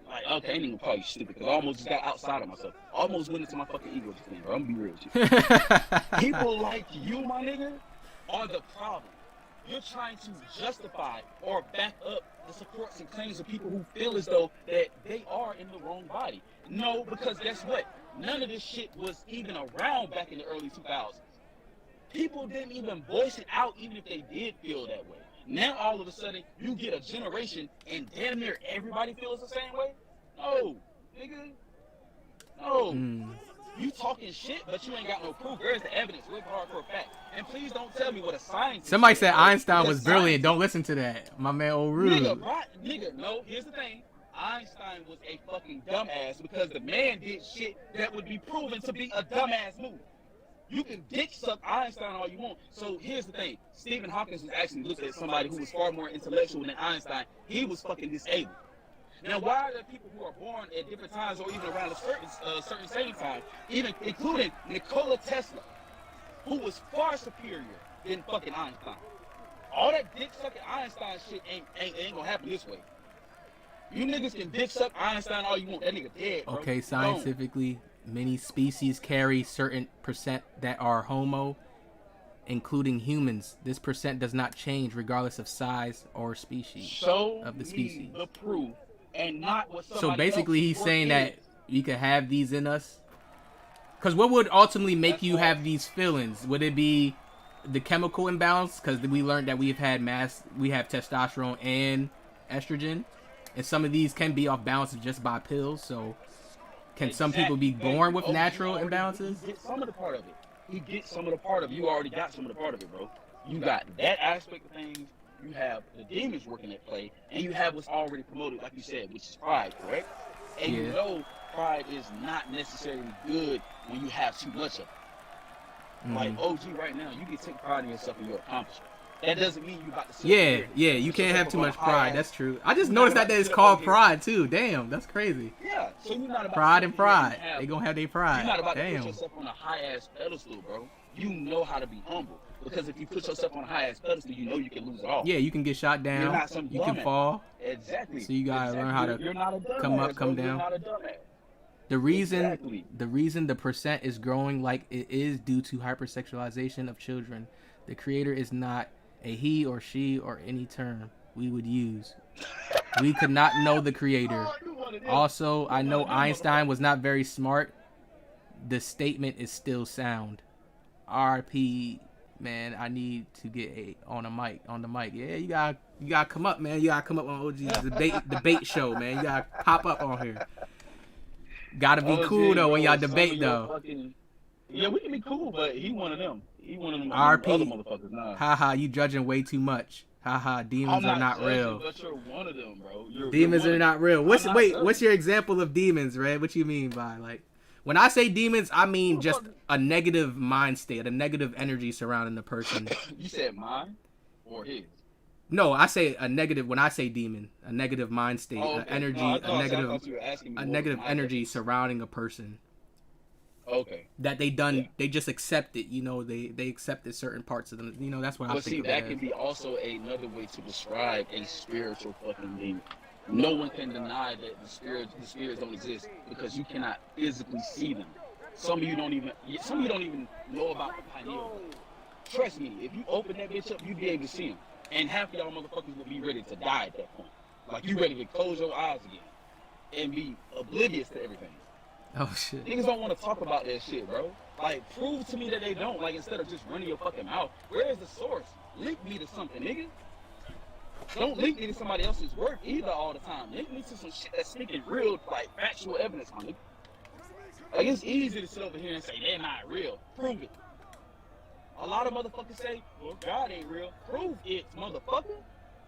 like, okay, I ain't even call you stupid because I almost just got outside of myself. I almost went into my fucking ego just then, bro. I'm gonna be real with you. People like you, my nigga, are the problem. You're trying to justify or back up the supports and claims of people who feel as though that they are in the wrong body. No, because guess what? None of this shit was even around back in the early 2000s. People didn't even voice it out even if they did feel that way. Now all of a sudden, you get a generation and damn near everybody feels the same way? No, nigga. No. You talking shit, but you ain't got no proof. Where's the evidence? Look hard for a fact. And please don't tell me what a scientist. Somebody said Einstein was brilliant. Don't listen to that. My man old rude. Nigga, no, here's the thing. Einstein was a fucking dumbass because the man did shit that would be proven to be a dumbass move. You can dick suck Einstein all you want. So here's the thing. Stephen Hawking was actually looked at somebody who was far more intellectual than Einstein. He was fucking disabled. Now, why are there people who are born at different times or even around a certain same time, even including Nikola Tesla, who was far superior than fucking Einstein? All that dick sucking Einstein shit ain't gonna happen this way. You niggas can dick suck Einstein all you want. That nigga dead, bro. Okay, scientifically, many species carry certain percent that are homo, including humans. This percent does not change regardless of size or species of the species. The proof. And not what so basically he's saying that you could have these in us, because what would ultimately make you have these feelings? Would it be the chemical imbalance? Because we learned that we have testosterone and estrogen, and some of these can be off balance just by pills. So can some people be born with natural imbalances? You get some of the part of it. You get some of the part of it. You already got some of the part of it, bro. You got that aspect of things. You have the demons working at play, and you have what's already promoted, like you said, which is pride, correct? And you know pride is not necessarily good when you have too much of it. Like OG right now, you can take pride in yourself and your accomplishment. That doesn't mean you about to sit yeah, you can't have too much pride. That's true. I just noticed that it's called pride too. Damn, that's crazy. Yeah, so you're not about pride and pride. They gonna have their pride. You're not about to put yourself on a high ass pedestal, bro. You know how to be humble. Because if you put yourself on a high-ass pedestal, you know you can lose it all. Yeah, you can get shot down. You can fall. Exactly. So you gotta learn how to come up, come down. You're not a dumbass. The reason Exactly. the percent is growing like it is due to hypersexualization of children. The creator is not a he or she or any term we would use. We could not know the creator. Also, I know Einstein was not very smart. The statement is still sound. RP, man, I need to get on the mic. Yeah, you gotta come up, man. You gotta come up on OG's debate show, man. You gotta pop up on here. Gotta be cool though when y'all debate though. Yeah, we can be cool, but he one of them. He one of them RP. other motherfuckers. Nah. Haha, you judging way too much. Haha, demons are not judging, real. But you're one of them, bro. Demons are not real. What's your example of demons, Red? What you mean by like? When I say demons, I mean just a negative mind state, a negative energy surrounding the person. You said mine or his? No, I say a negative. When I say demon, a negative mind state, energy, a negative energy surrounding a person. Okay. That they just accept it. You know, they accepted certain parts of them. You know, that's what I think. But see, that can be also another way to describe a spiritual fucking demon. No one can deny that the spirits don't exist because you cannot physically see them. Some of you don't even know about the pineal. Trust me, if you open that bitch up, you'd be able to see them. And half of y'all motherfuckers will be ready to die at that point. Like you ready to close your eyes again and be oblivious to everything. Oh shit. Niggas don't want to talk about that shit, bro. Like prove to me that they don't. Like instead of just running your fucking mouth, where is the source? Link me to something, nigga. Don't link me to somebody else's work either all the time. Link me to some shit that's speaking real, like factual evidence, my nigga. Like it's easy to sit over here and say they're not real. Prove it. A lot of motherfuckers say, well, God ain't real. Prove it, motherfucker.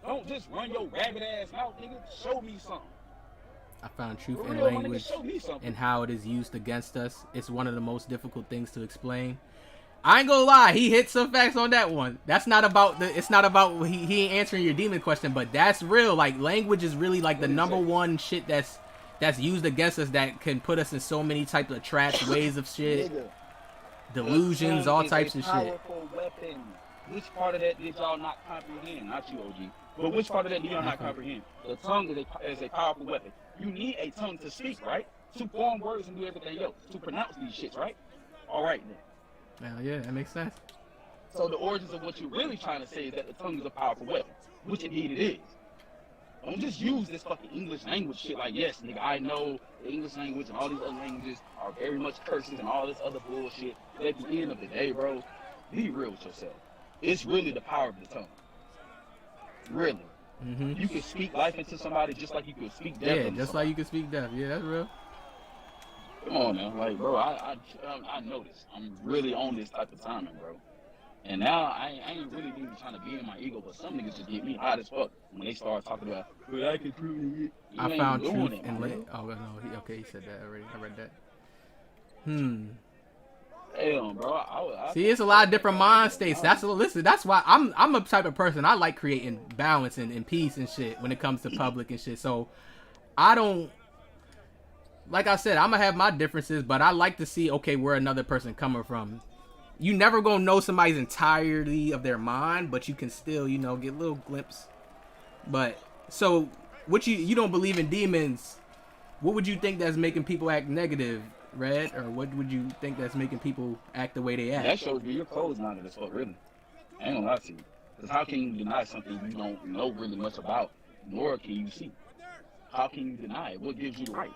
Don't just run your ragged ass mouth, nigga. Show me something. I found truth in real, language and how it is used against us. It's one of the most difficult things to explain. I ain't gonna lie, he hit some facts on that one. That's not about it's not about he ain't answering your demon question, but that's real. Like language is really like the number one shit that's used against us that can put us in so many types of traps, ways of shit, delusions, all types of shit. Weapon. Which part of that did y'all not comprehend? Not you, OG. But which part of that did y'all not comprehend? The tongue is a powerful weapon. You need a tongue to speak, right? To form words and do everything else. To pronounce these shits, right? All right, then. Hell yeah, that makes sense. So the origins of what you're really trying to say is that the tongue is a powerful weapon, which indeed it is. Don't just use this fucking English language shit like, yes, nigga, I know the English language and all these other languages are very much curses and all this other bullshit. But at the end of the day, bro, be real with yourself. It's really the power of the tongue. Really. You can speak life into somebody just like you could speak death. Yeah, just like you can speak death. Yeah, that's real. Come on, man. Like, bro, I know this. I'm really on this type of timing, bro. And now I ain't really even trying to be in my ego, but some niggas just get me hot as fuck when they start talking about, well, I can prove it. I found truth in oh no, he said that already. I read that. Damn, bro. I See, it's a lot of different mind states. That's why I'm a type of person. I like creating balance and peace and shit when it comes to public and shit. So I don't. Like I said, I'm gonna have my differences, but I like to see, okay, where another person coming from. You never gonna know somebody's entirety of their mind, but you can still, you know, get a little glimpse. But so, what you don't believe in demons? What would you think that's making people act negative, Red? Or what would you think that's making people act the way they act? That shows you you're closed-minded as fuck, really. I ain't gonna lie to you. Because how can you deny something you don't know really much about, nor can you see? How can you deny it? What gives you the right?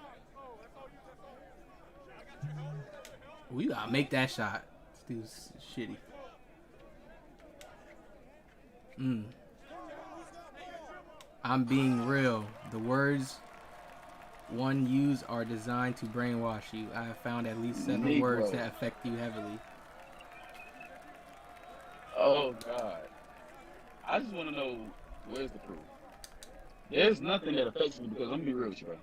We gotta make that shot. This dude's shitty. I'm being real. The words one use are designed to brainwash you. I have found at least 7 words that affect you heavily. Oh God. I just want to know, where's the proof? There's nothing that affects me because I'm gonna be real with you, bro.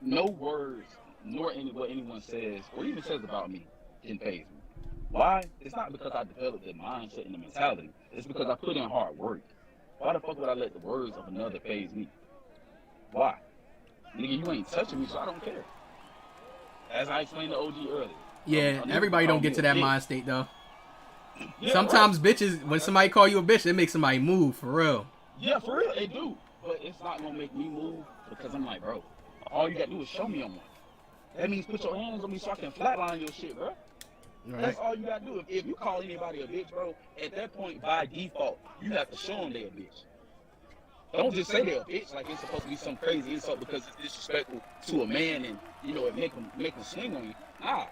No words, nor what anyone says or even says about me can faze me. Why? It's not because I developed the mindset and the mentality. It's because I put in hard work. Why the fuck would I let the words of another faze me? Why? Nigga, you ain't touching me, so I don't care. As I explained to OG earlier. Yeah, everybody don't get to that mind state though. Yeah, sometimes bitches, when somebody call you a bitch, it makes somebody move for real. Yeah, for real, they do. But it's not gonna make me move because I'm like, bro, all you gotta do is show me I'm one. That means put your hands on me so I can flatline your shit, bro. Right. That's all you gotta do. If you call anybody a bitch, bro, at that point, by default, you have to show them they're a bitch. Don't just say they're a bitch like it's supposed to be some crazy insult because it's disrespectful to a man and, you know, it make them swing on you. Nah,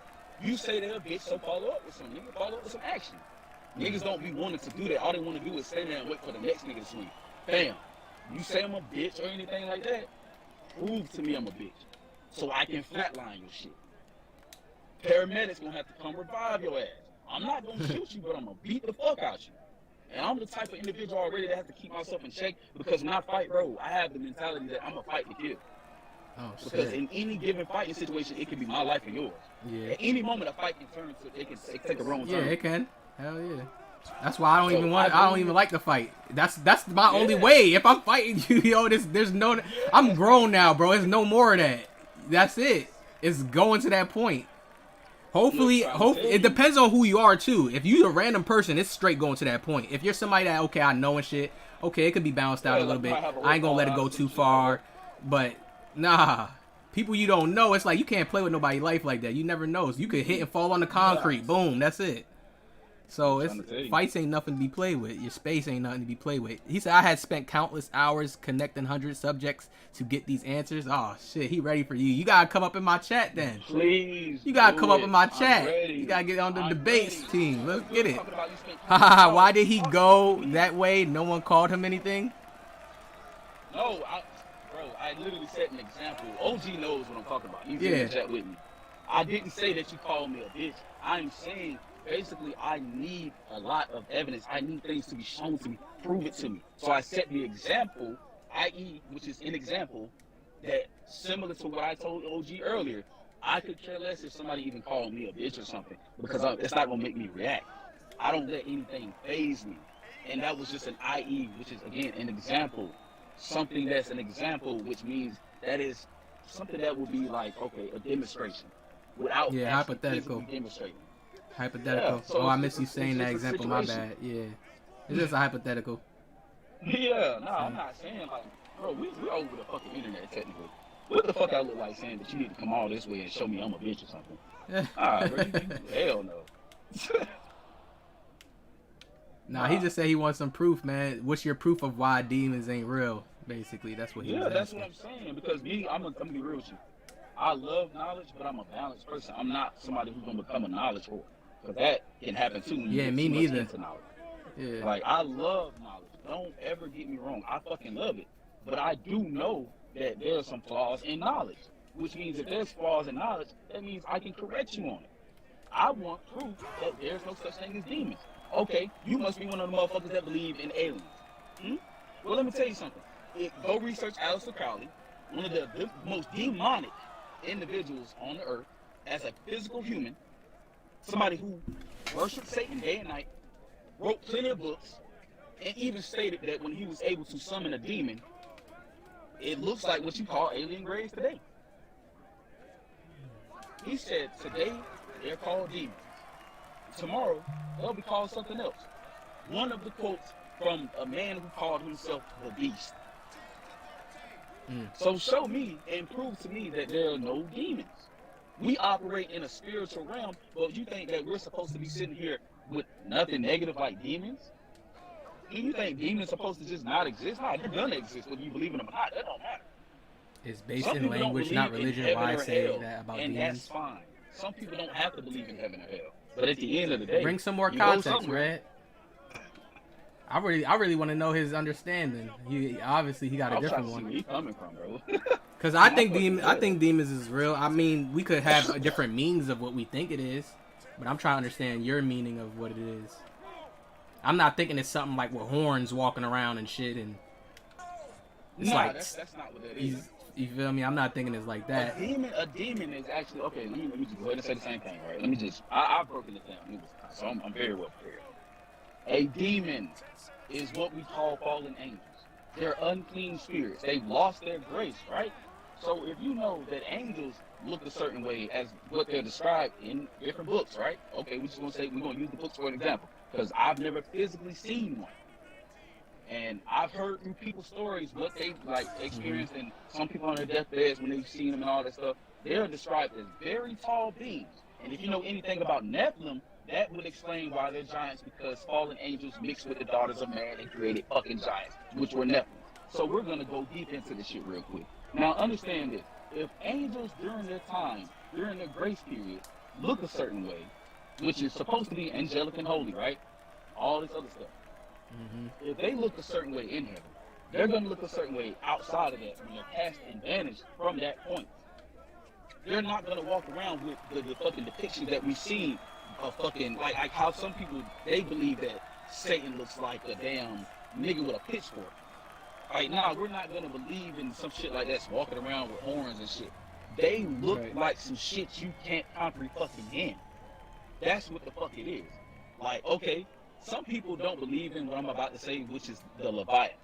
you say they're a bitch, so follow up with something. Follow up with some action. Niggas don't be wanting to do that. All they want to do is stand there and wait for the next nigga to swing. Bam. You say I'm a bitch or anything like that, prove to me I'm a bitch so I can flatline your shit. Paramedics gonna have to come revive your ass. I'm not gonna shoot you, but I'm gonna beat the fuck out you. And I'm the type of individual already that has to keep myself in check because when I fight, bro, I have the mentality that I'm gonna fight to kill. Oh, because shit. in any given fighting situation, it can be my life and yours. Yeah. At any moment, a fight can turn to it can take a wrong Yeah, turn. it can. Hell yeah. That's why I don't even want. I don't even like to fight. That's my only way. If I'm fighting you, yo, there's no. I'm grown now, bro. There's no more of that. That's it. It's going to that point. Hopefully, it depends on who you are too. If you're a random person, it's straight going to that point. If you're somebody that okay, I know and shit, okay, it could be balanced out a little bit. I ain't gonna let it go too far. But nah, people you don't know, it's like you can't play with nobody's life like that. You never know. You could hit and fall on the concrete. Boom, that's it. So it's fights ain't nothing to be played with. Your space ain't nothing to be played with. He said I had spent countless hours connecting hundreds subjects to get these answers. Oh shit, he ready for you. You gotta come up in my chat then. Please. You gotta come up in my chat. You gotta get on the debates team. Let's get it. Why did he go that way? No one called him anything? No, I literally set an example. OG knows what I'm talking about. He's in the chat with me. I didn't say that you called me a bitch. I'm saying basically I need a lot of evidence. I need things to be shown to me. Prove it to me. So I set the example, i.e., which is an example that similar to what I told OG earlier. I could care less if somebody even called me a bitch or something because it's not gonna make me react. I don't let anything faze me. And that was just an i.e., which is again an example. Something that's an example, which means that is something that would be like, okay, a demonstration. Without hypothetical. Demonstrating. Hypothetical. Yeah, so I miss you saying that example, my bad. Yeah. It's just a hypothetical. Yeah, no, I'm not saying like, bro, we over the fucking internet technically. What the fuck I look like saying that you need to come all this way and show me I'm a bitch or something? Alright, bro, hell no. Nah, he just said he wants some proof, man. What's your proof of why demons ain't real? Basically, that's what he was that's asking. what I'm saying. Because me, I'm gonna be real with you. I love knowledge, but I'm a balanced person. I'm not somebody who's gonna become a knowledge whore. Because that can happen too. Yeah, me neither. Yeah. Like, I love knowledge. Don't ever get me wrong. I fucking love it. But I do know that there are some flaws in knowledge. Which means if there's flaws in knowledge, that means I can correct you on it. I want proof that there's no such thing as demons. Okay, you must be one of the motherfuckers that believe in aliens. Well, let me tell you something. Go research Aleister Crowley, one of the most demonic individuals on the earth, as a physical human, somebody who worshipped Satan day and night, wrote plenty of books, and even stated that when he was able to summon a demon, it looks like what you call alien graves today. He said today they're called demons. Tomorrow they'll be called something else. One of the quotes from a man who called himself the Beast. So show me and prove to me that there are no demons. We operate in a spiritual realm, but you think that we're supposed to be sitting here with nothing negative like demons? You think demons are supposed to just not exist? No, they're gonna exist whether you believe in them or not. That don't matter. It's based in language, not religion. Why I say that about and demons? That's fine. Some people don't have to believe in heaven or hell. But at the end of the day, bring some more context, Red. I really want to know his understanding. He obviously got a different one. Where he coming from, bro? Because I think demons is real. I mean, we could have different meanings of what we think it is, but I'm trying to understand your meaning of what it is. I'm not thinking it's something like with horns walking around and shit, and it's like that's not what that is. You feel me? I'm not thinking it's like that. A demon is actually okay. Let me just go ahead and say the same thing, right? Let me just I've broken it down, so I'm very well prepared. A demon is what we call fallen angels. They're unclean spirits. They've lost their grace, right? So if you know that angels look a certain way as what they're described in different books, right? Okay, we're gonna use the books for an example because I've never physically seen one. And I've heard through people's stories what they like experienced, and some people on their deathbeds when they've seen them and all that stuff. They are described as very tall beings. And if you know anything about Nephilim, that would explain why they're giants, because fallen angels mixed with the daughters of man and created fucking giants, which were Nephilim. So we're going to go deep into this shit real quick. Now, understand this. If angels during their time, during their grace period, look a certain way, which is supposed to be angelic and holy, right? All this other stuff. If they look a certain way in heaven, they're going to look a certain way outside of that when they're cast and banished from that point. They're not going to walk around with the fucking depictions that we see of fucking, like how some people, they believe that Satan looks like a damn nigga with a pitchfork. Like, nah, we're not going to believe in some shit like that's walking around with horns and shit. They look like some shit you can't comprehend. That's what the fuck it is. Like, okay, some people don't believe in what I'm about to say, which is the Leviathan.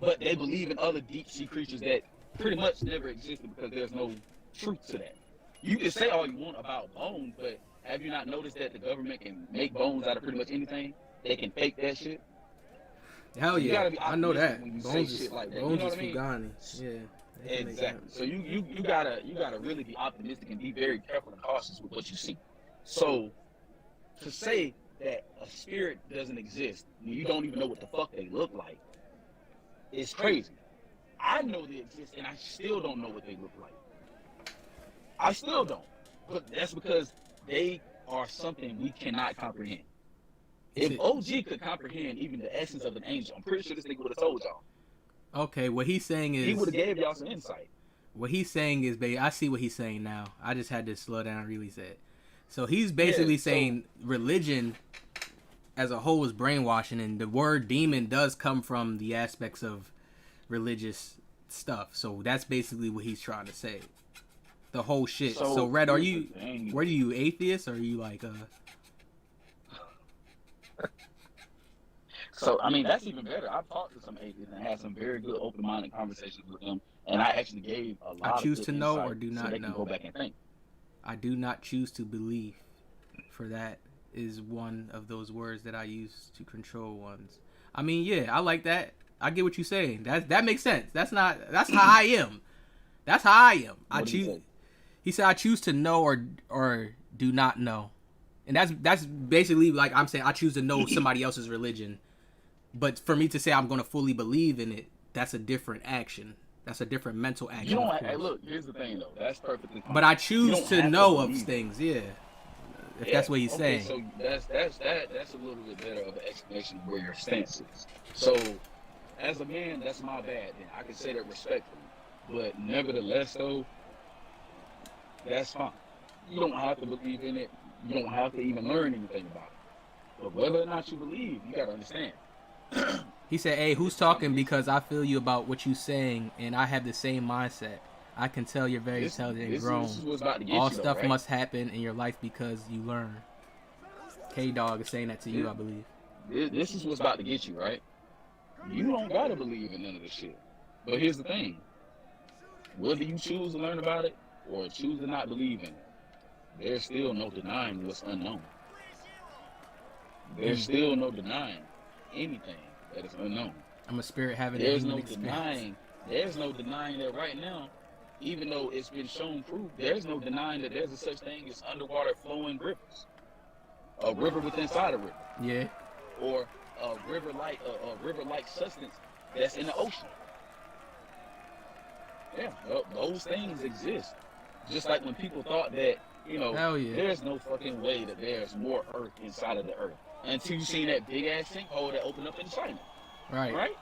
But they believe in other deep sea creatures that pretty much never existed, because there's no truth to that. You can say all you want about bones, but have you not noticed that the government can make bones out of pretty much anything? They can fake that shit. Hell yeah, I know that. When you Bones say is, shit like that. bones You know is what I mean? Fugani. Yeah. Exactly. So you gotta really be optimistic and be very careful and cautious with what you see. So to say that a spirit doesn't exist when you don't even know what the fuck they look like is crazy. I know they exist and I still don't know what they look like. I still don't. But that's because they are something we cannot comprehend. If OG could comprehend even the essence of an angel, I'm pretty sure this nigga would have told y'all. Okay, what he's saying is... He would have gave y'all some insight. What he's saying is... I see what he's saying now. I just had to slow down and really say it. So he's basically saying religion as a whole is brainwashing, and the word demon does come from the aspects of religious stuff. So that's basically what he's trying to say. The whole shit. So Red, are you... Were you atheist, or are you like... So, I mean, that's even better. I've talked to some atheists and had some very good open-minded conversations with them, and I actually gave a lot I choose of to good know insight or do so not they can know. go back and think. I do not choose to believe. For that is one of those words that I use to control ones. I mean, yeah, I like that. I get what you're saying. That makes sense. That's how I am. That's how I am. I choose. He said I choose to know or do not know. And that's basically like I'm saying I choose to know somebody else's religion. But for me to say I'm going to fully believe in it, that's a different action. That's a different mental action. You don't. Hey, look, here's the thing though. That's perfectly fine. But I choose to know of things. Yeah. If that's what he's saying. So that's a little bit better of an explanation of where your stance is. So as a man, that's my bad. Then I can say that respectfully. But nevertheless, though, that's fine. You don't have to believe in it. You don't have to even learn anything about it. But whether or not you believe, you gotta understand. He said, hey, who's talking? Because I feel you about what you're saying, and I have the same mindset. I can tell you're very intelligent and grown. This is what's about to get all you, stuff though, right? must happen in your life because you learn. K-Dog is saying that to you, I believe. This is what's about to get you, right? You don't gotta believe in none of this shit. But here's the thing. Whether you choose to learn about it or choose to not believe in it, there's still no denying what's unknown. There's still no denying anything that is unknown. I'm a spirit having There's a no human denying. There's no denying that right now, even though it's been shown proof, there's no denying that there's a such thing as underwater flowing rivers. A river within inside a river. Yeah. Or a river like substance that's in the ocean. Yeah, those things exist. Just like when people thought that, you know, there's no fucking way that there's more earth inside of the earth. Until you seen that big ass sinkhole that opened up in China. Right. Right?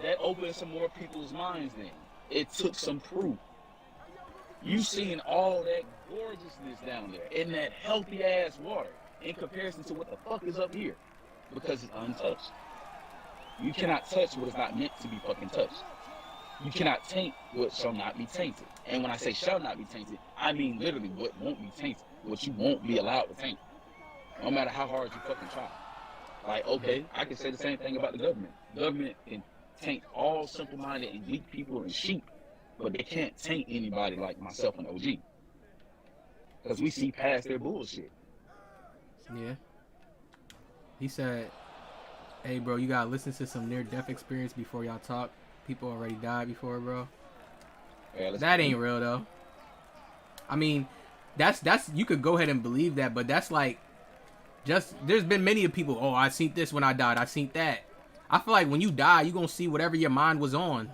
That opened some more people's minds then. It took some proof. You seen all that gorgeousness down there in that healthy ass water in comparison to what the fuck is up here. Because it's untouched. You cannot touch what is not meant to be fucking touched. You cannot taint what shall not be tainted. And when I say shall not be tainted, I mean literally what won't be tainted. What you won't be allowed to taint. No matter how hard you fucking try. Like, okay, I can say the same thing about the government. Government can taint all simple-minded and weak people and sheep, but they can't taint anybody like myself and OG. Because we see past their bullshit. Yeah. He said, hey, bro, you gotta listen to some near-death experience before y'all talk. People already died before, bro. Yeah, that ain't real, though. I mean, that's you could go ahead and believe that, but that's like just there's been many of people. Oh, I seen this when I died. I seen that. I feel like when you die, you gonna see whatever your mind was on.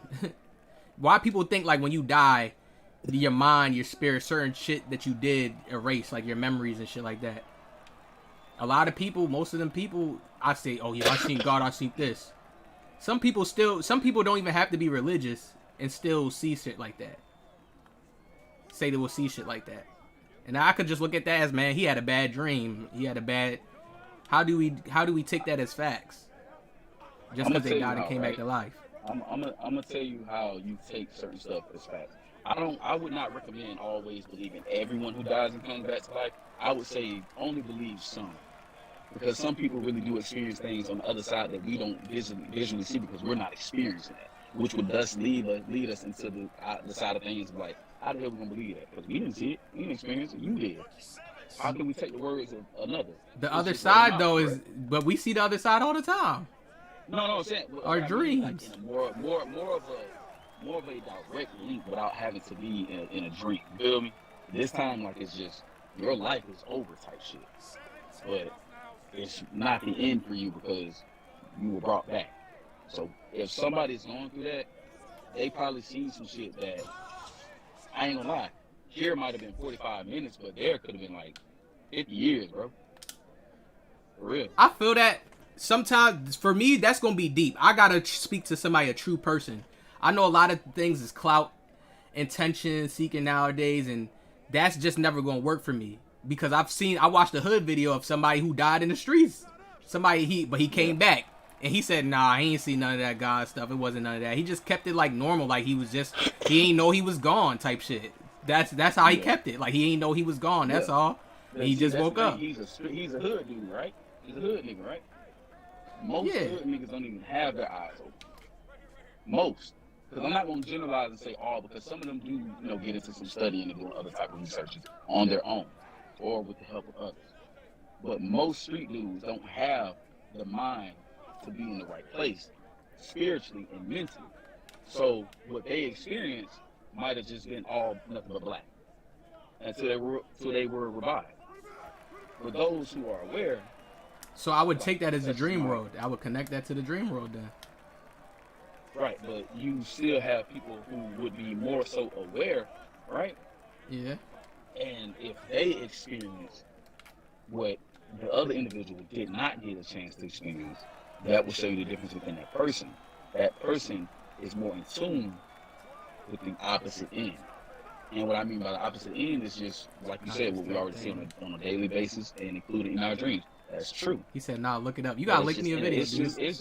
Why people think like when you die, your mind, your spirit, certain shit that you did erase, like your memories and shit like that. A lot of people, most of them people, I say, oh yeah, I seen God, I seen this. Some people don't even have to be religious and still see shit like that. Say they will see shit like that. And I could just look at that as, man, he had a bad dream. He had a bad. How do we take that as facts? Just because they died and came back to life. I'm gonna tell you how you take certain stuff as facts. I would not recommend always believing everyone who dies and comes back to life. I would say only believe some, because some people really do experience things on the other side that we don't visually see because we're not experiencing that, which would thus lead us into the side of things of like, how the hell we gonna believe that? Because we didn't see it, we didn't experience it, you did. How can we take the words of another? The other side though is, but we see the other side all the time. No, I'm saying our dreams. Like in a more of a direct link without having to be in a dream. You feel me? This time, like, it's just your life is over type shit. But it's not the end for you because you were brought back. So if somebody's going through that, they probably seen some shit that, I ain't gonna lie, here might have been 45 minutes, but there could have been like 50 years, bro. For real. I feel that sometimes, for me, that's gonna be deep. I gotta speak to somebody, a true person. I know a lot of things is clout, intention seeking nowadays, and that's just never gonna work for me because I watched a hood video of somebody who died in the streets. But he came back and he said, nah, he ain't seen none of that God stuff. It wasn't none of that. He just kept it like normal, like he ain't know he was gone type shit. That's how he kept it. Like he ain't know he was gone. That's all. And he just woke up. He's a hood dude, right? He's a hood nigga, right? Most hood niggas don't even have their eyes open. Most. Because I'm not going to generalize and say all, because some of them do, get into some studying and doing other type of researches on their own or with the help of others. But most street dudes don't have the mind to be in the right place, spiritually and mentally. So what they experience might have just been all nothing but black until they were revived. For those who are aware. So I would take that as a dream world. I would connect that to the dream world then. Right, but you still have people who would be more so aware, right? Yeah. And if they experience what the other individual did not get a chance to experience, that will show you the difference within that person. That person is more in tune with the opposite end. And what I mean by the opposite end is just, like you said, what we already see on a daily basis and included in our dreams. That's true. He said, nah, look it up. You gotta link me a video, dude. It's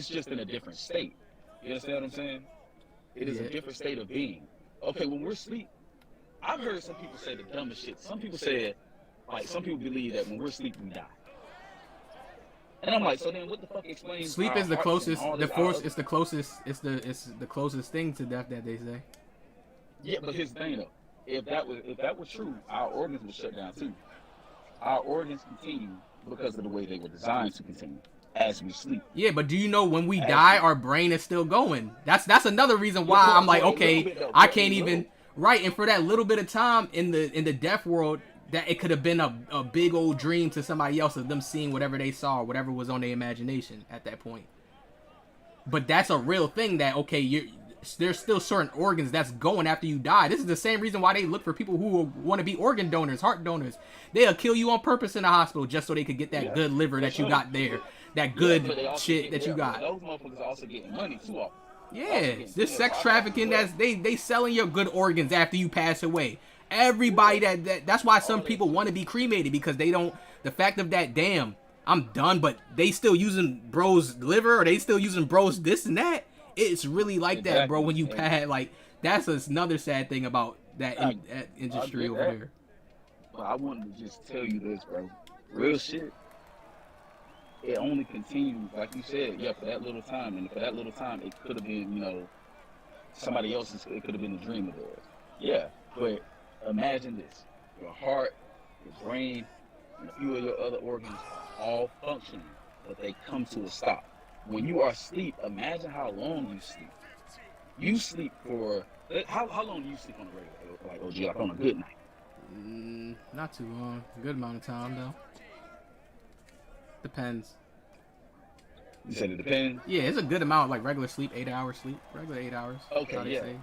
just in a different state. You understand what I'm saying? It is a different state of being. Okay, when we're asleep, I've heard some people say the dumbest shit. Some people believe that when we're asleep, we die. And I'm like, so then what the fuck explains sleep is the closest, it's the closest thing to death that they say. Yeah, but here's the thing though. If that was true, our organs would shut down too. Our organs continue because of the way they were designed to continue as we sleep. Yeah, but do you know when we die, our brain is still going? That's another reason why I'm like, okay, I can't even right. And for that little bit of time in the death world, that it could have been a big old dream to somebody else of them seeing whatever they saw, whatever was on their imagination at that point. But that's a real thing that, okay, there's still certain organs that's going after you die. This is the same reason why they look for people who want to be organ donors, heart donors. They'll kill you on purpose in the hospital just so they could get that good liver that you got there. That good shit that you got. Those motherfuckers also getting money too often. Yeah, this sex trafficking, they selling your good organs after you pass away. Everybody that's why some people want to be cremated, because they don't, the fact of that, damn, I'm done, but they still using bro's liver, or they still using bro's this and that. It's really like that, bro. When you pass, like, that's another sad thing about that industry over there. But I wanted to just tell you this, bro. Real shit. It only continues, like you said, for that little time. And for that little time, it could have been, somebody else's, it could have been a dream of theirs. Yeah, but imagine this. Your heart, your brain, and a few of your other organs are all functioning, but they come to a stop. When you are asleep, imagine how long you sleep. You sleep for, how long do you sleep on a regular, like on a good night? Not too long. Good amount of time though. Depends. You said it depends. Yeah, it's a good amount, like regular sleep, 8 hours sleep, regular 8 hours. Okay,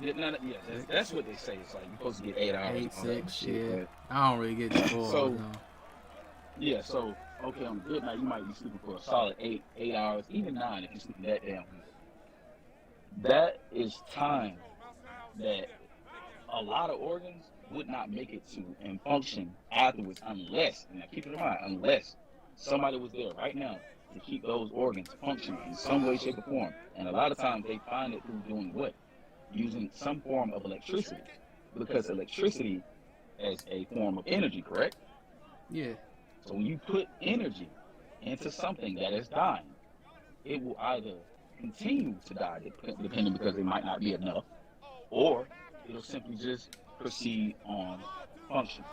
that's what they say. It's like you're supposed to get 8 hours. 8, 6, shit, yeah. but... I don't really get full. So, no. yeah, so okay, on a good night you might be sleeping for a solid 8 hours, even 9 if you're sleeping that damn good. That is time that a lot of organs would not make it to and function afterwards unless, and now keep it in mind, unless somebody was there right now to keep those organs functioning in some way, shape, or form. And a lot of times they find it through doing what? Using some form of electricity. Because electricity is a form of energy, correct? Yeah. So when you put energy into something that is dying, it will either continue to die, depending because it might not be enough, or it'll simply just proceed on function.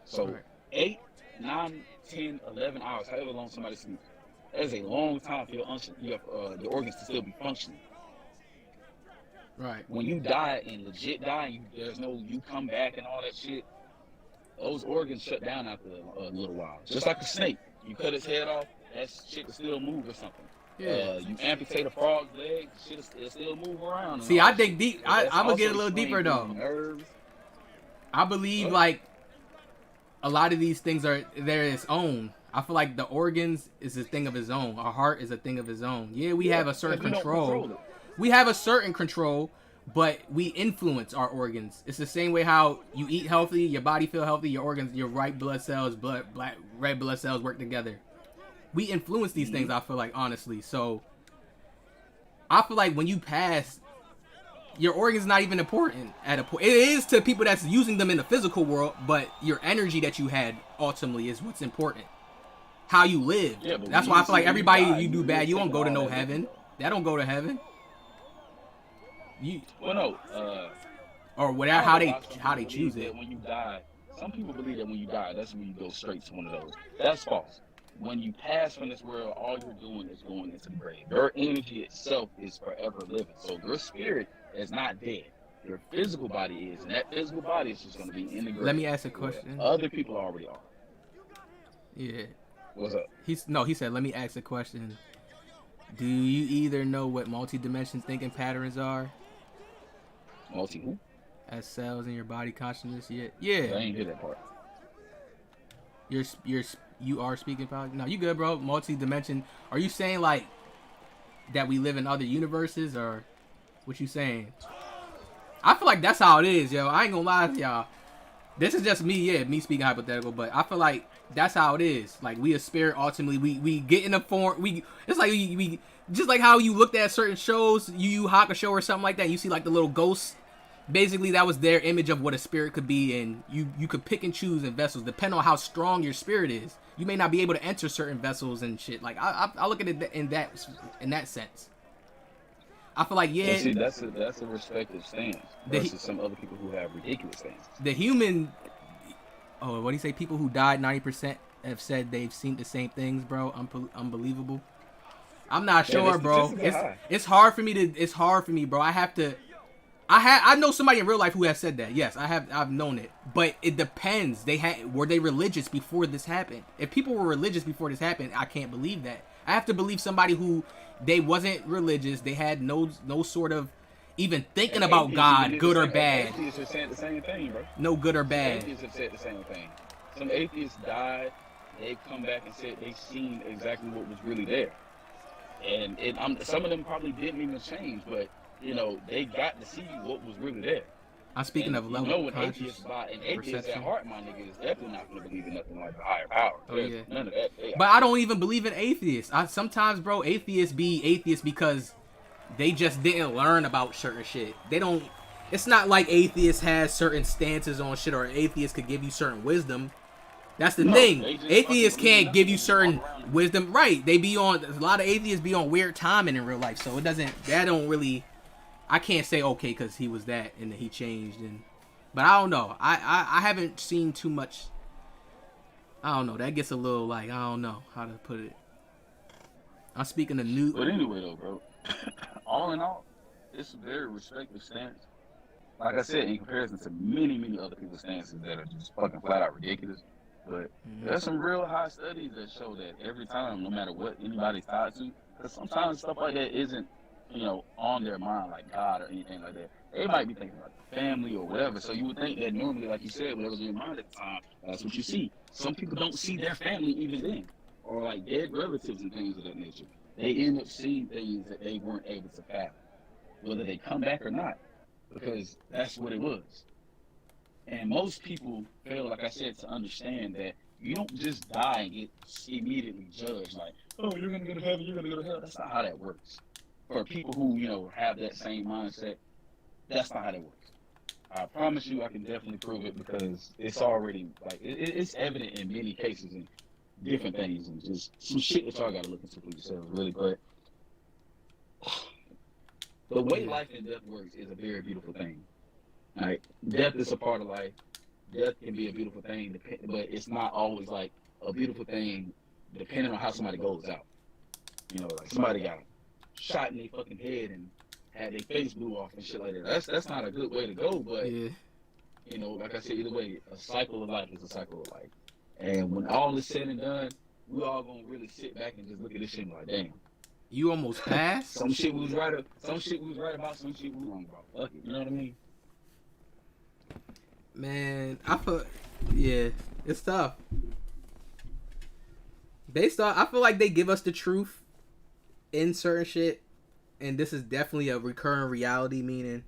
So 8, 9, 10, 11 hours, however long somebody sleeps, that is a long time for your organs to still be functioning. Right. When you die and legit die, and there's no you come back and all that shit, those organs shut down after a little while. Just like a snake, you cut its head off, that shit will still move or something. Yeah. You amputate a frog's leg, shit will still move around. See, I dig deep. I'm gonna get a little deeper though. Nerves. I believe like a lot of these things are they're its own. I feel like the organs is a thing of its own. Our heart is a thing of its own. Yeah, we have a certain control. We have a certain control, but we influence our organs. It's the same way how you eat healthy, your body feel healthy, your organs, your red blood cells work together. We influence these things, I feel like, honestly. So I feel like when you pass, your organ's not even important at a point. It is to people that's using them in the physical world, but your energy that you had ultimately is what's important. How you live. Yeah, that's why I feel like everybody you do bad, you won't go to no heaven. That don't go to heaven. Or whatever, how they choose it. When you die, some people believe that when you die, that's when you go straight to one of those. That's false. When you pass from this world, all you're doing is going into the grave. Your energy itself is forever living. So your spirit is not dead. Your physical body is, and that physical body is just going to be in the grave. Let me ask a question. Other people already are. Yeah. What's up? He said, let me ask a question. Do you either know what multi-dimension thinking patterns are? Multi who? As cells in your body consciousness yet? Yeah. I ain't hear that part. You are speaking about? No, you good, bro. Multi-dimension. Are you saying like that we live in other universes, or what you saying? I feel like that's how it is, yo. I ain't gonna lie to y'all. This is just me, me speaking hypothetical, but I feel like that's how it is. Like we a spirit ultimately. We get in a form. It's like we just like how you looked at certain shows, Yu Hakusho or something like that. You see like the little ghosts. Basically, that was their image of what a spirit could be, and you could pick and choose in vessels depending on how strong your spirit is. You may not be able to enter certain vessels and shit. Like I look at it in that sense. I feel like see, that's a respective stance versus some other people who have ridiculous stances. The human, what do you say? People who died 90% have said they've seen the same things, bro. Unbelievable. I'm not sure, bro. It's hard for me, bro. I know somebody in real life who has said that. Yes, I've known it. But it depends. Were they religious before this happened? If people were religious before this happened, I can't believe that. I have to believe somebody who they wasn't religious. They had no sort of even thinking about God, good or bad. Atheists have said the same thing, bro. No good or bad. Atheists have said the same thing. Some atheists died. They come back and said they seen exactly what was really there. And some of them probably didn't even change, but you know, they got to see what was really there. I'm speaking of level of conscious atheists at heart, my nigga, is definitely not going to believe in nothing like a higher power. Oh, yeah. None of that. But I don't even believe in atheists. Sometimes, bro, atheists be atheists because they just didn't learn about certain shit. They don't. It's not like atheists has certain stances on shit, or atheists could give you certain wisdom. That's the thing. Atheists can't give you certain wisdom. Right. They be on, a lot of atheists be on weird timing in real life. So that don't really, I can't say, okay, because he was that and then he changed. But I don't know. I haven't seen too much. I don't know. That gets a little like, I don't know how to put it. I'm speaking of new. But anyway, though, bro, all in all, it's a very respectful stance. like I said, in comparison to many other people's stances that are just fucking flat out ridiculous. But there's some real high studies that show that every time, no matter what anybody's tied to, because sometimes stuff like that isn't, on their mind, like God or anything like that. They might be thinking about the family or whatever. So you would think that normally, like you said, whatever's in your mind at the time, that's what you see. Some people don't see their family even then, or like dead relatives and things of that nature. They end up seeing things that they weren't able to fathom, whether they come back or not, because that's what it was. And most people fail, like I said, to understand that you don't just die and get immediately judged like, oh, you're going to go to heaven, you're going to go to hell. That's not how that works. For people who, have that same mindset, that's not how that works. I promise you I can definitely prove it because it's already, like, it's evident in many cases and different things and just some shit that y'all got to look into for yourselves, really. But the way life and death works is a very beautiful thing. Like, death is a part of life. Death can be a beautiful thing, but it's not always like a beautiful thing depending on how somebody goes out. Like somebody got shot in their fucking head and had their face blew off and shit like that. That's not a good way to go, but like I said, either way, a cycle of life is a cycle of life. And when all is said and done, we all gonna really sit back and just look at this shit and be like, damn. You almost passed? Some shit we was right about, some shit we were wrong about. Fuck it, you know what I mean? Man, I it's tough. I feel like they give us the truth in certain shit, and this is definitely a recurring reality, meaning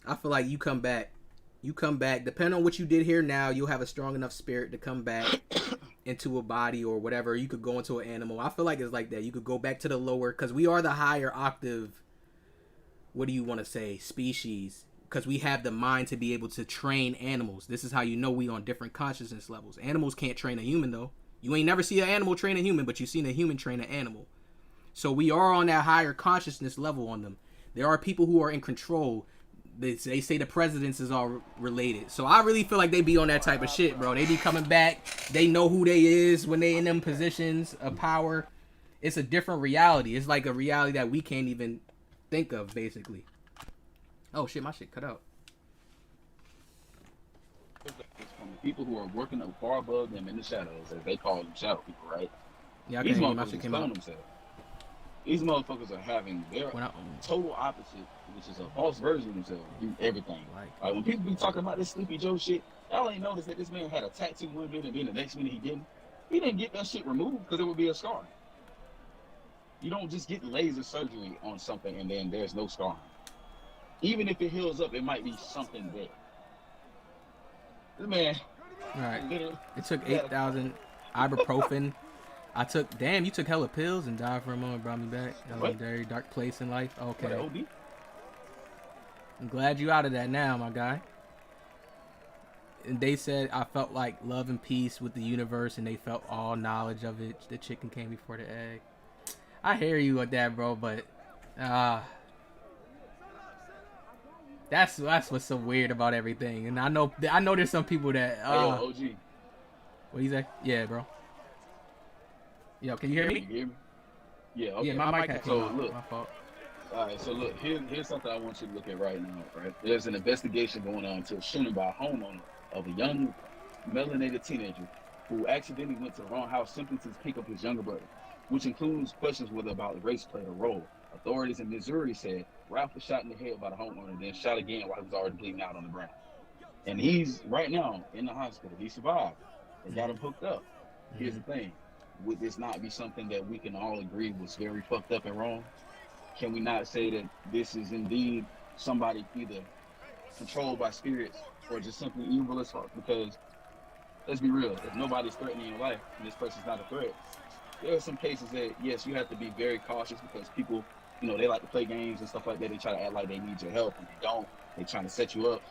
I feel like you come back, depending on what you did here now, you'll have a strong enough spirit to come back into a body or whatever. You could go into an animal. I feel like it's like that. You could go back to the lower, because we are the higher octave, what do you want to say, species, because we have the mind to be able to train animals. This is how you know we on different consciousness levels. Animals can't train a human, though. You ain't never see an animal train a human, but you seen a human train an animal. So we are on that higher consciousness level on them. There are people who are in control. They say the presidents is all related. So I really feel like they be on that type of shit, bro. They be coming back. They know who they is when they in them positions of power. It's a different reality. It's like a reality that we can't even think of, basically. Oh shit, my shit cut out. It's from the people who are working far above them in the shadows, as they call them shadow people, right? Yeah, These motherfuckers clone themselves. These motherfuckers are having their total opposite, which is a false version of themselves, do everything. Like when people be talking about this Sleepy Joe shit, y'all ain't noticed that this man had a tattoo one minute and then the next minute he didn't. He didn't get that shit removed because it would be a scar. You don't just get laser surgery on something and then there's no scar. Even if it heals up, it might be something there. This man. All right. It took 8,000 ibuprofen. Damn, you took hella pills and died for a moment, brought me back. Legendary dark place in life. Okay. I'm glad you out of that now, my guy. And they said I felt like love and peace with the universe, and they felt all knowledge of it. The chicken came before the egg. I hear you with that, bro, but that's what's so weird about everything. And I know there's some people that hey, yo, OG. What you say? Yeah, bro. Yo, can you hear me? You hear me? Yeah, okay. Yeah, my mic had so come look, my fault. All right, so look, here's something I want you to look at right now, right? There's an investigation going on into a shooting by a homeowner of a young melanated teenager who accidentally went to the wrong house simply to pick up his younger brother, which includes questions whether about race played a role. Authorities in Missouri said Ralph was shot in the head by the homeowner and then shot again while he was already bleeding out on the ground. And he's right now in the hospital. He survived. They got him hooked up. Here's the thing. Would this not be something that we can all agree was very fucked up and wrong? Can we not say that this is indeed somebody either controlled by spirits or just simply evil as fuck? Because let's be real, if nobody's threatening your life and this person's not a threat, there are some cases that, yes, you have to be very cautious because people, they like to play games and stuff like that. They try to act like they need your help and they don't. They're trying to set you up.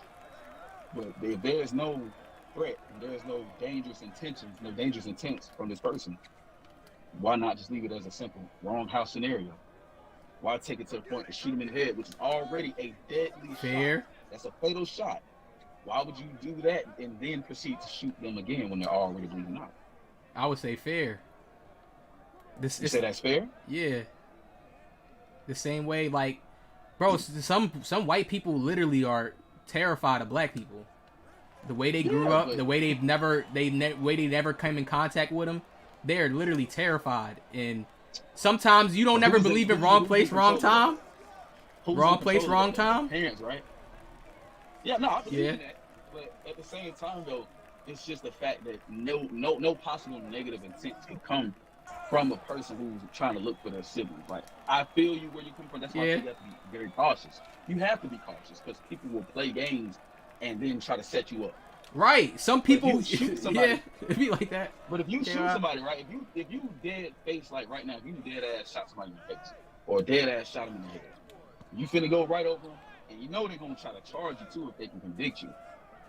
But if there's no threat, and there's no dangerous intentions, no dangerous intents from this person, why not just leave it as a simple wrong house scenario? Why take it to the point to shoot him in the head, which is already a deadly shot? That's a fatal shot. Why would you do that and then proceed to shoot them again when they're already bleeding out? I would say fair. You say that's fair? Yeah. The same way, like, bro, some white people literally are terrified of black people. The way they grew up, the way way they never came in contact with them, they're literally terrified. And sometimes you don't never believe in wrong place, wrong time. Wrong place, wrong time. Parents, right? Yeah, no, I believe in that. But at the same time, though, it's just the fact that no possible negative intent can come from a person who's trying to look for their siblings. Like, I feel you where you come from. That's why you have to be very cautious. You have to be cautious because people will play games and then try to set you up. Right. Some people if you shoot somebody, it'd be like that. But if you shoot somebody, right? If you dead face, like right now, if you dead ass shot somebody in the face or dead ass shot him in the head, you finna go right over them, and you know they're gonna try to charge you too if they can convict you.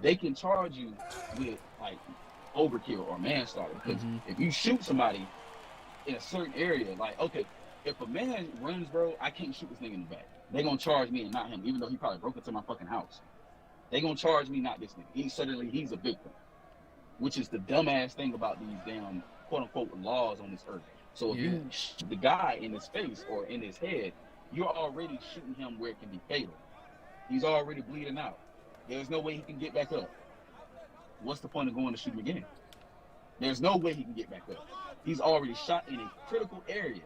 They can charge you with like overkill or manslaughter because if you shoot somebody in a certain area, like, okay, if a man runs, bro, I can't shoot this nigga in the back. They gonna charge me and not him, even though he probably broke into my fucking house. They gonna charge me, not this nigga. He's a victim, which is the dumbass thing about these damn quote unquote laws on this earth. So if you shoot the guy in his face or in his head, you're already shooting him where it can be fatal. He's already bleeding out. There's no way he can get back up. What's the point of going to shoot him again? There's no way he can get back up. He's already shot in a critical area.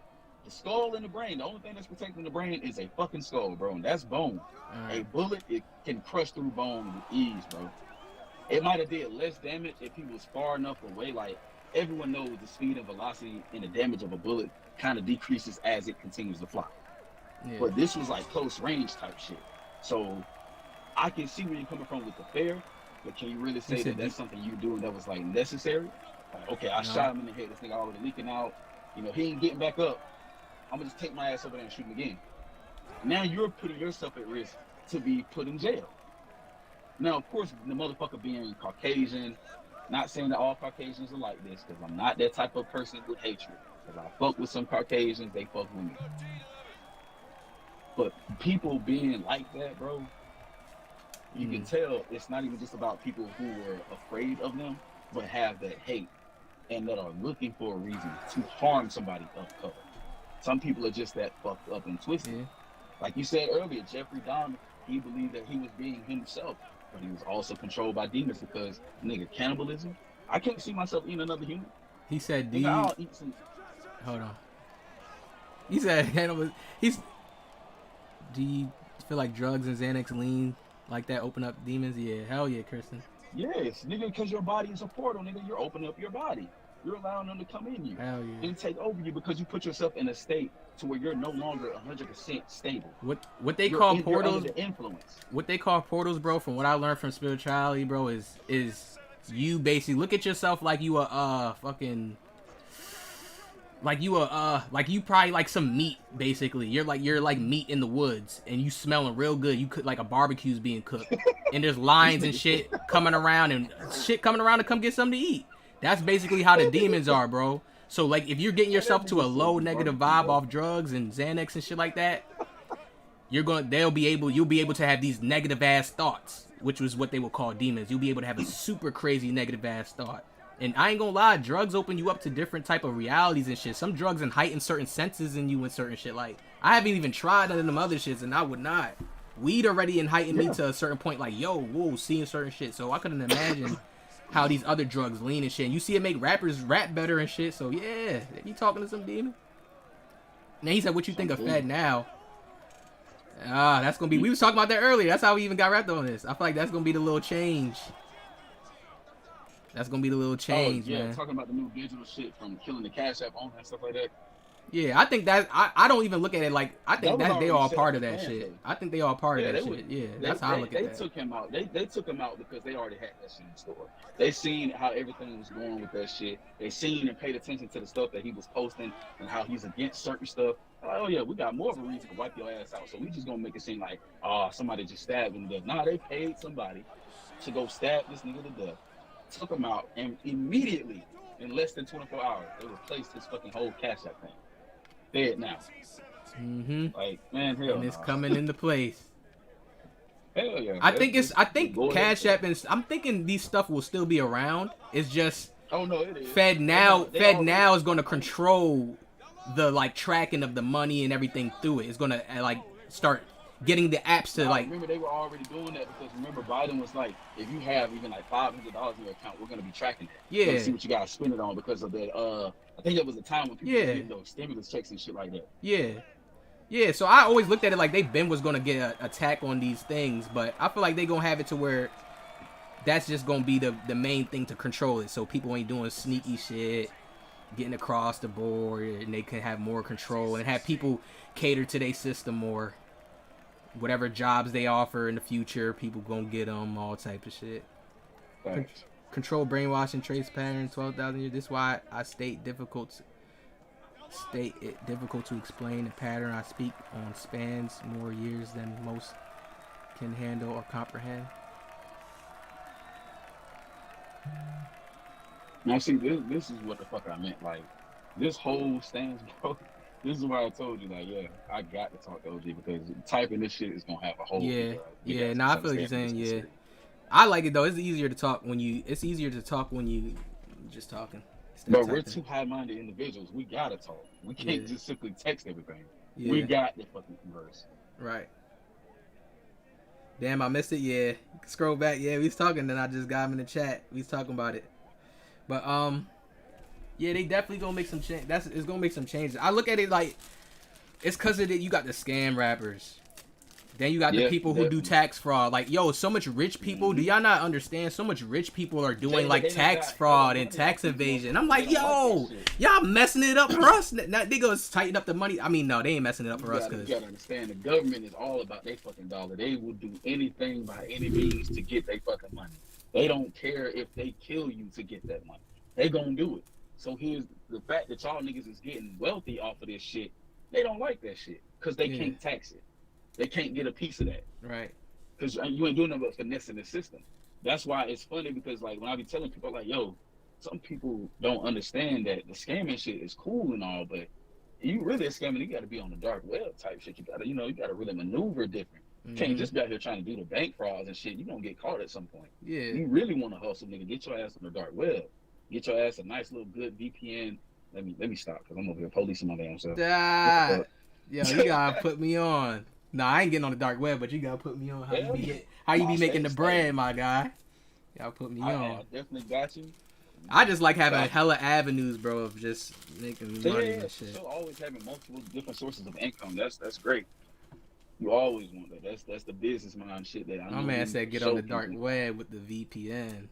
The skull and the brain, the only thing that's protecting the brain is a fucking skull, bro, and that's bone. A bullet, it can crush through bone with ease, bro. It might have did less damage if he was far enough away. Like, everyone knows the speed and velocity and the damage of a bullet kind of decreases as it continues to fly. Yeah. But this was like close range type shit. So I can see where you're coming from with the fear, but can you really say that that's something you doing that was like necessary? Like, okay, I shot him in the head. This nigga already leaking out. You know, he ain't getting back up. I'm gonna just take my ass over there and shoot him again. Now you're putting yourself at risk to be put in jail. Now, of course, the motherfucker being Caucasian, not saying that all Caucasians are like this, because I'm not that type of person with hatred. Because I fuck with some Caucasians, they fuck with me. But people being like that, bro, you can tell it's not even just about people who were afraid of them, but have that hate and that are looking for a reason to harm somebody of color. Some people are just that fucked up and twisted. Yeah. Like you said earlier, Jeffrey Dahmer, he believed that he was being himself, but he was also controlled by demons because, nigga, cannibalism. I can't see myself eating another human. He said, nigga, I'll eat some. Hold on. He said, do you feel like drugs and Xanax lean like that open up demons? Yeah, hell yeah, Kristen. Yes, nigga, because your body is a portal, nigga. You're opening up your body. You're allowing them to come in you and take over you because you put yourself in a state to where you're no longer 100% stable. What they call portals? The influence. What they call portals, bro? From what I learned from spirituality, bro, is you basically look at yourself like you a fucking. Like you probably like some meat, basically. You're like meat in the woods, and you smelling real good. You could like a barbecue's being cooked, and there's lines and shit coming around to come get something to eat. That's basically how the demons are, bro. So like, if you're getting yourself to a low negative vibe off drugs and Xanax and shit like that, you'll be able to have these negative ass thoughts, which was what they would call demons. You'll be able to have a super crazy negative ass thought. And I ain't gonna lie, drugs open you up to different type of realities and shit. Some drugs heighten certain senses in you and certain shit. Like, I haven't even tried none of them other shits, and I would not. Weed already heightened me to a certain point, like, yo, whoa, seeing certain shit. So I couldn't imagine how these other drugs lean and shit. And you see it make rappers rap better and shit. So yeah, you talking to some demon? Now he said, what you think of Fed now? That's gonna be, we was talking about that earlier. That's how we even got wrapped on this. I feel like that's gonna be the little change. That's gonna be the little change, man. Talking about the new digital shit from killing the Cash App owner and stuff like that. Yeah, I think that I don't even look at it like, I think that they all part of that shit. I think they all part of that shit. Yeah, that's how I look at that. They took him out. They took him out because they already had that shit in the store. They seen how everything was going with that shit. They seen and paid attention to the stuff that he was posting and how he's against certain stuff. Like, oh yeah, we got more of a reason to wipe your ass out. So we just gonna make it seem like, somebody just stabbed him to death. Nah, they paid somebody to go stab this nigga to death. Took him out, and immediately, in less than 24 hours, they replaced his fucking whole Cash App thing. Dead now. Like, man, hell. And it's coming into place. Hell yeah. I think Cash App and I'm thinking these stuff will still be around. It's just it is. Fed now is going to control the like tracking of the money and everything through it. It's going to like start getting the apps to I like. remember they were already doing that because remember Biden was like, if you have even like $500 in your account, we're gonna be tracking that. Yeah. We're gonna see what you gotta spend it on because of that. I think there was a time when people Yeah. were getting those stimulus checks and shit like that. Yeah. Yeah, so I always looked at it like Ben was gonna get an attack on these things, but I feel like they gonna have it to where that's just gonna be the main thing to control it, so people ain't doing sneaky shit, getting across the board, and they can have more control and have people cater to their system more. Whatever jobs they offer in the future, people gonna get them, all type of shit. Control brainwashing, trace patterns, 12,000 years. This is why I state it difficult to explain. The pattern I speak on spans more years than most can handle or comprehend. Now see, this is what the fuck I meant. Like, this whole stance, bro. This is why I told you, like, yeah, I got to talk to OG because typing this shit is gonna have a whole. Yeah. Nah, I feel like you're saying, yeah. I like it though. It's easier to talk when you. It's easier to talk when you just talking. But we're two high-minded individuals. We gotta talk. We can't just simply text everything. Yeah. We got to fucking converse. Right. Damn, I missed it. Yeah, scroll back. Yeah, we was talking. Then I just got him in the chat. We was talking about it. But yeah, they definitely gonna make some change. It's gonna make some changes. I look at it like it's cause of it. You got the scam rappers. Then you got the people who do tax fraud. Like, yo, so much rich people. Do y'all not understand? So much rich people are doing like tax fraud and tax evasion. I'm like, yo, y'all messing it up for us. Now they gonna tighten up the money. I mean, no, they ain't messing it up for us. You gotta understand, the government is all about their fucking dollar. They will do anything by any means to get their fucking money. They don't care if they kill you to get that money. They gonna do it. So here's the fact that y'all niggas is getting wealthy off of this shit. They don't like that shit because they can't tax it. They can't get a piece of that. Right. Because you ain't doing nothing but finessing the system. That's why it's funny because, like, when I be telling people, like, yo, some people don't understand that the scamming shit is cool and all, but you really a scamming, you got to be on the dark web type shit. You got to, you got to really maneuver different. You can't just be out here trying to do the bank frauds and shit. You're going to get caught at some point. Yeah. You really want to hustle, nigga. Get your ass on the dark web. Get your ass a nice little good VPN. Let me stop because I'm over here policing my damn self. Yo, you got to put me on. Nah, I ain't getting on the dark web, but you gotta put me on. How you be making the bread, my guy? Y'all put me on. I definitely got you. I just like having hella avenues, bro, of just making money and shit. So always having multiple different sources of income. That's great. You always want that. That's the business mind shit that I know. My man said get on the dark web with the VPN.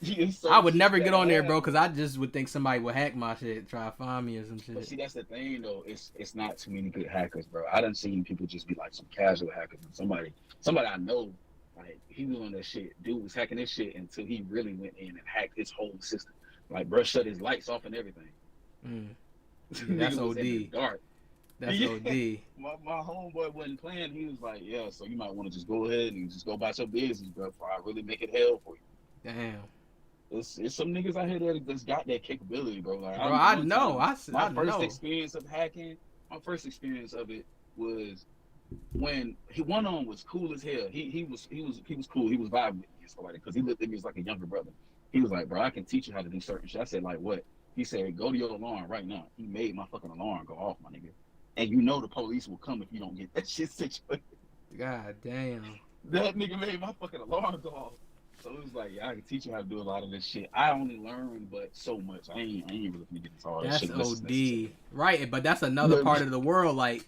Yeah, I would never get on there, bro, because I just would think somebody would hack my shit, try to find me or some shit. But see, that's the thing, though. It's not too many good hackers, bro. I done seen people just be like some casual hackers. And somebody I know, like, he was on that shit. Dude was hacking this shit until he really went in and hacked his whole system. Like, bro, shut his lights off and everything. That's OD. Dark. That's OD. My homeboy wasn't playing. He was like, yeah, so you might want to just go ahead and just go about your business, bro, before I really make it hell for you. Damn. It's some niggas out here that's got that capability, bro. Like, bro, I know. My first experience of hacking, my first experience of it was when one on was cool as hell. He was cool. He was vibing with me and stuff like that because he looked at me as like a younger brother. He was like, bro, I can teach you how to do certain shit. I said, like, what? He said, go to your alarm right now. He made my fucking alarm go off, my nigga. And you know the police will come if you don't get that shit situated. God damn. That nigga made my fucking alarm go off. So it was like, yeah, I can teach you how to do a lot of this shit. I only learned but so much. I ain't really gonna get into all that shit. That's OD. Right, but that's another part of the world. Like,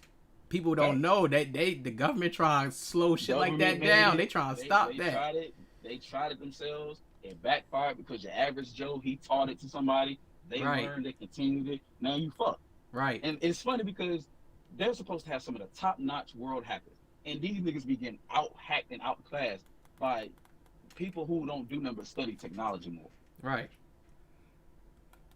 people don't know that the government trying to slow shit like that down. They trying to stop that. They tried it themselves. It backfired because your average Joe, he taught it to somebody. They learned, they continued it. Now you fuck. Right. And it's funny because they're supposed to have some of the top-notch world hackers. And these niggas be getting out-hacked and out-classed by people who don't do nothing but study technology more. Right.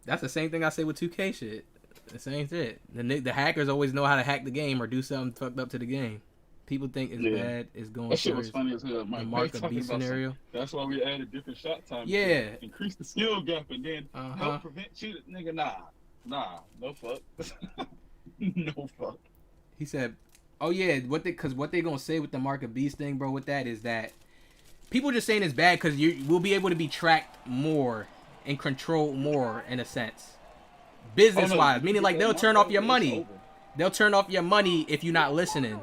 That's the same thing I say with 2K shit. The same shit. The hackers always know how to hack the game or do something fucked up to the game. People think it's bad. It's going. That shit was funny as hell. The mark of beast scenario. That's why we added different shot time. Yeah. Increase the skill gap and then help prevent shoot. Nigga, nah, no fuck, no fuck. He said, "Oh yeah, what they gonna say with the mark of beast thing, bro? With that is that people just saying it's bad because we'll be able to be tracked more and controlled more in a sense, business wise. Meaning like they'll turn off your money. They'll turn off your money if you're not listening.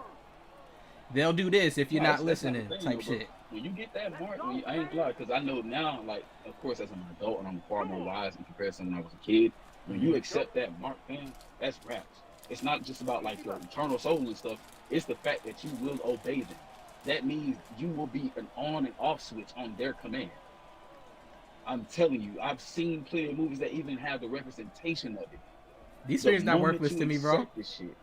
They'll do this if you're not That's listening, the thing, type though, bro. shit. When you get that mark, I ain't gonna lie, because I know now, like, of course, as an adult, and I'm far more wise in comparison when I was a kid. When you accept that mark, thing, that's raps. It's not just about like your eternal soul and stuff. It's the fact that you will obey them. That means you will be an on and off switch on their command. I'm telling you, I've seen plenty of movies that even have the representation of it. These streams not worthless to me, bro. This shit,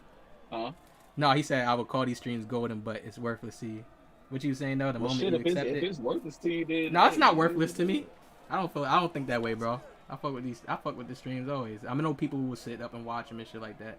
huh? No, he said I would call these streams golden, but it's worthless to you. What you saying though? The moment you accept it. If it's worthless to you, then no, it's not worthless to me. I don't think that way, bro. I fuck with the streams always. I know people who will sit up and watch them and shit like that.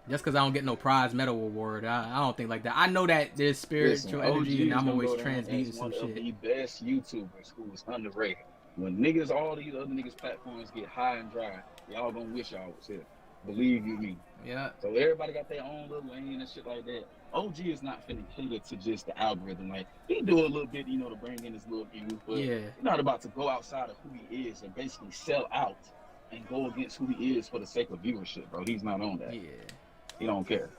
Just because I don't get no prize medal award, I don't think like that. I know that there's spiritual energy, and I'm always transmuting some shit. One of the best YouTubers who was underrated. When niggas, all these other niggas' platforms get high and dry, y'all gonna wish y'all was here. Believe you me. Yeah. So everybody got their own little lane and shit like that. OG is not finna cater to just the algorithm. Like, he do a little bit, to bring in his little views, but he's not about to go outside of who he is and basically sell out and go against who he is for the sake of viewership, bro. He's not on that. Yeah. He don't care.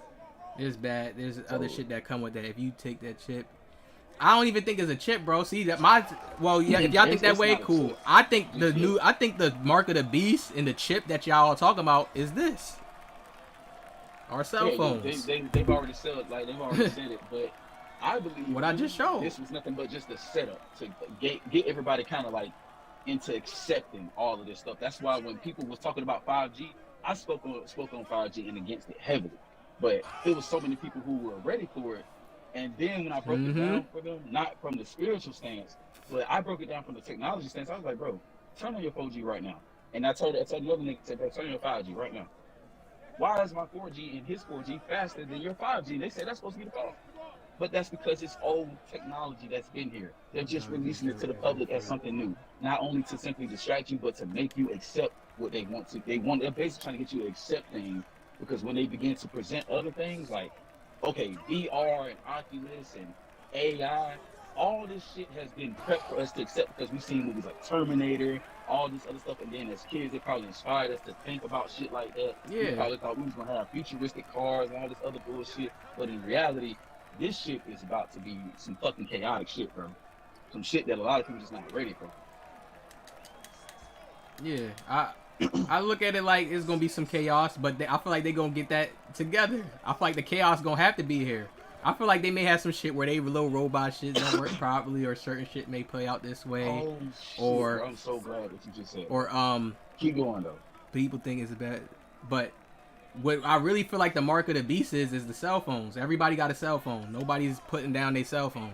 There's There's other shit that come with that. If you take that chip, I don't even think it's a chip, bro. See that if y'all think that way, cool. I think the mark of the beast and the chip that y'all are talking about is this. Our cell phones. They've already said it, they've already said it, but I believe what I just showed. This was nothing but just a setup to get everybody kind of like into accepting all of this stuff. That's why when people was talking about 5G, I spoke on 5G and against it heavily. But there was so many people who were ready for it. And then when I broke it down for them, not from the spiritual stance, but I broke it down from the technology stance, I was like, bro, turn on your 4G right now. And I told the other nigga, bro, turn on your 5G right now. Why is my 4G and his 4G faster than your 5G? They said that's supposed to be the problem. But that's because it's old technology that's been here. They're just releasing it to the public as something new. Not only to simply distract you, but to make you accept what they want to. They're basically trying to get you to accept things, because when they begin to present other things like, okay, VR and Oculus and AI, all this shit has been prepped for us to accept, because we've seen movies like Terminator, all this other stuff, and then as kids, it probably inspired us to think about shit like that. Yeah. We probably thought we was gonna have futuristic cars and all this other bullshit, but in reality, this shit is about to be some fucking chaotic shit, bro. Some shit that a lot of people just not ready for. Yeah, I look at it like it's gonna be some chaos, but I feel like they're gonna get that together. I feel like the chaos gonna have to be here. I feel like they may have some shit where they little robot shit don't work properly, or certain shit may play out this way. Oh, shit, or bro, I'm so glad that you just said. Or keep going though. People think it's bad, but what I really feel like the mark of the beast is the cell phones. Everybody got a cell phone. Nobody's putting down their cell phone.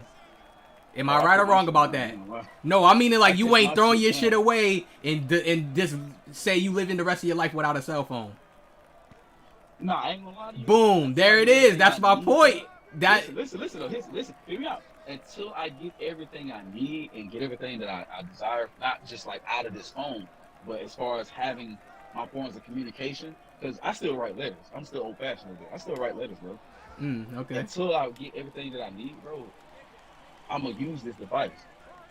Am I right or wrong about that? No, I mean it like you ain't throwing your shit away and just say you living the rest of your life without a cell phone. Nah, I ain't gonna lie to you. Boom, there it is. That's my point. Listen, hear me out. Until I get everything I need and get everything that I desire, not just like out of this phone, but as far as having my forms of communication, because I still write letters. I'm still old fashioned, I still write letters, bro. Okay. Until I get everything that I need, bro, I'm gonna use this device.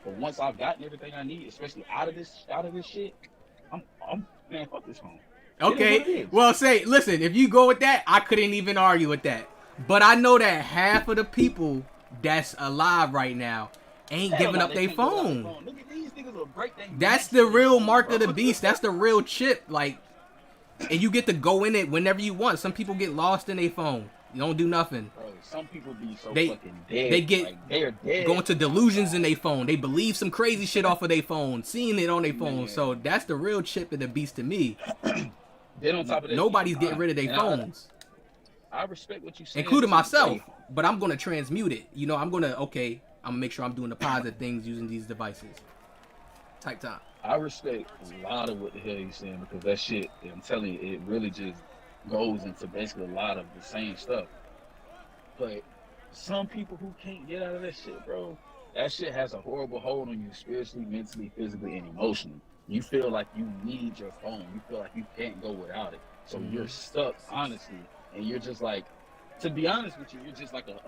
But once I've gotten everything I need, especially out of this shit, I'm man, fuck this phone. Okay. Well, listen, if you go with that, I couldn't even argue with that. But I know that half of the people that's alive right now ain't giving up their phone. Look at these niggas will break their That's the real mark of the beast. That's the real chip. Like, and you get to go in it whenever you want. Some people get lost in their phone. You don't do nothing. Bro, some people be so fucking dead. They get like, they're dead. Going to delusions in their phone. They believe some crazy shit off of their phone, seeing it on their phone. So that's the real chip of the beast to me. Then on top of that, nobody's getting rid of their phones. I respect what you say, including myself. But I'm gonna transmute it. I'm gonna make sure I'm doing the positive things using these devices. Type time. I respect a lot of what the hell you're saying, because that shit, I'm telling you, it really just goes into basically a lot of the same stuff. But some people who can't get out of that shit, bro, that shit has a horrible hold on you spiritually, mentally, physically, and emotionally. You feel like you need your phone. You feel like you can't go without it. So you're stuck, honestly, and you're just like, to be honest with you, you're just like a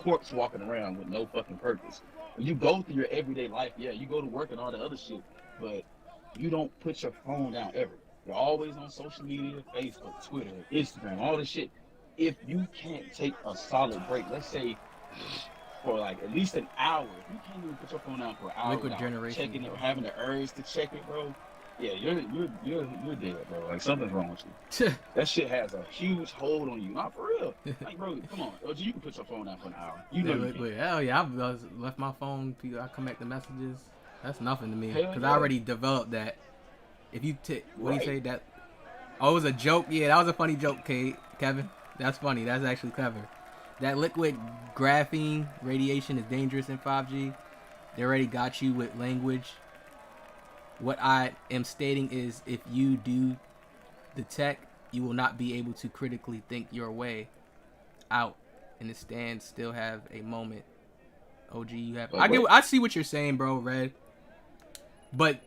corpse walking around with no fucking purpose. When you go through your everyday life, yeah, you go to work and all the other shit, but you don't put your phone down ever. You're always on social media, Facebook, Twitter, Instagram, all this shit. If you can't take a solid break, let's say for like at least an hour, if you can't even put your phone down for an hour Liquid without generation, checking it or having the urge to check it, bro. Yeah, you're dead, bro. Like something's wrong with you. That shit has a huge hold on you. Not for real. Like, bro, come on. OG, you can put your phone down for an hour. You know you can. hell yeah, I've left my phone. I come back to messages. That's nothing to me Hell because yeah. I already developed that. If you what do you Right. say that? Oh, it was a joke. Yeah, that was a funny joke, Kevin. That's funny. That's actually clever. That liquid graphene radiation is dangerous in 5G. They already got you with language. What I am stating is if you do the tech, you will not be able to critically think your way out and instead still have a moment. OG, you have... I see what you're saying, bro, Red. But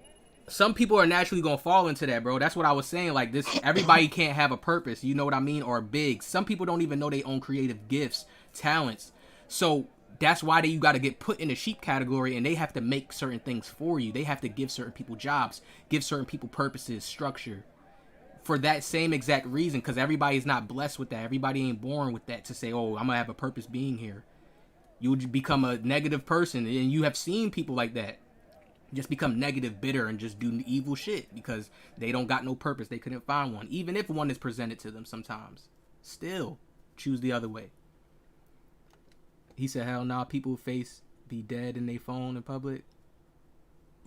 some people are naturally going to fall into that, bro. That's what I was saying. Like, this, everybody can't have a purpose. You know what I mean? Or big. Some people don't even know they own creative gifts, talents. So that's why you got to get put in the sheep category, and they have to make certain things for you. They have to give certain people jobs, give certain people purposes, structure. For that same exact reason, because everybody's not blessed with that. Everybody ain't born with that to say, oh, I'm going to have a purpose being here. You would become a negative person, and you have seen people like that just become negative, bitter, and just do evil shit because they don't got no purpose. They couldn't find one. Even if one is presented to them sometimes. Still choose the other way. He said, hell nah, people face be dead in their phone in public.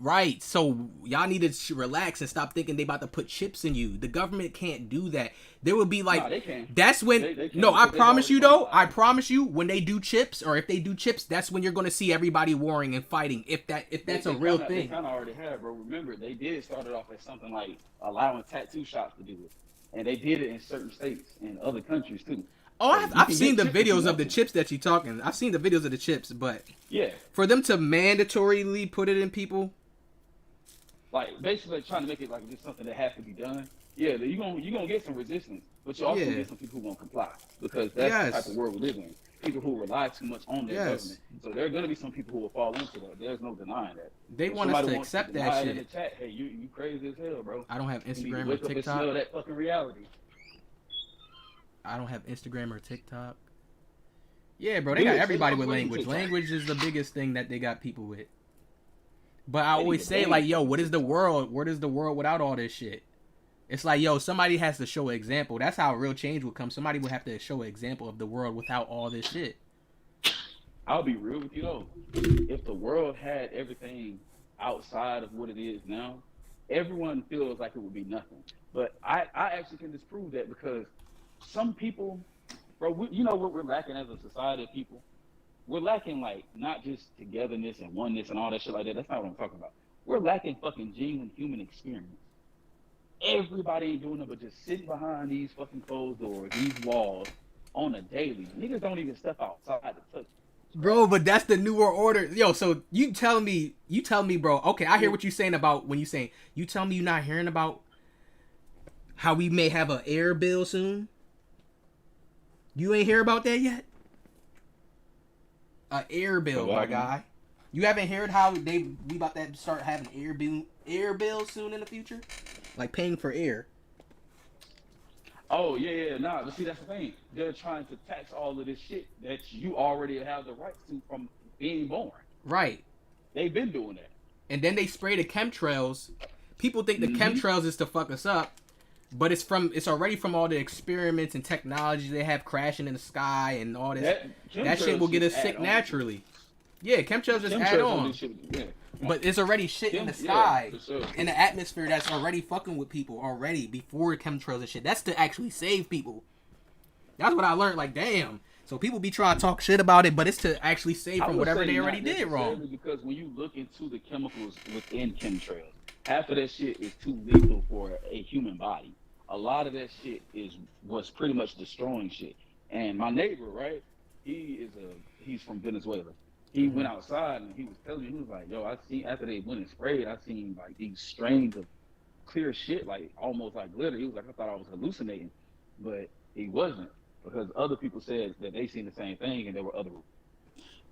Right, so y'all need to relax and stop thinking they about to put chips in you. The government can't do that. There will be like, they can. That's when, They can, no, I promise you though, I promise you, when they do chips, or if they do chips, that's when you're going to see everybody warring and fighting, if that's a real thing. They kind of already have, bro. Remember, they did start it off as something like allowing tattoo shops to do it. And they did it in certain states and other countries too. Oh, I've seen the videos of the chips. chips that you're talking. I've seen the videos of the chips, but Yeah. for them to mandatorily put it in people, Like basically trying to make it like just something that has to be done. Yeah, you're gonna get some resistance, but you also Yeah. get some people who won't comply because that's the Yes. type of world we live in. People who rely too much on their Yes. government. So there are gonna be some people who will fall into that. There's no denying that. They If want us somebody to wants accept deny that it in shit. the chat, hey, you crazy as hell, bro. I don't have You need to Instagram or wake up and smell TikTok. that fucking reality. I don't have Instagram or TikTok. Yeah, bro, they Yeah, got so everybody I'm with waiting language. TikTok. Language is the biggest thing that they got people with. But I They always need to say, ban like, it. yo, what is the world? What is the world without all this shit? It's like, yo, somebody has to show an example. That's how real change will come. Somebody would have to show an example of the world without all this shit. I'll be real with you though. If the world had everything outside of what it is now, everyone feels like it would be nothing. But I actually can disprove that because some people, bro, you know what we're lacking as a society of people? We're lacking like not just togetherness and oneness and all that shit like that. That's not what I'm talking about. We're lacking fucking genuine human experience. Everybody ain't doing it but just sitting behind these fucking closed doors, these walls on a daily. Niggas don't even step outside to touch. Bro, but that's the New World Order. Yo, so you tell me, bro. Okay, I hear what you're saying about when you saying, you tell me you're not hearing about how we may have an air bill soon? You ain't hear about that yet? An air bill, my guy. You haven't heard how we about to start having air bills soon in the future? Like paying for air. Oh, yeah, nah, but see, that's the thing. They're trying to tax all of this shit that you already have the rights to from being born. Right. They've been doing that. And then they spray the chemtrails. People think the chemtrails is to fuck us up, but it's already from all the experiments and technology they have crashing in the sky and all this. That shit will get us sick naturally. Yeah, chemtrails just add on. But it's already shit in the sky, in the atmosphere that's already fucking with people already before chemtrails and shit. That's to actually save people. That's what I learned. Like, damn. So people be trying to talk shit about it, but it's to actually save from whatever they already did wrong. Because when you look into the chemicals within chemtrails, half of that shit is too lethal for a human body. A lot of that shit is what's pretty much destroying shit. And my neighbor, right? He's from Venezuela. He went outside and he was telling me, he was like, yo, I seen after they went and sprayed, I seen like these strains of clear shit, like almost like glitter. He was like, I thought I was hallucinating, but he wasn't, because other people said that they seen the same thing and there were other.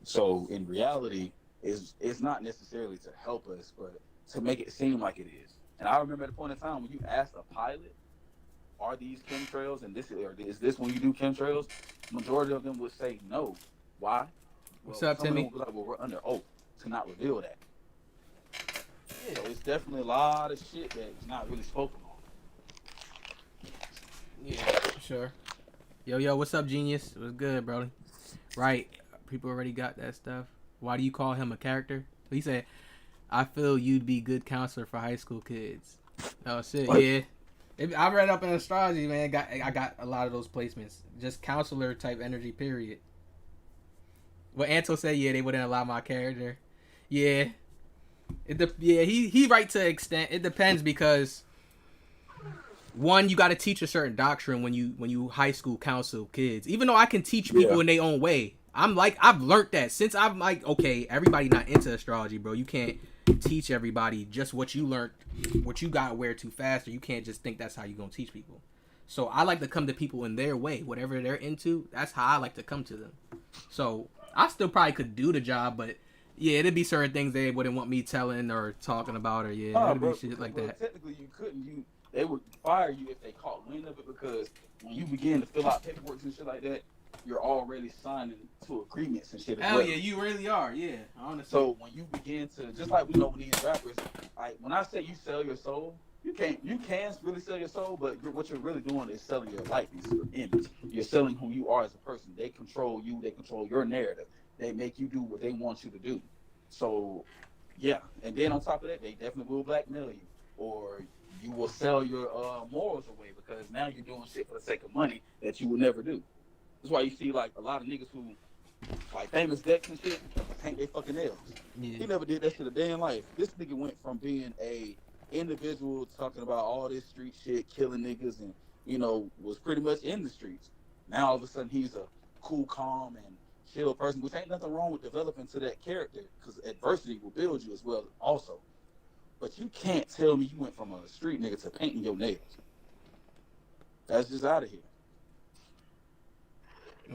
So in reality, it's not necessarily to help us, but to make it seem like it is. And I remember at the point in time when you asked a pilot, are these chemtrails and is this when you do chemtrails? Majority of them would say no. Why? What's up, some of them Timmy? would be like, well, we're under oath to not reveal that. Yeah, so it's definitely a lot of shit that's not really spoken on. Yeah, for sure. Yo, what's up, genius? What's good, bro? Right, people already got that stuff. Why do you call him a character? He said, I feel you'd be good counselor for high school kids. Oh, shit, What? yeah. I read up in astrology, man. I got a lot of those placements. Just counselor type energy, period. What Anto said, yeah, they wouldn't allow my character. Yeah. He right to an extent. It depends because one, you got to teach a certain doctrine when you high school counsel kids. Even though I can teach people in their own way, I've learned that since I'm like, okay, everybody not into astrology, bro. You can't teach everybody just what you learned, what you got where too fast, or you can't just think that's how you gonna teach people. So I like to come to people in their way, whatever they're into. That's how I like to come to them. So I still probably could do the job, but yeah, it'd be certain things they wouldn't want me telling or talking about, or it'd be shit like that. Technically, you couldn't. They would fire you if they caught wind of it because when you begin to fill out paperwork and shit like that, you're already signing to agreements and shit. Hell yeah, you really are. Yeah, honestly. So when you begin to, just like we know with these rappers, like when I say you sell your soul, you can really sell your soul, but what you're really doing is selling your likeness, your image. You're selling who you are as a person. They control you. They control your narrative. They make you do what they want you to do. So, yeah. And then on top of that, they definitely will blackmail you, or you will sell your morals away because now you're doing shit for the sake of money that you would never do. That's why you see like a lot of niggas who like famous Dex and shit paint their fucking nails. Yeah. He never did that shit a day in life. This nigga went from being a individual talking about all this street shit, killing niggas, and was pretty much in the streets. Now all of a sudden he's a cool, calm, and chill person, which ain't nothing wrong with developing to that character because adversity will build you as well also. But you can't tell me you went from a street nigga to painting your nails. That's just out of here.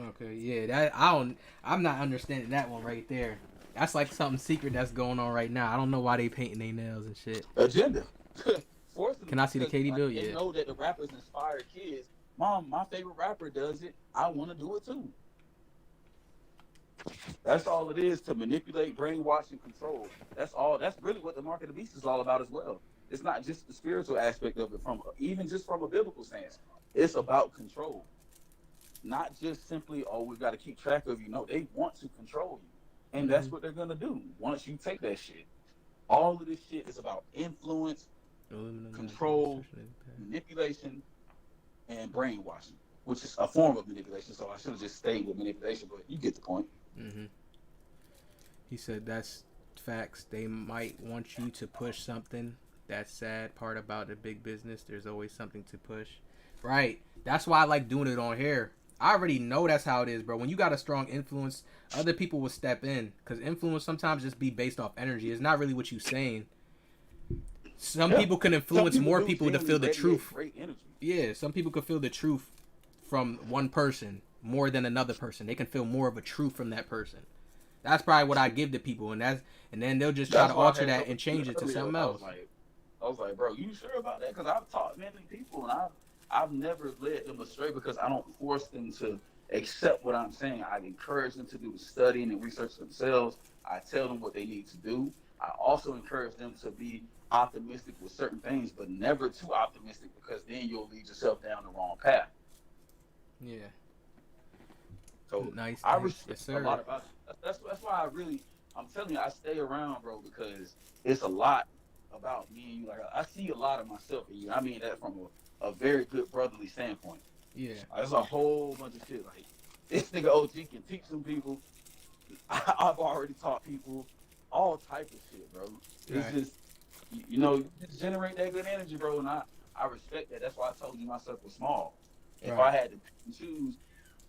Okay, yeah, I'm not understanding that one right there. That's like something secret that's going on right now. I don't know why they painting their nails and shit. Agenda. Can I see the KD bill? They know that the rappers inspire kids. Mom, my favorite rapper does it. I want to do it too. That's all it is, to manipulate, brainwash, and control. That's all. That's really what the mark of the beast is all about as well. It's not just the spiritual aspect of it, even just from a biblical stance. It's about control. Not just simply, oh, we've got to keep track of you. No, they want to control you. And that's what they're going to do once you take that shit. All of this shit is about influence, control, manipulation, and brainwashing, which is a form of manipulation. So I should have just stayed with manipulation, but you get the point. Mm-hmm. He said that's facts. They might want you to push something. That's sad part about the big business. There's always something to push. Right. That's why I like doing it on here. I already know that's how it is, bro. When you got a strong influence, other people will step in. Because influence sometimes just be based off energy. It's not really what you're saying. Some people can influence more people to feel the truth. Yeah, some people can feel the truth from one person more than another person. They can feel more of a truth from that person. That's probably what I give to people. And then they'll just try to alter that and change it to something else. I was like, bro, you sure about that? Because I've taught many people, and I've never led them astray because I don't force them to accept what I'm saying. I encourage them to do studying and research themselves. I tell them what they need to do. I also encourage them to be optimistic with certain things, but never too optimistic because then you'll lead yourself down the wrong path. Yeah. So nice. I respect a lot about it. That's why I'm telling you, I stay around, bro, because it's a lot about me and you. Like I see a lot of myself in you. I mean that from a very good brotherly standpoint. Yeah. There's a whole bunch of shit. Like this nigga OG can teach some people. I've already taught people all type of shit, bro. It's just just generate that good energy, bro. And I respect that. That's why I told you my circle was small. If I had to pick and choose,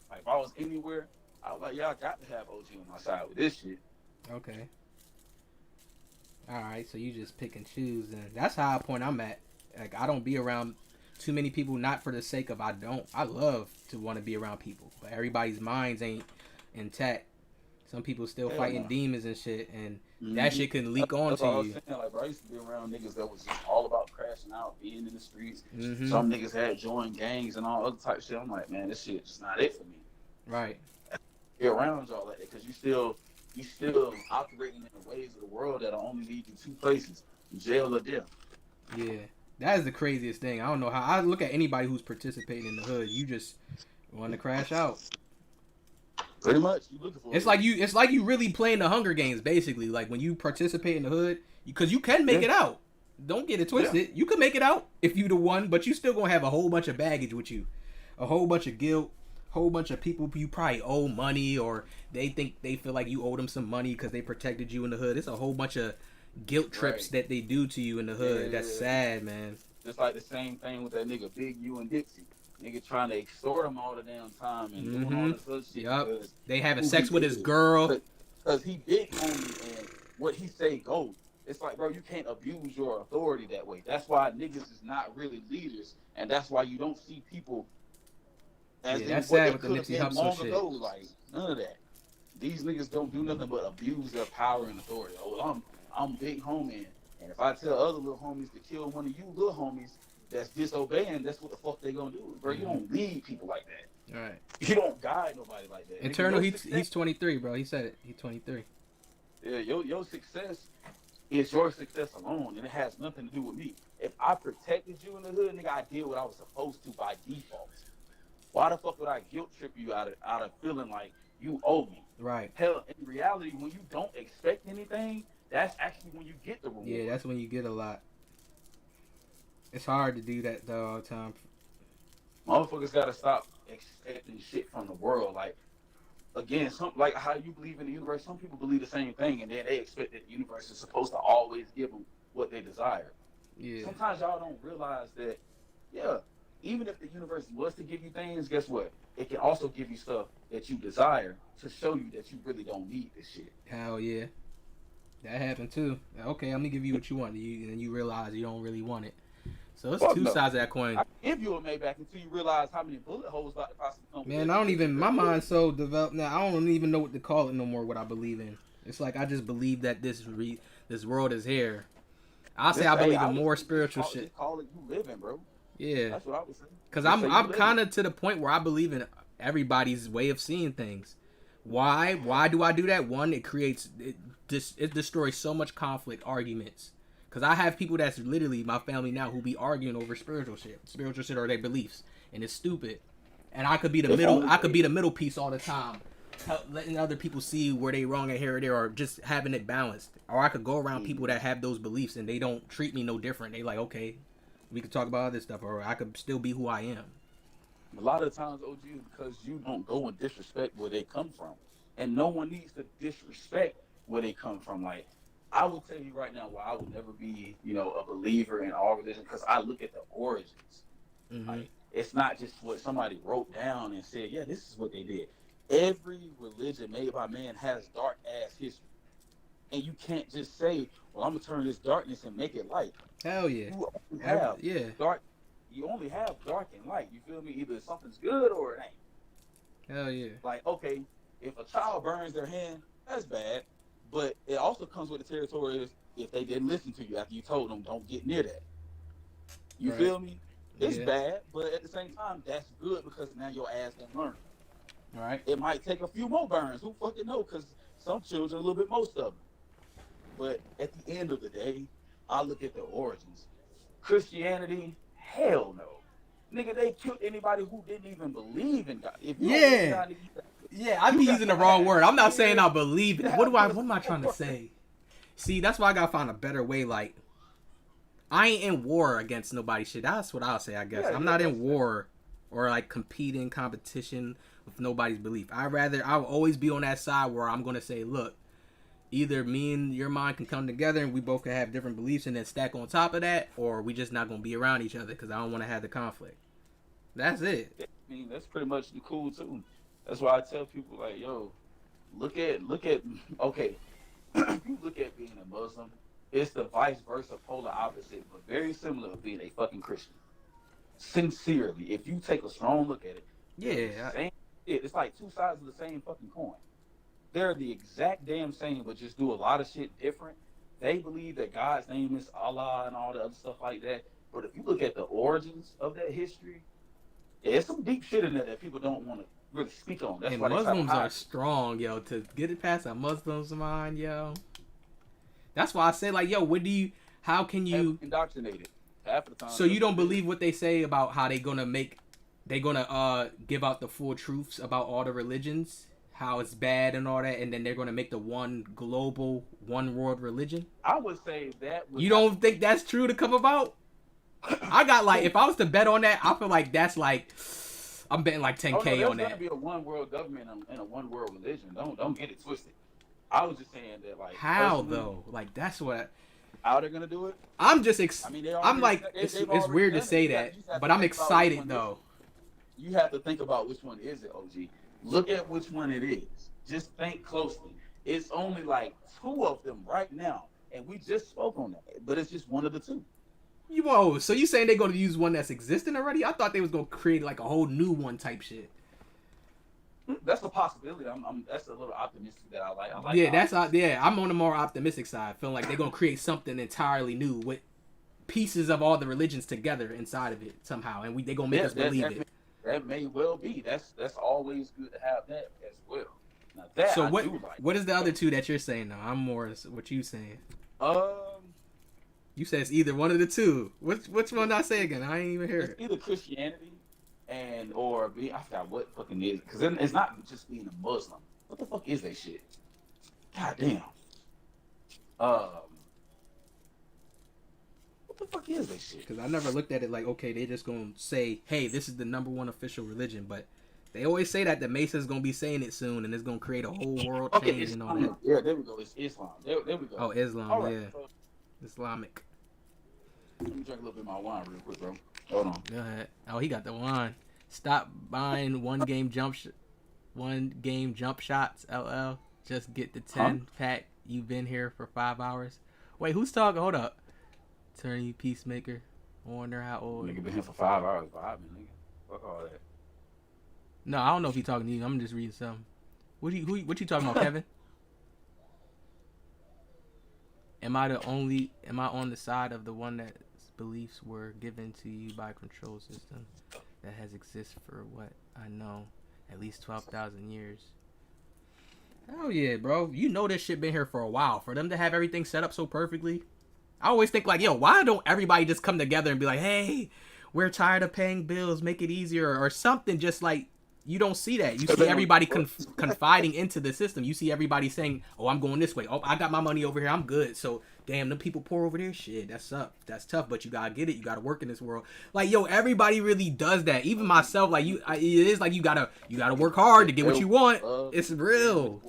like if I was anywhere, I was like, y'all got to have OG on my side with this shit. Okay. All right, so you just pick and choose, and that's how I'm at. Like I don't be around too many people, not for the sake of I love to want to be around people, but everybody's minds ain't intact. Some people still fighting demons and shit, and that shit can leak on to you. Like, bro, I used to be around niggas that was just all about crashing out, being in the streets. Mm-hmm. Some niggas had joined gangs and all other type of shit. I'm like, man, this shit just not it for me. Right. Be around y'all like that because you still operating in the ways of the world that'll only lead you two places: jail or death. Yeah, that is the craziest thing. I don't know how I look at anybody who's participating in the hood. You just want to crash out. Pretty much, you looking for. It's like you really playing the Hunger Games, basically. Like when you participate in the hood, because you can make it out. Don't get it twisted. You can make it out if you the one, but you still gonna have a whole bunch of baggage with you, a whole bunch of guilt, whole bunch of people you probably owe money, or they feel like you owe them some money because they protected you in the hood. It's a whole bunch of guilt trips that they do to you in the hood. That's sad, man. Just like the same thing with that nigga Big U and Dixie. Nigga trying to extort him all the damn time and doing all this other shit. Yup. They having sex with his girl. Because he big homie and what he say goes. It's like, bro, you can't abuse your authority that way. That's why niggas is not really leaders, and that's why you don't see people as that's what sad they with the could have Nipsey been Hussle long shit. ago. Like none of that. These niggas don't do nothing but abuse their power and authority. Oh, I'm big homie, and if I tell other little homies to kill one of you little homies that's disobeying, that's what the fuck they gonna do, bro. You don't lead people like that. All right. You don't guide nobody like that. Eternal, he's 23, bro. He said it. He's 23. Yeah, your success is your success alone, and it has nothing to do with me. If I protected you in the hood, nigga, I did what I was supposed to by default. Why the fuck would I guilt trip you out of feeling like you owe me? Right. Hell, in reality, when you don't expect anything, that's actually when you get the reward. Yeah, that's when you get a lot. It's hard to do that though all the time. Motherfuckers gotta stop expecting shit from the world. Like, again, like how you believe in the universe, some people believe the same thing, and then they expect that the universe is supposed to always give them what they desire. Yeah. Sometimes y'all don't realize that, yeah, even if the universe was to give you things, guess what? It can also give you stuff that you desire to show you that you really don't need this shit. Hell yeah. That happened too. Okay, I'm gonna give you what you want, and then you realize you don't really want it. So it's two sides of that coin. I give you a Maybach until you realize how many bullet holes about to possibly come. Man, I don't even, my mind's so developed now, I don't even know what to call it no more, what I believe in. It's like I just believe that this world is here. I'll say I believe in more spiritual shit. Just call it you living, bro. Yeah. That's what I was saying. Because I'm kind of to the point where I believe in everybody's way of seeing things. Why do I do that? One, it destroys so much conflict, arguments. Because I have people that's literally my family now who be arguing over spiritual shit or their beliefs, and it's stupid. And I could be the middle piece all the time, letting other people see where they wrong and here or there, or just having it balanced. Or I could go around people that have those beliefs and they don't treat me no different. They like, okay, we could talk about other stuff, or I could still be who I am. A lot of times, OG, because you don't go and disrespect where they come from, and no one needs to disrespect where they come from. Like, I will tell you right now why I will never be, a believer in all religion, because I look at the origins. Mm-hmm. Like, it's not just what somebody wrote down and said, yeah, this is what they did. Every religion made by man has dark ass history. And you can't just say, well, I'm gonna turn this darkness and make it light. Hell yeah. You only have dark and light. You feel me? Either something's good or it ain't. Hell yeah. Like, okay, if a child burns their hand, that's bad. But it also comes with the territory if they didn't listen to you after you told them, don't get near that. You feel me? It's bad, but at the same time, that's good because now your ass can learn. All right. It might take a few more burns. Who fucking know? Because some children, a little bit, most of them. But at the end of the day, I look at the origins. Christianity, hell no. Nigga, they killed anybody who didn't even believe in God. If you I be using the wrong word. I'm not saying I believe it. What am I trying to say? See, that's why I gotta find a better way. Like, I ain't in war against nobody shit. That's what I'll say, I guess. I'm not in war or like competing competition with nobody's belief. I'll always be on that side where I'm gonna say, look, either me and your mind can come together and we both can have different beliefs and then stack on top of that, or we just not gonna be around each other because I don't want to have the conflict. That's it. I mean, that's pretty much the cool too. That's why I tell people, like, yo, look at okay, if you look at being a Muslim, it's the vice versa, polar opposite, but very similar to being a fucking Christian. Sincerely, if you take a strong look at it, it's like two sides of the same fucking coin. They're the exact damn same, but just do a lot of shit different. they believe that God's name is Allah and all the other stuff like that. But if you look at the origins of that history, there's some deep shit in there that people don't want to really speak on. That's And why Muslims are strong, yo. To get it past a Muslim's mind, yo. That's why I say, like, yo, how can you indoctrinated half of the time? So you don't believe what they say about how they're gonna give out the full truths about all the religions, how it's bad and all that, and then they're gonna make the one global, one world religion? I would say that. You don't think that's true to come about? I got like, if I was to bet on that, I feel like that's like, I'm betting like 10K on that. There's gonna be a one world government and a one world religion. Don't get it twisted. I was just saying that, like, how though? Like, that's what. How they're gonna do it? I'm just I'm like, it's weird to say that, but I'm excited though. You have to think about which one is it, OG. Look at which one it is. Just think closely. It's only like 2 of them right now, and we just spoke on that. But it's just one of the 2. Whoa, so you saying they're gonna use one that's existing already? I thought they was gonna create like a whole new one type shit. That's a possibility. That's a little optimistic that I like. Yeah, I'm on the more optimistic side, feeling like they're gonna create something entirely new with pieces of all the religions together inside of it somehow, and they're gonna make us believe it. That may well be. That's always good to have that as well. Now that so what is the other 2 that you're saying now? I'm more what you saying. You said it's either one of the 2. Which one did I say again? I ain't even hear it. Either Christianity or I forgot what fucking is, because it's not just being a Muslim. What the fuck is that shit? God damn. What the fuck is that shit? Because I never looked at it like, okay, they just gonna say, hey, this is the #1 official religion, but they always say that the Mason's gonna be saying it soon, and it's gonna create a whole world change and all that. Yeah, there we go. It's Islam. There we go. Oh, Islam, all right, yeah. So, Islamic. Let me drink a little bit of my wine real quick, bro. Hold on. Go ahead. Oh, he got the wine. Stop buying one game jump shots, LL. Just get the 10-pack. You've been here for 5 hours. Wait, who's talking? Hold up. Attorney, peacemaker. Wonder how old. Nigga been here for 5 hours, vibing, nigga. Fuck all that. No, I don't know if he's talking to you. I'm just reading something. What you talking about, Kevin? Am I on the side of the one that beliefs were given to you by a control system that has existed for what I know, at least 12,000 years? Hell yeah, bro. You know this shit been here for a while. For them to have everything set up so perfectly, I always think like, yo, why don't everybody just come together and be like, hey, we're tired of paying bills, make it easier, or something. Just like, you don't see that. You see everybody confiding into the system. You see everybody saying, oh, I'm going this way. Oh, I got my money over here. I'm good. So, damn, them people poor over there. Shit, that's tough. That's tough, but you got to get it. You got to work in this world. Like, yo, everybody really does that. Even myself, like, it is like you got to work hard to get what you want. It's real.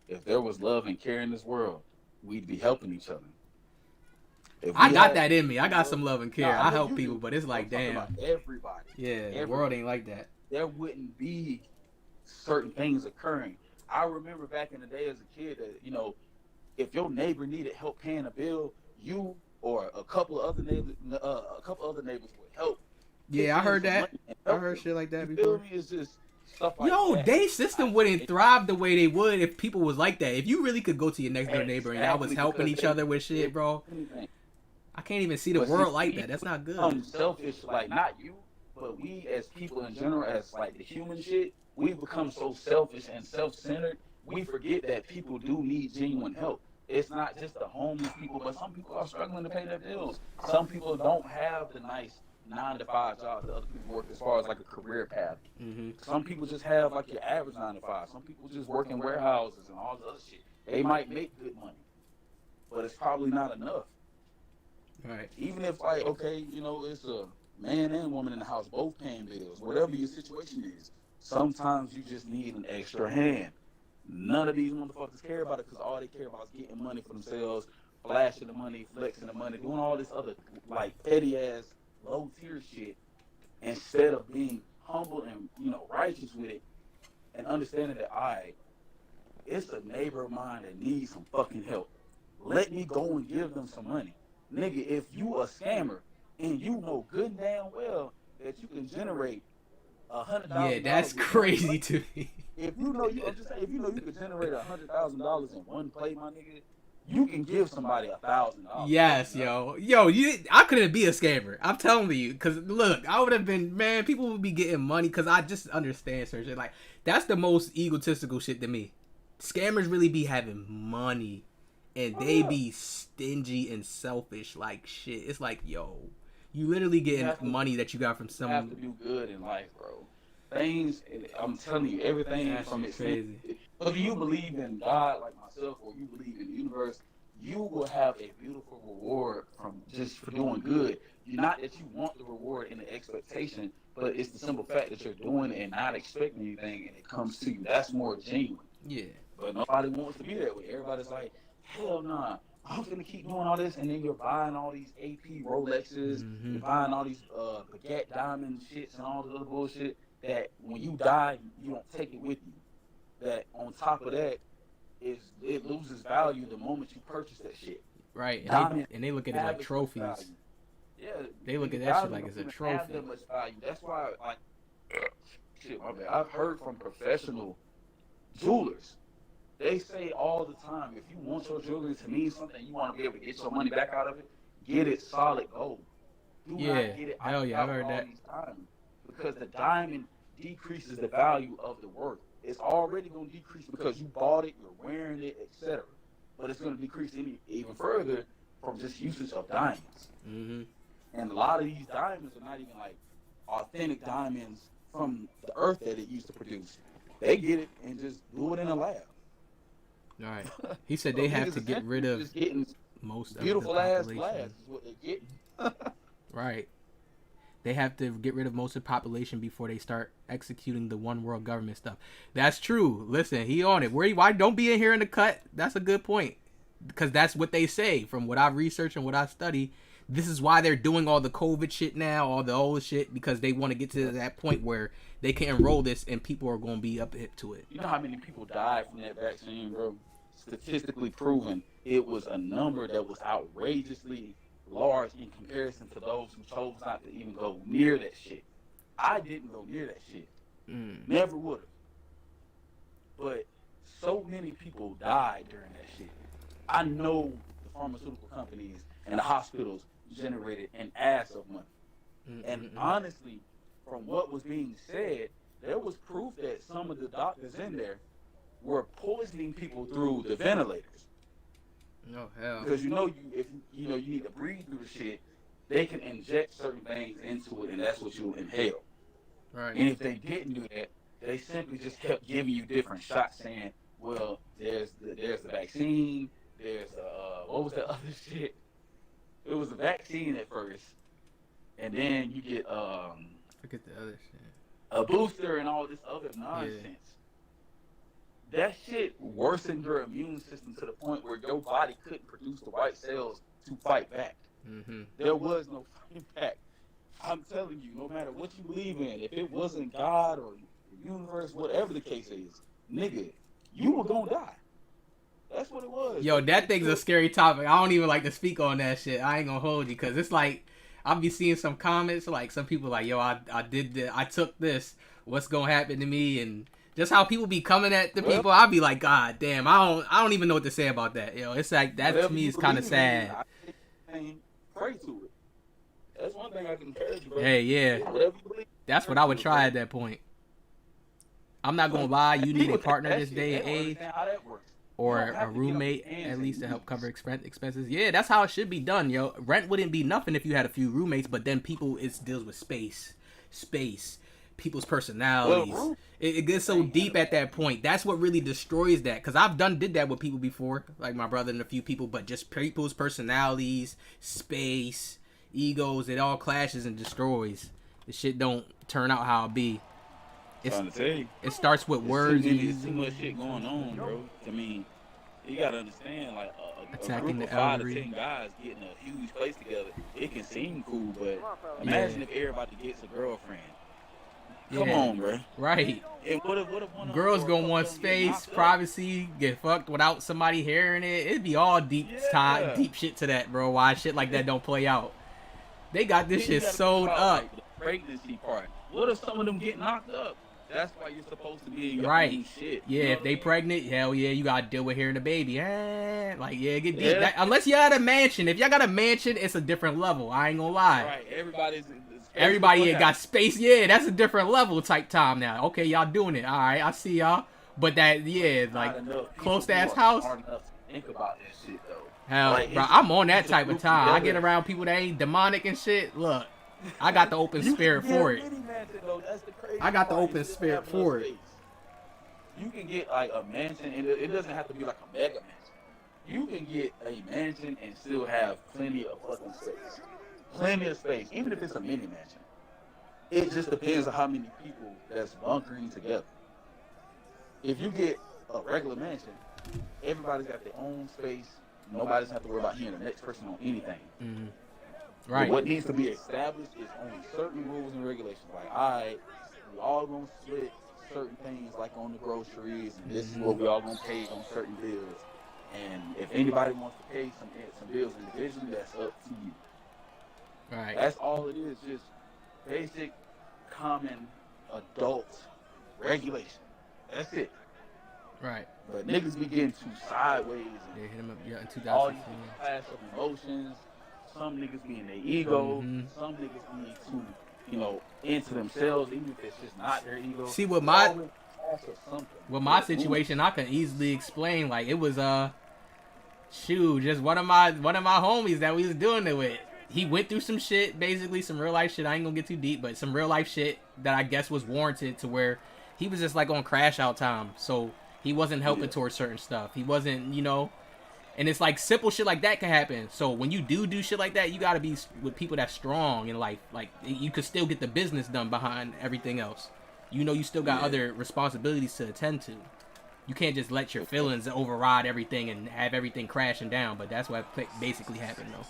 If there was love and care in this world, we'd be helping each other. I got that in me. I got some love and care. I help people, but it's like, damn. Everybody. Yeah, the world ain't like that. There wouldn't be certain things occurring. I remember back in the day as a kid that, you know, if your neighbor needed help paying a bill, you or a couple of other neighbors would help. Yeah, I heard that. I heard shit like that before. It's just stuff like that. They system wouldn't thrive the way they would if people was like that. If you really could go to your next door neighbor and y'all was helping each other with shit, bro. I can't even see the world like that. That's not good. I'm selfish, like not you. But we as people in general, as like the human shit, we've become so selfish and self-centered, we forget that people do need genuine help. It's not just the homeless people, but some people are struggling to pay their bills. Some people don't have the nice 9-to-5 jobs that other people work as far as like a career path. Mm-hmm. Some people just have like your average 9-to-5. Some people just work in warehouses and all this other shit. They might make good money, but it's probably not enough. Right. Even if like, okay, you know, it's a man and woman in the house both paying bills, whatever your situation is, sometimes you just need an extra hand. None of these motherfuckers care about it because all they care about is getting money for themselves, flashing the money, flexing the money, doing all this other like petty ass low tier shit instead of being humble and, you know, righteous with it and understanding that it's a neighbor of mine that needs some fucking help. Let me go and give them some money. Nigga, if you a scammer and you know good and damn well that you can generate $100,000. Yeah, that's crazy to me. If you know, I'm just saying, if you know you can generate $100,000 in one play, my nigga, you can give somebody $1,000. Yes, yo, I couldn't be a scammer. I'm telling you, cause look, I would have been, man. People would be getting money, cause I just understand certain shit. Like that's the most egotistical shit to me. Scammers really be having money, and they be stingy and selfish like shit. It's like, yo, you literally getting money that you got from some. You have to do good in life, bro. Things, I'm telling you, everything from it. Crazy. Whether you believe in God like myself or you believe in the universe, you will have a beautiful reward from just for doing good. Not that you want the reward in the expectation, but it's the simple fact that you're doing it and not expecting anything, and it comes to you. That's more genuine. Yeah. But nobody wants to be that way. Everybody's like, hell nah, I'm gonna keep doing all this, and then you're buying all these AP Rolexes, you're buying all these baguette diamond shits and all the other bullshit that when you die, you don't take it with you. That on top of that, it loses value the moment you purchase that shit. Right, and they look at it like trophies. Value. Yeah, they look at that shit like it's a trophy. Have that much value. That's why, like, shit, my bad. I've heard from professional jewelers. They say all the time, if you want your jewelry to mean something, you want to be able to get your money back out of it, get it solid gold. Do not get it hell yeah, I've heard that. Because the diamond decreases the value of the work. It's already going to decrease because you bought it, you're wearing it, etc. But it's going to decrease even further from just usage of diamonds. And a lot of these diamonds are not even like authentic diamonds from the earth that it used to produce. They get it and just do it in a lab. All right. He said they have to get rid of most of the population. Beautiful ass glass is what they get. Right. They have to get rid of most of the population before they start executing the one world government stuff. That's true. Listen, he on it. Why don't be in here in the cut? That's a good point. Because that's what they say from what I've researched and what I study. This is why they're doing all the COVID shit now, all the old shit, because they want to get to that point where they can enroll this and people are going to be up hip to it. You know how many people died from that vaccine, bro? Statistically proven, it was a number that was outrageously large in comparison to those who chose not to even go near that shit. I didn't go near that shit. Never would have. But so many people died during that shit. I know the pharmaceutical companies and the hospitals generated an ass of money. And honestly, from what was being said, there was proof that some of the doctors in there were poisoning people through the ventilators. No hell. Because if you need to breathe through the shit, they can inject certain things into it, and that's what you'll inhale. Right. And if they didn't do that, they simply just kept giving you different shots, saying, "Well, there's the vaccine. There's what was the other shit? It was a vaccine at first, and then you get forget the other shit, a booster and all this other nonsense." Yeah. That shit worsened your immune system to the point where your body couldn't produce the white cells to fight back. There was no fighting back. I'm telling you, no matter what you believe in, if it wasn't God or the universe, whatever the case is, nigga, you were gonna die. That's what it was. Yo, that thing's a scary topic. I don't even like to speak on that shit. I ain't gonna hold you, because it's like, I'll be seeing some comments, like some people like, yo, I did this, I took this, what's gonna happen to me? And just how people be coming at the people, I'll be like, God damn, I don't even know what to say about that. Yo, it's like, that to me is kind of sad. Pray to it. That's one thing I can encourage you, bro. Hey, yeah. That's what I would try at that point. I'm not gonna lie, you need a partner this day and age, or a roommate at least to help cover expenses. Yeah, that's how it should be done, yo. Rent wouldn't be nothing if you had a few roommates, but then it deals with space, people's personalities. It gets so deep at that point. That's what really destroys that. Because I've did that with people before, like my brother and a few people, but just people's personalities, space, egos, it all clashes and destroys. The shit don't turn out how it be. It starts with words. There's too much shit going on, bro. I mean, you gotta understand, like a group of 5 to 10 guys getting a huge place together, it can seem cool, but imagine if everybody gets a girlfriend. Come on, bro. Right. And what if girls gonna want space, privacy, get fucked without somebody hearing it? It'd be all deep shit to that, bro. Why shit like that don't play out? They got this shit sold up. Like, the pregnancy part. What if some of them get knocked up? That's why you're supposed to be in your Right. own shit. Yeah, You know if they what pregnant, hell yeah, you gotta deal with hearing the baby. Like, yeah, get deep. Yeah. That, unless you got a mansion. If y'all got a mansion, it's a different level. I ain't gonna lie. Right. Everybody ain't got space. Yeah, that's a different level type time now. Okay, y'all doing it. All right, I see y'all. But that, yeah, like close to ass house. Think about that shit though. Hell, Like, bro, it's- I'm on that it's a type of group time. I together. get around people that ain't demonic and shit. Look, I got the open spirit for it. I got the open spirit for it. You can get like a mansion, and it doesn't have to be like a mega mansion. You can get a mansion and still have plenty of fucking space. Plenty of space, even if it's a mini mansion. It just depends on how many people that's bunkering together. If you get a regular mansion, everybody's got their own space. Nobody's have to worry about hearing the next person on anything. Mm-hmm. Right. But what needs to be established is only certain rules and regulations. Like, all right, we all gonna split certain things, like on the groceries, and this is what we all gonna pay on certain bills. And if anybody wants to pay some bills individually, that's up to you. Right. That's all it is. Just basic, common, adult regulation. That's it. Right. But niggas be getting too sideways. They hit him up, yeah, in All these 2016. niggas clash of emotions. Some niggas be in their ego. Some niggas be too, into themselves, even if it's just not their ego. See, with my situation, I can easily explain. Like, it was just one of my homies that we was doing it with. He went through some shit, basically some real life shit. I ain't gonna get too deep, but some real life shit that I guess was warranted to where he was just like on crash out time. So he wasn't helping towards certain stuff. He wasn't, and it's like simple shit like that can happen. So when you do shit like that, you gotta be with people that's strong in life. Like, you could still get the business done behind everything else. You still got other responsibilities to attend to. You can't just let your feelings override everything and have everything crashing down. But that's what basically happened, though.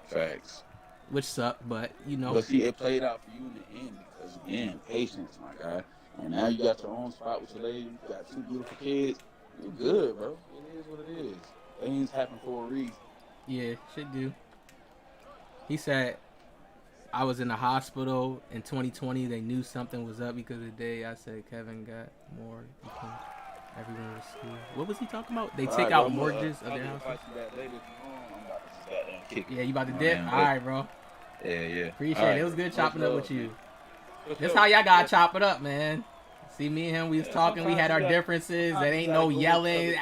Facts. Which sucked, but But see, it played out for you in the end because, again, patience, my guy. And now you got your own spot with your lady. You got 2 beautiful kids. You're good, bro. It is what it is. Things happen for a reason. Yeah, shit do. He said, I was in the hospital in 2020. They knew something was up because of the day I said Kevin got more. Everyone was school. What was he talking about? They take out mortgages of their house. Yeah, you about to dip? All right, bro. Yeah. Appreciate it. It was good chopping up with you. This how y'all gotta chop it up, man. See, me and him, we was talking. We had our differences. There ain't no yelling,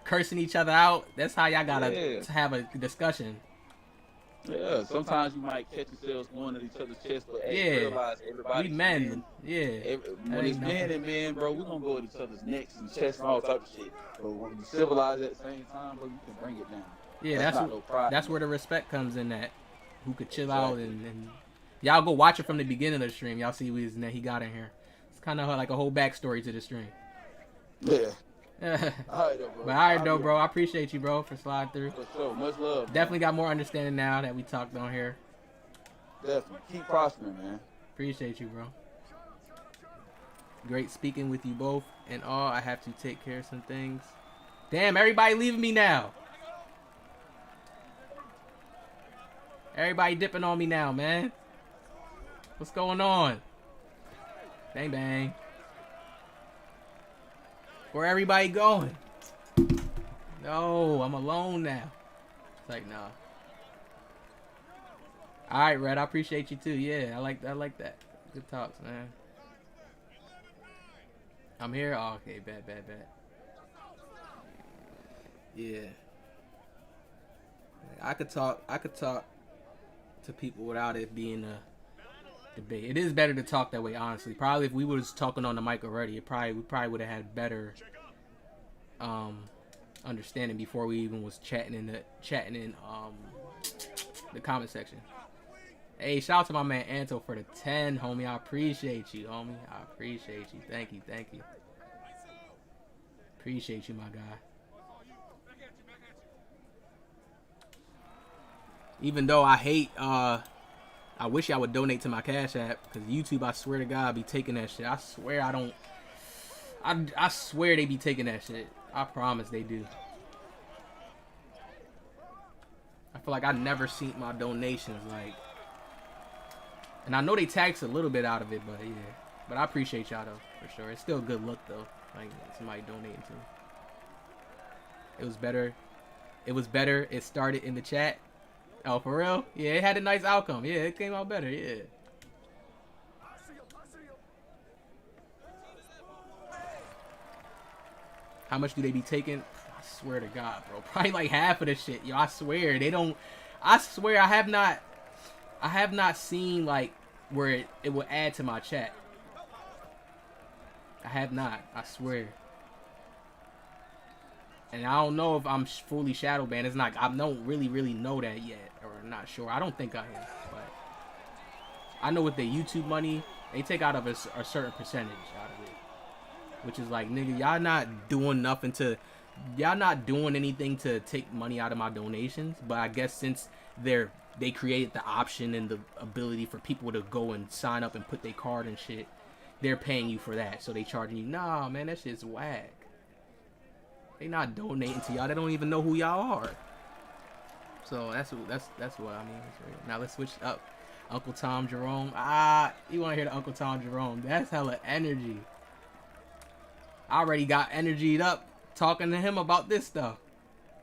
cursing each other out. That's how y'all gotta have a discussion. Yeah, sometimes you might catch yourselves going at each other's chest, but realize everybody. We men. When it's men and men, bro, we gonna go at each other's necks and chests and all type of shit. But when you civilize at the same time, bro, you can bring it down. Yeah, that's where the respect comes in. That who could chill out and y'all go watch it from the beginning of the stream. Y'all see he got in here. It's kind of like a whole backstory to the stream. Yeah. All right, though, bro. I appreciate you, bro, for sliding through. For sure. Much love. Definitely got more understanding now that we talked on here. Definitely. Keep prospering, man. Appreciate you, bro. Great speaking with you both and all. I have to take care of some things. Damn, everybody leaving me now. Everybody dipping on me now, man. What's going on? Bang, bang. Where everybody going? No, I'm alone now. It's like, nah. All right, Red. I appreciate you too. Yeah, I like that. Good talks, man. I'm here. Oh, okay, bad. Yeah. I could talk to people without it being a debate. It is better to talk that way, honestly. Probably if we was talking on the mic already, we probably would have had better understanding before we even was chatting in the comment section. Hey, shout out to my man Anto for the 10, homie. I appreciate you, homie. I appreciate you. Thank you. Appreciate you, my guy. Even though I hate, I wish I would donate to my Cash App, because YouTube, I swear to God, be taking that shit. I swear I don't. I swear they be taking that shit. I promise they do. I feel like I never seen my donations, like. And I know they tax a little bit out of it, but yeah. But I appreciate y'all though, for sure. It's still a good look though. Like somebody donating to me. It was better. It was better. It started in the chat. Oh, for real? Yeah, it had a nice outcome. Yeah, it came out better. Yeah. How much do they be taking? I swear to God, bro. Probably like half of the shit. Yo, I swear. They don't. I swear I have not seen like where it will add to my chat. I have not. I swear. And I don't know if I'm fully shadow banned. It's not. I don't really know that yet, or not sure. I don't think I am, but I know with the YouTube money, they take out of a certain percentage out of it, which is like, nigga, y'all not doing nothing to, y'all not doing anything to take money out of my donations. But I guess since they created the option and the ability for people to go and sign up and put their card and shit, they're paying you for that. So they charging you. Nah, man, that shit's whack. They not donating to y'all. They don't even know who y'all are. So that's what I mean. Now let's switch up. Uncle Tom Jerome. You want to hear the Uncle Tom Jerome? That's hella energy. I already got energied up talking to him about this stuff.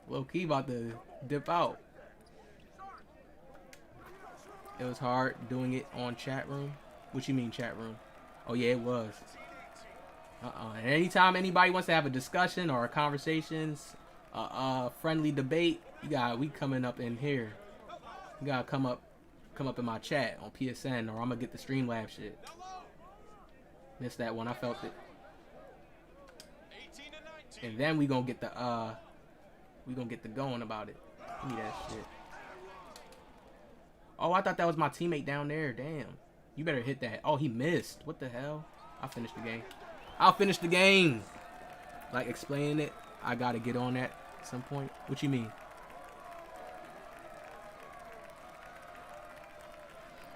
Low key about to dip out. It was hard doing it on chat room. What you mean chat room? Oh yeah, it was. And anytime anybody wants to have a discussion or a conversations, friendly debate, we coming up in here. You gotta come up in my chat on PSN, or I'm gonna get the Streamlabs shit. Missed that one. I felt it. And then we gonna get the going about it. Give me that shit. Oh, I thought that was my teammate down there. Damn. You better hit that. Oh, he missed. What the hell? I'll finish the game. I'll finish the game. Like explaining it, I gotta get on that at some point. What you mean?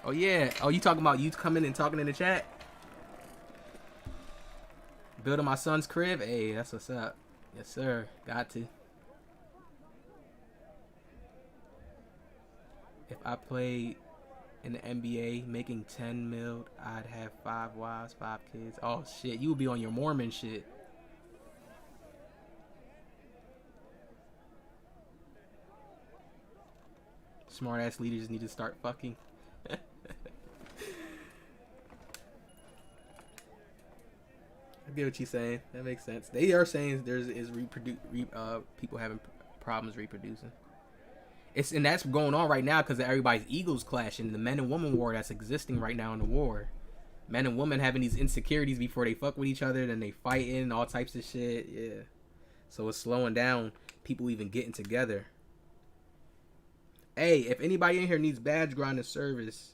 Oh yeah. Oh, you talking about you coming and talking in the chat? Building my son's crib? Hey, that's what's up. Yes, sir. Got to. If I played in the NBA making 10 mil, I'd have 5 wives, 5 kids. Oh shit, you would be on your Mormon shit. Smart ass leaders need to start fucking. I get what you're saying. That makes sense. They are saying people having problems reproducing. And that's going on right now because everybody's egos clashing. The men and woman war that's existing right now in the war. Men and women having these insecurities before they fuck with each other, then they fighting, all types of shit. Yeah. So it's slowing down people even getting together. Hey, if anybody in here needs badge grinding service,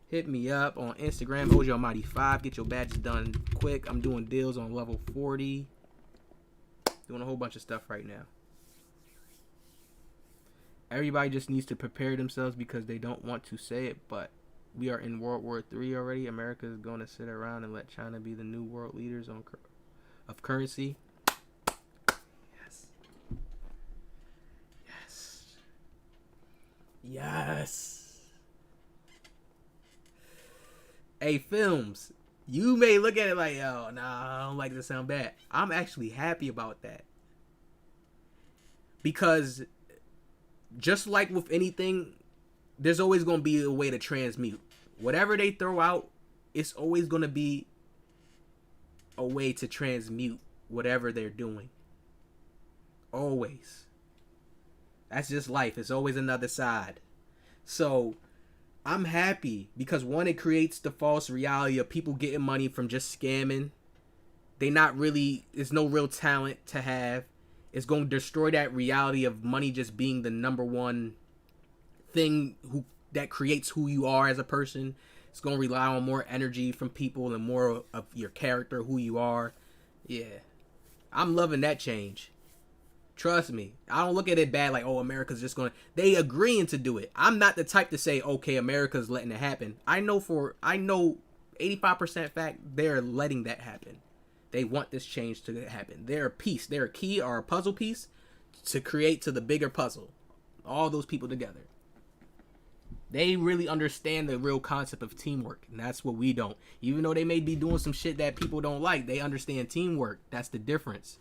hit me up on Instagram, Ojo Almighty 5. Get your badges done quick. I'm doing deals on level 40. Doing a whole bunch of stuff right now. Everybody just needs to prepare themselves because they don't want to say it, but we are in World War III already. America is going to sit around and let China be the new world leaders of currency. Yes. Yes. Yes. Hey, films, you may look at it like, yo, nah, I don't like this sound bad. I'm actually happy about that. Because just like with anything, there's always going to be a way to transmute. Whatever they throw out, it's always going to be a way to transmute whatever they're doing. Always. That's just life. It's always another side. So I'm happy because one, it creates the false reality of people getting money from just scamming. There's no real talent to have. It's going to destroy that reality of money just being the number one thing that creates who you are as a person. It's going to rely on more energy from people and more of your character, who you are. Yeah. I'm loving that change. Trust me. I don't look at it bad like, oh, America's just going to... They agreeing to do it. I'm not the type to say, okay, America's letting it happen. I know 85% fact they're letting that happen. They want this change to happen. They're a piece. They're a key or a puzzle piece to create to the bigger puzzle. All those people together. They really understand the real concept of teamwork, and that's what we don't. Even though they may be doing some shit that people don't like, they understand teamwork. That's the difference.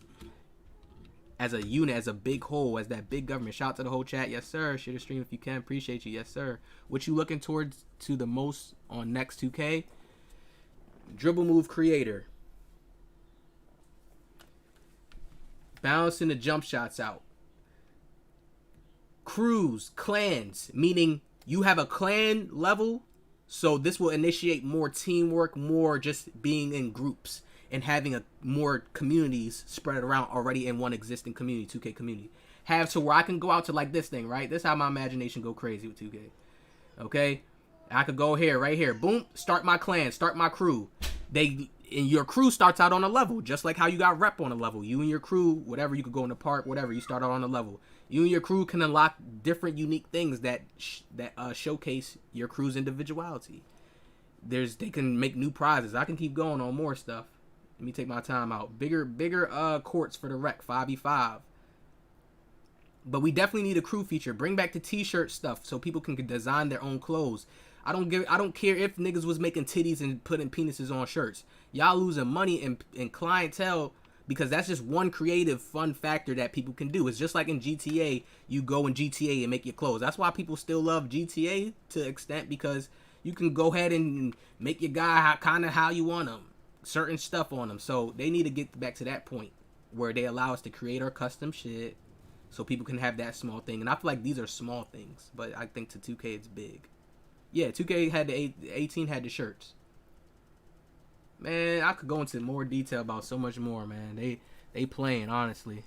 As a unit, as a big whole, as that big government. Shout out to the whole chat. Yes, sir. Share the stream if you can. Appreciate you. Yes, sir. What you looking towards to the most on next 2K? Dribble move creator. Balancing the jump shots out. Crews, clans, meaning you have a clan level, so this will initiate more teamwork, more just being in groups and having more communities spread around already in one existing community, 2K community. Have to where I can go out to like this thing, right? This is how my imagination go crazy with 2K. Okay? I could go here, right here. Boom, start my clan, start my crew. And your crew starts out on a level, just like how you got rep on a level. You and your crew, whatever, you could go in the park, whatever, you start out on a level. You and your crew can unlock different unique things that showcase your crew's individuality. They can make new prizes. I can keep going on more stuff. Let me take my time out. Bigger courts for the rec, 5v5. But we definitely need a crew feature. Bring back the t-shirt stuff so people can design their own clothes. I don't care if niggas was making titties and putting penises on shirts. Y'all losing money and clientele because that's just one creative fun factor that people can do. It's just like in GTA, you go in GTA and make your clothes. That's why people still love GTA to an extent, because you can go ahead and make your guy kind of how you want them. Certain stuff on them. So they need to get back to that point where they allow us to create our custom shit so people can have that small thing. And I feel like these are small things, but I think to 2K it's big. Yeah, 2K had 18 had the shirts. Man, I could go into more detail about so much more, man. They playing, honestly.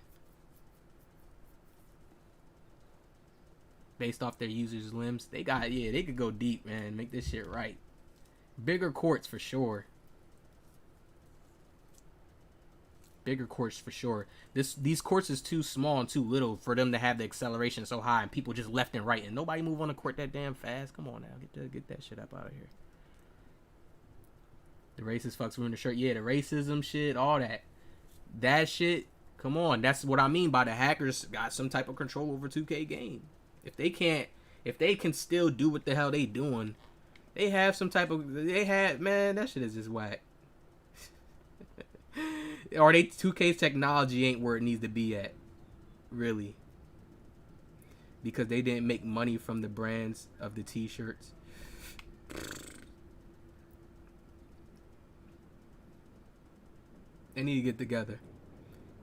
Based off their users' limbs. They could go deep, man. Make this shit right. Bigger courts for sure. Bigger courts for sure. These courts is too small and too little for them to have the acceleration so high and people just left and right and nobody move on the court that damn fast. Come on now, get that shit up out of here. The racist fucks ruin the shirt. Yeah, the racism shit, all that. That shit, come on. That's what I mean by the hackers got some type of control over 2K game. If they can still do what the hell they doing, they have some type of, man, that shit is just whack. Or 2K's technology ain't where it needs to be at, really, because they didn't make money from the brands of the t-shirts. They need to get together.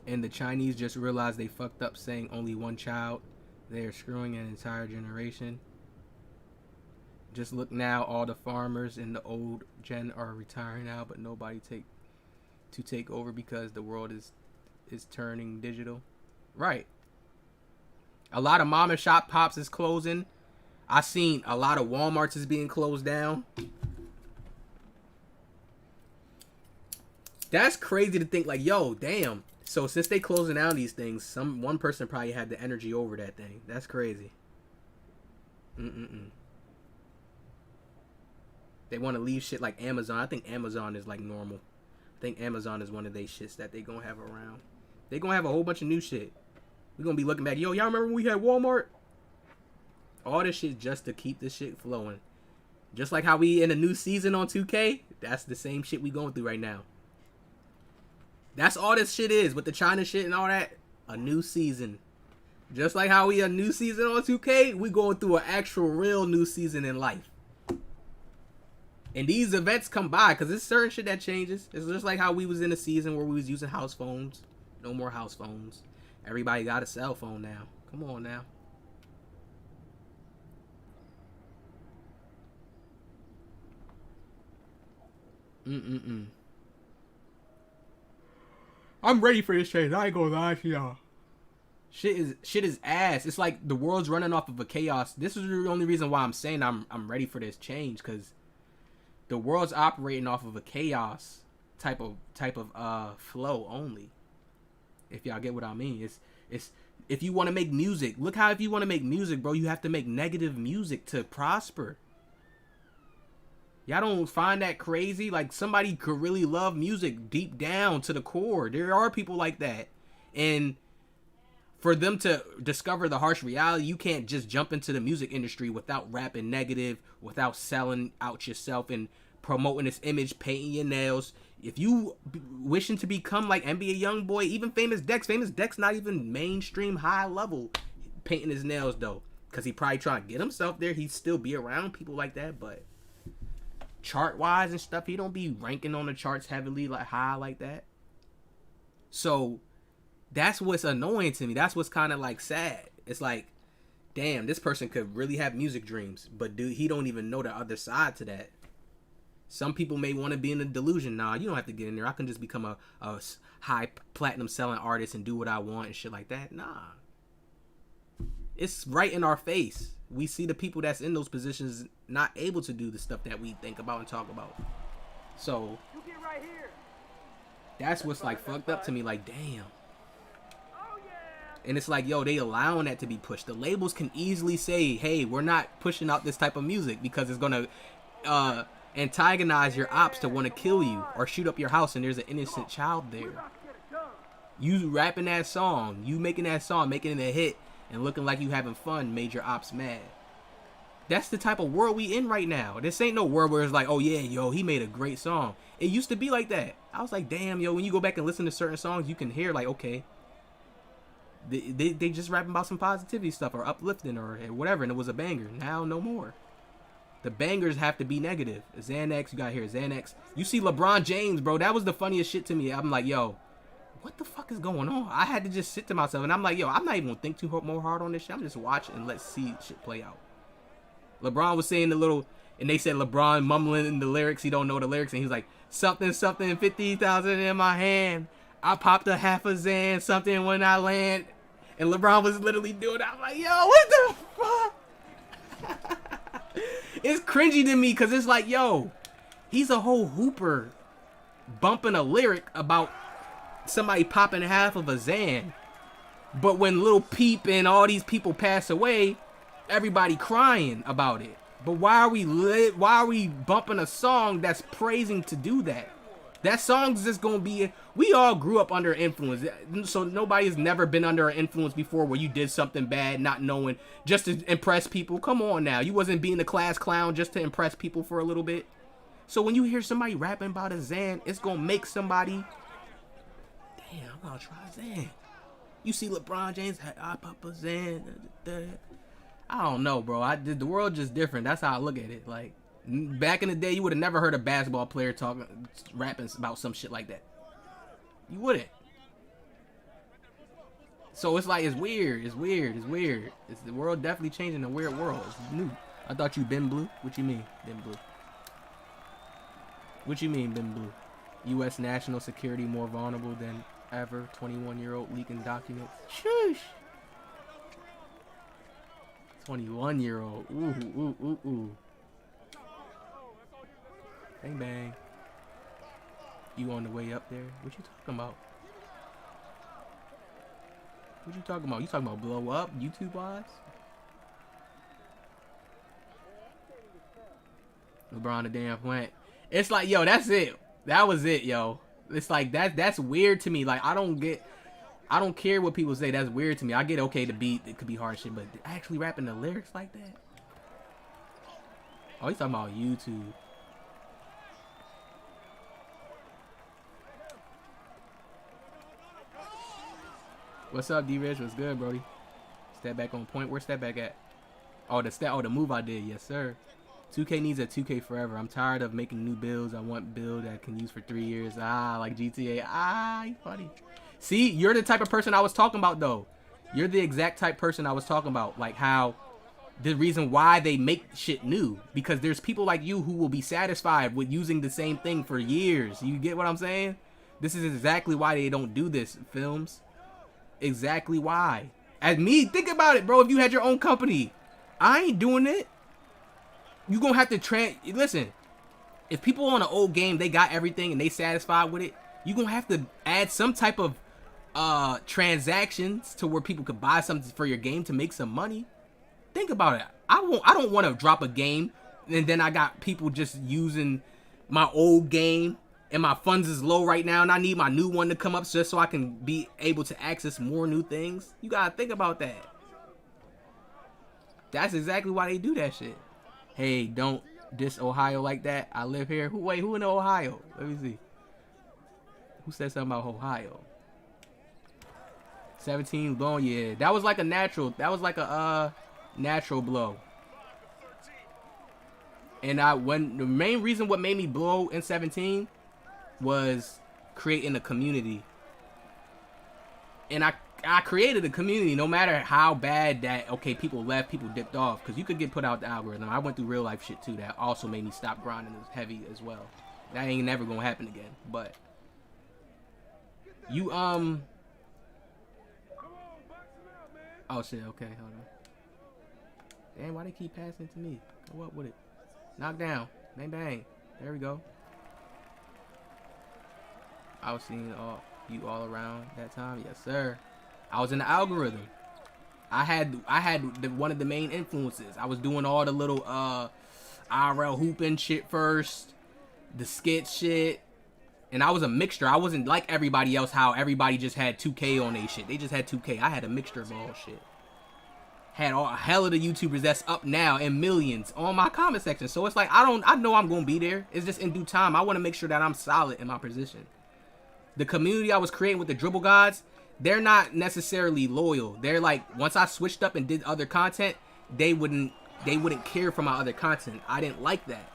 And the Chinese just realized they fucked up saying only one child. They are screwing an entire generation. Just look now, all the farmers in the old gen are retiring now, but nobody take over because the world is turning digital. Right. A lot of mom and shop pops is closing. I seen a lot of Walmarts is being closed down. That's crazy to think, like, yo, damn. So since they closing down these things, one person probably had the energy over that thing. That's crazy. They want to leave shit like Amazon. I think Amazon is like normal. I think Amazon is one of they shits that they gonna have around. They gonna have a whole bunch of new shit. We're gonna be looking back. Yo, y'all remember when we had Walmart? All this shit just to keep this shit flowing. Just like how we in a new season on 2K. That's the same shit we going through right now. That's all this shit is. With the China shit and all that. A new season. Just like how we a new season on 2K. We going through an actual real new season in life. And these events come by because there's certain shit that changes. It's just like how we was in a season where we was using house phones. No more house phones. Everybody got a cell phone now. Come on now. I'm ready for this change. I ain't gonna lie to y'all. Shit is ass. It's like the world's running off of a chaos. This is the only reason why I'm saying I'm ready for this change, because the world's operating off of a chaos type of flow only. If y'all get what I mean. It's if you want to make music, look how if you want to make music, bro, you have to make negative music to prosper. Y'all don't find that crazy? Like, somebody could really love music deep down to the core. There are people like that. And for them to discover the harsh reality, you can't just jump into the music industry without rapping negative, without selling out yourself and promoting this image, painting your nails. If you wishing to become like NBA Youngboy, even Famous Dex not even mainstream high level painting his nails though, because he probably trying to get himself there. He'd still be around people like that, but chart wise and stuff, he don't be ranking on the charts heavily like high like that. So that's what's annoying to me. That's what's kind of like sad. It's like, damn, this person could really have music dreams, but dude, he don't even know the other side to that. Some people may want to be in a delusion. Nah, you don't have to get in there. I can just become a high platinum selling artist and do what I want and shit like that. Nah. It's right in our face. We see the people that's in those positions not able to do the stuff that we think about and talk about. So that's what's like fucked up to me. Like, damn. And it's like, yo, they allowing that to be pushed. The labels can easily say, hey, we're not pushing out this type of music because it's gonna antagonize your ops to want to kill you or shoot up your house and there's an innocent child there. You rapping that song, you making that song, making it a hit and looking like you having fun made your ops mad. That's the type of world we in right now. This ain't no world where it's like, oh yeah, yo, he made a great song. It used to be like that. I was like, damn, yo, when you go back and listen to certain songs, you can hear like, okay, they just rapping about some positivity stuff or uplifting or whatever, and it was a banger. Now, no more. The bangers have to be negative. Xanax, you gotta hear Xanax. You see LeBron James, bro, that was the funniest shit to me. I'm like, yo, what the fuck is going on? I had to just sit to myself, and I'm like, yo, I'm not even gonna think too more hard on this shit. I'm just watching and let's see shit play out. LeBron was saying the little, and they said LeBron mumbling in the lyrics. He don't know the lyrics, and he was like, something, 50,000 in my hand. I popped a half a Xan, something when I land. And LeBron was literally doing that. I'm like, yo, what the fuck? It's cringy to me because it's like, yo, he's a whole hooper bumping a lyric about somebody popping half of a Xan. But when Lil Peep and all these people pass away, everybody crying about it. But why are we bumping a song that's praising to do that? That song's just gonna be, we all grew up under influence, so nobody's never been under an influence before where you did something bad not knowing just to impress people. Come on now, you wasn't being a class clown just to impress people for a little bit. So when you hear somebody rapping about a Xan, it's gonna make somebody, damn, I'm gonna try Xan. You see LeBron James, I pop a Xan. I don't know, bro. The world just different. That's how I look at it. Like, back in the day, you would have never heard a basketball player rapping about some shit like that. You wouldn't. So it's like, it's weird. It's the world definitely changing, a weird world. It's new. I thought you been blue. What you mean, been blue? What you mean, been blue? U.S. national security more vulnerable than ever. 21-year-old leaking documents. Shush. 21-year-old. Ooh. Bang bang. You on the way up there? What you talking about? What you talking about? You talking about blow up YouTube wise? LeBron the damn plant. It's like, yo, that's it. That was it, yo. It's like that's weird to me. Like, I don't care what people say. That's weird to me. I get, okay, the beat, it could be hard shit, but actually rapping the lyrics like that? Oh, he's talking about YouTube. What's up, D-Rich? What's good, Brody? Step back on point. Where's step back at? Oh, the move I did. Yes, sir. 2K needs a 2K forever. I'm tired of making new builds. I want build that I can use for 3 years. Like GTA. You funny. See, you're the type of person I was talking about, though. You're the exact type person I was talking about. Like how the reason why they make shit new. Because there's people like you who will be satisfied with using the same thing for years. You get what I'm saying? This is exactly why they don't do this, films. Exactly why. As me, think about it, bro. If you had your own company, I ain't doing it. You gonna have to listen. If people on an old game, they got everything and they satisfied with it, you gonna have to add some type of transactions to where people could buy something for your game to make some money. Think about it. I don't want to drop a game and then I got people just using my old game and my funds is low right now, and I need my new one to come up just so I can be able to access more new things. You gotta think about that. That's exactly why they do that shit. Hey, don't diss Ohio like that. I live here. Who in Ohio? Let me see. Who said something about Ohio? 17 blowing, yeah. That was like a natural. That was like a natural blow. And when the main reason what made me blow in 17 was creating a community. And I created a community no matter how bad that, okay, people left, people dipped off. Because you could get put out the algorithm. I went through real life shit too that also made me stop grinding as heavy as well. That ain't never going to happen again. But you, oh shit, okay, hold on. Damn, why they keep passing to me? Go up with it. Knock down. Bang, bang. There we go. I was seeing you all around that time. Yes, sir. I was in the algorithm. I had one of the main influences. I was doing all the little IRL hooping shit first, the skit shit, and I was a mixture. I wasn't like everybody else. How everybody just had 2K on their shit. They just had 2K. I had a mixture of all shit. Had all a hell of the YouTubers that's up now in millions on my comment section. So it's like I know I'm gonna be there. It's just in due time. I want to make sure that I'm solid in my position. The community I was creating with the dribble gods, they're not necessarily loyal. They're like, once I switched up and did other content, they wouldn't care for my other content. I didn't like that.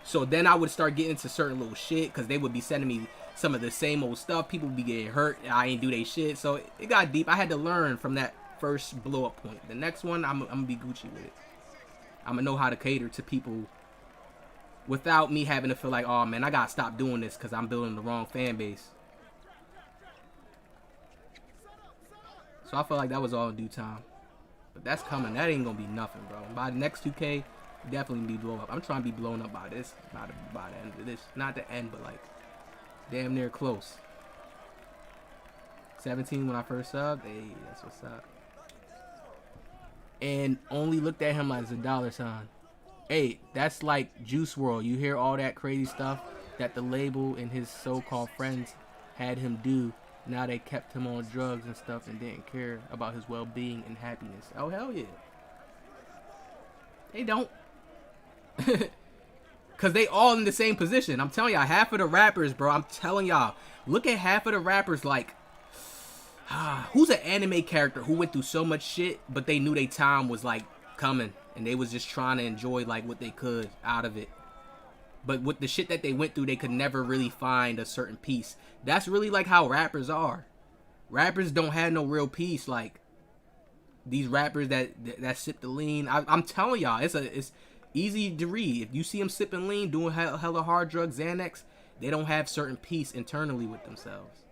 So then I would start getting into certain little shit because they would be sending me some of the same old stuff. People would be getting hurt. I ain't do they shit. So it got deep. I had to learn from that first blow up point. The next one, I'm gonna be Gucci with it. I'm gonna know how to cater to people without me having to feel like, oh man, I gotta stop doing this because I'm building the wrong fan base. So I felt like that was all in due time. But that's coming. That ain't gonna be nothing, bro. By the next 2K, definitely be blow up. I'm trying to be blown up by this, by the end of this. Not the end, but like damn near close. 17 when I first subbed. Hey, that's what's up. And only looked at him as a dollar sign. Hey, that's like Juice WRLD. You hear all that crazy stuff that the label and his so-called friends had him do. Now they kept him on drugs and stuff and didn't care about his well-being and happiness. Oh, hell yeah. They don't. Because they all in the same position. I'm telling y'all, half of the rappers, bro, I'm telling y'all, look at half of the rappers like, who's an anime character who went through so much shit, but they knew their time was like coming and they was just trying to enjoy like what they could out of it. But with the shit that they went through, they could never really find a certain peace. That's really like how rappers are. Rappers don't have no real peace. Like these rappers that sip the lean. I'm telling y'all, it's easy to read. If you see them sipping lean, doing hella hard drugs, Xanax, they don't have certain peace internally with themselves.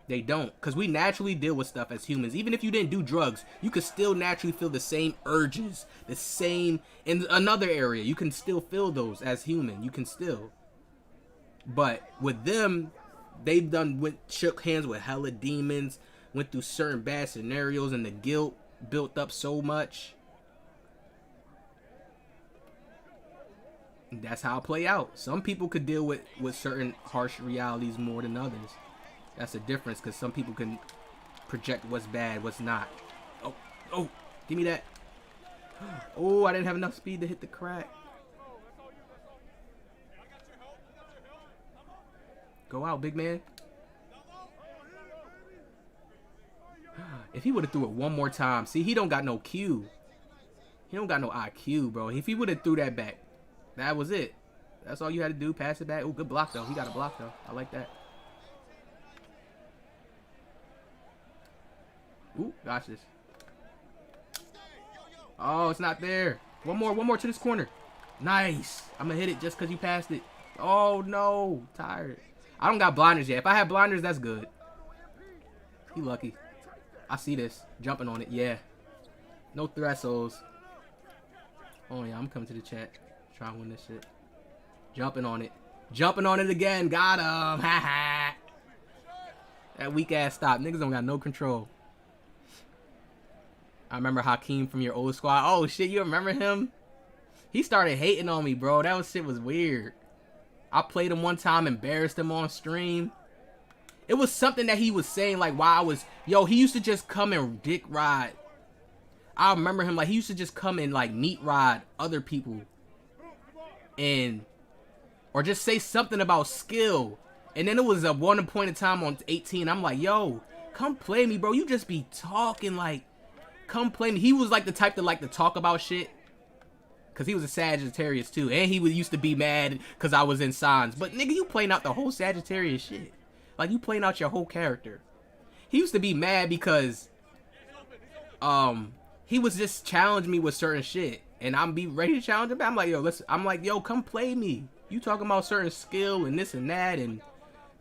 They don't, because we naturally deal with stuff as humans. Even if you didn't do drugs, you could still naturally feel the same urges, the same in another area. You can still feel those as human. You can still. But with them, they've shook hands with hella demons, went through certain bad scenarios, and the guilt built up so much. And that's how it play out. Some people could deal with certain harsh realities more than others. That's the difference, because some people can project what's bad, what's not. Oh, give me that. Oh, I didn't have enough speed to hit the crack. Go out, big man. If he would have threw it one more time. See, he don't got no Q. He don't got no IQ, bro. If he would have threw that back, that was it. That's all you had to do, pass it back. Oh, good block, though. He got a block, though. I like that. Ooh, gosh this. Oh, it's not there. One more to this corner. Nice. I'm gonna hit it just because you passed it. Oh, no. Tired. I don't got blinders yet. If I had blinders, that's good. He lucky. I see this. Jumping on it. Yeah. No thresholds. Oh, yeah. I'm coming to the chat. Trying to win this shit. Jumping on it. Jumping on it again. Got him. Ha ha. That weak ass stop. Niggas don't got no control. I remember Hakeem from your old squad. Oh, shit. You remember him? He started hating on me, bro. That shit was weird. I played him one time, embarrassed him on stream. It was something that he was saying, like, while I was, yo, he used to just come and dick ride. I remember him, like, he used to just come and, like, meat ride other people. And, or just say something about skill. And then it was a one point in time on 18. I'm like, yo, come play me, bro. You just be talking, like, come play me. He was, like, the type to like to talk about shit. Because he was a Sagittarius, too. And he used to be mad because I was in signs. But, nigga, you playing out the whole Sagittarius shit. Like, you playing out your whole character. He used to be mad because, he was just challenging me with certain shit. And I'm be ready to challenge him. I'm like, yo, listen. I'm like, yo, come play me. You talking about certain skill and this and that and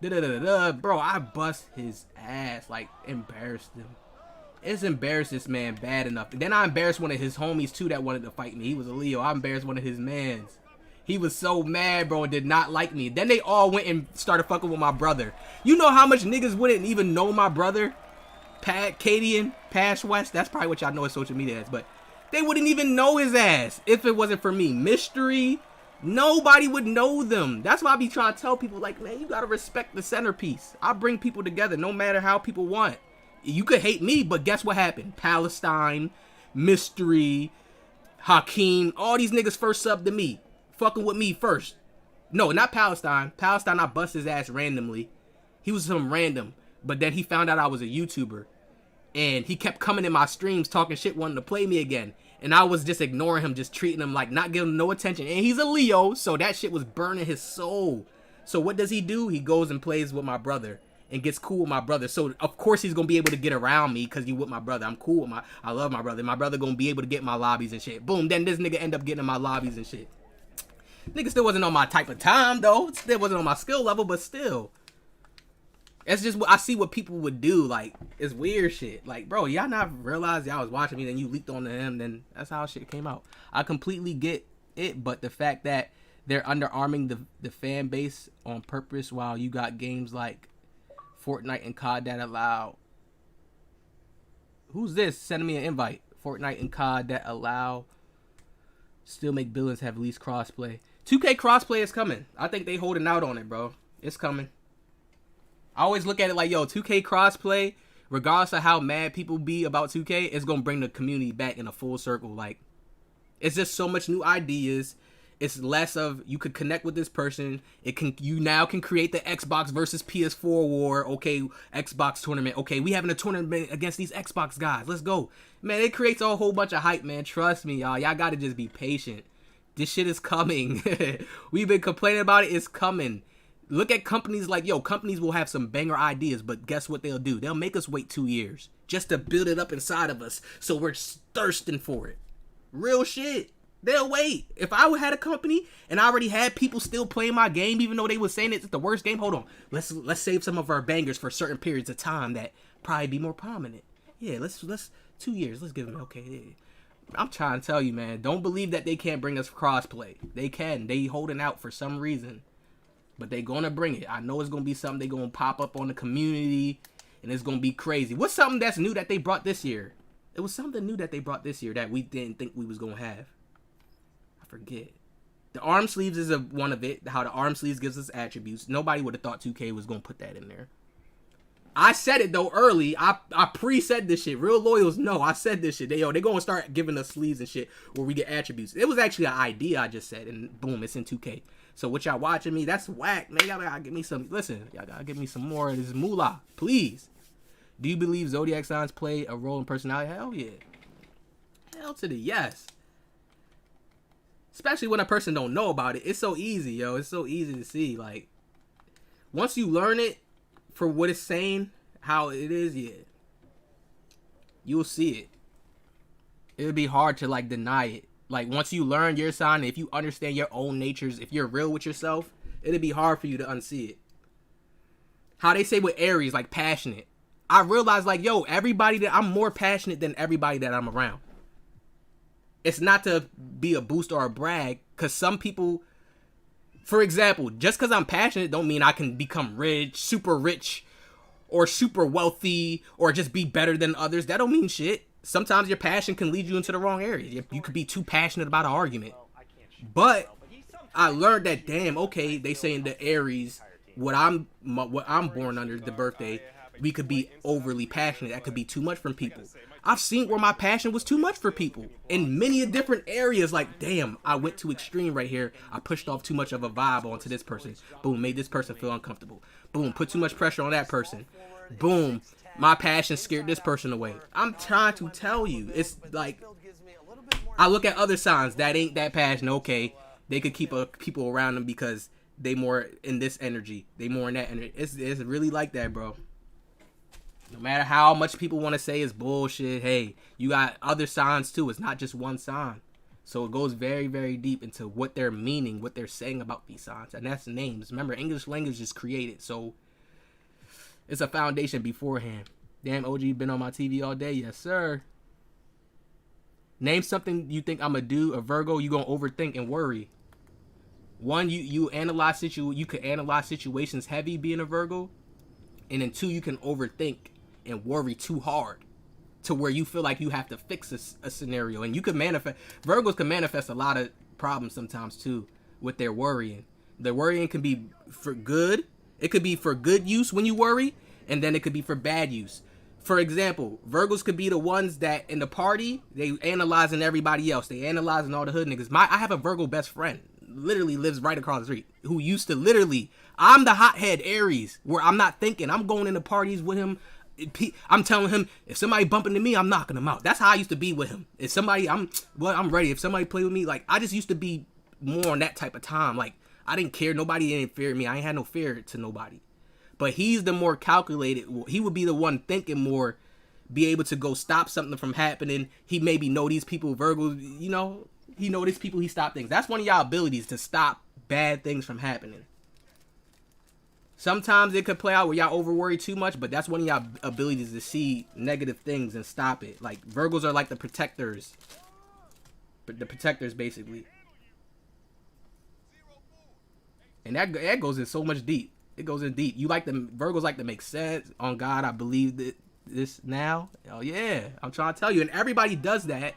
da-da-da-da-da. Bro, I bust his ass. Like, embarrassed him. It's embarrassed this man bad enough. And then I embarrassed one of his homies, too, that wanted to fight me. He was a Leo. I embarrassed one of his mans. He was so mad, bro, and did not like me. Then they all went and started fucking with my brother. You know how much niggas wouldn't even know my brother? Pat, Cadian, Pash West. That's probably what y'all know his social media as. But they wouldn't even know his ass if it wasn't for me. Mystery. Nobody would know them. That's why I be trying to tell people, like, man, you gotta respect the centerpiece. I bring people together no matter how people want. You could hate me, but guess what happened? Palestine, Mystery, Hakeem, all these niggas first subbed to me. Fucking with me first. No, not Palestine. Palestine, I bust his ass randomly. He was some random. But then he found out I was a YouTuber. And he kept coming in my streams talking shit, wanting to play me again. And I was just ignoring him, just treating him like, not giving him no attention. And he's a Leo, so that shit was burning his soul. So what does he do? He goes and plays with my brother. And gets cool with my brother. So, of course, he's going to be able to get around me because you with my brother. I'm cool with I love my brother. My brother going to be able to get in my lobbies and shit. Boom. Then this nigga end up getting in my lobbies and shit. Nigga still wasn't on my type of time, though. Still wasn't on my skill level, but still. It's just, I see what people would do. Like, it's weird shit. Like, bro, y'all not realize y'all was watching me, then you leaked onto him, then that's how shit came out. I completely get it, but the fact that they're underarming the fan base on purpose while you got games like Fortnite and COD that allow... Who's this sending me an invite? Fortnite and COD that allow... Still make billions, have least crossplay. 2K crossplay is coming. I think they holding out on it, bro. It's coming. I always look at it like, yo, 2K crossplay, regardless of how mad people be about 2K, it's going to bring the community back in a full circle. Like, it's just so much new ideas. It's less of you could connect with this person. You now can create the Xbox versus PS4 war. Okay, Xbox tournament. Okay, we having a tournament against these Xbox guys. Let's go. Man, it creates a whole bunch of hype, man. Trust me, y'all. Y'all gotta just be patient. This shit is coming. We've been complaining about it. It's coming. Look at companies like, yo, companies will have some banger ideas, but guess what they'll do? They'll make us wait 2 years just to build it up inside of us so we're thirsting for it. Real shit. They'll wait. If I had a company and I already had people still playing my game, even though they were saying it's the worst game, hold on. Let's save some of our bangers for certain periods of time that probably be more prominent. Yeah, let's 2 years. Let's give them, okay. Yeah. I'm trying to tell you, man, don't believe that they can't bring us crossplay. They can. They holding out for some reason. But they gonna bring it. I know it's gonna be something they gonna pop up on the community and it's gonna be crazy. What's something that's new that they brought this year? It was something new that they brought this year that we didn't think we was gonna have. Forget. The arm sleeves is one of it. How the arm sleeves gives us attributes. Nobody would have thought 2K was going to put that in there. I said it, though, early. I pre-said this shit. Real loyals know I said this shit. They going to start giving us sleeves and shit where we get attributes. It was actually an idea I just said, and boom, it's in 2K. So what y'all watching me, that's whack, man. Y'all gotta give me some, listen, y'all gotta give me some more of this moolah, please. Do you believe zodiac signs play a role in personality? Hell yeah. Hell to the yes. Especially when a person don't know about it. It's so easy, yo. It's so easy to see. Like, once you learn it for what it's saying, how it is, yeah, you'll see it. It'll be hard to, like, deny it. Like, once you learn your sign, if you understand your own natures, if you're real with yourself, it'll be hard for you to unsee it. How they say with Aries, like, passionate. I realized, like, yo, I'm more passionate than everybody that I'm around. It's not to be a boost or a brag, because some people, for example, just because I'm passionate don't mean I can become rich, or super wealthy, or just be better than others. That don't mean shit. Sometimes your passion can lead you into the wrong area. You could be too passionate about an argument. But I learned that, damn, okay, they saying the Aries, what I'm born under, the birthday, we could be overly passionate. That could be too much from people. I've seen where my passion was too much for people in many different areas. Like, damn, I went too extreme right here. I pushed off too much of a vibe onto this person. Boom, made this person feel uncomfortable. Boom, put too much pressure on that person. Boom, my passion scared this person away. I'm trying to tell you, it's like, I look at other signs that ain't that passionate. Okay, they could keep people around them because they more in this energy. They more in that energy. It's really like that, bro. No matter how much people want to say it's bullshit, hey, you got other signs too. It's not just one sign. So it goes very, very deep into what they're meaning, what they're saying about these signs. And that's names. Remember, English language is created. So it's a foundation beforehand. Damn, OG been on my TV all day. Yes, sir. Name something you think I'm going to do. A Virgo, you going to overthink and worry. One, you analyze you could analyze situations heavy being a Virgo. And then two, you can overthink and worry too hard to where you feel like you have to fix a scenario. And you can manifest, Virgos can manifest a lot of problems sometimes too with their worrying. The worrying can be for good. It could be for good use when you worry, and then it could be for bad use. For example, Virgos could be the ones that in the party, they analyzing everybody else. They analyzing all the hood niggas. I have a Virgo best friend, literally lives right across the street, who used to literally, I'm the hothead Aries, where I'm not thinking. I'm going into parties with him. I'm telling him, if somebody bump into me, I'm knocking him out. That's how I used to be with him. If somebody, I'm ready. If somebody play with me, like, I just used to be more on that type of time. Like, I didn't care. Nobody didn't fear me. I ain't had no fear to nobody. But he's the more calculated. He would be the one thinking more, be able to go stop something from happening. He maybe know these people, Virgos, you know, he know these people, he stop things. That's one of y'all abilities, to stop bad things from happening. Sometimes it could play out where y'all over worry too much, but that's one of y'all abilities to see negative things and stop it. Like, Virgos are like the protectors. The protectors, basically. And that goes in so much deep. It goes in deep. You like the Virgos like to make sense. On God, I believe that this now. Oh yeah, I'm trying to tell you. And everybody does that.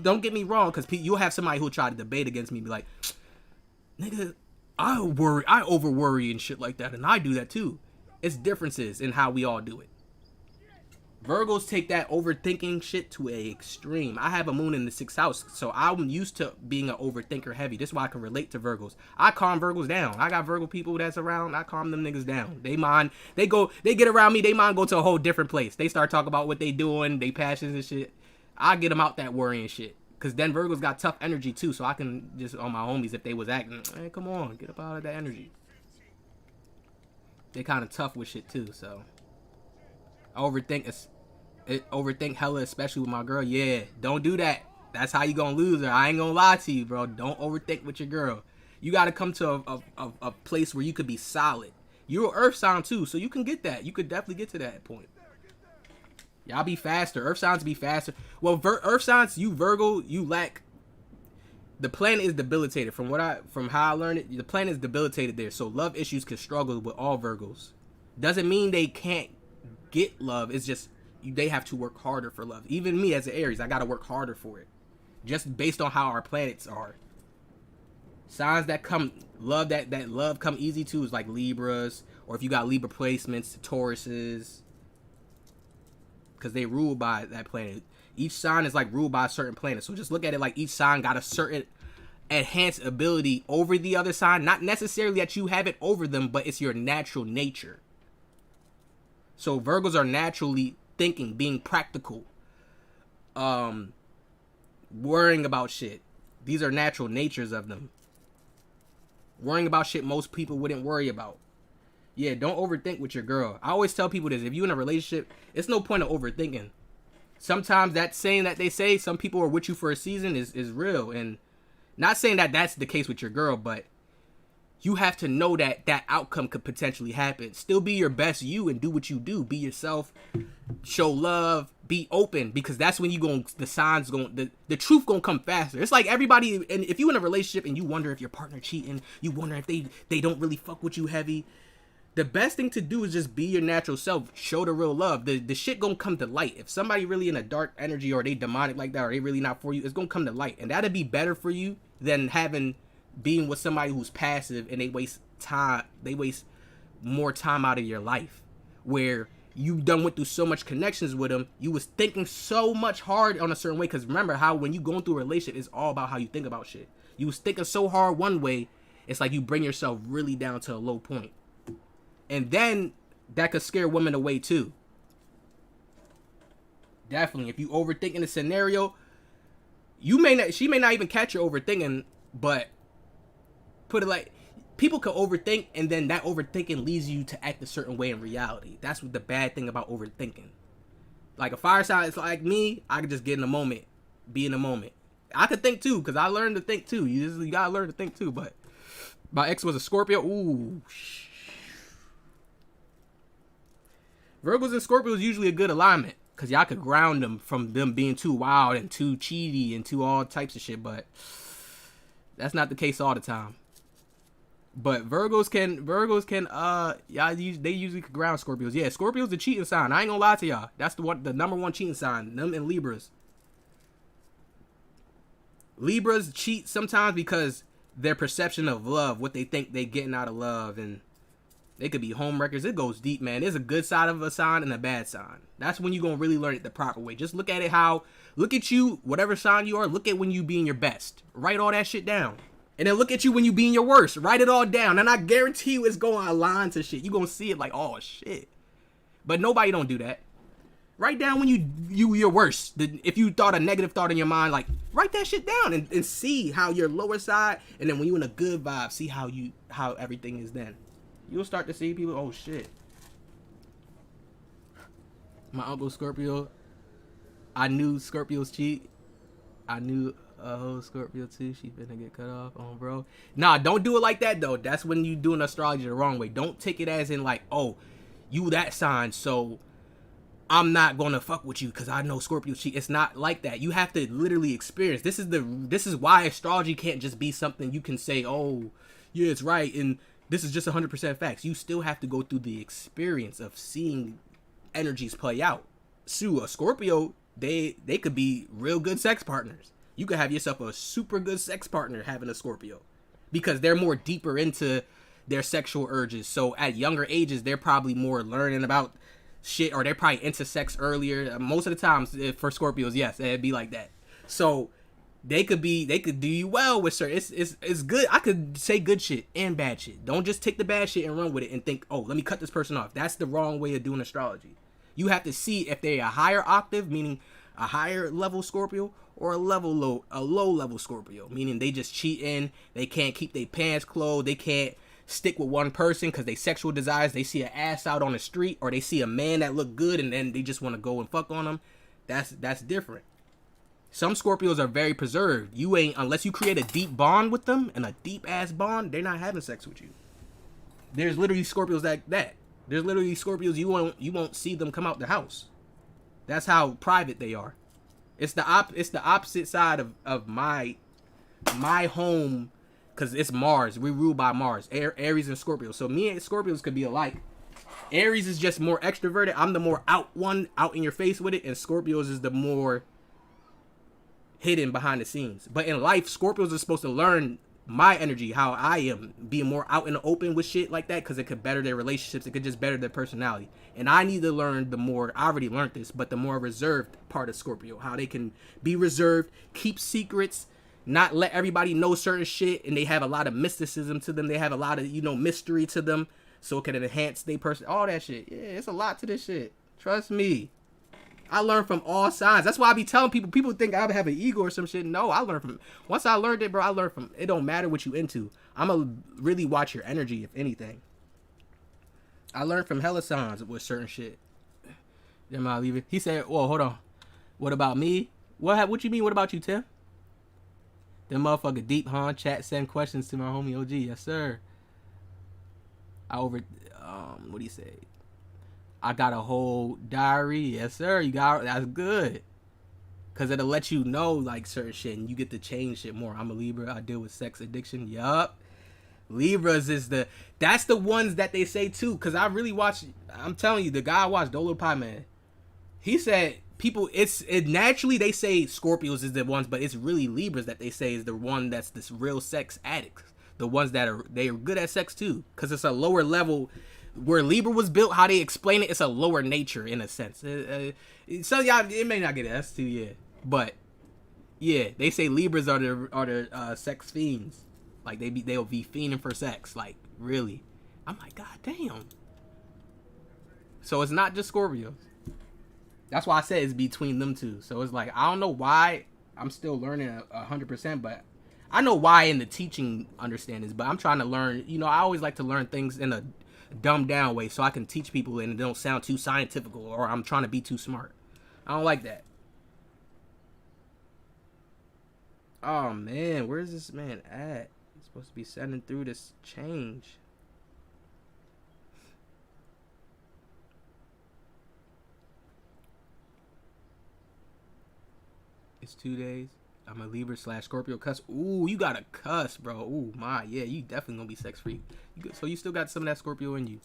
Don't get me wrong, because you'll have somebody who'll try to debate against me, be like, nigga, I over worry and shit like that, and I do that too. It's differences in how we all do it. Virgos take that overthinking shit to a extreme. I have a moon in the 6th house, so I'm used to being an overthinker heavy. This is why I can relate to Virgos. I calm Virgos down. I got Virgo people that's around. I calm them niggas down. They get around me, they mind go to a whole different place. They start talking about what they doing, they passions and shit. I get them out that worrying shit. Because then Virgos got tough energy too, so I can just, on my homies, if they was acting, hey, come on, get up out of that energy. They kind of tough with shit too, so. I overthink hella, especially with my girl. Yeah, don't do that. That's how you gonna lose her. I ain't gonna lie to you, bro. Don't overthink with your girl. You gotta come to a place where you could be solid. You're an earth sign too, so you can get that. You could definitely get to that point. Y'all be faster. Earth signs be faster. Well, earth signs, you Virgo, you lack. The planet is debilitated. From how I learned it, the planet is debilitated there. So love issues can struggle with all Virgos. Doesn't mean they can't get love. It's just they have to work harder for love. Even me as an Aries, I gotta work harder for it. Just based on how our planets are. Signs that come love that love come easy to is like Libras, or if you got Libra placements, Tauruses. Because they rule by that planet. Each sign is like ruled by a certain planet. So just look at it like each sign got a certain enhanced ability over the other sign. Not necessarily that you have it over them, but it's your natural nature. So Virgos are naturally thinking, being practical, worrying about shit. These are natural natures of them. Worrying about shit most people wouldn't worry about. Yeah, don't overthink with your girl. I always tell people this. If you're in a relationship, it's no point of overthinking. Sometimes that saying that they say, some people are with you for a season, is real. And not saying that that's the case with your girl, but you have to know that that outcome could potentially happen. Still be your best you and do what you do. Be yourself. Show love. Be open. Because that's when the truth gonna come faster. It's like everybody, and if you in a relationship and you wonder if your partner cheating, you wonder if they don't really fuck with you heavy, the best thing to do is just be your natural self. Show the real love. The shit gonna come to light. If somebody really in a dark energy, or they demonic like that, or they really not for you, it's gonna come to light. And that'd be better for you than having being with somebody who's passive and they waste more time out of your life, where you done went through so much connections with them, you was thinking so much hard on a certain way. Because remember how when you going through a relationship, it's all about how you think about shit. You was thinking so hard one way, it's like you bring yourself really down to a low point. And then that could scare women away too. Definitely, if you overthinking the scenario, she may not even catch your overthinking, but put it like, people can overthink, and then that overthinking leads you to act a certain way in reality. That's what the bad thing about overthinking. Like a fire sign, it's like me, I can just get in the moment, be in the moment. I could think too, because I learned to think too. You gotta learn to think too, but my ex was a Scorpio. Ooh. Virgos and Scorpios usually a good alignment, because y'all could ground them from them being too wild and too cheaty and too all types of shit, but that's not the case all the time. But Virgos can they usually can ground Scorpios. Yeah, Scorpio's the cheating sign. I ain't gonna lie to y'all. That's the number one cheating sign. Them and Libras. Libras cheat sometimes because their perception of love, what they think they getting out of love, and they could be homewreckers. It goes deep, man. There's a good side of a sign and a bad sign. That's when you're gonna really learn it the proper way. Just look at it look at you, whatever sign you are, look at when you being your best. Write all that shit down. And then look at you when you being your worst. Write it all down. And I guarantee you it's going to align to shit. You're going to see it like, oh, shit. But nobody don't do that. Write down when your worst. If you thought a negative thought in your mind, like, write that shit down and see how your lower side. And then when you in a good vibe, see how everything is then. You'll start to see people, oh, shit. My uncle Scorpio. I knew Scorpios cheat. I knew a whole Scorpio too. She finna get cut off on, bro. Nah, don't do it like that though. That's when you doing astrology the wrong way. Don't take it as in like, oh, you that sign, so I'm not gonna fuck with you because I know Scorpio cheat. It's not like that. You have to literally experience. This is why astrology can't just be something you can say, oh, yeah, it's right, and this is just 100% facts. You still have to go through the experience of seeing energies play out. So a Scorpio, they could be real good sex partners. You could have yourself a super good sex partner having a Scorpio, because they're more deeper into their sexual urges. So at younger ages, they're probably more learning about shit, or they're probably into sex earlier. Most of the times for Scorpios, yes, it'd be like that. So they could do you well with certain. It's good. I could say good shit and bad shit. Don't just take the bad shit and run with it and think, oh, let me cut this person off. That's the wrong way of doing astrology. You have to see if they're a higher octave, meaning a higher level Scorpio, or a low level Scorpio, meaning they just cheating, they can't keep their pants closed, they can't stick with one person because they sexual desires, they see an ass out on the street, or they see a man that look good and then they just want to go and fuck on them. That's different. Some Scorpios are very preserved. You ain't, unless you create a deep bond with them, and a deep ass bond, they're not having sex with you. There's literally Scorpios that. There's literally Scorpios you won't see them come out the house. That's how private they are. It's the opposite side of my home, because it's Mars. We rule by Mars. Aries and Scorpio. So me and Scorpios could be alike. Aries is just more extroverted. I'm the more out in your face with it, and Scorpios is the more hidden behind the scenes. But in life, Scorpios are supposed to learn my energy, how I am, being more out in the open with shit like that, because it could better their relationships. It could just better their personality. And I need to learn the more, I already learned this, but the more reserved part of Scorpio, how they can be reserved, keep secrets, not let everybody know certain shit, and they have a lot of mysticism to them. They have a lot of, mystery to them, so it can enhance their person, all that shit. Yeah, it's a lot to this shit. Trust me. I learn from all sides. That's why I be telling people think I have an ego or some shit. No, I learn from, once I learned it, bro, I learned from, it don't matter what you into. I'm going to really watch your energy, if anything. I learned from hella signs with certain shit. Then I leave it. He said, well, hold on. What about me? What you mean, what about you, Tim? Them motherfucker deep, huh? Chat, send questions to my homie OG. Yes, sir. What do you say? I got a whole diary. Yes, sir. That's good. Because it'll let you know, like, certain shit, and you get to change shit more. I'm a Libra. I deal with sex addiction. Yup. Libras that's the ones that they say, too. Because I really watch, I'm telling you, the guy I watched, Dolo Pie Man, he said people, it naturally they say Scorpios is the ones, but it's really Libras that they say is the one that's this real sex addicts. The ones that are good at sex too, because it's a lower level. Where Libra was built, how they explain it, it's a lower nature in a sense. So y'all, it may not get us too, yeah, but yeah, they say Libras are the sex fiends. Like they'll be fiending for sex. Like really, I'm like, god damn. So it's not just Scorpios. That's why I said it's between them two. So it's like, I don't know why. I'm still learning 100%, but I know why in the teaching understandings. But I'm trying to learn. You know, I always like to learn things in a dumbed down way so I can teach people and it don't sound too scientific or I'm trying to be too smart. I don't like that. Oh man, where's this man at? He's supposed to be sending through this change. It's 2 days. I'm a Libra / Scorpio cuss. Ooh, you got a cuss, bro. Ooh, my, yeah, you definitely gonna be sex free. So you still got some of that Scorpio in you.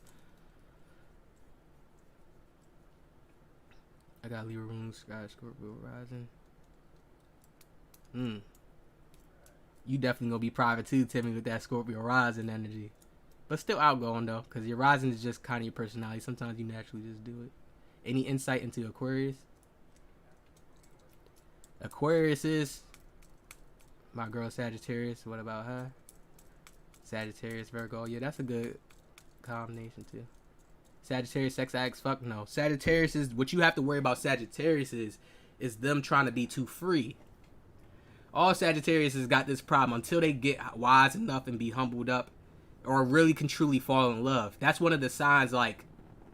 I got Libra Moon, Sky, Scorpio rising. You definitely gonna be private too, Timmy, with that Scorpio rising energy. But still outgoing though, because your rising is just kind of your personality. Sometimes you naturally just do it. Any insight into Aquarius? Aquarius is my girl Sagittarius. What about her? Sagittarius, Virgo. Yeah, that's a good combination too. Sagittarius, sex addicts, fuck no. Sagittarius is, what you have to worry about Sagittarius is them trying to be too free. All Sagittarius has got this problem until they get wise enough and be humbled up or really can truly fall in love. That's one of the signs, like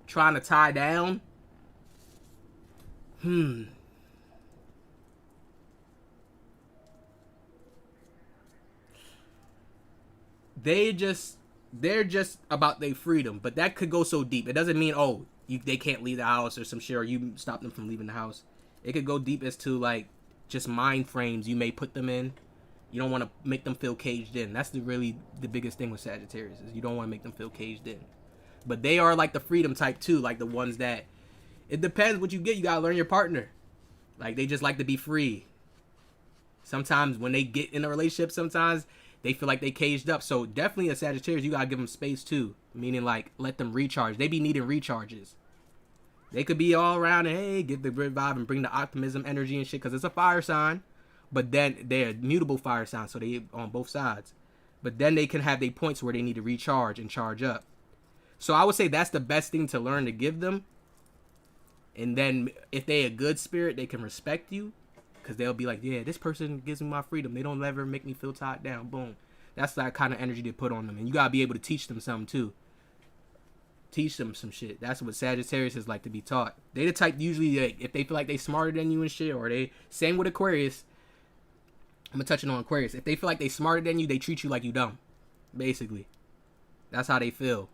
trying to tie down. They're just about their freedom, but that could go so deep. It doesn't mean, oh, they can't leave the house or some shit, or you stop them from leaving the house. It could go deep as to like just mind frames you may put them in. You don't want to make them feel caged in. That's really the biggest thing with Sagittarius, is you don't want to make them feel caged in. But they are like the freedom type too, like the ones that, it depends what you get. You gotta learn your partner. Like they just like to be free. Sometimes when they get in a relationship, sometimes they feel like they caged up. So definitely a Sagittarius, you gotta give them space too. Meaning like let them recharge. They be needing recharges. They could be all around and hey, get the good vibe and bring the optimism, energy and shit, because it's a fire sign. But then they're mutable fire signs, so they on both sides. But then they can have their points where they need to recharge and charge up. So I would say that's the best thing to learn to give them. And then if they a good spirit, they can respect you. Because they'll be like, yeah, this person gives me my freedom. They don't ever make me feel tied down. Boom. That's that kind of energy they put on them. And you got to be able to teach them something too. Teach them some shit. That's what Sagittarius is like to be taught. They the type usually, like, if they feel like they smarter than you and shit, or they, same with Aquarius. I'm going to touch it on Aquarius. If they feel like they smarter than you, they treat you like you dumb. Basically. That's how they feel.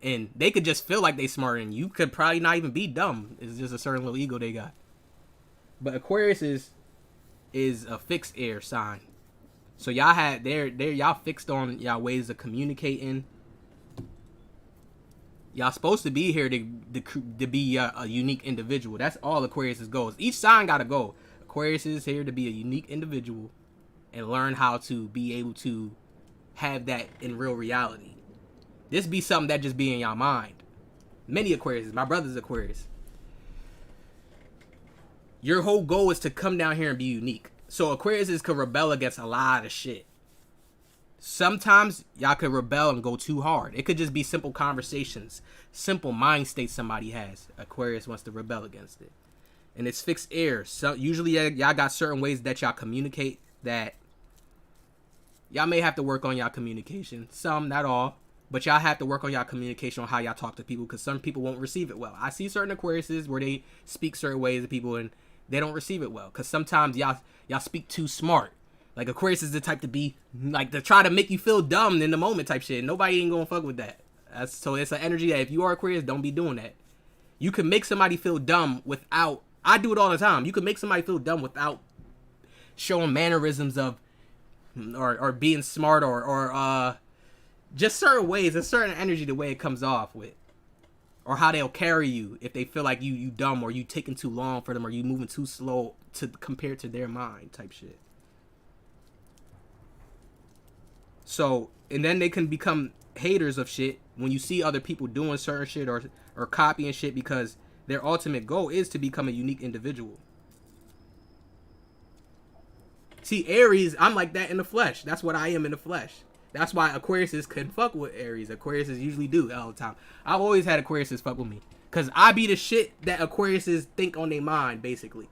And they could just feel like they smarter than you. Could probably not even be dumb. It's just a certain little ego they got. But Aquarius is a fixed air sign. So y'all had y'all fixed on y'all ways of communicating. Y'all supposed to be here to be a unique individual. That's all Aquarius' goals. Each sign got a goal. Aquarius is here to be a unique individual and learn how to be able to have that in real reality. This be something that just be in y'all mind. Many Aquarius, my brother's Aquarius. Your whole goal is to come down here and be unique. So Aquarius could rebel against a lot of shit. Sometimes y'all could rebel and go too hard. It could just be simple conversations, simple mind states somebody has. Aquarius wants to rebel against it. And it's fixed air. So usually y'all got certain ways that y'all communicate that y'all may have to work on y'all communication. Some, not all. But y'all have to work on y'all communication on how y'all talk to people, because some people won't receive it well. I see certain Aquariuses where they speak certain ways to people and they don't receive it well, because sometimes y'all speak too smart. Like Aquarius is the type to be like to try to make you feel dumb in the moment type shit. Nobody ain't gonna fuck with that. So it's an energy that if you are Aquarius, don't be doing that. You can make somebody feel dumb without. I do it all the time. You can make somebody feel dumb without showing mannerisms of or being smart or just certain ways, a certain energy, the way it comes off with. or how they'll carry you if they feel like you dumb, or you taking too long for them, or you moving too slow to compare to their mind type shit. So, and then they can become haters of shit when you see other people doing certain shit or copying shit, because their ultimate goal is to become a unique individual. See, Aries, I'm like that in the flesh. That's what I am in the flesh. That's why Aquariuses couldn't fuck with Aries. Aquariuses usually do all the time. I've always had Aquariuses fuck with me, because I be the shit that Aquariuses think on their mind, basically.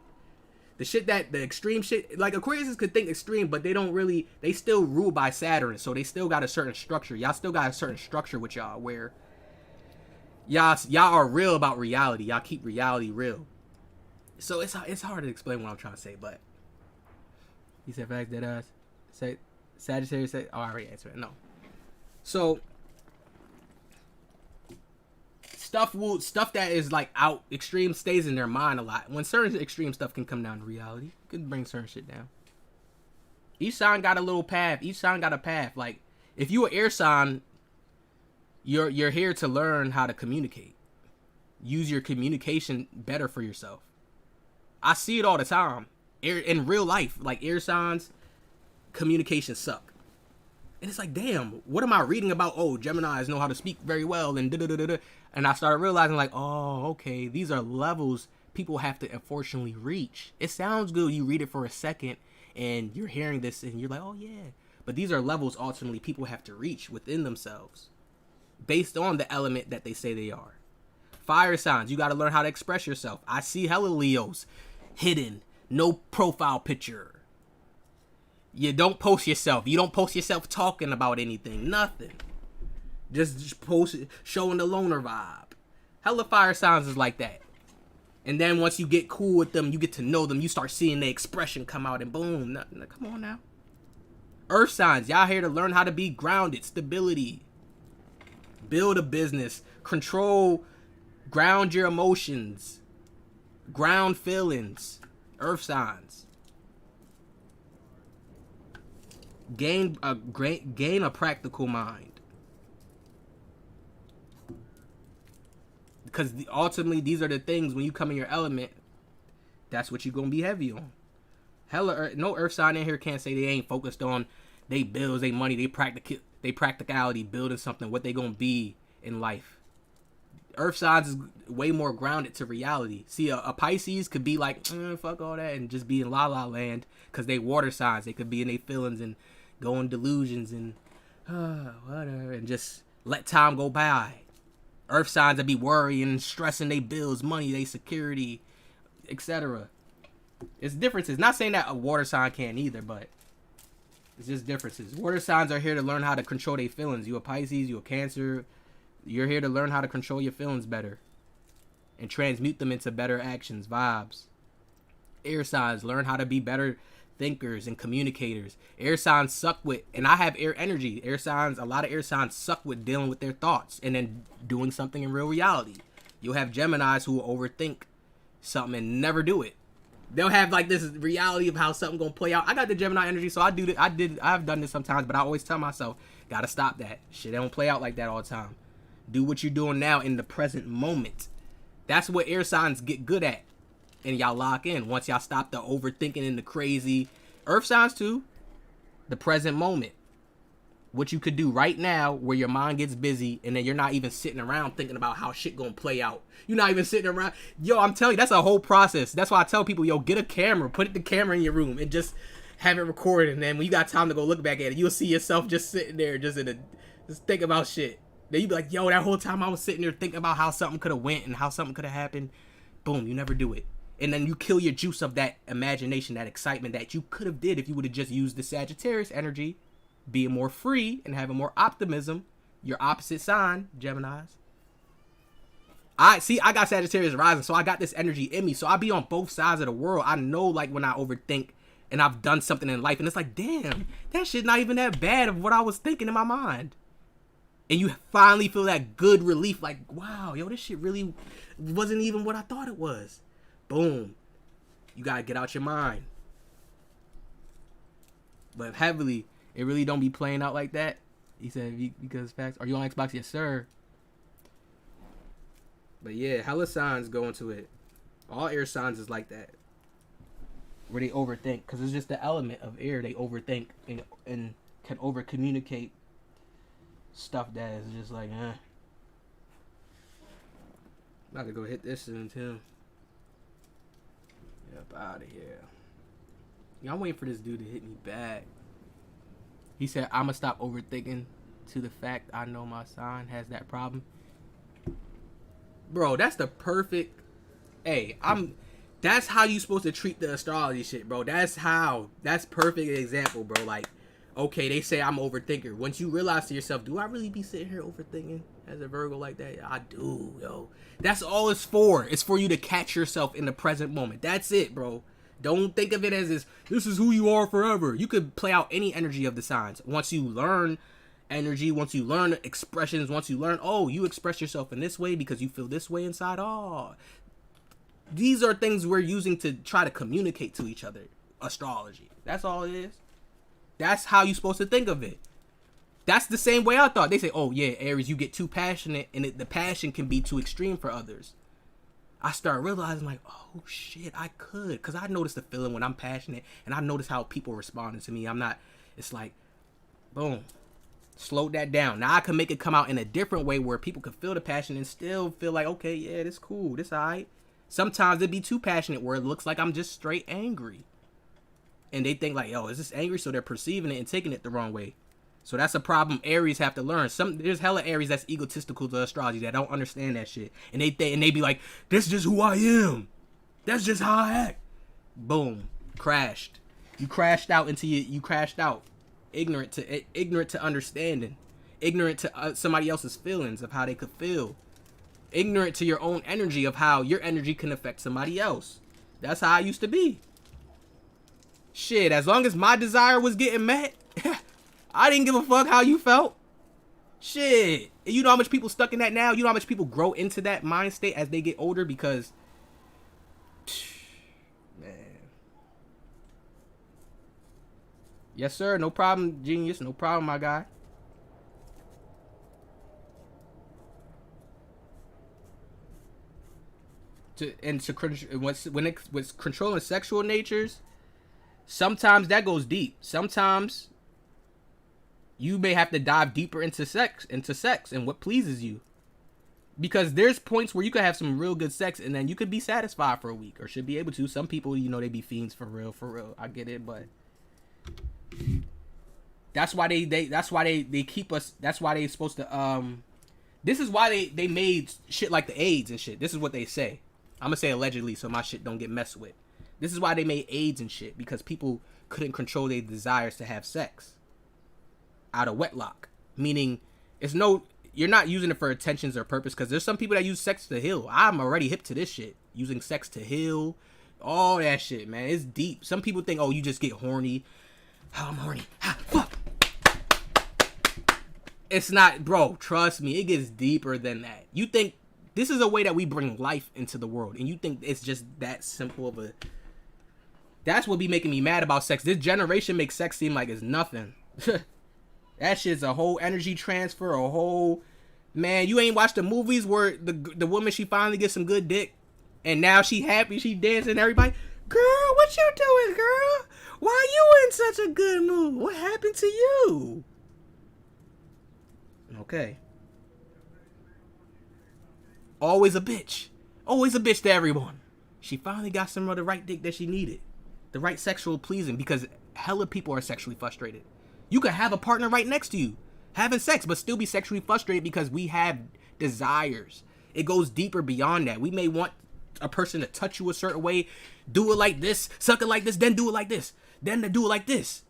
The shit that, the extreme shit, like Aquariuses could think extreme, but they don't really, they still rule by Saturn, so they still got a certain structure. Y'all still got a certain structure with y'all, where y'all are real about reality. Y'all keep reality real. So it's hard to explain what I'm trying to say, but he said facts, dead ass. Say Sagittarius say, oh, I already answered it. No. So stuff that is like out extreme stays in their mind a lot. When certain extreme stuff can come down to reality, you can bring certain shit down. Each sign got a little path. Each sign got a path. Like, if you an air sign, you're here to learn how to communicate. Use your communication better for yourself. I see it all the time. In real life, like, air signs, communication suck. And it's like, damn, what am I reading about? Oh, Geminis know how to speak very well, and da-da-da-da-da. And I started realizing, like, oh, okay, these are levels people have to unfortunately reach. It sounds good. You read it for a second, and you're hearing this, and you're like, oh, yeah. But these are levels, ultimately, people have to reach within themselves based on the element that they say they are. Fire signs, you got to learn how to express yourself. I see hella Leos hidden, no profile picture. You don't post yourself. You don't post yourself talking about anything. Nothing. Just post it, showing the loner vibe. Hella fire signs is like that. And then once you get cool with them, you get to know them, you start seeing the expression come out, and boom. Come on now. Earth signs, y'all here to learn how to be grounded. Stability. Build a business. Control. Ground your emotions. Ground feelings. Earth signs. Gain a practical mind. Because ultimately, these are the things, when you come in your element, that's what you're going to be heavy on. Hella, no earth sign in here can't say they ain't focused on they bills, they money, they practicality, building something, what they going to be in life. Earth signs is way more grounded to reality. See, a Pisces could be like, fuck all that, and just be in la la land, because they water signs. They could be in their feelings and go in delusions and whatever, and just let time go by. Earth signs that be worrying and stressing they bills, money, they security, etc. It's differences. Not saying that a water sign can't either, but it's just differences. Water signs are here to learn how to control their feelings. You a Pisces, you a Cancer. You're here to learn how to control your feelings better and transmute them into better actions, vibes. Air signs learn how to be better thinkers and communicators. Air signs suck with, and I have air energy. Air signs, a lot of air signs suck with dealing with their thoughts and then doing something in real reality. You'll have Geminis who will overthink something and never do it. They'll have like this reality of how something gonna play out. I got the Gemini energy, so I've done this sometimes, but I always tell myself, gotta stop that. Shit don't play out like that all the time. Do what you're doing now in the present moment. That's what air signs get good at. And y'all lock in once y'all stop the overthinking and the crazy. Earth signs too. The present moment. What you could do right now where your mind gets busy and then you're not even sitting around thinking about how shit gonna play out. You're not even sitting around. Yo, I'm telling you, that's a whole process. That's why I tell people, yo, get a camera. Put the camera in your room and just have it recorded. And then when you got time to go look back at it, you'll see yourself just sitting there just think about shit. Then you be like, yo, that whole time I was sitting there thinking about how something could have went and how something could have happened. Boom, you never do it. And then you kill your juice of that imagination, that excitement that you could have did if you would have just used the Sagittarius energy, being more free and having more optimism. Your opposite sign, Geminis. I got Sagittarius rising, so I got this energy in me. So I be on both sides of the world. I know, like, when I overthink and I've done something in life and it's like, damn, that shit not even that bad of what I was thinking in my mind. And you finally feel that good relief, like, wow, yo, this shit really wasn't even what I thought it was. Boom. You gotta get out your mind. But heavily, it really don't be playing out like that. He said, because facts. Are you on Xbox? Yes, sir. But yeah, hella signs go into it. All air signs is like that, where they overthink, because it's just the element of air. They overthink and can over communicate stuff that is just like, About to go hit this soon too. Get up out of here. Yeah, I'm waiting for this dude to hit me back. He said, I'ma stop overthinking to the fact I know my sign has that problem. Bro, that's the perfect. Hey, that's how you supposed to treat the astrology shit, bro. That's perfect example, bro. Like, okay, they say I'm an overthinker. Once you realize to yourself, do I really be sitting here overthinking as a Virgo like that? Yeah, I do, yo. That's all it's for. It's for you to catch yourself in the present moment. That's it, bro. Don't think of it as this is who you are forever. You could play out any energy of the signs. Once you learn energy, once you learn expressions, once you learn, oh, you express yourself in this way because you feel this way inside. Oh, these are things we're using to try to communicate to each other. Astrology. That's all it is. That's how you're supposed to think of it. That's the same way I thought. They say, oh yeah, Aries, you get too passionate and the passion can be too extreme for others. I start realizing like, oh shit, I could. Because I notice the feeling when I'm passionate and I notice how people responding to me. It's like, boom. Slow that down. Now I can make it come out in a different way where people can feel the passion and still feel like, okay, yeah, this cool. This alright. Sometimes it'd be too passionate where it looks like I'm just straight angry. And they think like, yo, is this angry? So they're perceiving it and taking it the wrong way. So that's a problem Aries have to learn. There's hella Aries that's egotistical to astrology that don't understand that shit. And they be like, this is just who I am. That's just how I act. Boom. Crashed. You crashed out. Ignorant to understanding. Ignorant to somebody else's feelings of how they could feel. Ignorant to your own energy of how your energy can affect somebody else. That's how I used to be. Shit, as long as my desire was getting met, I didn't give a fuck how you felt. Shit. And you know how much people stuck in that now? You know how much people grow into that mind state as they get older because... Man. Yes, sir. No problem, genius. No problem, my guy. When it's controlling sexual natures, sometimes that goes deep. Sometimes you may have to dive deeper into sex and what pleases you. Because there's points where you could have some real good sex and then you could be satisfied for a week or should be able to. Some people, they be fiends for real. I get it, but that's why they keep us. That's why they supposed to this is why they made shit like the AIDS and shit. This is what they say. I'm gonna say allegedly so my shit don't get messed with. This is why they made AIDS and shit, because people couldn't control their desires to have sex out of wedlock. Meaning, you're not using it for intentions or purpose, because there's some people that use sex to heal. I'm already hip to this shit. Using sex to heal. All that shit, man. It's deep. Some people think, oh, you just get horny. Oh, I'm horny. Fuck. It's not, bro. Trust me. It gets deeper than that. You think this is a way that we bring life into the world, and you think it's just that simple of a... That's what be making me mad about sex. This generation makes sex seem like it's nothing. That shit's a whole energy transfer, a whole... Man, you ain't watched the movies where the woman, she finally gets some good dick, and now she happy, she dancing, everybody, girl, what you doing, girl? Why you in such a good mood? What happened to you? Okay. Always a bitch. Always a bitch to everyone. She finally got some of the right dick that she needed. The right sexual pleasing, because hella people are sexually frustrated. You could have a partner right next to you, having sex, but still be sexually frustrated because we have desires. It goes deeper beyond that. We may want a person to touch you a certain way, do it like this, suck it like this, then do it like this, then to do it like this.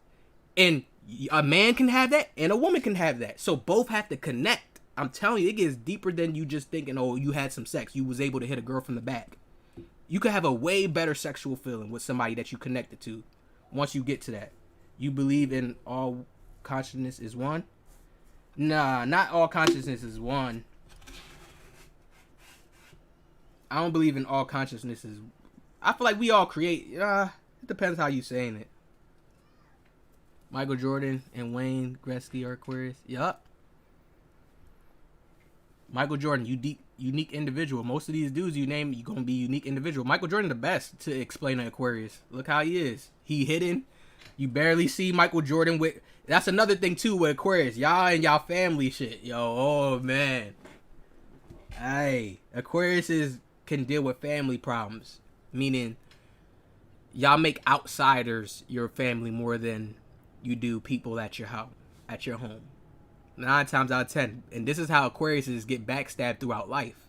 And a man can have that, and a woman can have that. So both have to connect. I'm telling you, it gets deeper than you just thinking, oh, you had some sex. You was able to hit a girl from the back. You could have a way better sexual feeling with somebody that you connected to once you get to that. You believe in all consciousness is one? Nah, not all consciousness is one. I don't believe in all consciousness is... I feel like we all create... it depends how you saying it. Michael Jordan and Wayne Gretzky are Aquarius. Yup. Michael Jordan, you deep... unique individual. Most of these dudes you name, you're gonna be unique individual. Michael Jordan the best to explain an Aquarius. Look how he is. He hidden. You barely see Michael Jordan with. That's another thing too with Aquarius. Y'all and y'all family shit. Yo, oh man. Hey, Aquariuses can deal with family problems. Meaning, y'all make outsiders your family more than you do people at your house, at your home. 9 times out of 10. And this is how Aquariuses get backstabbed throughout life.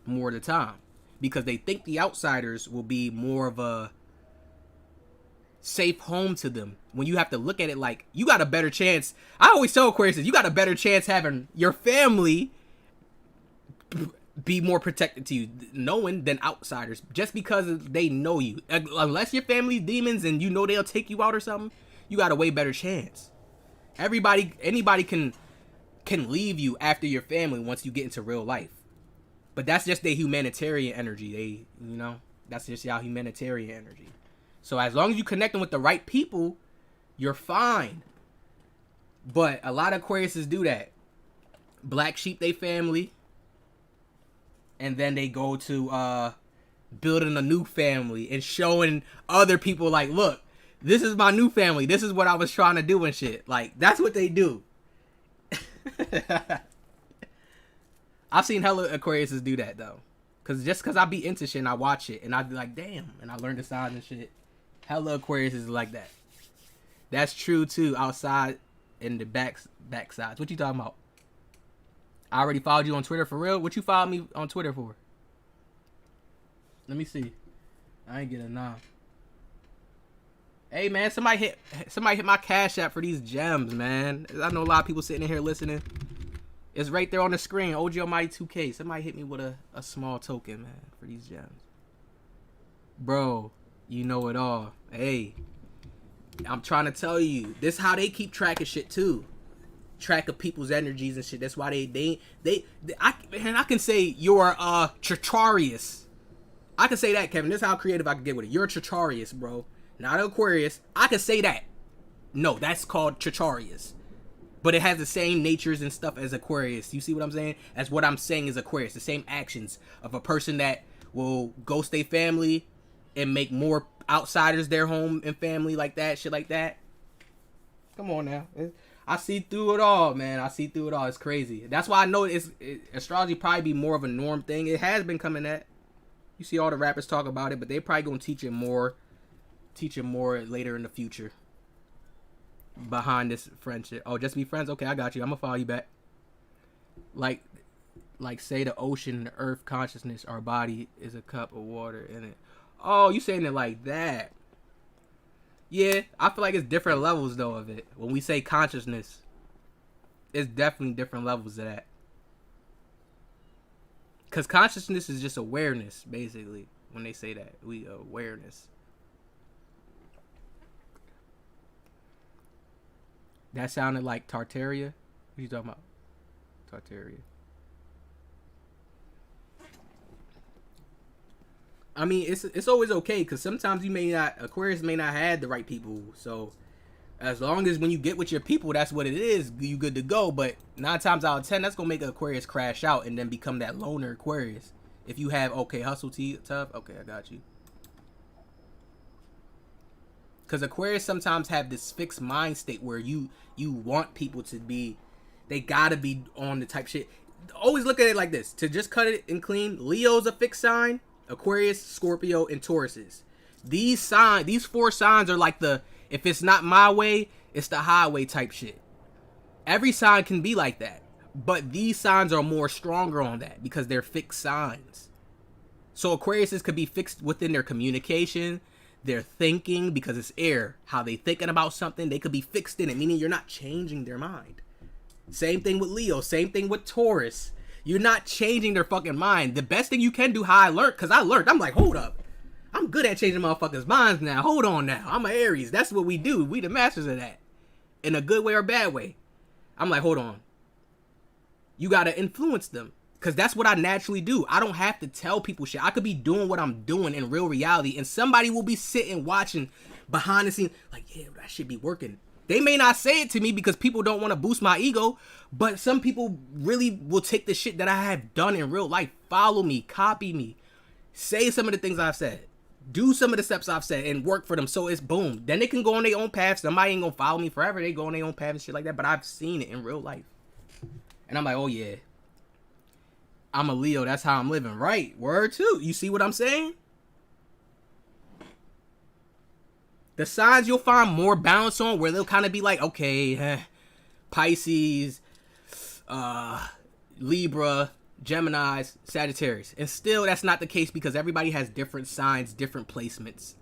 More of the time. Because they think the outsiders will be more of a safe home to them. When you have to look at it like, you got a better chance. I always tell Aquariuses, you got a better chance having your family be more protected to you, knowing than outsiders. Just because they know you. Unless your family's demons and you know they'll take you out or something, you got a way better chance. Anybody can leave you after your family once you get into real life. But that's just their humanitarian energy. That's just y'all humanitarian energy. So as long as you connecting with the right people, you're fine. But a lot of Aquariuses do that. Black sheep they family. And then they go to building a new family and showing other people like, look, this is my new family. This is what I was trying to do and shit. Like, that's what they do. I've seen hella Aquariuses do that, though. Because I be into shit and I watch it. And I be like, damn. And I learn the signs and shit. Hella Aquariuses is like that. That's true, too. Outside in the backsides. What you talking about? I already followed you on Twitter for real. What you followed me on Twitter for? Let me see. I ain't get a nah. Hey man, somebody hit my Cash App for these gems, man. I know a lot of people sitting in here listening. It's right there on the screen. OG Almighty 2K. Somebody hit me with a small token, man, for these gems. Bro, you know it all. Hey, I'm trying to tell you, this how they keep track of shit too. Track of people's energies and shit. That's why I can say you're Chacharius. I can say that, Kevin. This is how creative I can get with it. You're a Chacharius, bro. Not an Aquarius. I can say that. No, that's called Chacharius. But it has the same natures and stuff as Aquarius. You see what I'm saying? As what I'm saying is Aquarius. The same actions of a person that will ghost their family and make more outsiders their home and family like that. Shit like that. Come on now. I see through it all, man. I see through it all. It's crazy. That's why I know astrology probably be more of a norm thing. It has been coming at. You see all the rappers talk about it, but they probably gonna teach it more later in the future. Behind this friendship. Oh, just be friends? Okay, I got you. I'm gonna follow you back. Like say the ocean, the earth consciousness, our body is a cup of water in it. Oh, you saying it like that? Yeah, I feel like it's different levels though of it. When we say consciousness, it's definitely different levels of that. Cause consciousness is just awareness, basically. When they say that, awareness. That sounded like Tartaria. What are you talking about? Tartaria. I mean, it's always okay because sometimes Aquarius may not have the right people. So as long as when you get with your people, that's what it is, you good to go. But 9 times out of 10, that's gonna make an Aquarius crash out and then become that loner Aquarius. If you have hustle tough, okay, I got you. Because Aquarius sometimes have this fixed mind state where you want people to be, they gotta be on the type shit. Always look at it like this. To just cut it and clean, Leo's a fixed sign. Aquarius, Scorpio, and Tauruses. These 4 signs are like if it's not my way, it's the highway type shit. Every sign can be like that. But these signs are more stronger on that because they're fixed signs. So Aquariuses could be fixed within their communication, their thinking, because it's air. How they thinking about something, they could be fixed in it, meaning you're not changing their mind. Same thing with Leo, same thing with Taurus. You're not changing their fucking mind. The best thing you can do, how I learned, because I learned, I'm like, hold up. I'm good at changing motherfuckers' minds now. Hold on now. I'm an Aries. That's what we do. We the masters of that. In a good way or bad way. I'm like, hold on. You got to influence them. Because that's what I naturally do. I don't have to tell people shit. I could be doing what I'm doing in real reality. And somebody will be sitting watching behind the scenes. Like, yeah, that shit be working. They may not say it to me because people don't want to boost my ego, but some people really will take the shit that I have done in real life, follow me, copy me, say some of the things I've said, do some of the steps I've said, and work for them. So it's boom. Then they can go on their own path. Somebody ain't gonna follow me forever. They go on their own path and shit like that. But I've seen it in real life. And I'm like, oh yeah, I'm a Leo. That's how I'm living. Right. Word too. You see what I'm saying? The signs you'll find more balance on where they'll kind of be like, okay, Pisces, Libra, Geminis, Sagittarius. And still that's not the case because everybody has different signs, different placements.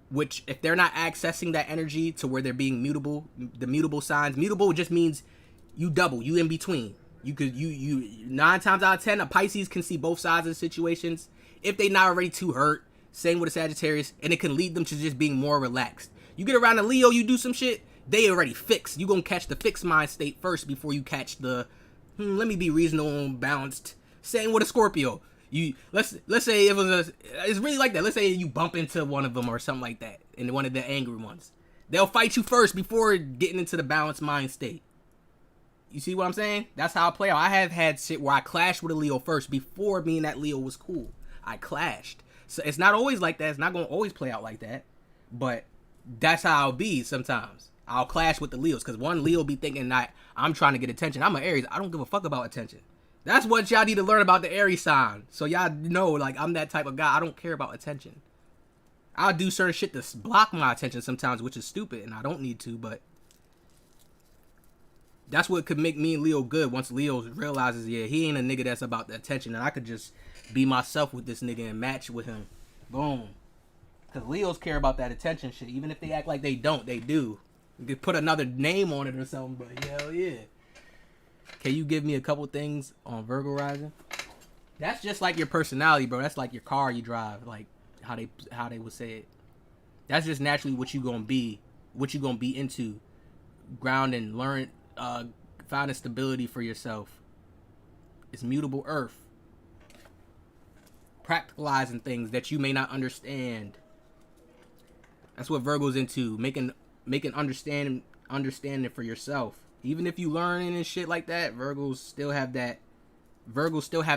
Which if they're not accessing that energy to where they're being mutable, the mutable signs, mutable just means you double, you in between. You 9 times out of 10, a Pisces can see both sides of the situations if they not already too hurt. Same with a Sagittarius, and it can lead them to just being more relaxed. You get around a Leo, you do some shit, they already fixed. You gonna catch the fixed mind state first before you catch the, let me be reasonable and balanced. Same with a Scorpio. You let's say it's really like that. Let's say you bump into one of them or something like that, and one of the angry ones. They'll fight you first before getting into the balanced mind state. You see what I'm saying? That's how I play out. I have had shit where I clashed with a Leo first before me and that Leo was cool. I clashed. So it's not always like that. It's not going to always play out like that. But that's how I'll be sometimes. I'll clash with the Leos. Because one Leo be thinking that I'm trying to get attention. I'm an Aries. I don't give a fuck about attention. That's what y'all need to learn about the Aries sign. So y'all know, like, I'm that type of guy. I don't care about attention. I'll do certain shit to block my attention sometimes, which is stupid. And I don't need to, but that's what could make me and Leo good. Once Leo realizes, yeah, he ain't a nigga that's about the attention. And I could just be myself with this nigga and match with him. Boom. Because Leos care about that attention shit. Even if they act like they don't, they do. You could put another name on it or something, but hell yeah. Can you give me a couple things on Virgo rising? That's just like your personality, bro. That's like your car you drive, like how they would say it. That's just naturally what you gonna be into. Grounding, learn, finding stability for yourself. It's mutable earth. Practicalizing things that you may not understand. That's what Virgo's into. Making understanding for yourself. Even if you learning and shit like that, Virgos still have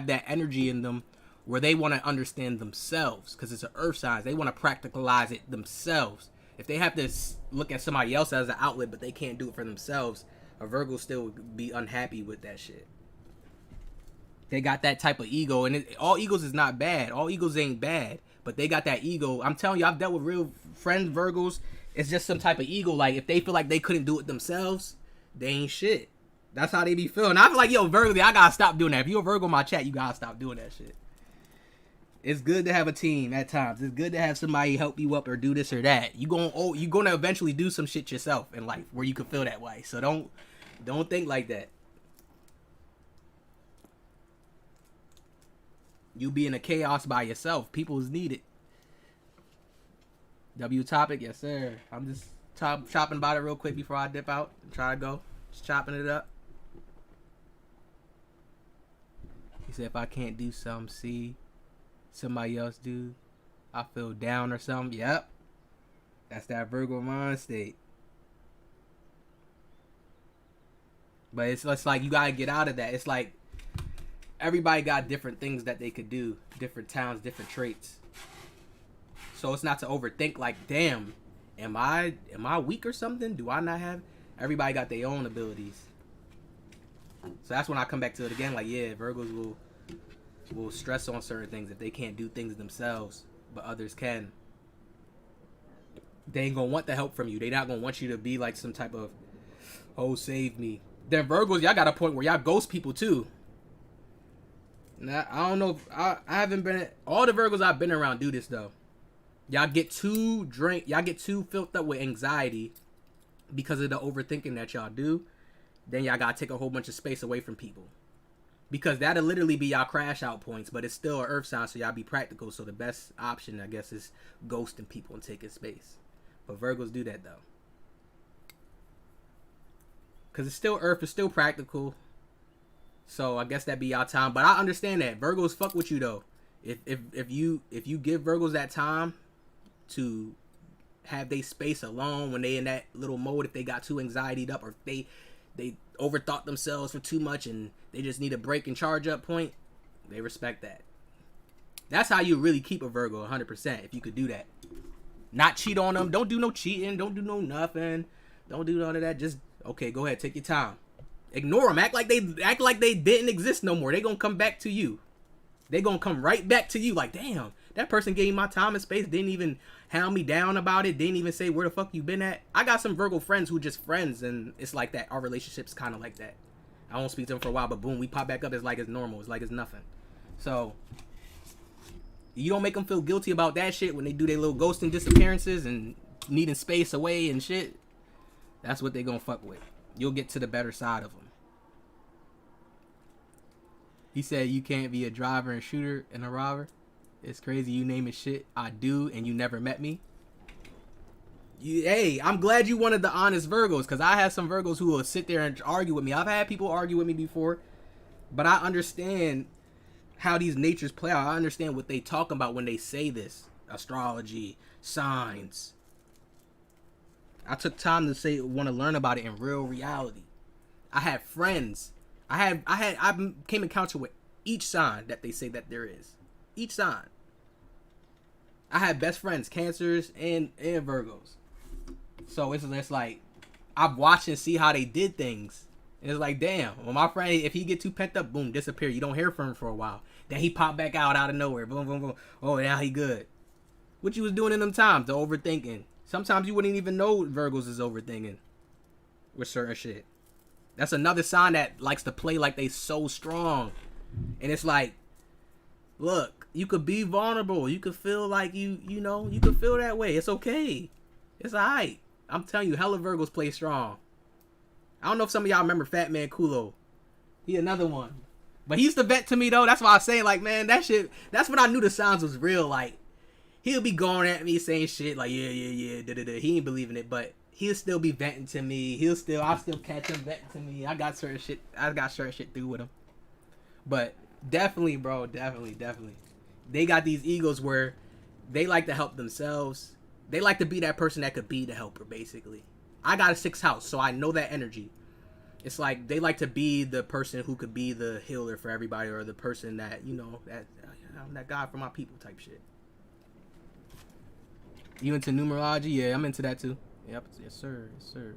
that energy in them where they want to understand themselves because it's an earth sign. They want to practicalize it themselves. If they have to look at somebody else as an outlet but they can't do it for themselves, a Virgo still would be unhappy with that shit. They got that type of ego, and all egos is not bad. All egos ain't bad, but they got that ego. I'm telling you, I've dealt with real friends, Virgos. It's just some type of ego. Like, if they feel like they couldn't do it themselves, they ain't shit. That's how they be feeling. I feel like, yo, Virgo, I gotta stop doing that. If you're a Virgo in my chat, you gotta stop doing that shit. It's good to have a team at times. It's good to have somebody help you up or do this or that. You gonna eventually do some shit yourself in life where you can feel that way. So don't think like that. You be in a chaos by yourself. People is needed. W topic, yes sir. I'm just chopping about it real quick before I dip out and try to go. Just chopping it up. He said if I can't do something, see somebody else do, I feel down or something. Yep. That's that Virgo mind state. But it's like you gotta get out of that. It's like everybody got different things that they could do, different talents, different traits. So it's not to overthink like, damn, am I weak or something? Do I not have? Everybody got their own abilities. So that's when I come back to it again. Like, yeah, Virgos will stress on certain things if they can't do things themselves, but others can. They ain't gonna want the help from you. They not gonna want you to be like some type of, oh, save me. Then Virgos, y'all got a point where y'all ghost people too. Now, I don't know if I haven't been, all the Virgos I've been around do this though. Y'all get too filled up with anxiety because of the overthinking that y'all do. Then y'all gotta take a whole bunch of space away from people. Because that'll literally be y'all crash out points, but it's still an earth sign, so y'all be practical. So the best option, I guess, is ghosting people and taking space. But Virgos do that though. Because it's still earth, it's still practical. So I guess that'd be y'all time. But I understand that. Virgos fuck with you though. If you give Virgos that time to have they space alone when they in that little mode, if they got too anxietied up, or if they overthought themselves for too much and they just need a break and charge up point, they respect that. That's how you really keep a Virgo 100%, if you could do that. Not cheat on them. Don't do no cheating. Don't do no nothing. Don't do none of that. Just, okay, go ahead, take your time. Ignore them. Act like they didn't exist no more. They gonna come back to you. They gonna come right back to you like, damn, that person gave me my time and space, didn't even hound me down about it, didn't even say where the fuck you been at. I got some Virgo friends who just friends, and it's like that. Our relationship's kind of like that. I won't speak to them for a while, but boom, we pop back up. It's like it's normal. It's like it's nothing. So you don't make them feel guilty about that shit when they do their little ghosting disappearances and needing space away and shit. That's what they gonna fuck with. You'll get to the better side of them. He said you can't be a driver and shooter and a robber. It's crazy you name it shit I do and you never met me. Hey, I'm glad you wanted the honest Virgos, because I have some Virgos who will sit there and argue with me. I've had people argue with me before, but I understand how these natures play out. I understand what they talk about when they say this. Astrology, signs. I took time to want to learn about it in real reality. I have friends. I came in encounter with each sign that they say that there is. Each sign. I have best friends, Cancers and Virgos. So it's like, I've watched and see how they did things. It's like, damn, well, my friend, if he get too pent up, boom, disappear. You don't hear from him for a while. Then he pop back out of nowhere. Boom, boom, boom. Oh, now he good. What you was doing in them times? The overthinking. Sometimes you wouldn't even know Virgos is overthinking with certain shit. That's another sign that likes to play like they so strong. And it's like, look, you could be vulnerable. You could feel like you could feel that way. It's okay. It's alright. I'm telling you, hella Virgos play strong. I don't know if some of y'all remember Fat Man Kulo. He another one. But he used to vent to me though. That's why I was saying, like, man, that shit, that's when I knew the signs was real. Like, he'll be going at me saying shit like, yeah, da-da-da. He ain't believing it, but he'll still be venting to me. I'll still catch him venting to me. I got certain shit through with him. But definitely, bro, definitely. They got these egos where they like to help themselves. They like to be that person that could be the helper, basically. I got a 6th house, so I know that energy. It's like they like to be the person who could be the healer for everybody, or the person that, I'm that guy for my people type shit. You into numerology? Yeah, I'm into that too. Yep, yes sir, yes sir.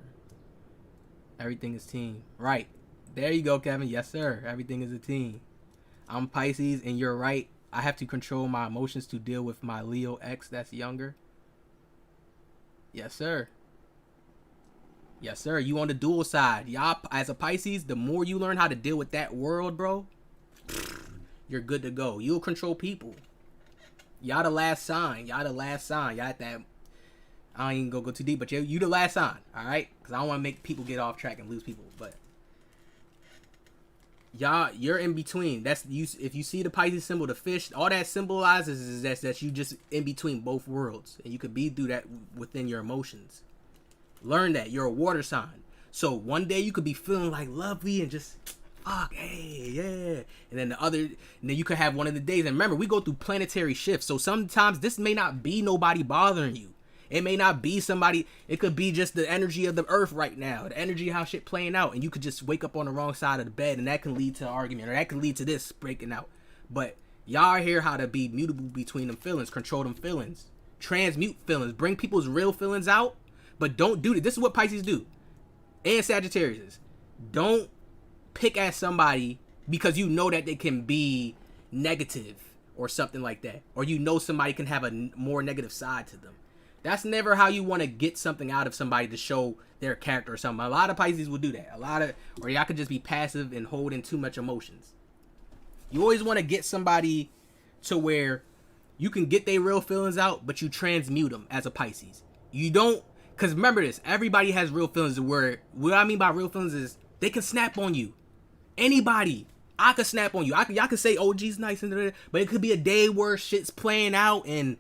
Everything is team. Right. There you go, Kevin. Yes sir. Everything is a team. I'm Pisces and you're right. I have to control my emotions to deal with my Leo ex that's younger. Yes sir. Yes sir. You on the dual side. Y'all, as a Pisces, the more you learn how to deal with that world, bro, you're good to go. You'll control people. Y'all the last sign. Y'all at that. I ain't gonna go too deep, but you the last sign, all right? Because I don't want to make people get off track and lose people. But y'all, you're in between. That's you. If you see the Pisces symbol, the fish, all that symbolizes is that you just in between both worlds, and you could be through that within your emotions. Learn that you're a water sign. So one day you could be feeling like lovely and just fuck, hey, yeah. And then you could have one of the days. And remember, we go through planetary shifts. So sometimes this may not be nobody bothering you. It may not be somebody. It could be just the energy of the earth right now. The energy of how shit playing out. And you could just wake up on the wrong side of the bed. And that can lead to an argument. Or that can lead to this breaking out. But y'all are here how to be mutable between them feelings. Control them feelings. Transmute feelings. Bring people's real feelings out. But don't do it. This is what Pisces do. And Sagittarius. Don't pick at somebody because you know that they can be negative or something like that. Or you know somebody can have a more negative side to them. That's never how you want to get something out of somebody to show their character or something. A lot of Pisces will do that. Or y'all could just be passive and hold in too much emotions. You always want to get somebody to where you can get their real feelings out, but you transmute them as a Pisces. You don't, because remember this, everybody has real feelings. Where what I mean by real feelings is they can snap on you. Anybody. I could snap on you. Y'all could say, oh, G's nice, but it could be a day where shit's playing out and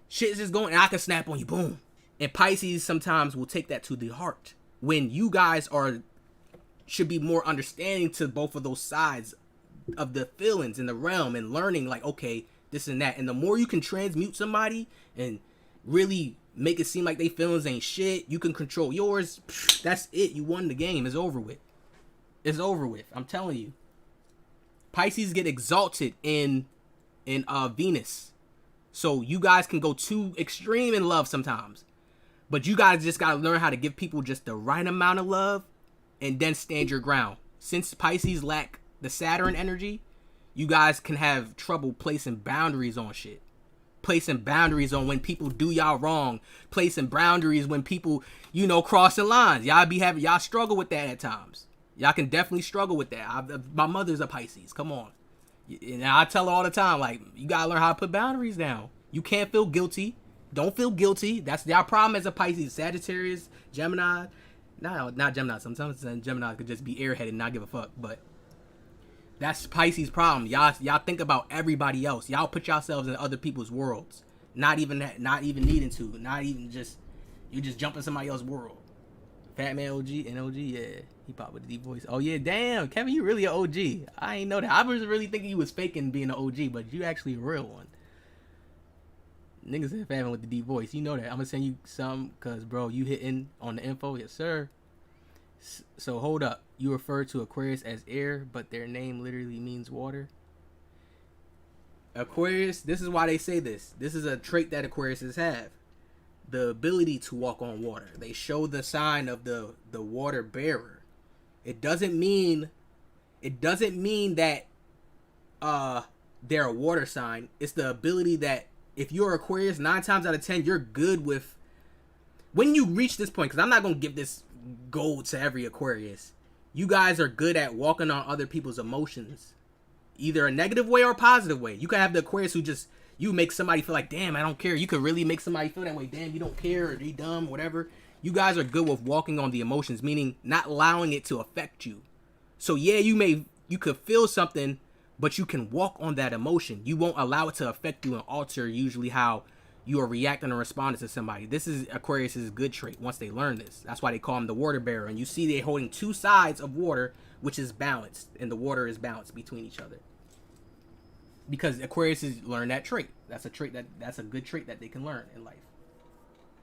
shit's just going, and I can snap on you, boom. And Pisces sometimes will take that to the heart. When you guys should be more understanding to both of those sides of the feelings in the realm and learning like, okay, this and that. And the more you can transmute somebody and really make it seem like they feelings ain't shit. You can control yours. That's it. You won the game. It's over with. It's over with. I'm telling you. Pisces get exalted in Venus. So you guys can go too extreme in love sometimes. But you guys just got to learn how to give people just the right amount of love and then stand your ground. Since Pisces lack the Saturn energy, you guys can have trouble placing boundaries on shit. Placing boundaries on when people do y'all wrong. Placing boundaries when people, you know, crossing lines. Y'all struggle with that at times. Y'all can definitely struggle with that. My mother's a Pisces. Come on. And I tell her all the time, like, you gotta learn how to put boundaries down. You can't feel guilty. Don't feel guilty. That's y'all problem as a Pisces. Sagittarius, Gemini. No, not Gemini. Sometimes Gemini could just be airheaded and not give a fuck. But that's Pisces' problem. Y'all think about everybody else. Y'all put yourselves in other people's worlds. Not even needing to. Not even just, you just jump in somebody else's world. Fat Man OG, NOG, yeah. He popped with the deep voice. Oh yeah, damn, Kevin, you really an OG. I ain't know that. I was really thinking you was faking being an OG, but you actually a real one. Niggas said Fat Man with the deep voice. You know that. I'm gonna send you some, cause bro, you hitting on the info, yes sir. So hold up. You refer to Aquarius as air, but their name literally means water. Aquarius, this is why they say this. This is a trait that Aquariuses have. The ability to walk on water. They show the sign of the water bearer. It doesn't mean that they're a water sign. It's the ability that if you're Aquarius, 9 times out of 10, you're good with, when you reach this point, because I'm not going to give this gold to every Aquarius. You guys are good at walking on other people's emotions. Either a negative way or a positive way. You can have the Aquarius who just, you make somebody feel like, damn, I don't care. You could really make somebody feel that way. Damn, you don't care, or they dumb, whatever. You guys are good with walking on the emotions, meaning not allowing it to affect you. So yeah, you could feel something, but you can walk on that emotion. You won't allow it to affect you and alter usually how you are reacting or responding to somebody. This is Aquarius's good trait once they learn this. That's why they call him the water bearer. And you see they're holding 2 sides of water, which is balanced, and the water is balanced between each other. Because Aquariuses learn that trait. That's a good trait that they can learn in life.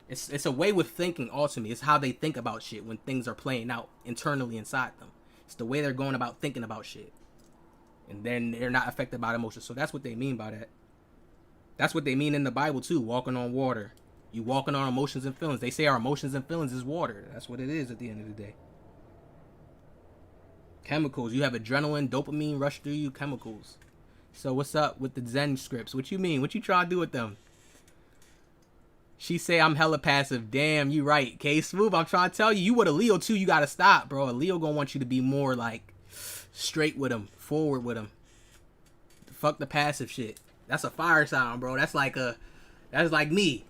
It's a way with thinking ultimately. It's how they think about shit when things are playing out internally inside them. It's the way they're going about thinking about shit. And then they're not affected by emotions. So that's what they mean by that. That's what they mean in the Bible too, walking on water. You walking on emotions and feelings. They say our emotions and feelings is water. That's what it is at the end of the day. Chemicals. You have adrenaline, dopamine rush through you, chemicals. So what's up with the Zen scripts? What you mean? What you trying to do with them? She say I'm hella passive. Damn, you right. K Smooth, I'm trying to tell you. You with a Leo too, you gotta stop, bro. A Leo gonna want you to be more like straight with him, forward with him. Fuck the passive shit. That's a fire sign, bro. That's like me.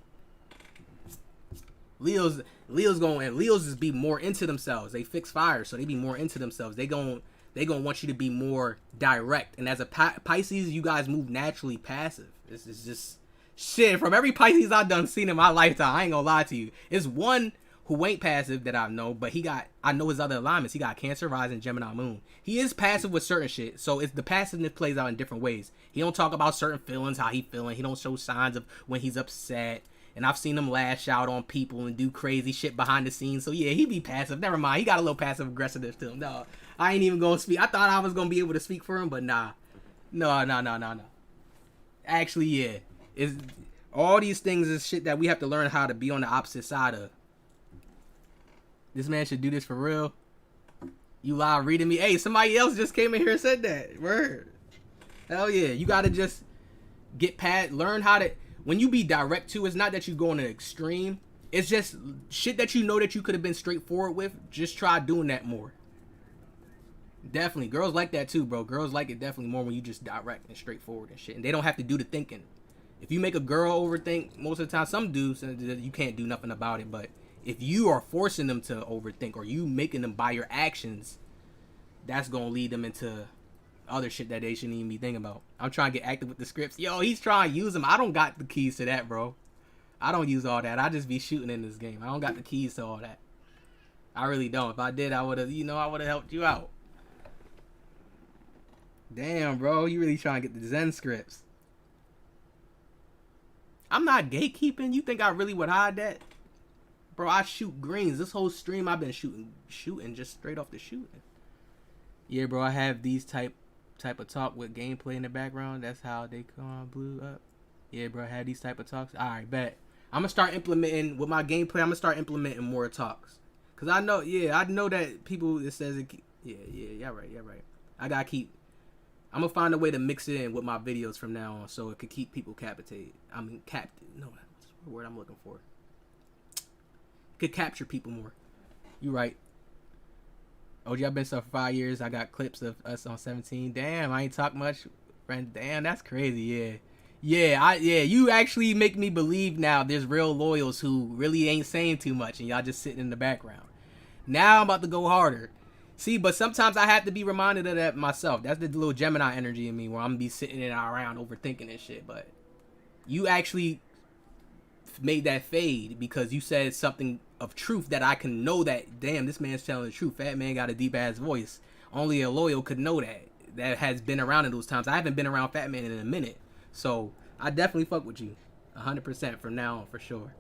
Leos just be more into themselves. They fix fire, so they be more into themselves. They gonna want you to be more direct. And as a Pisces, you guys move naturally passive. This is just shit. From every Pisces I've done seen in my lifetime, I ain't gonna lie to you. It's one who ain't passive that I know, but I know his other alignments. He got Cancer, Rising, Gemini, Moon. He is passive with certain shit, so it's the passiveness plays out in different ways. He don't talk about certain feelings, how he feeling. He don't show signs of when he's upset. And I've seen him lash out on people and do crazy shit behind the scenes. So yeah, he be passive. Never mind. He got a little passive aggressiveness to him. No, I ain't even gonna speak. I thought I was gonna be able to speak for him, but nah. No. Actually, yeah. It's all these things is shit that we have to learn how to be on the opposite side of. This man should do this for real. You live reading me. Hey, somebody else just came in here and said that. Word. Hell yeah. You gotta just get past, learn how to, when you be direct too, it's not that you go on an extreme. It's just shit that you know that you could have been straightforward with. Just try doing that more. Definitely. Girls like that too, bro. Girls like it definitely more when you just direct and straightforward and shit. And they don't have to do the thinking. If you make a girl overthink, most of the time, some do, so you can't do nothing about it. But if you are forcing them to overthink or you making them by your actions, that's going to lead them into other shit that they shouldn't even be thinking about. I'm trying to get active with the scripts. Yo, he's trying to use them. I don't got the keys to that, bro. I don't use all that. I just be shooting in this game. I don't got the keys to all that. I really don't. If I did, I would have, I would have helped you out. Damn, bro. You really trying to get the Zen scripts. I'm not gatekeeping. You think I really would hide that? Bro, I shoot greens. This whole stream I've been shooting just straight off the shooting. Yeah, bro, I have these type of talk with gameplay in the background. That's how they blew up. Yeah, bro, I had these type of talks. Alright, bet. I'm gonna start implementing with my gameplay. I'm gonna start implementing more talks. Cause I know, I know that people, it says it, yeah, right. I gotta keep, I'm gonna find a way to mix it in with my videos from now on so it could keep people captivated. I mean, no, that's the word I'm looking for. Could capture people more. You right. OG, I've been stuff for 5 years. I got clips of us on 17. Damn, I ain't talk much. Friend, damn, that's crazy. Yeah, you actually make me believe now there's real loyals who really ain't saying too much and y'all just sitting in the background. Now I'm about to go harder. See, but sometimes I have to be reminded of that myself. That's the little Gemini energy in me where I'm gonna be sitting around overthinking this shit. But you actually made that fade because you said something of truth that I can know that, damn, this man's telling the truth. Fat Man got a deep ass voice. Only a loyal could know that has been around in those times. I haven't been around Fat Man in a minute. So I definitely fuck with you 100% from now on for sure.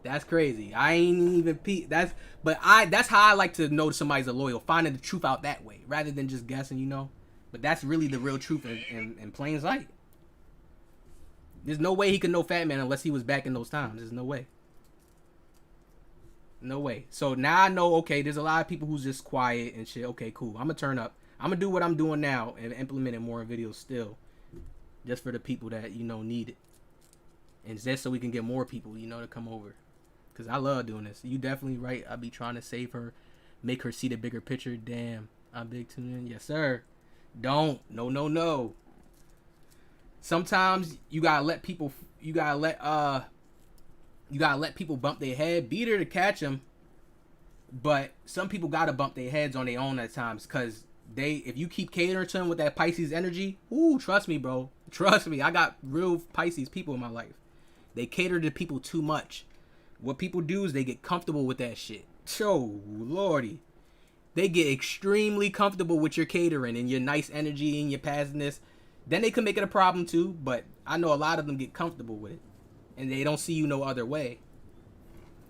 That's crazy. I ain't even that's how I like to know somebody's a loyal, finding the truth out that way rather than just guessing, you know. But that's really the real truth in plain sight. There's no way he could know Fat Man unless he was back in those times. There's no way. No way. So now I know, okay, there's a lot of people who's just quiet and shit. Okay, cool. I'm gonna turn up. I'm gonna do what I'm doing now and implement it more in videos still. Just for the people that, you know, need it. And just so we can get more people, you know, to come over. Because I love doing this. You definitely right. I be trying to save her. Make her see the bigger picture. Damn. I'm big tune in. Yes, sir. Don't. No. Sometimes you gotta let people bump their head. Beat her to catch them. But some people gotta bump their heads on their own at times. Because if you keep catering to them with that Pisces energy, trust me, bro. Trust me, I got real Pisces people in my life. They cater to people too much. What people do is they get comfortable with that shit. Oh, lordy. They get extremely comfortable with your catering and your nice energy and your passiveness. Then they can make it a problem too, but I know a lot of them get comfortable with it. And they don't see you no other way.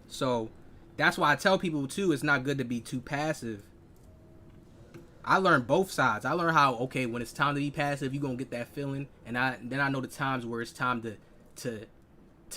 So, that's why I tell people too, it's not good to be too passive. I learned both sides. I learned how, okay, when it's time to be passive, you're going to get that feeling. And then I know the times where it's time to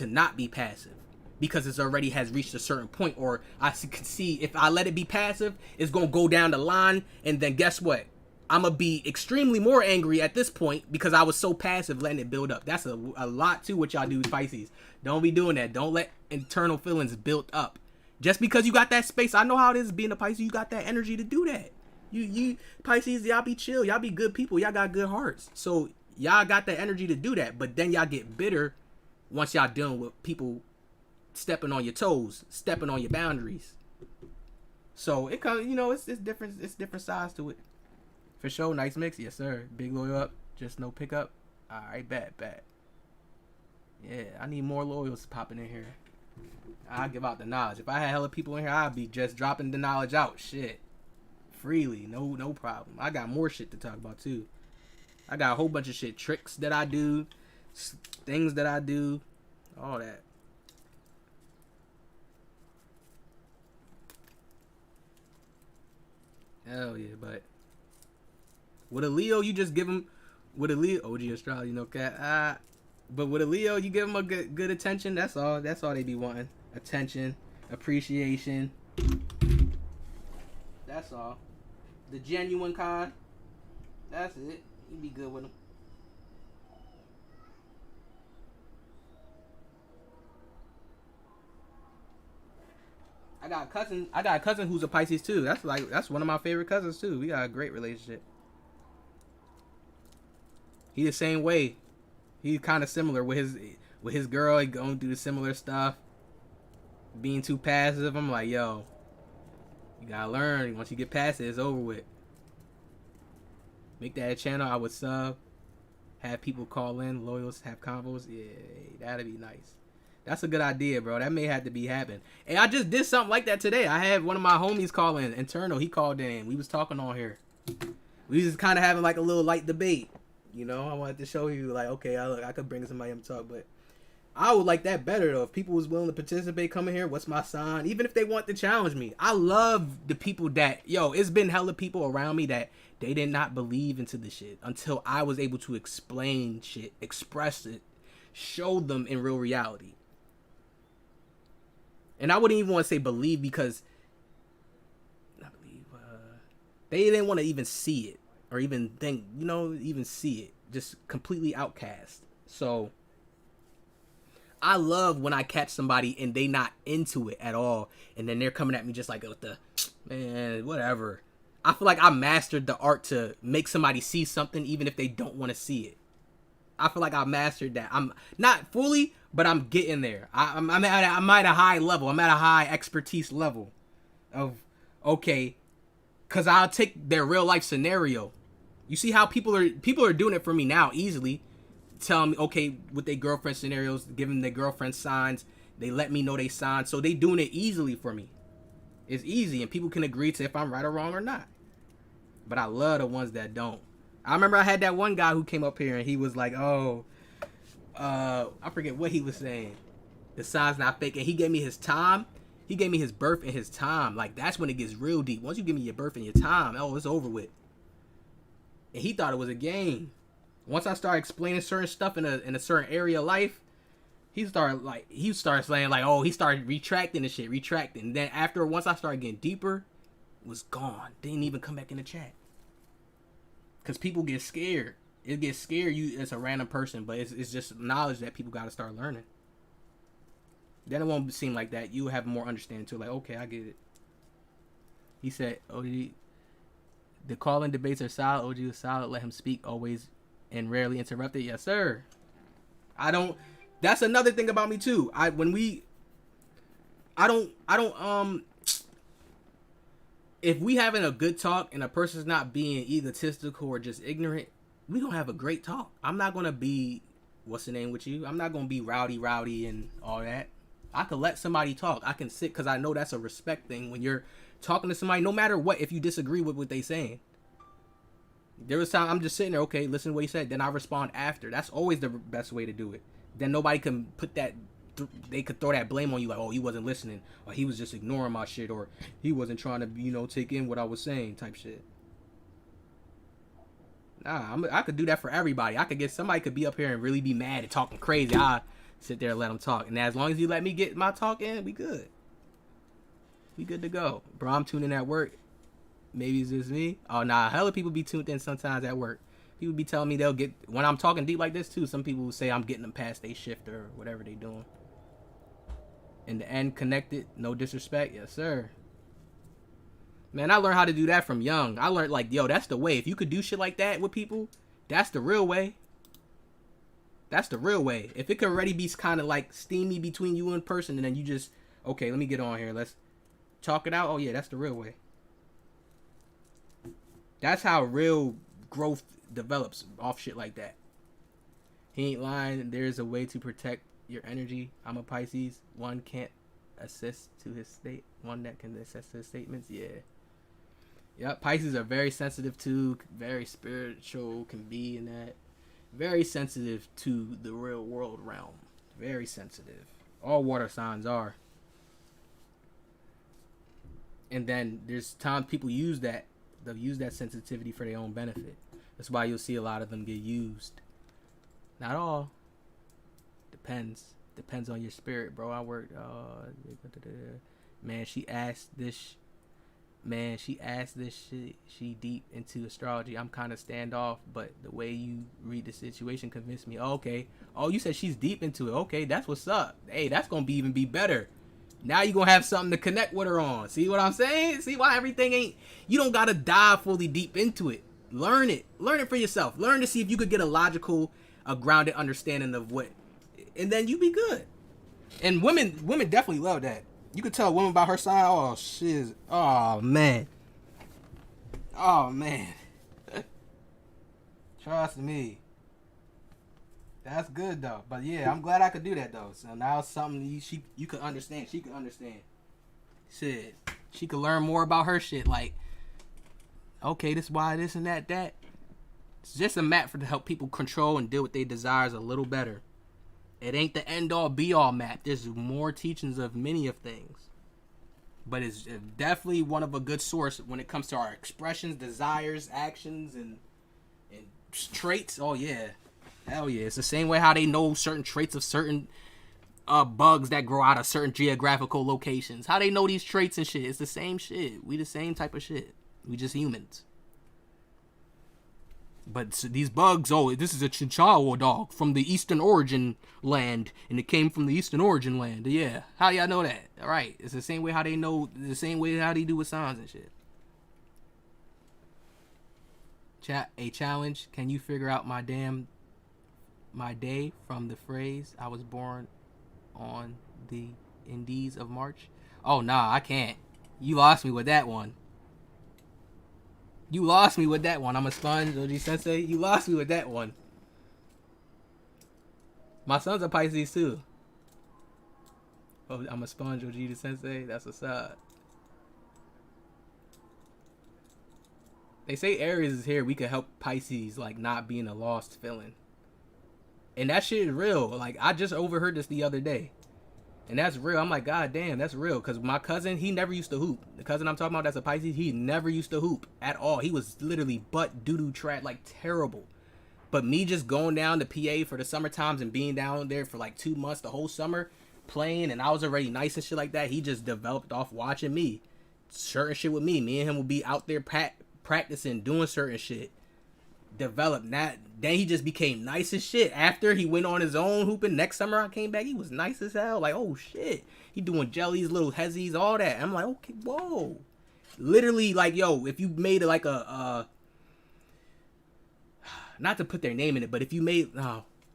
not be passive. Because it's already has reached a certain point. Or I can see if I let it be passive, it's going to go down the line. And then guess what? I'm going to be extremely more angry at this point because I was so passive letting it build up. That's a lot too what y'all do with Pisces. Don't be doing that. Don't let internal feelings build up. Just because you got that space, I know how it is being a Pisces. You got that energy to do that. You Pisces, y'all be chill. Y'all be good people. Y'all got good hearts. So y'all got the energy to do that. But then y'all get bitter once y'all dealing with people stepping on your toes, stepping on your boundaries. So it comes, you know, it's different. It's different sides to it. For sure, nice mix, yes sir. Big loyal up, just no pickup. All right, bet. Yeah, I need more loyals popping in here. I'll give out the knowledge. If I had hella people in here, I'd be just dropping the knowledge out. Shit. Freely, no problem. I got more shit to talk about too. I got a whole bunch of shit, tricks that I do, things that I do, all that. Hell yeah, but with a Leo, you just give him, with a Leo, OG astrology, you know, cat. But with a Leo, you give him a good attention. That's all they be wanting. Attention, appreciation. That's all. The genuine kind. That's it. You be good with them. I got a cousin who's a Pisces too. That's one of my favorite cousins too. We got a great relationship. He the same way. He's kind of similar with his girl. He going through the similar stuff. Being too passive. I'm like, yo, you gotta learn. Once you get past it, it's over with. Make that a channel. I would sub. Have people call in, loyals, have convos. Yeah, that'd be nice. That's a good idea, bro. That may have to be happening. And I just did something like that today. I had one of my homies call in, internal. He called in. We was talking on here. We was just kind of having like a little light debate. You know, I wanted to show you like, okay, I could bring somebody up to talk, but I would like that better though. If people was willing to participate, coming here, what's my sign? Even if they want to challenge me. I love the people that, it's been hella people around me that they did not believe into the shit until I was able to explain shit, express it, show them in real reality. And I wouldn't even want to say believe because they didn't want to even see it or even think, even see it. Just completely outcast. So I love when I catch somebody and they not into it at all, and then they're coming at me just like, man, whatever. I feel like I mastered the art to make somebody see something even if they don't want to see it. I feel like I mastered that. I'm not fully, but I'm getting there. I'm at a high level. I'm at a high expertise level of, okay, because I'll take their real life scenario. You see how people are doing it for me now easily. Telling me, okay, with their girlfriend scenarios, giving their girlfriend signs, they let me know they signs, so they doing it easily for me. It's easy, and people can agree to if I'm right or wrong or not. But I love the ones that don't. I remember I had that one guy who came up here and he was like, I forget what he was saying. The sign's not fake, and he gave me his time. He gave me his birth and his time. Like, that's when it gets real deep. Once you give me your birth and your time, it's over with. And he thought it was a game. Once I started explaining certain stuff in a certain area of life, he started saying like, he started retracting the shit, And then once I started getting deeper, it was gone. Didn't even come back in the chat. Cause people get scared. It gets scared you as a random person, but it's just knowledge that people got to start learning. Then it won't seem like that. You have more understanding too. Like, okay, I get it. He said, the call-in debates are solid. OG was solid. Let him speak always and rarely interrupted. Yes, sir. That's another thing about me too. If we having a good talk and a person's not being egotistical or just ignorant, we gonna have a great talk. I'm not gonna be, what's the name with you? I'm not gonna be rowdy and all that. I could let somebody talk. I can sit because I know that's a respect thing when you're talking to somebody, no matter what, if you disagree with what they saying. There was time I'm just sitting there, okay, listen to what he said, then I respond after. That's always the best way to do it. Then nobody can put that, they could throw that blame on you like, he wasn't listening, or he was just ignoring my shit, or he wasn't trying to, take in what I was saying type shit. Nah, I could do that for everybody. Somebody could be up here and really be mad and talking crazy. I sit there and let them talk. And as long as you let me get my talk in, we good. We good to go. Bro, I'm tuning in at work. Maybe it's just me. Oh, nah. Hella people be tuned in sometimes at work. People be telling me they'll get, when I'm talking deep like this too, some people will say I'm getting them past their shift or whatever they doing. In the end, connected. No disrespect. Yes, sir. Man, I learned how to do that from young. I learned like, that's the way. If you could do shit like that with people, that's the real way. That's the real way. If it could already be kind of like steamy between you and person, and then you just, okay, let me get on here. Let's talk it out. Oh, yeah, that's the real way. That's how real growth develops off shit like that. He ain't lying. There's a way to protect your energy. I'm a Pisces. One can't assist to his state. One that can assist to his statements. Yeah. Yep. Pisces are very sensitive too. Very spiritual. Can be in that. Very sensitive to the real world realm. Very sensitive. All water signs are. And then there's times people use that. They'll use that sensitivity for their own benefit. That's why you'll see a lot of them get used. Not all. Depends. Depends on your spirit, bro. I worked. Man, she asked this. Man, she asked this shit. She deep into astrology. I'm kind of standoff, but the way you read the situation convinced me. Oh, okay. Oh, you said she's deep into it. Okay, that's what's up. Hey, that's gonna be even be better. Now you're gonna have something to connect with her on. See what I'm saying? See why everything ain't. You don't gotta dive fully deep into it. Learn it. Learn it for yourself. Learn to see if you could get a logical, a grounded understanding of what, and then you be good. And women definitely love that. You could tell a woman about her sign. Oh shit. Oh man. Oh man. Trust me. That's good though. But yeah, I'm glad I could do that though. So now it's something you could understand. She could understand. Shit. She could learn more about her shit. Like, okay, this why this and that. It's just a map to help people control and deal with their desires a little better. It ain't the end all be all map. There's more teachings of many of things. But it's definitely one of a good source when it comes to our expressions, desires, actions, and traits. Oh yeah. Hell yeah. It's the same way how they know certain traits of certain bugs that grow out of certain geographical locations. How they know these traits and shit. It's the same shit. We the same type of shit. We just humans. But these bugs, oh, this is a Chihuahua dog from the Eastern Origin land, and it came from the Eastern Origin land. Yeah, how y'all know that? All right, it's the same way how they know, the same way how they do with signs and shit. Chat, a challenge. Can you figure out my day from the phrase I was born on the Indies of March? Oh, nah, I can't. You lost me with that one. You lost me with that one. I'm a sponge, OG Sensei. You lost me with that one. My son's a Pisces too. Oh, I'm a sponge, OG Sensei. That's what's up. They say Aries is here. We could help Pisces like not being a lost feeling. And that shit is real. Like I just overheard this the other day. And that's real. I'm like, God damn, that's real. Because my cousin, he never used to hoop. The cousin I'm talking about that's a Pisces, he never used to hoop at all. He was literally butt doo-doo trash, like terrible. But me just going down to PA for the summer times and being down there for like 2 months, the whole summer, playing, and I was already nice and shit like that. He just developed off watching me. Certain shit with me. Me and him would be out there practicing, doing certain shit. Developed that. Then he just became nice as shit. After he went on his own hooping, next summer I came back, he was nice as hell. Like, oh shit. He doing jellies, little hezzies, all that. I'm like, okay, whoa. Literally, like, yo, if you made it like a not to put their name in it, but if you made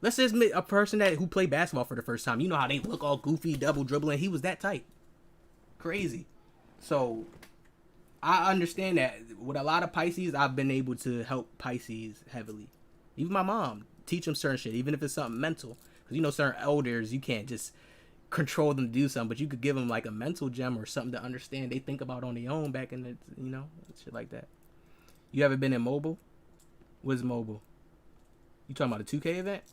let's just admit a person who played basketball for the first time, you know how they look all goofy, double dribbling. He was that type. Crazy. So I understand that with a lot of Pisces, I've been able to help Pisces heavily. Even my mom, teach them certain shit, even if it's something mental. Because you know, certain elders, you can't just control them to do something, but you could give them like a mental gem or something to understand they think about on their own back in the, you know, shit like that. You ever been in mobile? What is mobile? You talking about a 2K event?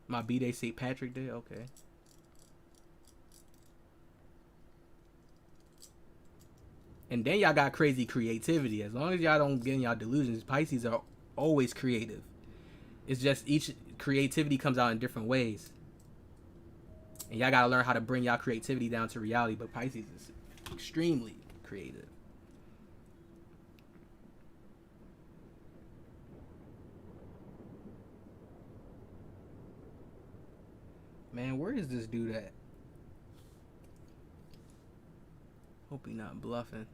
My B-Day St. Patrick Day? Okay. And then y'all got crazy creativity. As long as y'all don't get in y'all delusions, Pisces are always creative. It's just each creativity comes out in different ways. And y'all gotta learn how to bring y'all creativity down to reality. But Pisces is extremely creative. Man, where is this dude at? Hope he not bluffing.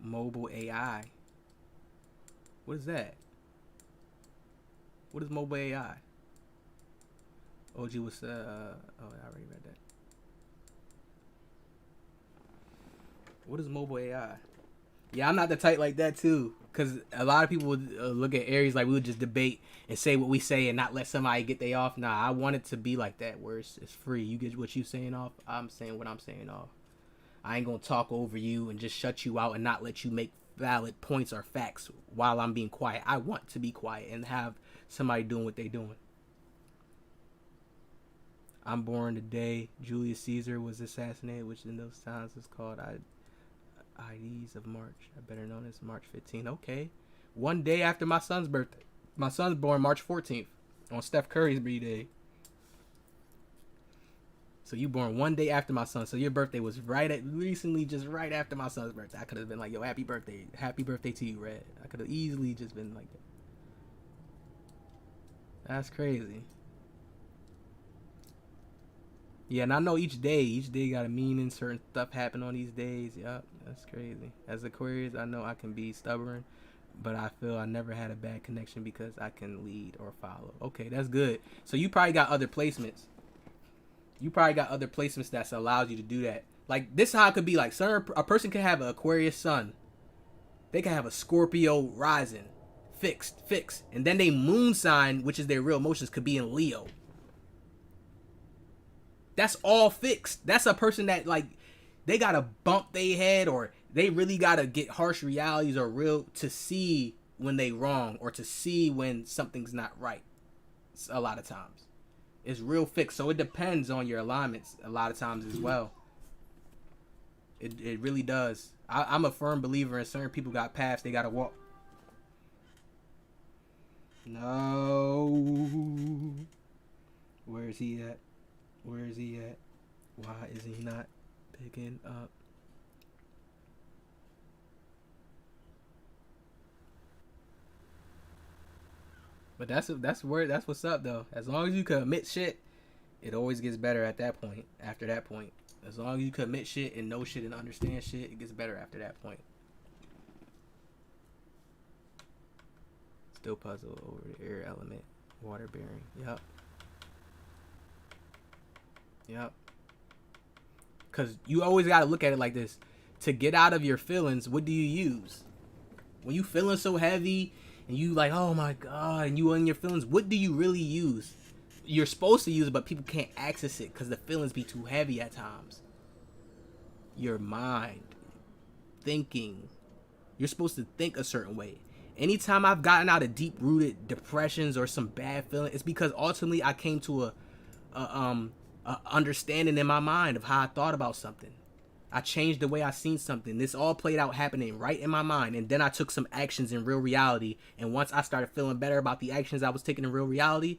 Mobile AI. What is that? What is mobile AI? OG was oh, I already read that. What is mobile AI? Yeah, I'm not the type like that too. Cause a lot of people would look at Aries like we would just debate and say what we say and not let somebody get they off. Nah, I want it to be like that where it's free. You get what you saying off. I'm saying what I'm saying off. I ain't gonna talk over you and just shut you out and not let you make valid points or facts while I'm being quiet. I want to be quiet and have somebody doing what they doing. I'm born the day Julius Caesar was assassinated, which in those times is called IDs of March. I better known as March 15th. Okay. One day after my son's birthday. My son's born March 14th on Steph Curry's birthday. So you born one day after my son. So your birthday was recently just right after my son's birthday. I could have been like, yo, happy birthday. Happy birthday to you, Red. I could have easily just been like that. That's crazy. Yeah, and I know each day got a meaning. Certain stuff happen on these days. Yup, that's crazy. As Aquarius, I know I can be stubborn, but I feel I never had a bad connection because I can lead or follow. Okay, that's good. So you probably got other placements. That allows you to do that. Like, this is how it could be. Like, a person can have an Aquarius sun. They can have a Scorpio rising. Fixed. And then they moon sign, which is their real emotions, could be in Leo. That's all fixed. That's a person that, like, they got to bump their head or they really got to get harsh realities or real to see when they wrong or to see when something's not right. A lot of times it's real fixed, so it depends on your alignments a lot of times as well. It really does. I'm a firm believer in certain people got paths they gotta walk. No, where is he at? Why is he not picking up? But that's what's up though. As long as you commit shit, it always gets better at that point. After that point, as long as you commit shit and know shit and understand shit, it gets better after that point. Still puzzle over the air element, water bearing. Yep. Cause you always gotta look at it like this. To get out of your feelings, what do you use? When you feeling so heavy and you like, oh my god, and you in your feelings, what do you really use? You're supposed to use it, but people can't access it because the feelings be too heavy at times. Your mind, thinking. You're supposed to think a certain way. Anytime I've gotten out of deep-rooted depressions or some bad feeling, it's because ultimately I came to a understanding in my mind of how I thought about something. I changed the way I seen something. This all played out happening right in my mind. And then I took some actions in real reality. And once I started feeling better about the actions I was taking in real reality,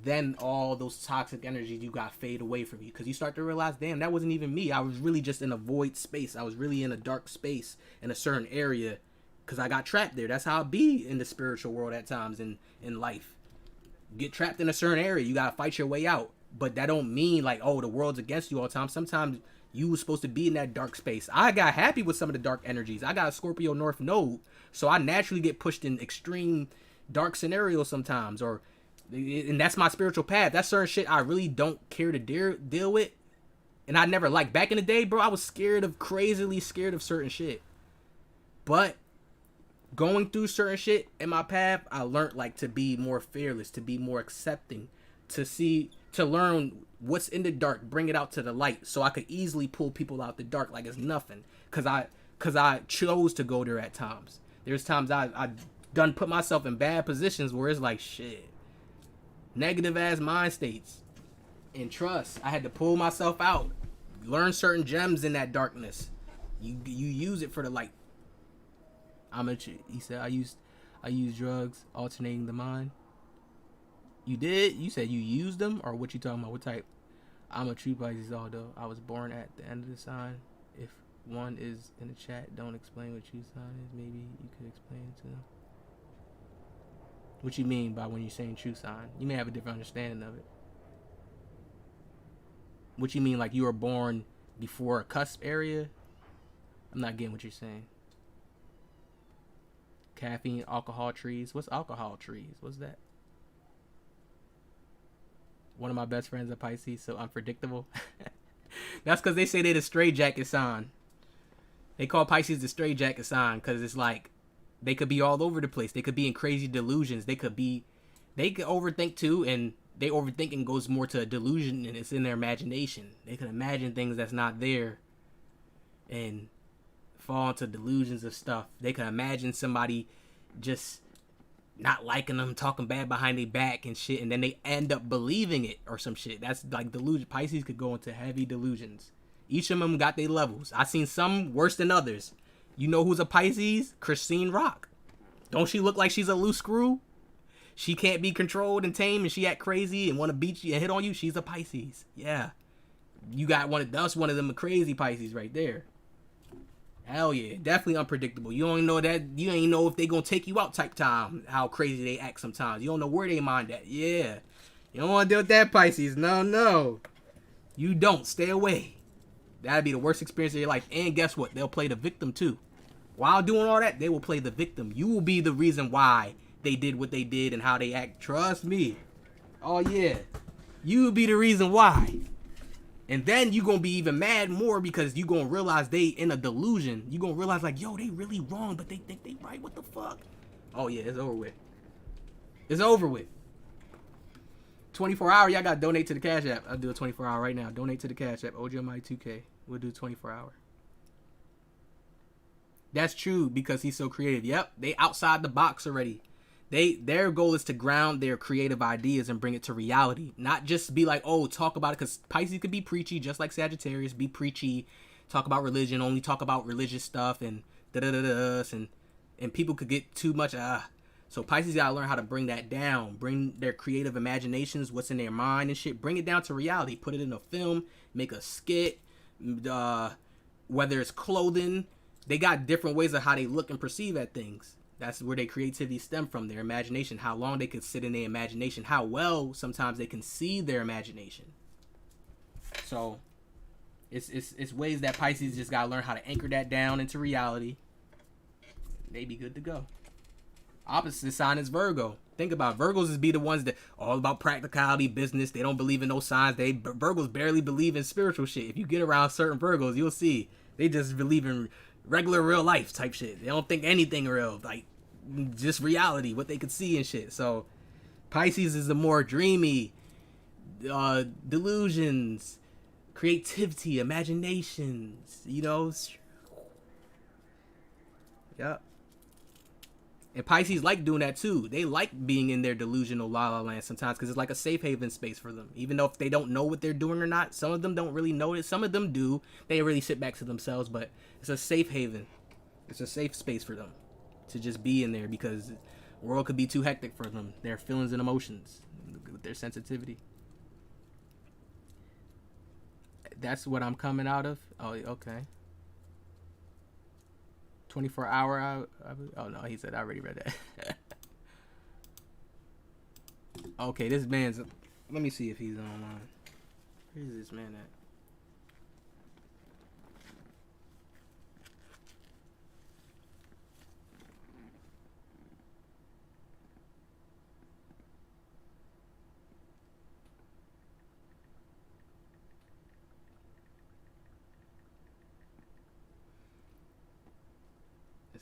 then all those toxic energies you got fade away from you. Because you start to realize, damn, that wasn't even me. I was really just in a void space. I was really in a dark space in a certain area because I got trapped there. That's how I be in the spiritual world at times in life. You get trapped in a certain area. You got to fight your way out. But that don't mean like, oh, the world's against you all the time. Sometimes you was supposed to be in that dark space. I got happy with some of the dark energies. I got a Scorpio North node, so I naturally get pushed in extreme dark scenarios sometimes, and that's my spiritual path. That's certain shit I really don't care to deal with, and I never liked. Back in the day, bro, I was crazily scared of certain shit. But going through certain shit in my path, I learned like to be more fearless, to be more accepting, to learn what's in the dark, bring it out to the light, so I could easily pull people out the dark like it's nothing. Cause I chose to go there at times. There's times I done put myself in bad positions where it's like shit, negative ass mind states. And trust, I had to pull myself out, learn certain gems in that darkness. You use it for the light. He said I used drugs, alternating the mind. You did? You said you used them? Or what you talking about? What type? I'm a true Pisces, although I was born at the end of the sign. If one is in the chat, don't explain what true sign is. Maybe you could explain it to them. What you mean by when you're saying true sign? You may have a different understanding of it. What you mean, like you were born before a cusp area? I'm not getting what you're saying. Caffeine, alcohol trees. What's alcohol trees? What's that? One of my best friends are Pisces, so unpredictable. That's because they say they're the stray jacket sign. They call Pisces the stray jacket sign because it's like they could be all over the place. They could be in crazy delusions. They could overthink too, and they overthinking goes more to a delusion, and it's in their imagination. They could imagine things that's not there and fall into delusions of stuff. They could imagine somebody just not liking them, talking bad behind their back and shit, and then they end up believing it or some shit. That's like delusion. Pisces could go into heavy delusions. Each of them got their levels. I seen some worse than others. You know who's a Pisces? Christine Rock. Don't she look like she's a loose screw? She can't be controlled and tamed, and she act crazy and want to beat you and hit on you. She's a Pisces. Yeah, you got that's one of them crazy Pisces right there. Hell yeah, definitely unpredictable. You don't know that. You ain't know if they gonna take you out type time. How crazy they act sometimes. You don't know where they mind at. Yeah, you don't want to deal with that Pisces. No, you don't. Stay away. That'd be the worst experience of your life. And guess what? They'll play the victim too. While doing all that, they will play the victim. You will be the reason why they did what they did and how they act. Trust me. Oh yeah, you will be the reason why. And then you gonna be even mad more because you gonna realize they in a delusion. You gonna realize like, yo, they really wrong, but they think they right. What the fuck? Oh yeah, it's over with. It's over with. 24 hour, y'all gotta donate to the Cash App. I'll do a 24 hour right now. Donate to the Cash App. OGMI 2K. We'll do 24 hour. That's true because he's so creative. Yep, they outside the box already. Their goal is to ground their creative ideas and bring it to reality, not just be like, oh, talk about it, because Pisces could be preachy, just like Sagittarius, be preachy, talk about religion, only talk about religious stuff and and people could get too much. So Pisces gotta learn how to bring that down, bring their creative imaginations, what's in their mind and shit, bring it down to reality, put it in a film, make a skit, whether it's clothing. They got different ways of how they look and perceive at things. That's where their creativity stem from, their imagination, how long they could sit in their imagination, how well sometimes they can see their imagination. So it's ways that Pisces just gotta learn how to anchor that down into reality. They be good to go. Opposite sign is Virgo. Think about it. Virgos is be the ones that all about practicality, business. They don't believe in no signs. Virgos barely believe in spiritual shit. If you get around certain Virgos, you'll see they just believe in regular real life type shit. They don't think anything real, like just reality, what they could see and shit. So Pisces is the more dreamy, delusions, creativity, imaginations, you know. Yep. And Pisces like doing that too. They like being in their delusional la la land sometimes because it's like a safe haven space for them. Even though if they don't know what they're doing or not, some of them don't really know it. Some of them do. They really sit back to themselves, but it's a safe haven. It's a safe space for them to just be in there because the world could be too hectic for them. Their feelings and emotions, with their sensitivity. That's what I'm coming out of. Oh, okay. 24-hour. Oh no, he said I already read that. Okay, this man's. Let me see if he's online. Where's this man at?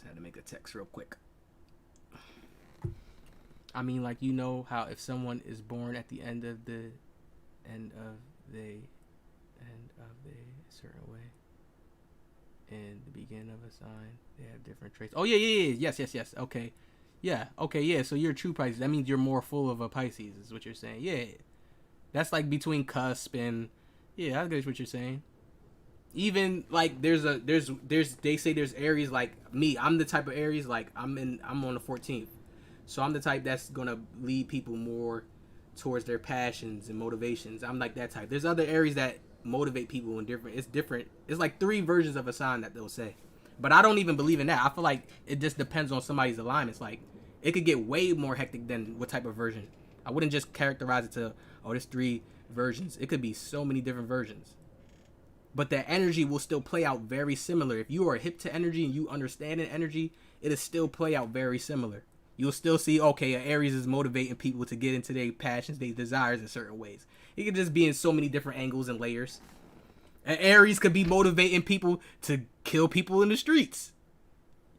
Had to make a text real quick. I mean, like, you know how if someone is born at the end of the certain way in the beginning of a sign, they have different traits. Oh yeah, yes. Okay, yeah. So you're a true Pisces. That means you're more full of a Pisces, is what you're saying. Yeah, that's like between cusp and yeah. I get what you're saying. Even like there's they say there's Aries like me. I'm the type of Aries like I'm on the 14th, so I'm the type that's gonna lead people more towards their passions and motivations. I'm like that type. There's other Aries that motivate people in different. It's different. It's like 3 versions of a sign that they'll say, but I don't even believe in that. I feel like it just depends on somebody's alignments. Like it could get way more hectic than what type of version. I wouldn't just characterize it to there's 3 versions. It could be so many different versions. But that energy will still play out very similar. If you are hip to energy and you understand an energy, it'll still play out very similar. You'll still see, okay, an Aries is motivating people to get into their passions, their desires in certain ways. It could just be in so many different angles and layers. An Aries could be motivating people to kill people in the streets.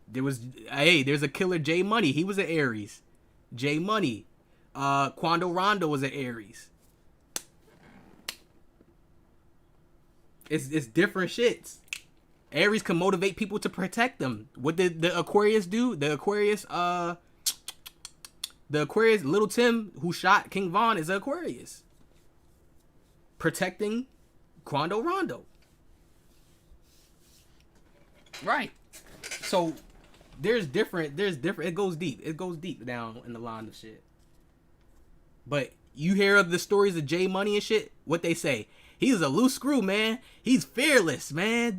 There's a killer, J Money. He was an Aries. J Money. Quando Rondo was an Aries. It's different shits. Aries can motivate people to protect them. What did the Aquarius do? The Aquarius, Little Tim, who shot King Von, is an Aquarius. Protecting Quando Rondo. Right. So there's different. It goes deep. It goes deep down in the line of shit. But you hear of the stories of J Money and shit. What they say. He's a loose screw, man. He's fearless, man.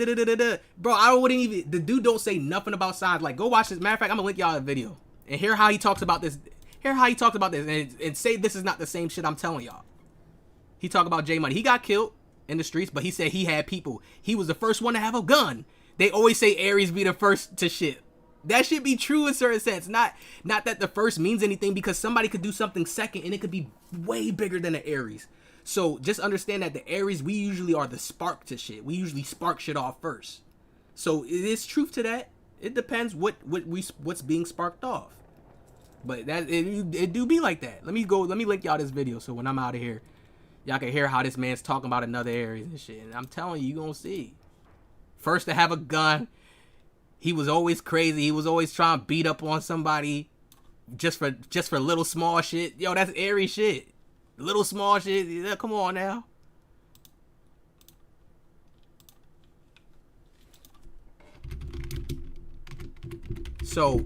Bro, I wouldn't even. The dude don't say nothing about signs. Like, go watch this. Matter of fact, I'm gonna link y'all a video and hear how he talks about this. And say this is not the same shit I'm telling y'all. He talk about J Money. He got killed in the streets, but he said he had people. He was the first one to have a gun. They always say Aries be the first to shit. That should be true in certain sense. Not that the first means anything, because somebody could do something second and it could be way bigger than an Aries. So just understand that the Aries, we usually are the spark to shit. We usually spark shit off first. So it is truth to that. It depends what's being sparked off. But that it do be like that. Let me link y'all this video so when I'm out of here, y'all can hear how this man's talking about another Aries and shit. And I'm telling you, you gonna see. First to have a gun, He was always crazy. He was always trying to beat up on somebody just for little small shit. Yo, that's Aries shit. Little small shit. Yeah, come on now. So,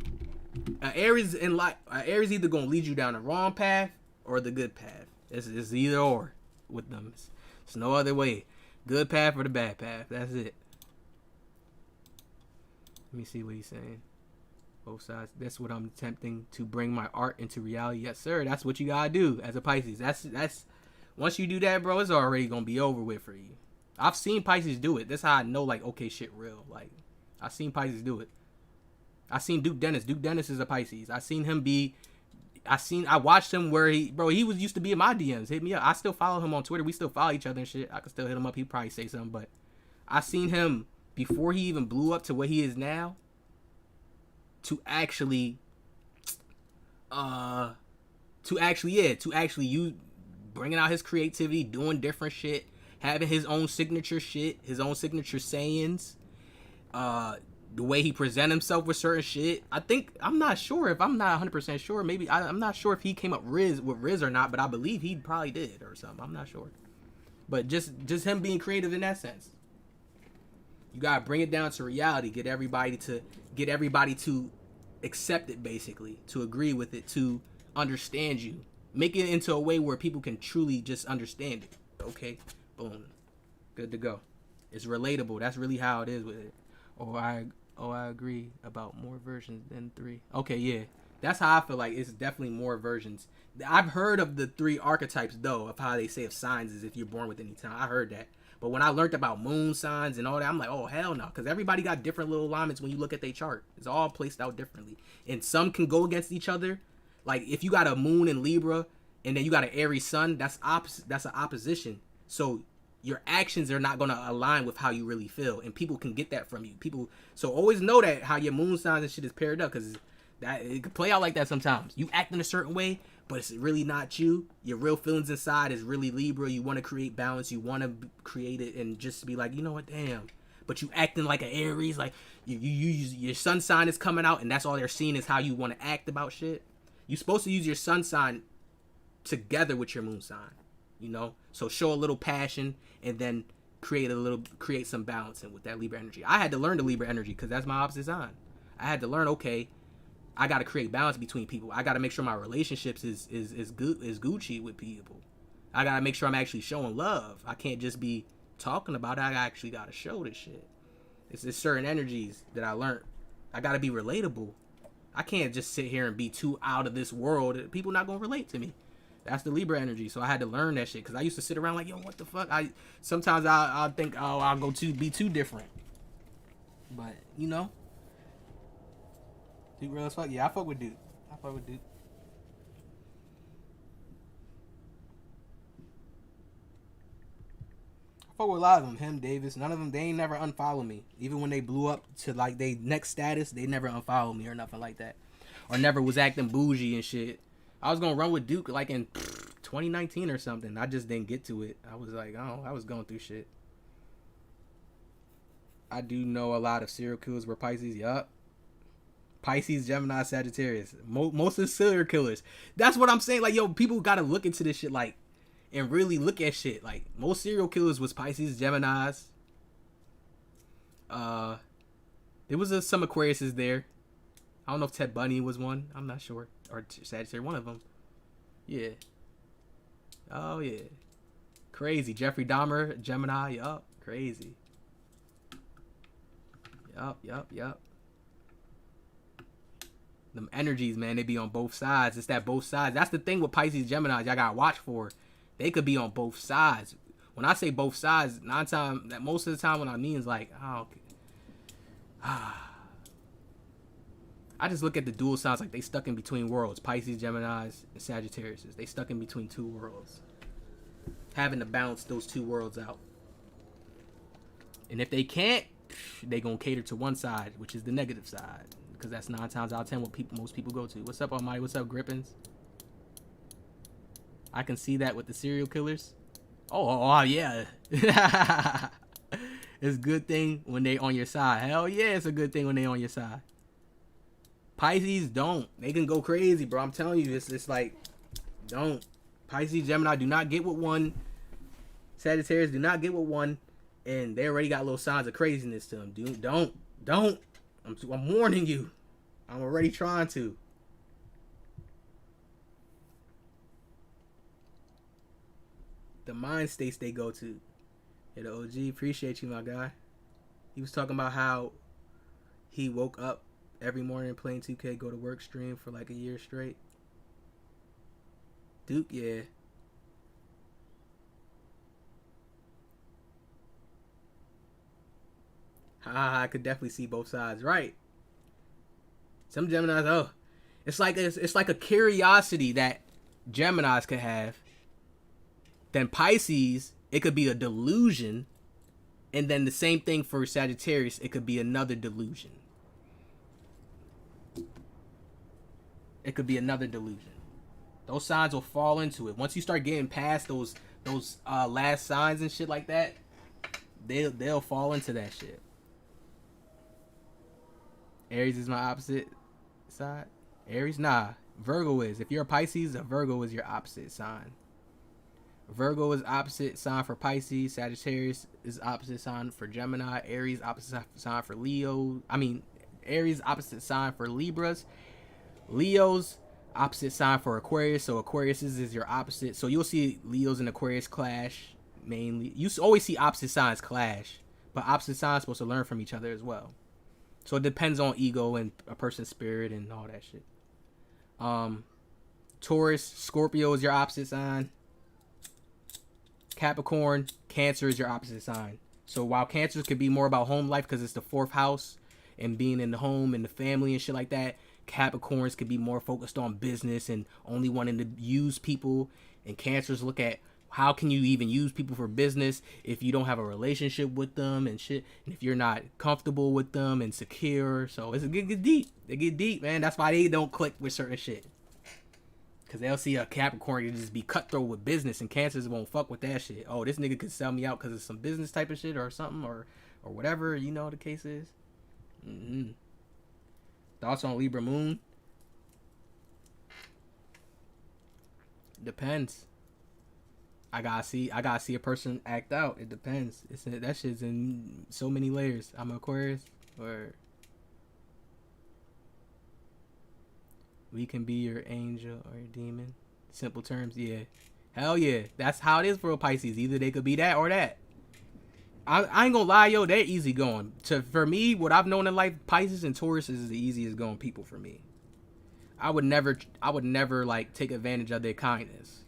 Aries in life, Aries either gonna lead you down the wrong path or the good path. It's either or with them. It's no other way. Good path or the bad path. That's it. Let me see what he's saying. Both sides. That's what I'm attempting to bring my art into reality. Yes, sir. That's what you gotta do as a Pisces. That's once you do that, bro, it's already gonna be over with for you. I've seen Pisces do it. That's how I know, like, okay, shit, real. Like, I've seen Pisces do it. I seen Duke Dennis. Duke Dennis is a Pisces. I watched him where he was used to be in my DMs. Hit me up. I still follow him on Twitter. We still follow each other and shit. I can still hit him up. He'd probably say something, but I seen him before he even blew up to what he is now. To actually you bringing out his creativity, doing different shit, having his own signature shit, his own signature sayings, the way he present himself with certain shit. I'm not sure if I'm not 100% sure. Maybe I'm not sure if he came up with Riz or not, but I believe he probably did or something. I'm not sure. But just him being creative in that sense. You gotta bring it down to reality. Get everybody to accept it, basically, to agree with it, to understand you. Make it into a way where people can truly just understand it. Okay, boom, good to go. It's relatable. That's really how it is with it. I agree about more versions than 3. Okay, yeah, that's how I feel like it's definitely more versions. I've heard of the 3 archetypes though, of how they say of signs is if you're born with any time. I heard that. But when I learned about moon signs and all that, I'm like, oh, hell no. Because everybody got different little alignments when you look at their chart. It's all placed out differently. And some can go against each other. Like, if you got a moon in Libra and then you got an Aries sun, that's an opposition. So your actions are not going to align with how you really feel. And people can get that from you. So always know that how your moon signs and shit is paired up. Because it could play out like that sometimes. You act in a certain way, but it's really not you. Your real feelings inside is really Libra. You want to create balance. You want to create it and just be like, you know what, damn. But you acting like an Aries, like your sun sign is coming out, and that's all they're seeing is how you want to act about shit. You're supposed to use your sun sign together with your moon sign, you know. So show a little passion and then create some balance with that Libra energy. I had to learn the Libra energy because that's my opposite sign. I had to learn, okay, I got to create balance between people. I got to make sure my relationships is Gucci with people. I got to make sure I'm actually showing love. I can't just be talking about it. I actually got to show this shit. It's certain energies that I learned. I got to be relatable. I can't just sit here and be too out of this world. People not going to relate to me. That's the Libra energy. So I had to learn that shit because I used to sit around like, yo, what the fuck? Sometimes I'll think, oh, I'll be too different. But, you know. Duke real as fuck. Yeah, I fuck with Duke. I fuck with with a lot of them. Him, Davis, none of them, they ain't never unfollow me. Even when they blew up to like they next status, they never unfollow me or nothing like that. Or never was acting bougie and shit. I was gonna run with Duke like in 2019 or something. I just didn't get to it. I was like, oh, I was going through shit. I do know a lot of serial killers were Pisces. Yup. Pisces, Gemini, Sagittarius. Most of the serial killers. That's what I'm saying. Like, yo, people gotta look into this shit, like, and really look at shit. Like, most serial killers was Pisces, Geminis. There was some Aquariuses there. I don't know if Ted Bundy was one. I'm not sure. Or Sagittarius, one of them. Yeah. Oh, yeah. Crazy. Jeffrey Dahmer, Gemini. Yup. Crazy. Yup. Them energies, man, they be on both sides. It's that both sides. That's the thing with Pisces, Gemini. Y'all gotta watch for. They could be on both sides. When I say both sides, most of the time what I mean is like, oh, okay. I just look at the dual signs like they stuck in between worlds. Pisces, Geminis, and Sagittarius. They stuck in between two worlds. Having to balance those two worlds out. And if they can't, they gonna cater to one side, which is the negative side. Because that's 9 times out of 10 what most people go to. What's up, Almighty? What's up, Grippins? I can see that with the serial killers. Oh yeah. It's a good thing when they on your side. Hell yeah, it's a good thing when they on your side. Pisces don't. They can go crazy, bro. I'm telling you, it's like, don't. Pisces, Gemini do not get with one. Sagittarius do not get with one, and they already got little signs of craziness to them. Dude, don't. I'm warning you. I'm already trying to. The mind states they go to. Yeah, the OG, appreciate you, my guy. He was talking about how he woke up every morning playing 2K, go to work, stream for like a year straight. Duke, yeah. I could definitely see both sides. Right. Some Geminis, it's like a curiosity that Geminis could have. Then Pisces, it could be a delusion. And then the same thing for Sagittarius, it could be another delusion. It could be another delusion. Those signs will fall into it. Once you start getting past those last signs and shit like that, they'll fall into that shit. Aries is my opposite side. Aries? Nah. Virgo is. If you're a Pisces, a Virgo is your opposite sign. Virgo is opposite sign for Pisces. Sagittarius is opposite sign for Gemini. Aries opposite sign for Leo. Aries opposite sign for Libras. Leo's opposite sign for Aquarius. So Aquarius is your opposite. So you'll see Leos and Aquarius clash mainly. You always see opposite signs clash, but opposite signs are supposed to learn from each other as well. So it depends on ego and a person's spirit and all that shit. Taurus, Scorpio is your opposite sign. Capricorn, Cancer is your opposite sign. So while Cancer could be more about home life because it's the 4th house and being in the home and the family and shit like that, Capricorns could be more focused on business and only wanting to use people. And Cancers look at how can you even use people for business if you don't have a relationship with them and shit, and if you're not comfortable with them and secure. So it get deep. They get deep, man. That's why they don't click with certain shit. Because they'll see a Capricorn and just be cutthroat with business, and Cancers won't fuck with that shit. Oh, this nigga could sell me out because of some business type of shit or something, or whatever, you know the case is. Thoughts on Libra Moon? Depends. I gotta see a person act out. It depends. That shit's in so many layers. I'm an Aquarius, or we can be your angel or your demon. Simple terms, yeah. Hell yeah. That's how it is for a Pisces. Either they could be that or that. I ain't gonna lie, yo, they're easy going. For me, what I've known in life, Pisces and Taurus is the easiest going people for me. I would never like take advantage of their kindness.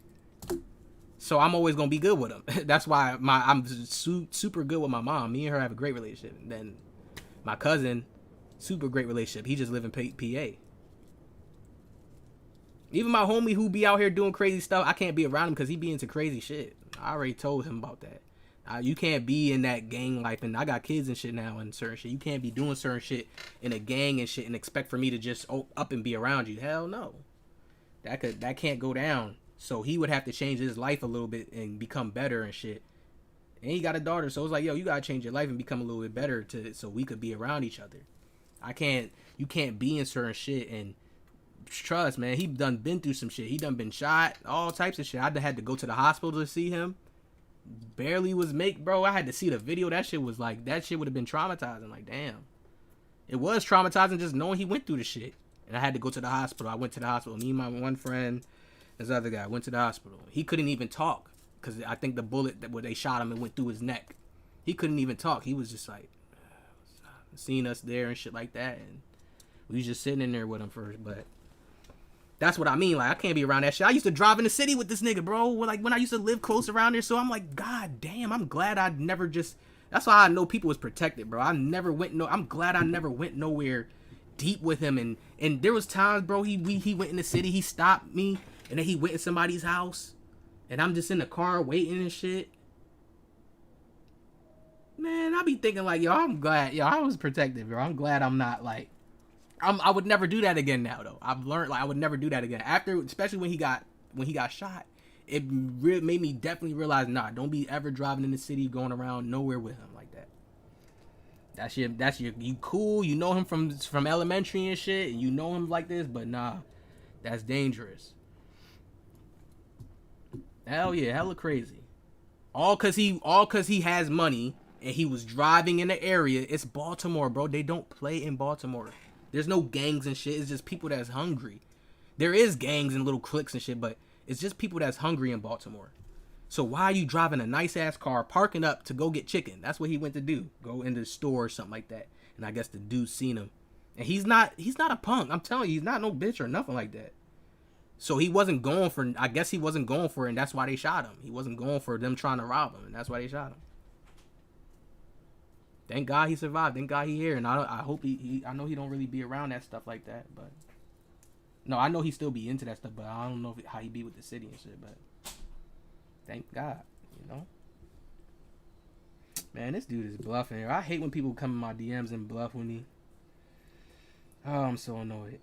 So I'm always gonna be good with them. That's why I'm super good with my mom. Me and her have a great relationship. And then my cousin, super great relationship. He just live in PA. Even my homie who be out here doing crazy stuff, I can't be around him because he be into crazy shit. I already told him about that. You can't be in that gang life, and I got kids and shit now and certain shit. You can't be doing certain shit in a gang and shit and expect for me to just up and be around you. Hell no. That can't go down. So he would have to change his life a little bit and become better and shit. And he got a daughter, so it's like, yo, you gotta change your life and become a little bit better so we could be around each other. You can't be in certain shit, and trust, man, he done been through some shit. He done been shot, all types of shit. I had to go to the hospital to see him. Barely was bro. I had to see the video. That shit was like, that shit would have been traumatizing. Like, damn. It was traumatizing just knowing he went through the shit. And I had to go to the hospital. I went to the hospital. Me and my one friend, this other guy, went to the hospital. He couldn't even talk because I think the bullet where they shot him, it went through his neck. He couldn't even talk. He was just like, seeing us there and shit like that. And we was just sitting in there with him first, but that's what I mean. Like, I can't be around that shit. I used to drive in the city with this nigga, bro. Like, when I used to live close around there. So I'm like, God damn, I'm glad I never just... That's why I know people was protected, bro. I'm glad I never went nowhere deep with him. And there was times, bro, he went in the city. He stopped me. And then he went in somebody's house. And I'm just in the car waiting and shit. Man, I be thinking like, yo, I'm glad. Yo, I was protected, bro. I'm glad I'm not like... I would never do that again now, though. I've learned, like, I would never do that again. After, especially when he got shot, it made me definitely realize, nah, don't be ever driving in the city, going around nowhere with him like that. You cool. You know him from elementary and shit. And you know him like this, but nah, that's dangerous. Hell yeah, hella crazy. All cause he has money and he was driving in the area. It's Baltimore, bro. They don't play in Baltimore. There's no gangs and shit. It's just people that's hungry. There is gangs and little cliques and shit, but it's just people that's hungry in Baltimore. So why are you driving a nice ass car, parking up to go get chicken? That's what he went to do. Go into the store or something like that. And I guess the dude seen him. And he's not a punk. I'm telling you, he's not no bitch or nothing like that. So he wasn't going for, I guess he wasn't going for it, and that's why they shot him. He wasn't going for them trying to rob him, and that's why they shot him. Thank God he survived. Thank God he here. And I hope I know he don't really be around that stuff like that, but no, I know he still be into that stuff, but I don't know how he be with the city and shit, but thank God, you know. Man, this dude is bluffing. I hate when people come in my DMs and bluff with me. Oh, I'm so annoyed.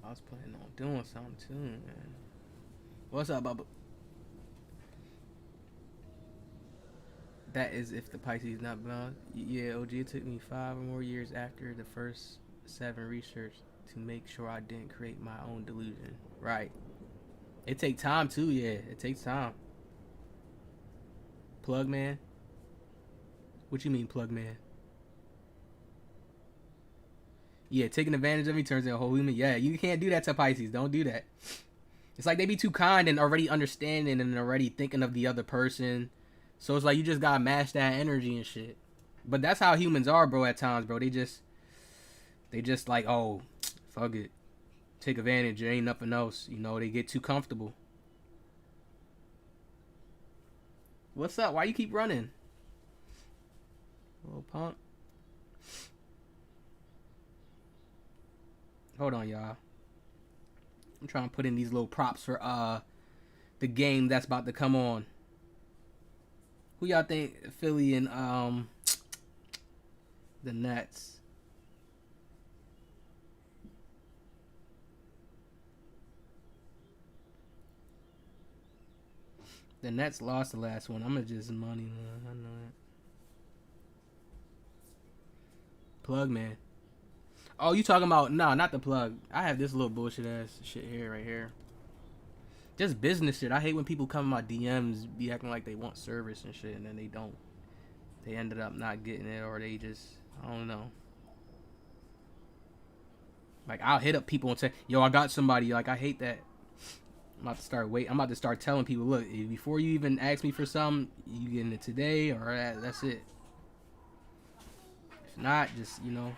I was planning on doing something too, man. What's up, Bubba? That is if the Pisces not blind. Yeah, OG, it took me 5 or more years after the first 7 research to make sure I didn't create my own delusion. Right. It take time too, yeah. It takes time. Plug man? What you mean, plug man? Yeah, taking advantage of me turns into a whole human. Yeah, you can't do that to Pisces. Don't do that. It's like they be too kind and already understanding and already thinking of the other person. So it's like you just gotta match that energy and shit. But that's how humans are, bro, at times, bro. They just like, oh, fuck it. Take advantage. There ain't nothing else. You know, they get too comfortable. What's up? Why you keep running? Little punk. Hold on, y'all. I'm trying to put in these little props for the game that's about to come on. Who y'all think Philly and the Nets? The Nets lost the last one. I'm gonna just money. I know that. Plug man. Oh, you talking about, no, not the plug. I have this little bullshit ass shit here, right here. Just business shit. I hate when people come in my DMs be acting like they want service and shit, and then they don't. They ended up not getting it, or they just, I don't know. Like, I'll hit up people and say, yo, I got somebody. Like, I hate that. I'm about to start telling people, look, before you even ask me for something, you getting it today, or that's it. If not, just, you know,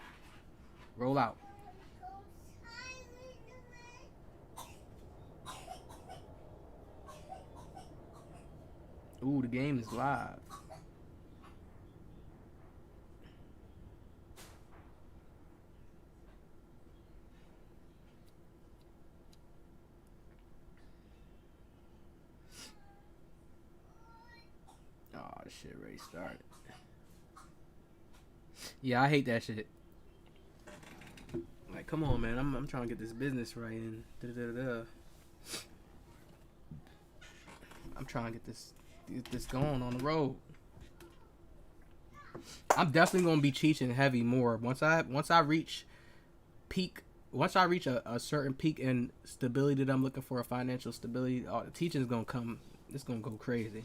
roll out. Ooh, the game is live. Oh, this shit already started. Yeah, I hate that shit. Like, come on, man. I'm trying to get this business right and I'm trying to get this going on the road. I'm definitely gonna be teaching heavy more once I reach a certain peak in stability that I'm looking for, a financial stability. Oh, the teaching is gonna come. It's gonna go crazy.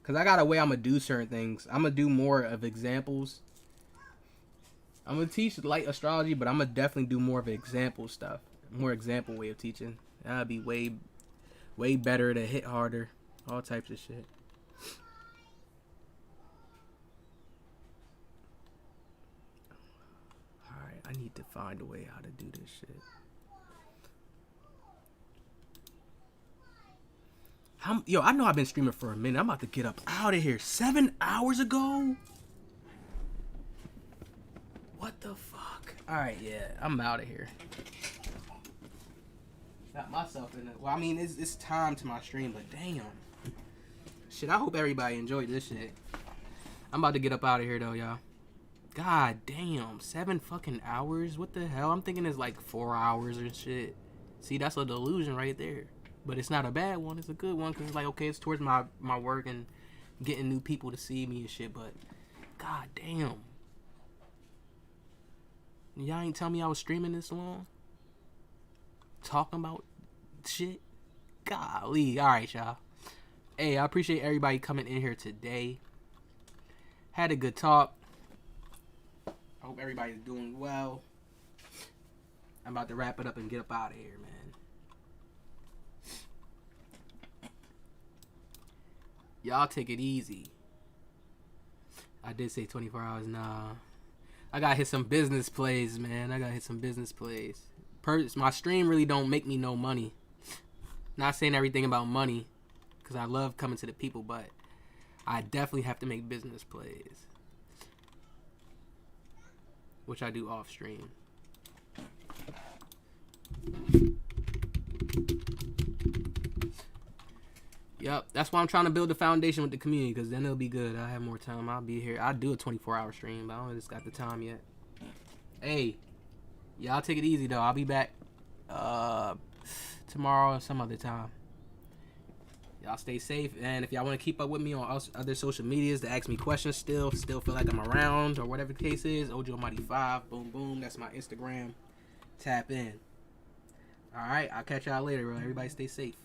Cause I got a way I'm gonna do certain things. I'm gonna do more of examples. I'm gonna teach light astrology, but I'm gonna definitely do more of example stuff, more example way of teaching. That'd be way better to hit harder, all types of shit. All right, I need to find a way how to do this shit. Yo, I know I've been streaming for a minute. I'm about to get up out of here. 7 hours ago? What the fuck? Alright, yeah, I'm out of here. Got myself in it. Well, I mean, it's time to my stream, but damn. Shit, I hope everybody enjoyed this shit. I'm about to get up out of here, though, y'all. God damn, 7 fucking hours? What the hell? I'm thinking it's like 4 hours or shit. See, that's a delusion right there. But it's not a bad one. It's a good one because it's like, okay, it's towards my work and getting new people to see me and shit. But god damn, y'all ain't tell me I was streaming this long, talking about shit. Golly. All right, y'all. Hey, I appreciate everybody coming in here today. Had a good talk. I hope everybody's doing well. I'm about to wrap it up and get up out of here, man. Y'all take it easy. I did say 24 hours. Nah. I gotta hit some business plays, man. I gotta hit some business plays. My stream really don't make me no money. Not saying everything about money, because I love coming to the people, but I definitely have to make business plays. Which I do off stream. Yep, that's why I'm trying to build the foundation with the community, because then it'll be good. I'll have more time. I'll be here. I'll do a 24-hour stream, but I don't just got the time yet. Hey, y'all take it easy, though. I'll be back tomorrow or some other time. Y'all stay safe, and if y'all want to keep up with me on other social medias to ask me questions still feel like I'm around, or whatever the case is, Ojo Mighty 5, boom, boom. That's my Instagram. Tap in. All right, I'll catch y'all later, bro. Everybody stay safe.